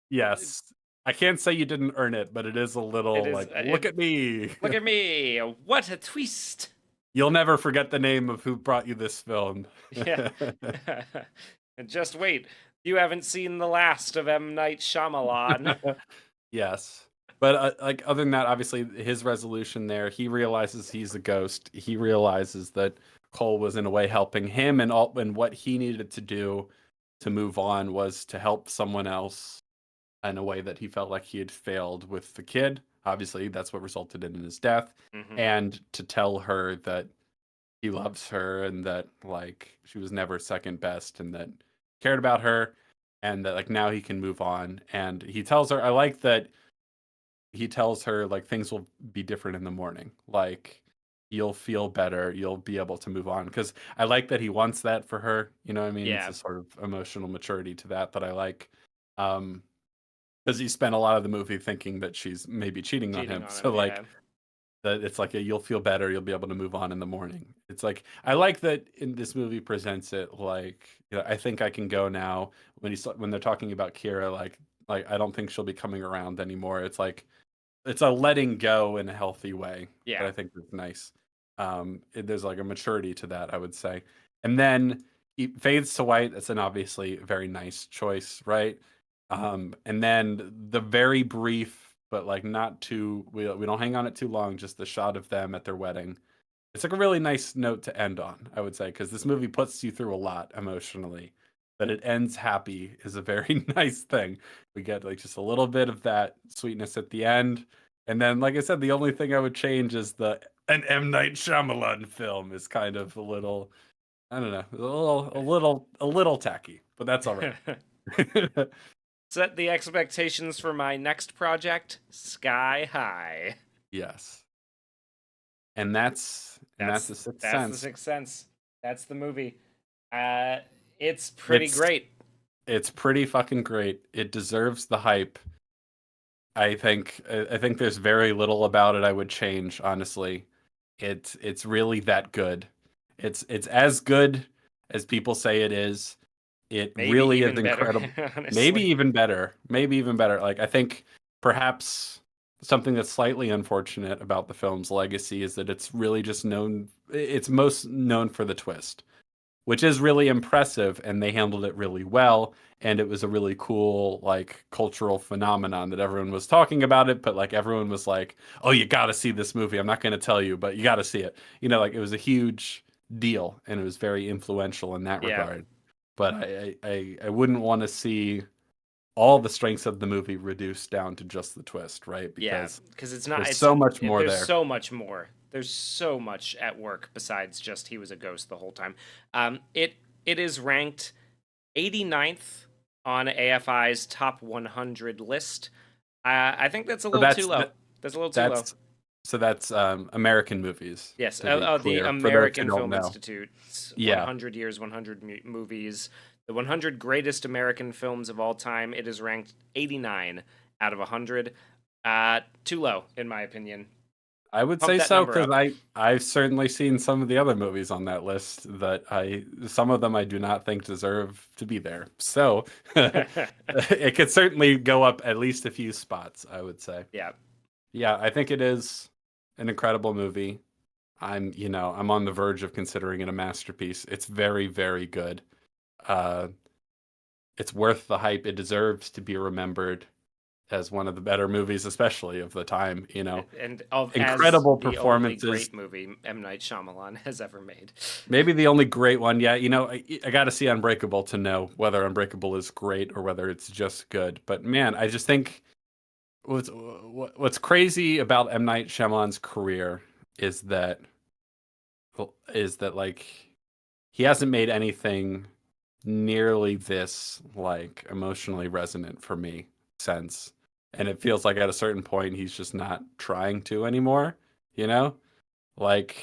yes, I can't say you didn't earn it, but it is a It little is. like, look at me. Look at me! What a twist! You'll never forget the name of who brought you this film. Yeah. And just wait, you haven't seen the last of M. Night Shyamalan. Yes. But like other than that, obviously his resolution there, he realizes he's a ghost. He realizes that Cole was in a way helping him, and what he needed to do to move on was to help someone else in a way that he felt like he had failed with the kid. Obviously, that's what resulted in his death, Hmm. and to tell her that he loves her and that like she was never second best and that cared about her and that like now he can move on. And he tells her, I like that he tells her like things will be different in the morning. Like you'll feel better, you'll be able to move on. Because I like that he wants that for her. You know what I mean? It's Yeah, a sort of emotional maturity to that I like. Um, because he spent a lot of the movie thinking that she's maybe cheating on cheating him. on So him. like Yeah, that it's like you'll feel better, you'll be able to move on in the morning. It's like I like that in this movie presents it like I think I can go now when they're talking about Kira like I don't think she'll be coming around anymore. It's like it's a letting go in a healthy way that yeah, I think is nice. There's like a maturity to that, I would say. And then he fades to white. That's an obviously very nice choice, right? And then the very brief, but like not too, we don't hang on it too long, just the shot of them at their wedding. It's like a really nice note to end on, I would say, because this movie puts you through a lot emotionally. That it ends happy is a very nice thing. We get like just a little bit of that sweetness at the end, And then, like I said, the only thing I would change is the an M Night Shyamalan film is kind of a little, I don't know, a little tacky, but that's all right. Set the expectations for my next project sky high. Yes, and that's That's the Sixth that's the Sense. Sixth Sense. That's the movie. Uh, it's pretty It's great. it's pretty fucking great. It deserves the hype. I think there's very little about it I would change, honestly. It's really that good. It's as good as people say it is. It Maybe really is even better, incredible. Maybe honestly. even better. Maybe even better. Like I think perhaps something that's slightly unfortunate about the film's legacy is that it's really just known it's most known for the twist, which is really impressive, and they handled it really well, and it was a really cool like cultural phenomenon that everyone was talking about it, but like everyone was like, oh, you got to see this movie, I'm not going to tell you, but you got to see it, like it was a huge deal, and it was very influential in that Yeah, regard. But I wouldn't want to see all the strengths of the movie reduced down to just the twist, right? yeah, Because because it's not. there's so much more There's there. so much more. There's so much at work besides just he was a ghost the whole time. It is ranked 89th on AFI's top 100 list. I think that's a So little too that's low. That's a little too low. that's American movies, Yes. to be The clear, for those who American don't Film know. Institute's Yeah. 100 Years, 100 Movies, the 100 greatest American films of all time. It is ranked 89 out of 100. Too low, in my opinion. I would Pump say that so number because up. I've certainly seen some of the other movies on that list that some of them I do not think deserve to be there. So it could certainly go up at least a few spots, I would say. Yeah. Yeah, I think it is an incredible movie. I'm on the verge of considering it a masterpiece. It's very, very good. Uh, it's worth the hype. It deserves to be remembered as one of the better movies, especially of the time. And of as Incredible the only performances. great movie M. Night Shyamalan has ever made. Maybe the only great one. Yeah, I got to see Unbreakable to know whether Unbreakable is great or whether it's just good. But man, I just think what's crazy about M. Night Shyamalan's career is that like he hasn't made anything nearly this like emotionally resonant for me since, and it feels like at a certain point he's just not trying to anymore. You know, like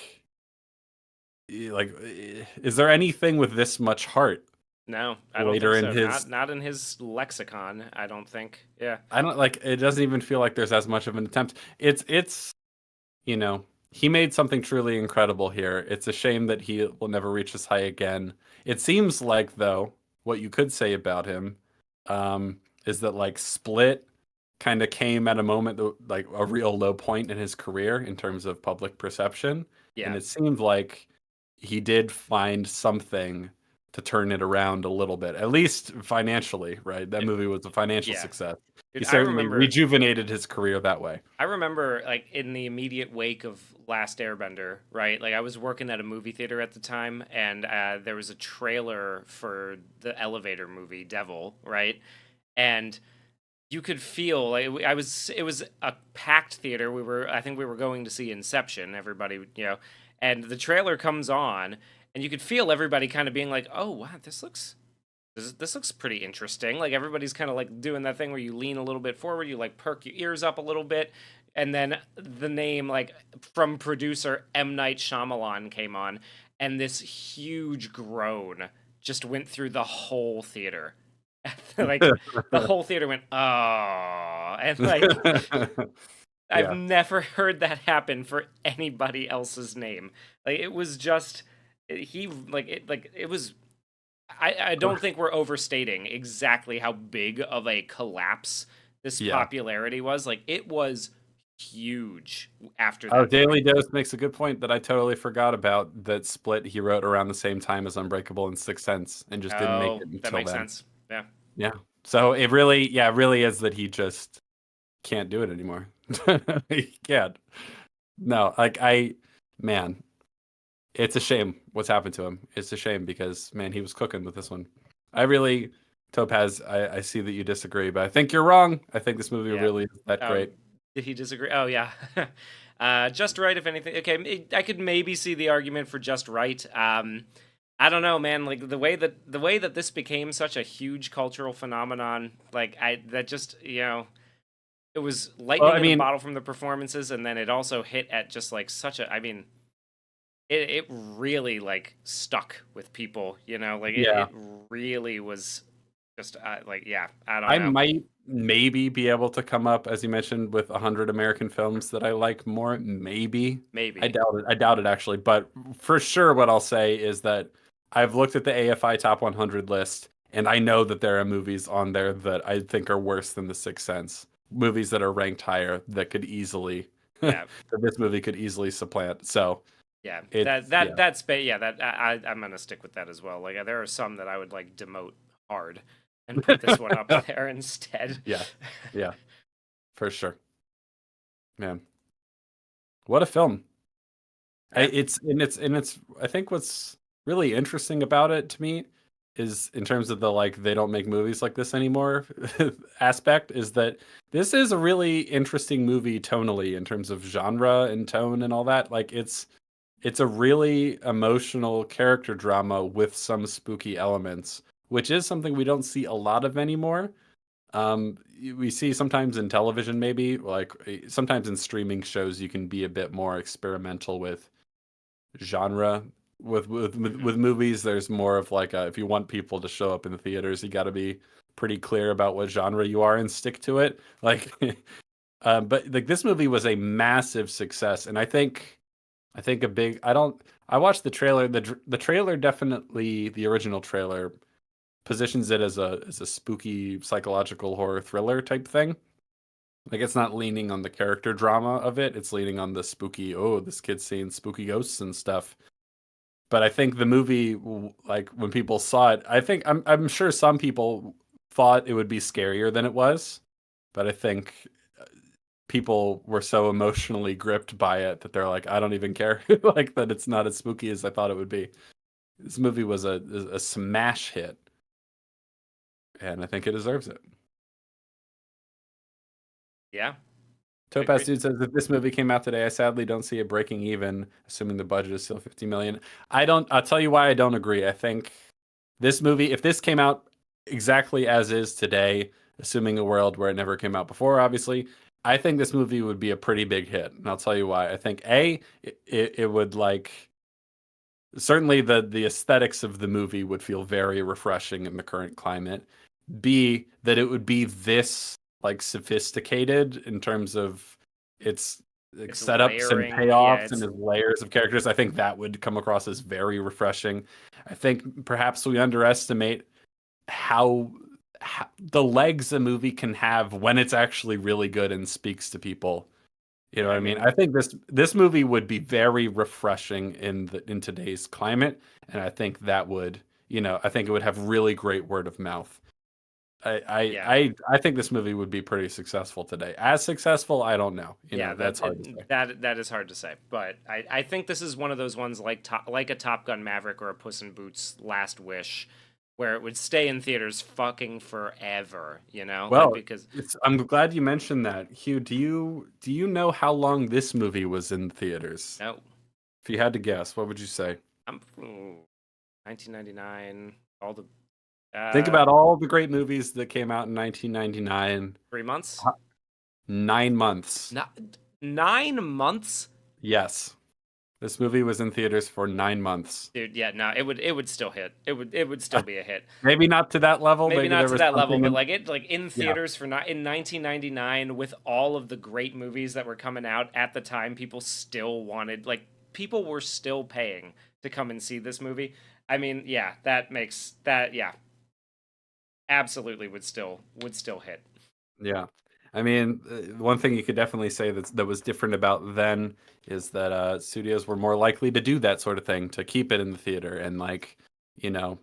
is there anything with this much heart No, I don't think later in so. his Not in his lexicon, I don't think. Yeah. I don't like it doesn't even feel like there's as much of an attempt. It's you know, he made something truly incredible here. It's a shame that he will never reach this high again. It seems like, though, what you could say about him is that, like, Split kind of came at a moment, like, a real low point in his career in terms of public perception. And Yeah. it seemed like he did find something to turn it around a little bit, at least financially, right? That movie was a financial Yeah. success. He Dude, certainly rejuvenated his career that way. I remember like in the immediate wake of Last Airbender, right? Like I was working at a movie theater at the time, and there was a trailer for the elevator movie Devil, right? And you could feel like I was. It was a packed theater. I think we were going to see Inception. Everybody, and the trailer comes on, and you could feel everybody kind of being like, "Oh wow, this looks pretty interesting." Like everybody's kind of like doing that thing where you lean a little bit forward, you like perk your ears up a little bit, and then the name like from producer M. Night Shyamalan came on, and this huge groan just went through the whole theater. Like the whole theater went, "Oh," and like I've Yeah. never heard that happen for anybody else's name. Like it was just he like it was I don't think we're overstating exactly how big of a collapse this Yeah. popularity was. Like it was huge after Oh, that Daily point. Dose makes a good point that I totally forgot about. That Split he wrote around the same time as Unbreakable and Sixth Sense and just didn't make Oh, it that until makes then. sense. Yeah. Yeah. So it really is that he just can't do it anymore. He can't. No, like man, it's a shame what's happened to him. It's a shame because man, he was cooking with this one. I really, Topaz, I see that you disagree, but I think you're wrong. I think this movie Yeah. really is that Oh, great. Did he disagree? Oh yeah. Just right, if anything. Okay, I could maybe see the argument for just right. I don't know, man. Like the way that this became such a huge cultural phenomenon, like I that just it was Well, lightning I in a mean, bottle from the performances, and then it also hit at just like such a. I mean, it really like stuck with people. Like yeah. it really was just like yeah. I don't I know. might maybe be able to come up, as you mentioned, with 100 American films that I like more. Maybe. I Maybe. doubt it. I doubt it actually. But for sure, what I'll say is that I've looked at the AFI Top 100 list, and I know that there are movies on there that I think are worse than The Sixth Sense. Movies that are ranked higher that could easily, that Yeah. this movie could easily supplant. So Yeah, it's, that that yeah. that's yeah. That I'm gonna stick with that as well. Like there are some that I would like demote hard and put this one up there instead. Yeah. Yeah. For sure. Man. What a film. Yeah, It's I think what's really interesting about it to me is in terms of the like they don't make movies like this anymore aspect is that this is a really interesting movie tonally in terms of genre and tone and all that. Like it's a really emotional character drama with some spooky elements, which is something we don't see a lot of anymore. We see sometimes in television, maybe like sometimes in streaming shows, you can be a bit more experimental with genre. With hmm movies, there's more of like if you want people to show up in the theaters, you got to be pretty clear about what genre you are and stick to it. Like, but like this movie was a massive success, and I think a big. I don't. I watched the trailer. The trailer definitely the original trailer positions it as a spooky psychological horror thriller type thing. Like it's not leaning on the character drama of it. It's leaning on the spooky. Oh, this kid's seeing spooky ghosts and stuff. But I think the movie, like when people saw it, I'm sure some people thought it would be scarier than it was. But I think people were so emotionally gripped by it that they're like, I don't even care, like that it's not as spooky as I thought it would be. This movie was a smash hit, and I think it deserves it. yeah, Topaz agreed. Dude says if this movie came out today, I sadly don't see it breaking even, assuming the budget is still 50 million. I don't. I'll tell you why I don't agree. I think this movie, if this came out exactly as is today, assuming a world where it never came out before, obviously, I think this movie would be a pretty big hit, and I'll tell you why. I think it would like certainly the aesthetics of the movie would feel very refreshing in the current climate. B, that it would be this like sophisticated in terms of its like, It's setups and layering. Yeah, payoffs and it's its layers of characters. I think that would come across as very refreshing. I think perhaps we underestimate how, how the legs a movie can have when it's actually really good and speaks to people. You know what I I mean? mean, I think this movie would be very refreshing in today's climate, and I think that would, I think it would have really great word of mouth. I I yeah, I I think this movie would be pretty successful today. As successful, I don't know. yeah. That's hard to say. That is hard to say, but I think this is one of those ones like a Top Gun Maverick or a Puss in Boots Last Wish, where it would stay in theaters fucking forever. Like Well, because I'm glad you mentioned that. Hugh, do you know how long this movie was in theaters? no, If you had to guess, what would you say? I'm 1999. All the Think about all the great movies that came out in 1999. 3 months. 9 months. Not 9 months. Yes. This movie was in theaters for 9 months. Dude, yeah, no, it would still hit. It would still be a hit. Maybe not to that level. Maybe Maybe not there to was that level, something but in, like in yeah. theaters for not in 1999 with all of the great movies that were coming out at the time, people still wanted people were still paying to come and see this movie. I mean, yeah, that makes that yeah, absolutely would still hit. Yeah. I mean, one thing you could definitely say that was different about then is that studios were more likely to do that sort of thing to keep it in the theater and like, you know,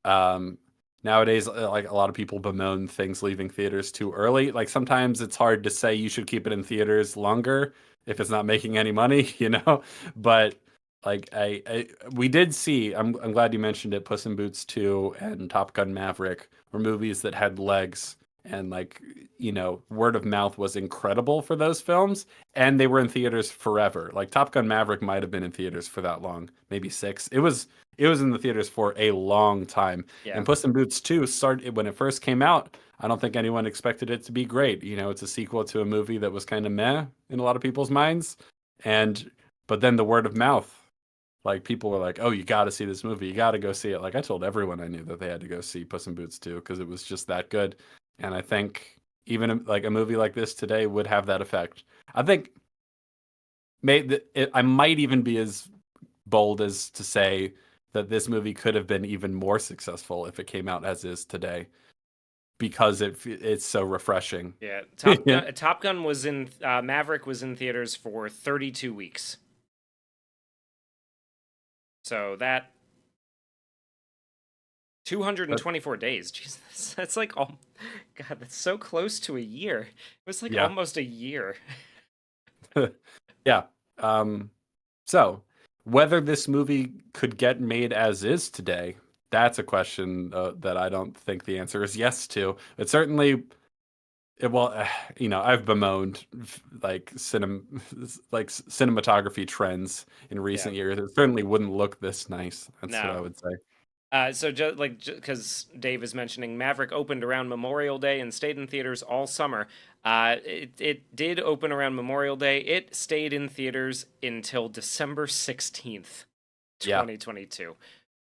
um nowadays like a lot of people bemoan things leaving theaters too early. Like sometimes it's hard to say you should keep it in theaters longer if it's not making any money, But like we did see I'm glad you mentioned it, Puss in Boots 2 and Top Gun Maverick were movies that had legs and word of mouth was incredible for those films, and they were in theaters forever. Like Top Gun Maverick might have been in theaters for that long, maybe 6. It was in the theaters for a long time. Yeah. And Puss in Boots 2 started when it first came out. I don't think anyone expected it to be great. It's a sequel to a movie that was kind of meh in a lot of people's minds. And but then the word of mouth, like people were like, "Oh, you got to see this movie. You got to go see it." Like I told everyone I knew that they had to go see Puss in Boots 2 because it was just that good. And I think even like a movie like this today would have that effect. I think I might even be as bold as to say that this movie could have been even more successful if it came out as is today because it's so refreshing. Yeah. Yeah. Top Gun was in Maverick was in theaters for 32 weeks. So that 224 days. Jesus, that's like God, that's so close to a year. It was like Yeah. almost a year. Yeah. So whether this movie could get made as is today, that's a question that I don't think the answer is yes to. It certainly, I've bemoaned cinematography trends in recent years. It certainly wouldn't look this nice. That's what I No. would say. So just like because Dave is mentioning, Maverick opened around Memorial Day and stayed in theaters all summer. It did open around Memorial Day. It stayed in theaters until December 16th, Yeah. 2022,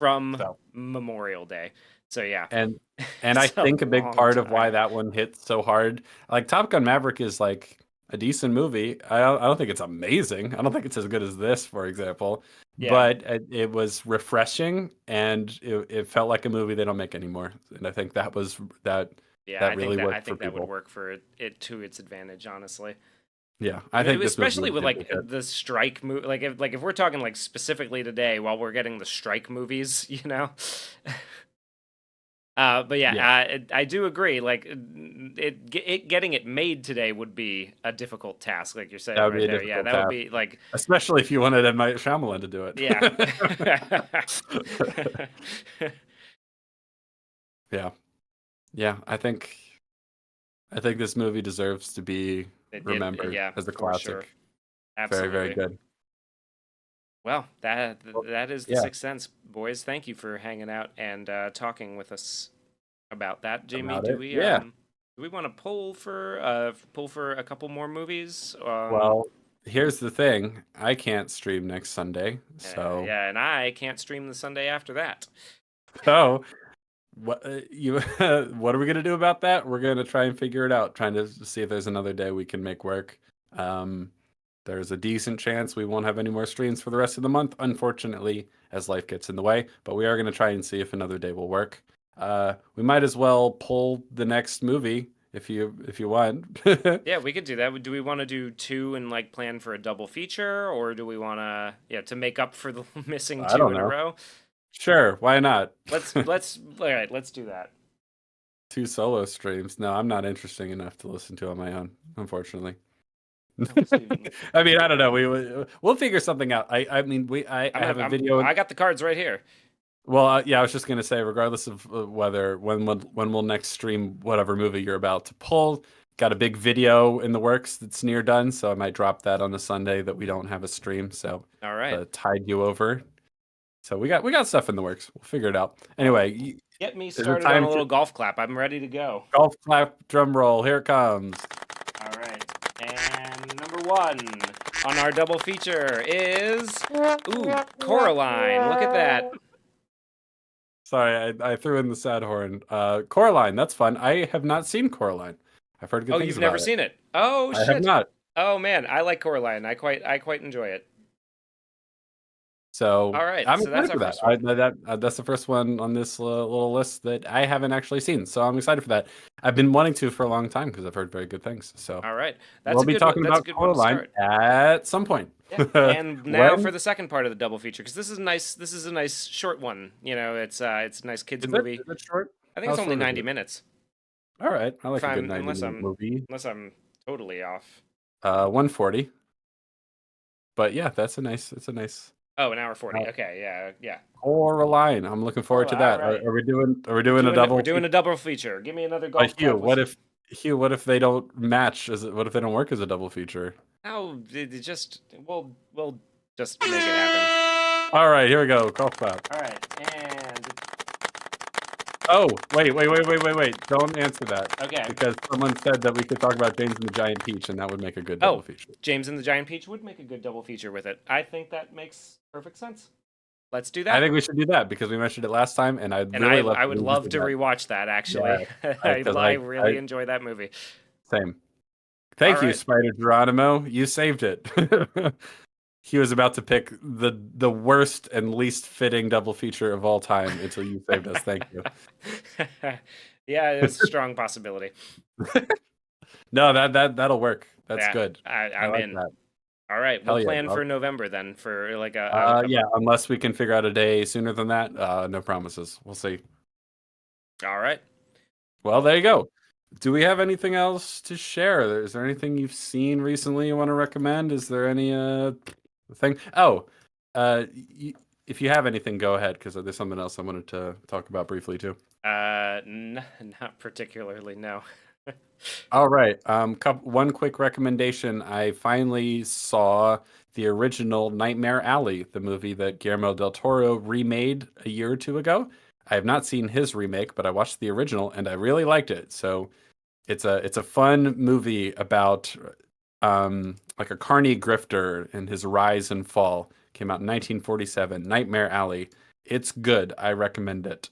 from So Memorial Day. So yeah, and I it's a think a big long part of why time. that one hit so hard, like Top Gun Maverick is like a decent movie. I don't think it's amazing. I don't think it's as good as this, for example, Yeah, but it was refreshing and it felt like a movie they don't make anymore. And I think that yeah. that really I worked for think that would people. work for it to its advantage, honestly. Yeah, I think this movie Especially would with be a big like hit. the strike movie, like if we're talking like specifically today, while we're getting the strike movies, but Yeah, yeah, I do agree. Like it getting it made today would be a difficult task, like you're that saying would be right a there. Yeah, difficult that would task, be like, especially if you wanted M. Night Shyamalan to do yeah, it. Yeah, yeah. I think this movie deserves to be remembered yeah, as a for sure, classic. Very, very absolutely. good. Well, Well, that is the yeah, Sixth Sense, boys. Thank you for hanging out and talking with us about that. Jamie, about it. Yeah. do we want to pull for a couple more movies? Well, here's the thing. I can't stream next Sunday, so Yeah, and I can't stream the Sunday after that. so what you what are we gonna do about that? We're gonna try and figure it out, trying to see if there's another day we can make work. Um, there's a decent chance we won't have any more streams for the rest of the month, unfortunately, as life gets in the way. But we are gonna try and see if another day will work. We might as well pull the next movie if you want. Yeah, we could do that. Do we want to do two and like plan for a double feature, or do we want to to make up for the missing I two don't in a know. row? Sure, why not? Let's all right. Let's do that. Two solo streams. No, I'm not interesting enough to listen to on my own, unfortunately. Oh, Steven. I mean, I don't know. We'll figure something out. I mean, I have a video. I got the cards right here. Well, yeah, I was just gonna say, regardless of whether when we'll next stream whatever movie you're about to pull, got a big video in the works that's near done, so I might drop that on the Sunday that we don't have a stream. So All right. to tide you over. So we got stuff in the works. We'll figure it out. Well, Anyway, get me is it started on time a to little golf clap. I'm ready to go. golf clap drum roll? Here it comes. All right. And number one on our double feature is Coraline. Look at that. Sorry, I threw in the sad horn. Coraline, that's fun. I have not seen Coraline. I've heard good Oh, things you've never about it. seen it? Oh I have shit. not. Oh man, I like Coraline. I quite enjoy it. So All right, I'm so that's excited our for that. first one. That's the first one on this little list that I haven't actually seen. So I'm excited for that. I've been wanting to for a long time because I've heard very good things. So All right, we'll be talking That's a about good one to Coraline start. at some point. Yeah, and now for When the second part of the double feature, because this is nice. This is a nice short one. It's a nice kids is it? movie. Is it short? I think How it's only short is 90 it? minutes. All right, I If like a good I'm 90-minute movie. unless I'm totally off. 140. But yeah, it's a nice. Oh, an hour Uh, 40. Okay, yeah, yeah. Coraline. I'm looking forward to All that. Are, right. are we doing a We're double doing feature? a double feature. Give me another golf Hugh, clap. what if Hugh, what if they don't match? What if they don't work as a double feature? Oh, it just we'll just make it happen. All right, here we go. Golf clap. All right, and Oh, wait. Don't answer that okay. because someone said that we could talk about James and the Giant Peach, and that would make a good double Oh, feature. James and the Giant Peach would make a good double feature with it. I think that makes perfect sense. Let's do I that. think we should do that because we mentioned it last time, and I'd And really love I to would love revisit to that. rewatch that actually. Yeah, I because I I really enjoy that movie. same. All Thank you, right. Spider Geronimo. You saved it. He was about to pick the worst and least fitting double feature of all time until you saved us. Thank you. Yeah, it's a strong possibility. No, that'll work. That's Yeah, good. I I'm like in. that. All right, we'll Hell yeah, plan dog. for November then for like Yeah, unless we can figure out a day sooner than that, no promises. We'll see. all right. Well, Well, there you go. Do we have anything else to share? Is there anything you've seen recently you want to recommend? Is there any thing? Oh, if you have anything, go ahead because there's something else I wanted to talk about briefly too. not particularly, no. All right. One quick recommendation. I finally saw the original Nightmare Alley, the movie that Guillermo del Toro remade a year or two ago. I have not seen his remake, but I watched the original and I really liked it. So it's a fun movie about like a carny grifter and his rise and fall. Came out in 1947. Nightmare Alley. It's good. I recommend it.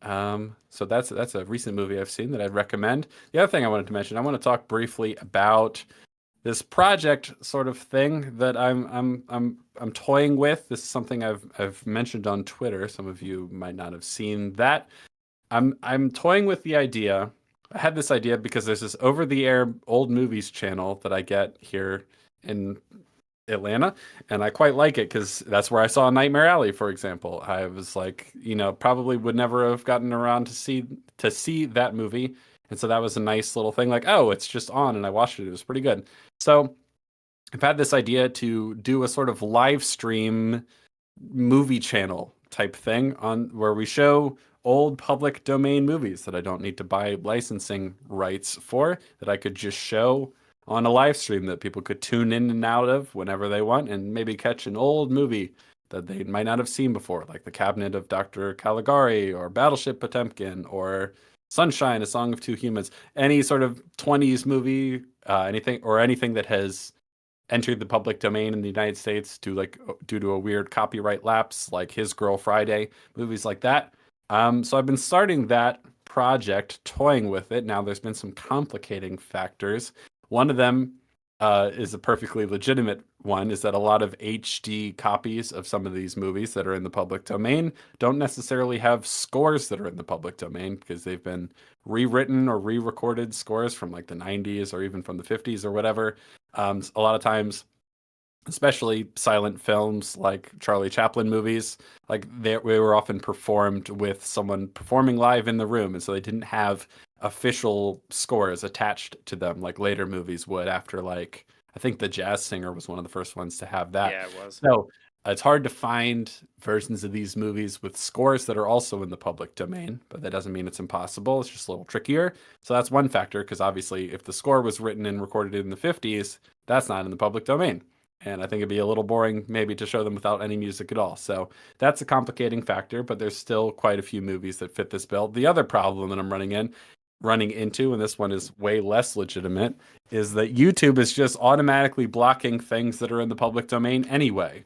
So that's a recent movie I've seen that I'd recommend. The other thing I wanted to mention, I want to talk briefly about this project sort of thing that I'm toying with. This is something I've mentioned on Twitter. Some of you might not have seen that. I'm toying with the idea. I had this idea because there's this over-the-air old movies channel that I get here in Atlanta, and I quite like it because that's where I saw Nightmare Alley, for example. I was like, probably would never have gotten around to see that movie, and so that was a nice little thing. Like, oh, it's just on, and I watched it. It was pretty good. So I've had this idea to do a sort of live stream movie channel type thing on where we show old public domain movies that I don't need to buy licensing rights for, that I could just show on a live stream that people could tune in and out of whenever they want and maybe catch an old movie that they might not have seen before, like The Cabinet of Dr. Caligari or Battleship Potemkin or Sunshine, A Song of Two Humans, any sort of 20s movie, anything that has entered the public domain in the United States due to a weird copyright lapse, like His Girl Friday, movies like that. So I've been starting that project, toying with it. Now there's been some complicating factors. One of them is a perfectly legitimate one, is that a lot of HD copies of some of these movies that are in the public domain don't necessarily have scores that are in the public domain because they've been rewritten or re-recorded scores from like the 90s or even from the 50s or whatever. A lot of times, especially silent films like Charlie Chaplin movies, like they were often performed with someone performing live in the room, and so they didn't have official scores attached to them like later movies would after like I think The Jazz Singer was one of the first ones to have that. Yeah, it was. So it's hard to find versions of these movies with scores that are also in the public domain, but that doesn't mean it's impossible. It's just a little trickier. So that's one factor, because obviously, if the score was written and recorded in the 50s, that's not in the public domain. And I think it'd be a little boring maybe to show them without any music at all. So that's a complicating factor, but there's still quite a few movies that fit this bill. The other problem that I'm running into, and this one is way less legitimate, is that YouTube is just automatically blocking things that are in the public domain anyway,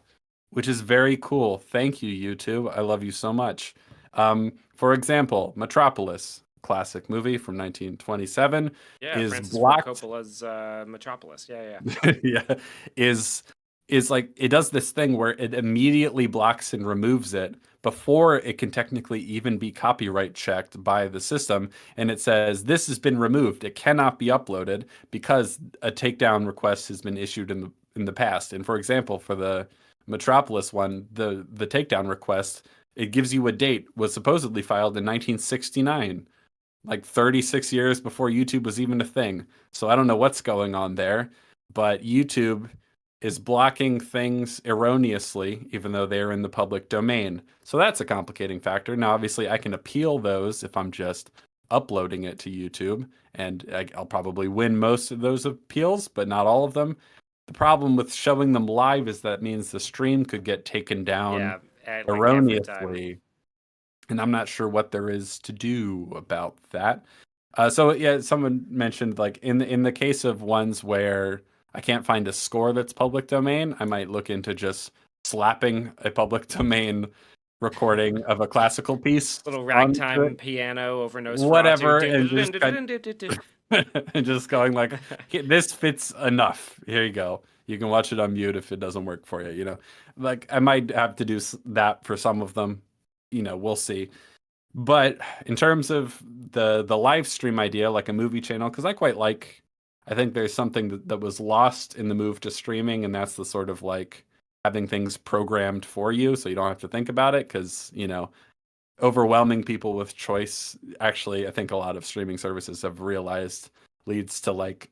which is very cool. Thank you, YouTube. I love you so much. For example, Metropolis, classic movie from 1927, Yeah, is Francis Ford blocked. Coppola's Metropolis. Yeah, Yeah, is is like it does this thing where it immediately blocks and removes it before it can technically even be copyright checked by the system, and it says this has been removed. It cannot be uploaded because a takedown request has been issued in the past. And for example, for the Metropolis one, the takedown request, it gives you a date, was supposedly filed in 1969, like 36 years before YouTube was even a thing. So I don't know what's going on there, but YouTube is blocking things erroneously, even though they're in the public domain. So that's a complicating factor. Now, obviously, I can appeal those if I'm just uploading it to YouTube, and I'll probably win most of those appeals, but not all of them. The problem with showing them live is that means the stream could get taken down Yeah, like every time. erroneously, and I'm not sure what there is to do about that. So yeah, someone mentioned like in the case of ones where I can't find a score that's public domain, I might look into just slapping a public domain recording of a classical piece Little onto ragtime it, piano over Nosferatu. whatever, and just and just going like, "Okay, this fits enough. Here you go. You can watch it on mute if it doesn't work for you. You know, like I might have to do that for some of them. You know, we'll see. But in terms of the live stream idea, like a movie channel, because I quite like, I think there's something that was lost in the move to streaming, and that's the sort of like having things programmed for you, so you don't have to think about it. Because overwhelming people with choice, actually, I think a lot of streaming services have realized leads to like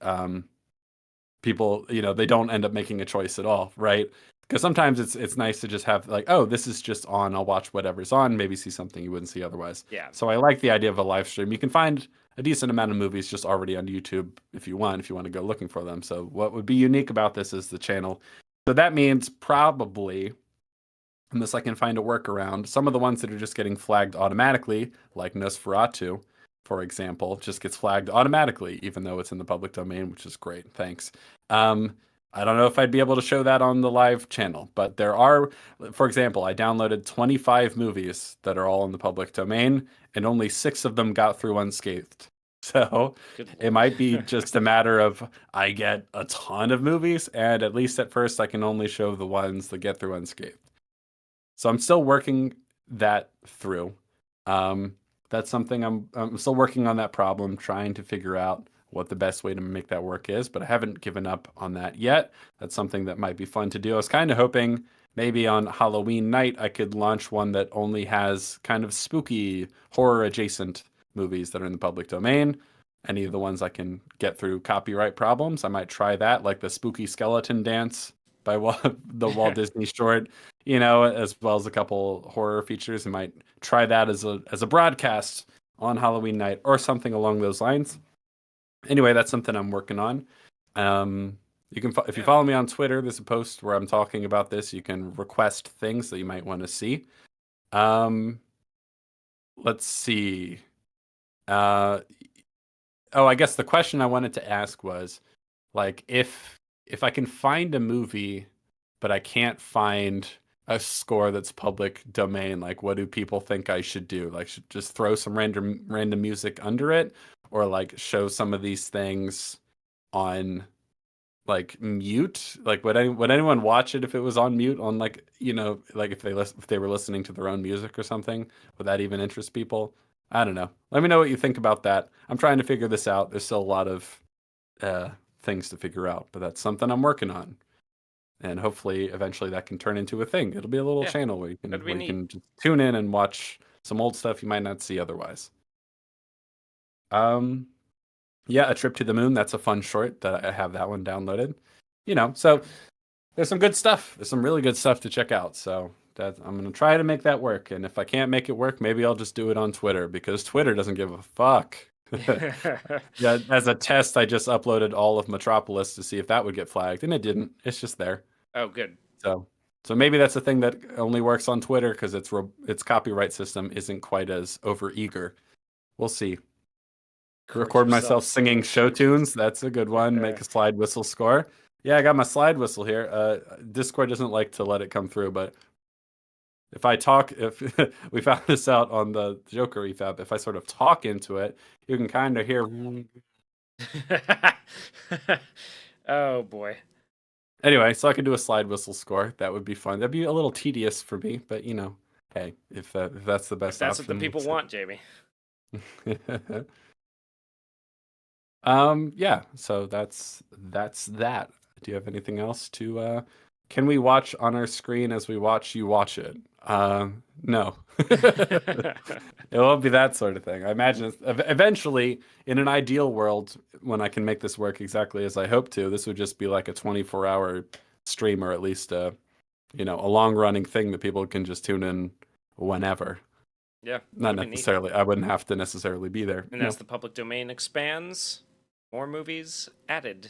people, they don't end up making a choice at all, right? Because sometimes it's nice to just have like, oh, this is just on. I'll watch whatever's on. Maybe see something you wouldn't see otherwise. Yeah. So I like the idea of a live stream. You can find a decent amount of movies just already on YouTube if you want to go looking for them. So what would be unique about this is the channel. So that means probably, unless I can find a workaround, some of the ones that are just getting flagged automatically, like Nosferatu, for example, just gets flagged automatically, even though it's in the public domain, which is great. Thanks. I don't know if I'd be able to show that on the live channel, but there are, for example, I downloaded 25 movies that are all in the public domain, and only 6 of them got through unscathed. So Good it lord. might be just a matter of I get a ton of movies, and at least at first I can only show the ones that get through unscathed. So I'm still working that through. That's something I'm still working on that problem, trying to figure out what the best way to make that work is, but I haven't given up on that yet. That's something that might be fun to do. I was kind of hoping maybe on Halloween night I could launch one that only has kind of spooky horror adjacent movies that are in the public domain. Any of the ones I can get through copyright problems, I might try that, like the Spooky Skeleton Dance by the Walt Disney short, as well as a couple horror features. I might try that as a broadcast on Halloween night or something along those lines. Anyway, that's something I'm working on. You can, if you follow me on Twitter, there's a post where I'm talking about this. You can request things that you might want to see. Let's see. I guess the question I wanted to ask was, like, if I can find a movie, but I can't find a score that's public domain, like, what do people think I should do? Like, should just throw some random music under it, or like show some of these things on like mute? Like, would anyone watch it if it was on mute on, like, like if they were listening to their own music or something? Would that even interest people? I don't know. Let me know what you think about that. I'm trying to figure this out. There's still a lot of things to figure out, but that's something I'm working on. And hopefully eventually that can turn into a thing. It'll be a little channel where you can just tune in and watch some old stuff you might not see otherwise. Yeah, A Trip to the Moon, that's a fun short that I have that one downloaded. So there's some good stuff. There's some really good stuff to check out. So I'm going to try to make that work. And if I can't make it work, maybe I'll just do it on Twitter, because Twitter doesn't give a fuck. Yeah, as a test, I just uploaded all of Metropolis to see if that would get flagged, and it didn't. It's just there. Oh, good. So maybe that's a thing that only works on Twitter, because its copyright system isn't quite as overeager. We'll see. Record myself singing show tunes. That's a good one. Make a slide whistle score. Yeah, I got my slide whistle here. Discord doesn't like to let it come through, but if I talk, if we found this out on the Joker refab, if I sort of talk into it, you can kind of hear. Oh boy. Anyway, so I could do a slide whistle score. That would be fun. That'd be a little tedious for me, but hey, if that's the best If that's option, what the people want, Jamie. Yeah. So that's that. Do you have anything else to? Can we watch on our screen as we watch you watch it? No. It won't be that sort of thing. I imagine eventually, in an ideal world, when I can make this work exactly as I hope to, this would just be like a 24-hour stream, or at least a long-running thing that people can just tune in whenever. Yeah, Not that'll be neat. necessarily. I wouldn't have to necessarily be there. And as the public domain expands, more movies added.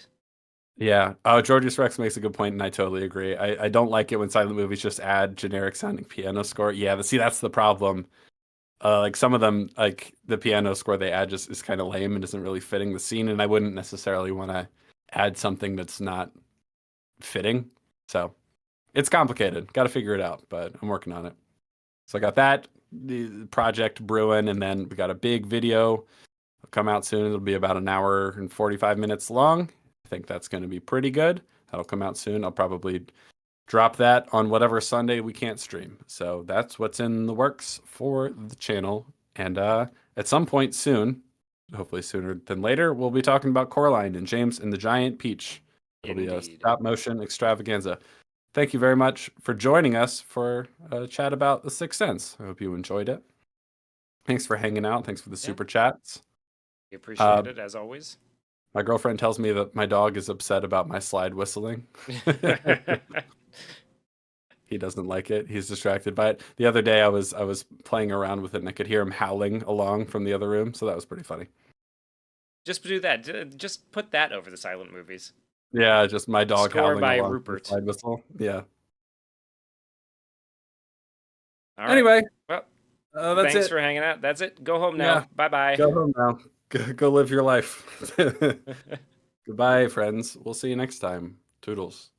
Yeah. Georgius Rex makes a good point, and I totally agree. I don't like it when silent movies just add generic sounding piano score. Yeah, see, that's the problem. Like some of them, like the piano score they add just is kind of lame and isn't really fitting the scene, and I wouldn't necessarily want to add something that's not fitting. So it's complicated. Got to figure it out, but I'm working on it. So I got that the project brewing, and then we got a big video. It'll come out soon. It'll be about an hour and 45 minutes long. I think that's going to be pretty good. That'll come out soon. I'll probably drop that on whatever Sunday we can't stream. So that's what's in the works for the channel. And at some point soon, hopefully sooner than later, we'll be talking about Coraline and James and the Giant Peach. It'll be a Indeed. stop motion extravaganza. Thank you very much for joining us for a chat about The Sixth Sense. I hope you enjoyed it. Thanks for hanging out. Thanks for the super chats. We appreciate it, as always. My girlfriend tells me that my dog is upset about my slide whistling. He doesn't like it. He's distracted by it. The other day I was playing around with it and I could hear him howling along from the other room, so that was pretty funny. Just do that. Just put that over the silent movies. Yeah, just my dog Score howling by along Rupert. the slide whistle. Yeah. All right. Anyway, well, that's thanks it. for hanging out. That's it. Go home now. Yeah. Bye-bye. Go home now. Go live your life. Goodbye, friends. We'll see you next time. Toodles.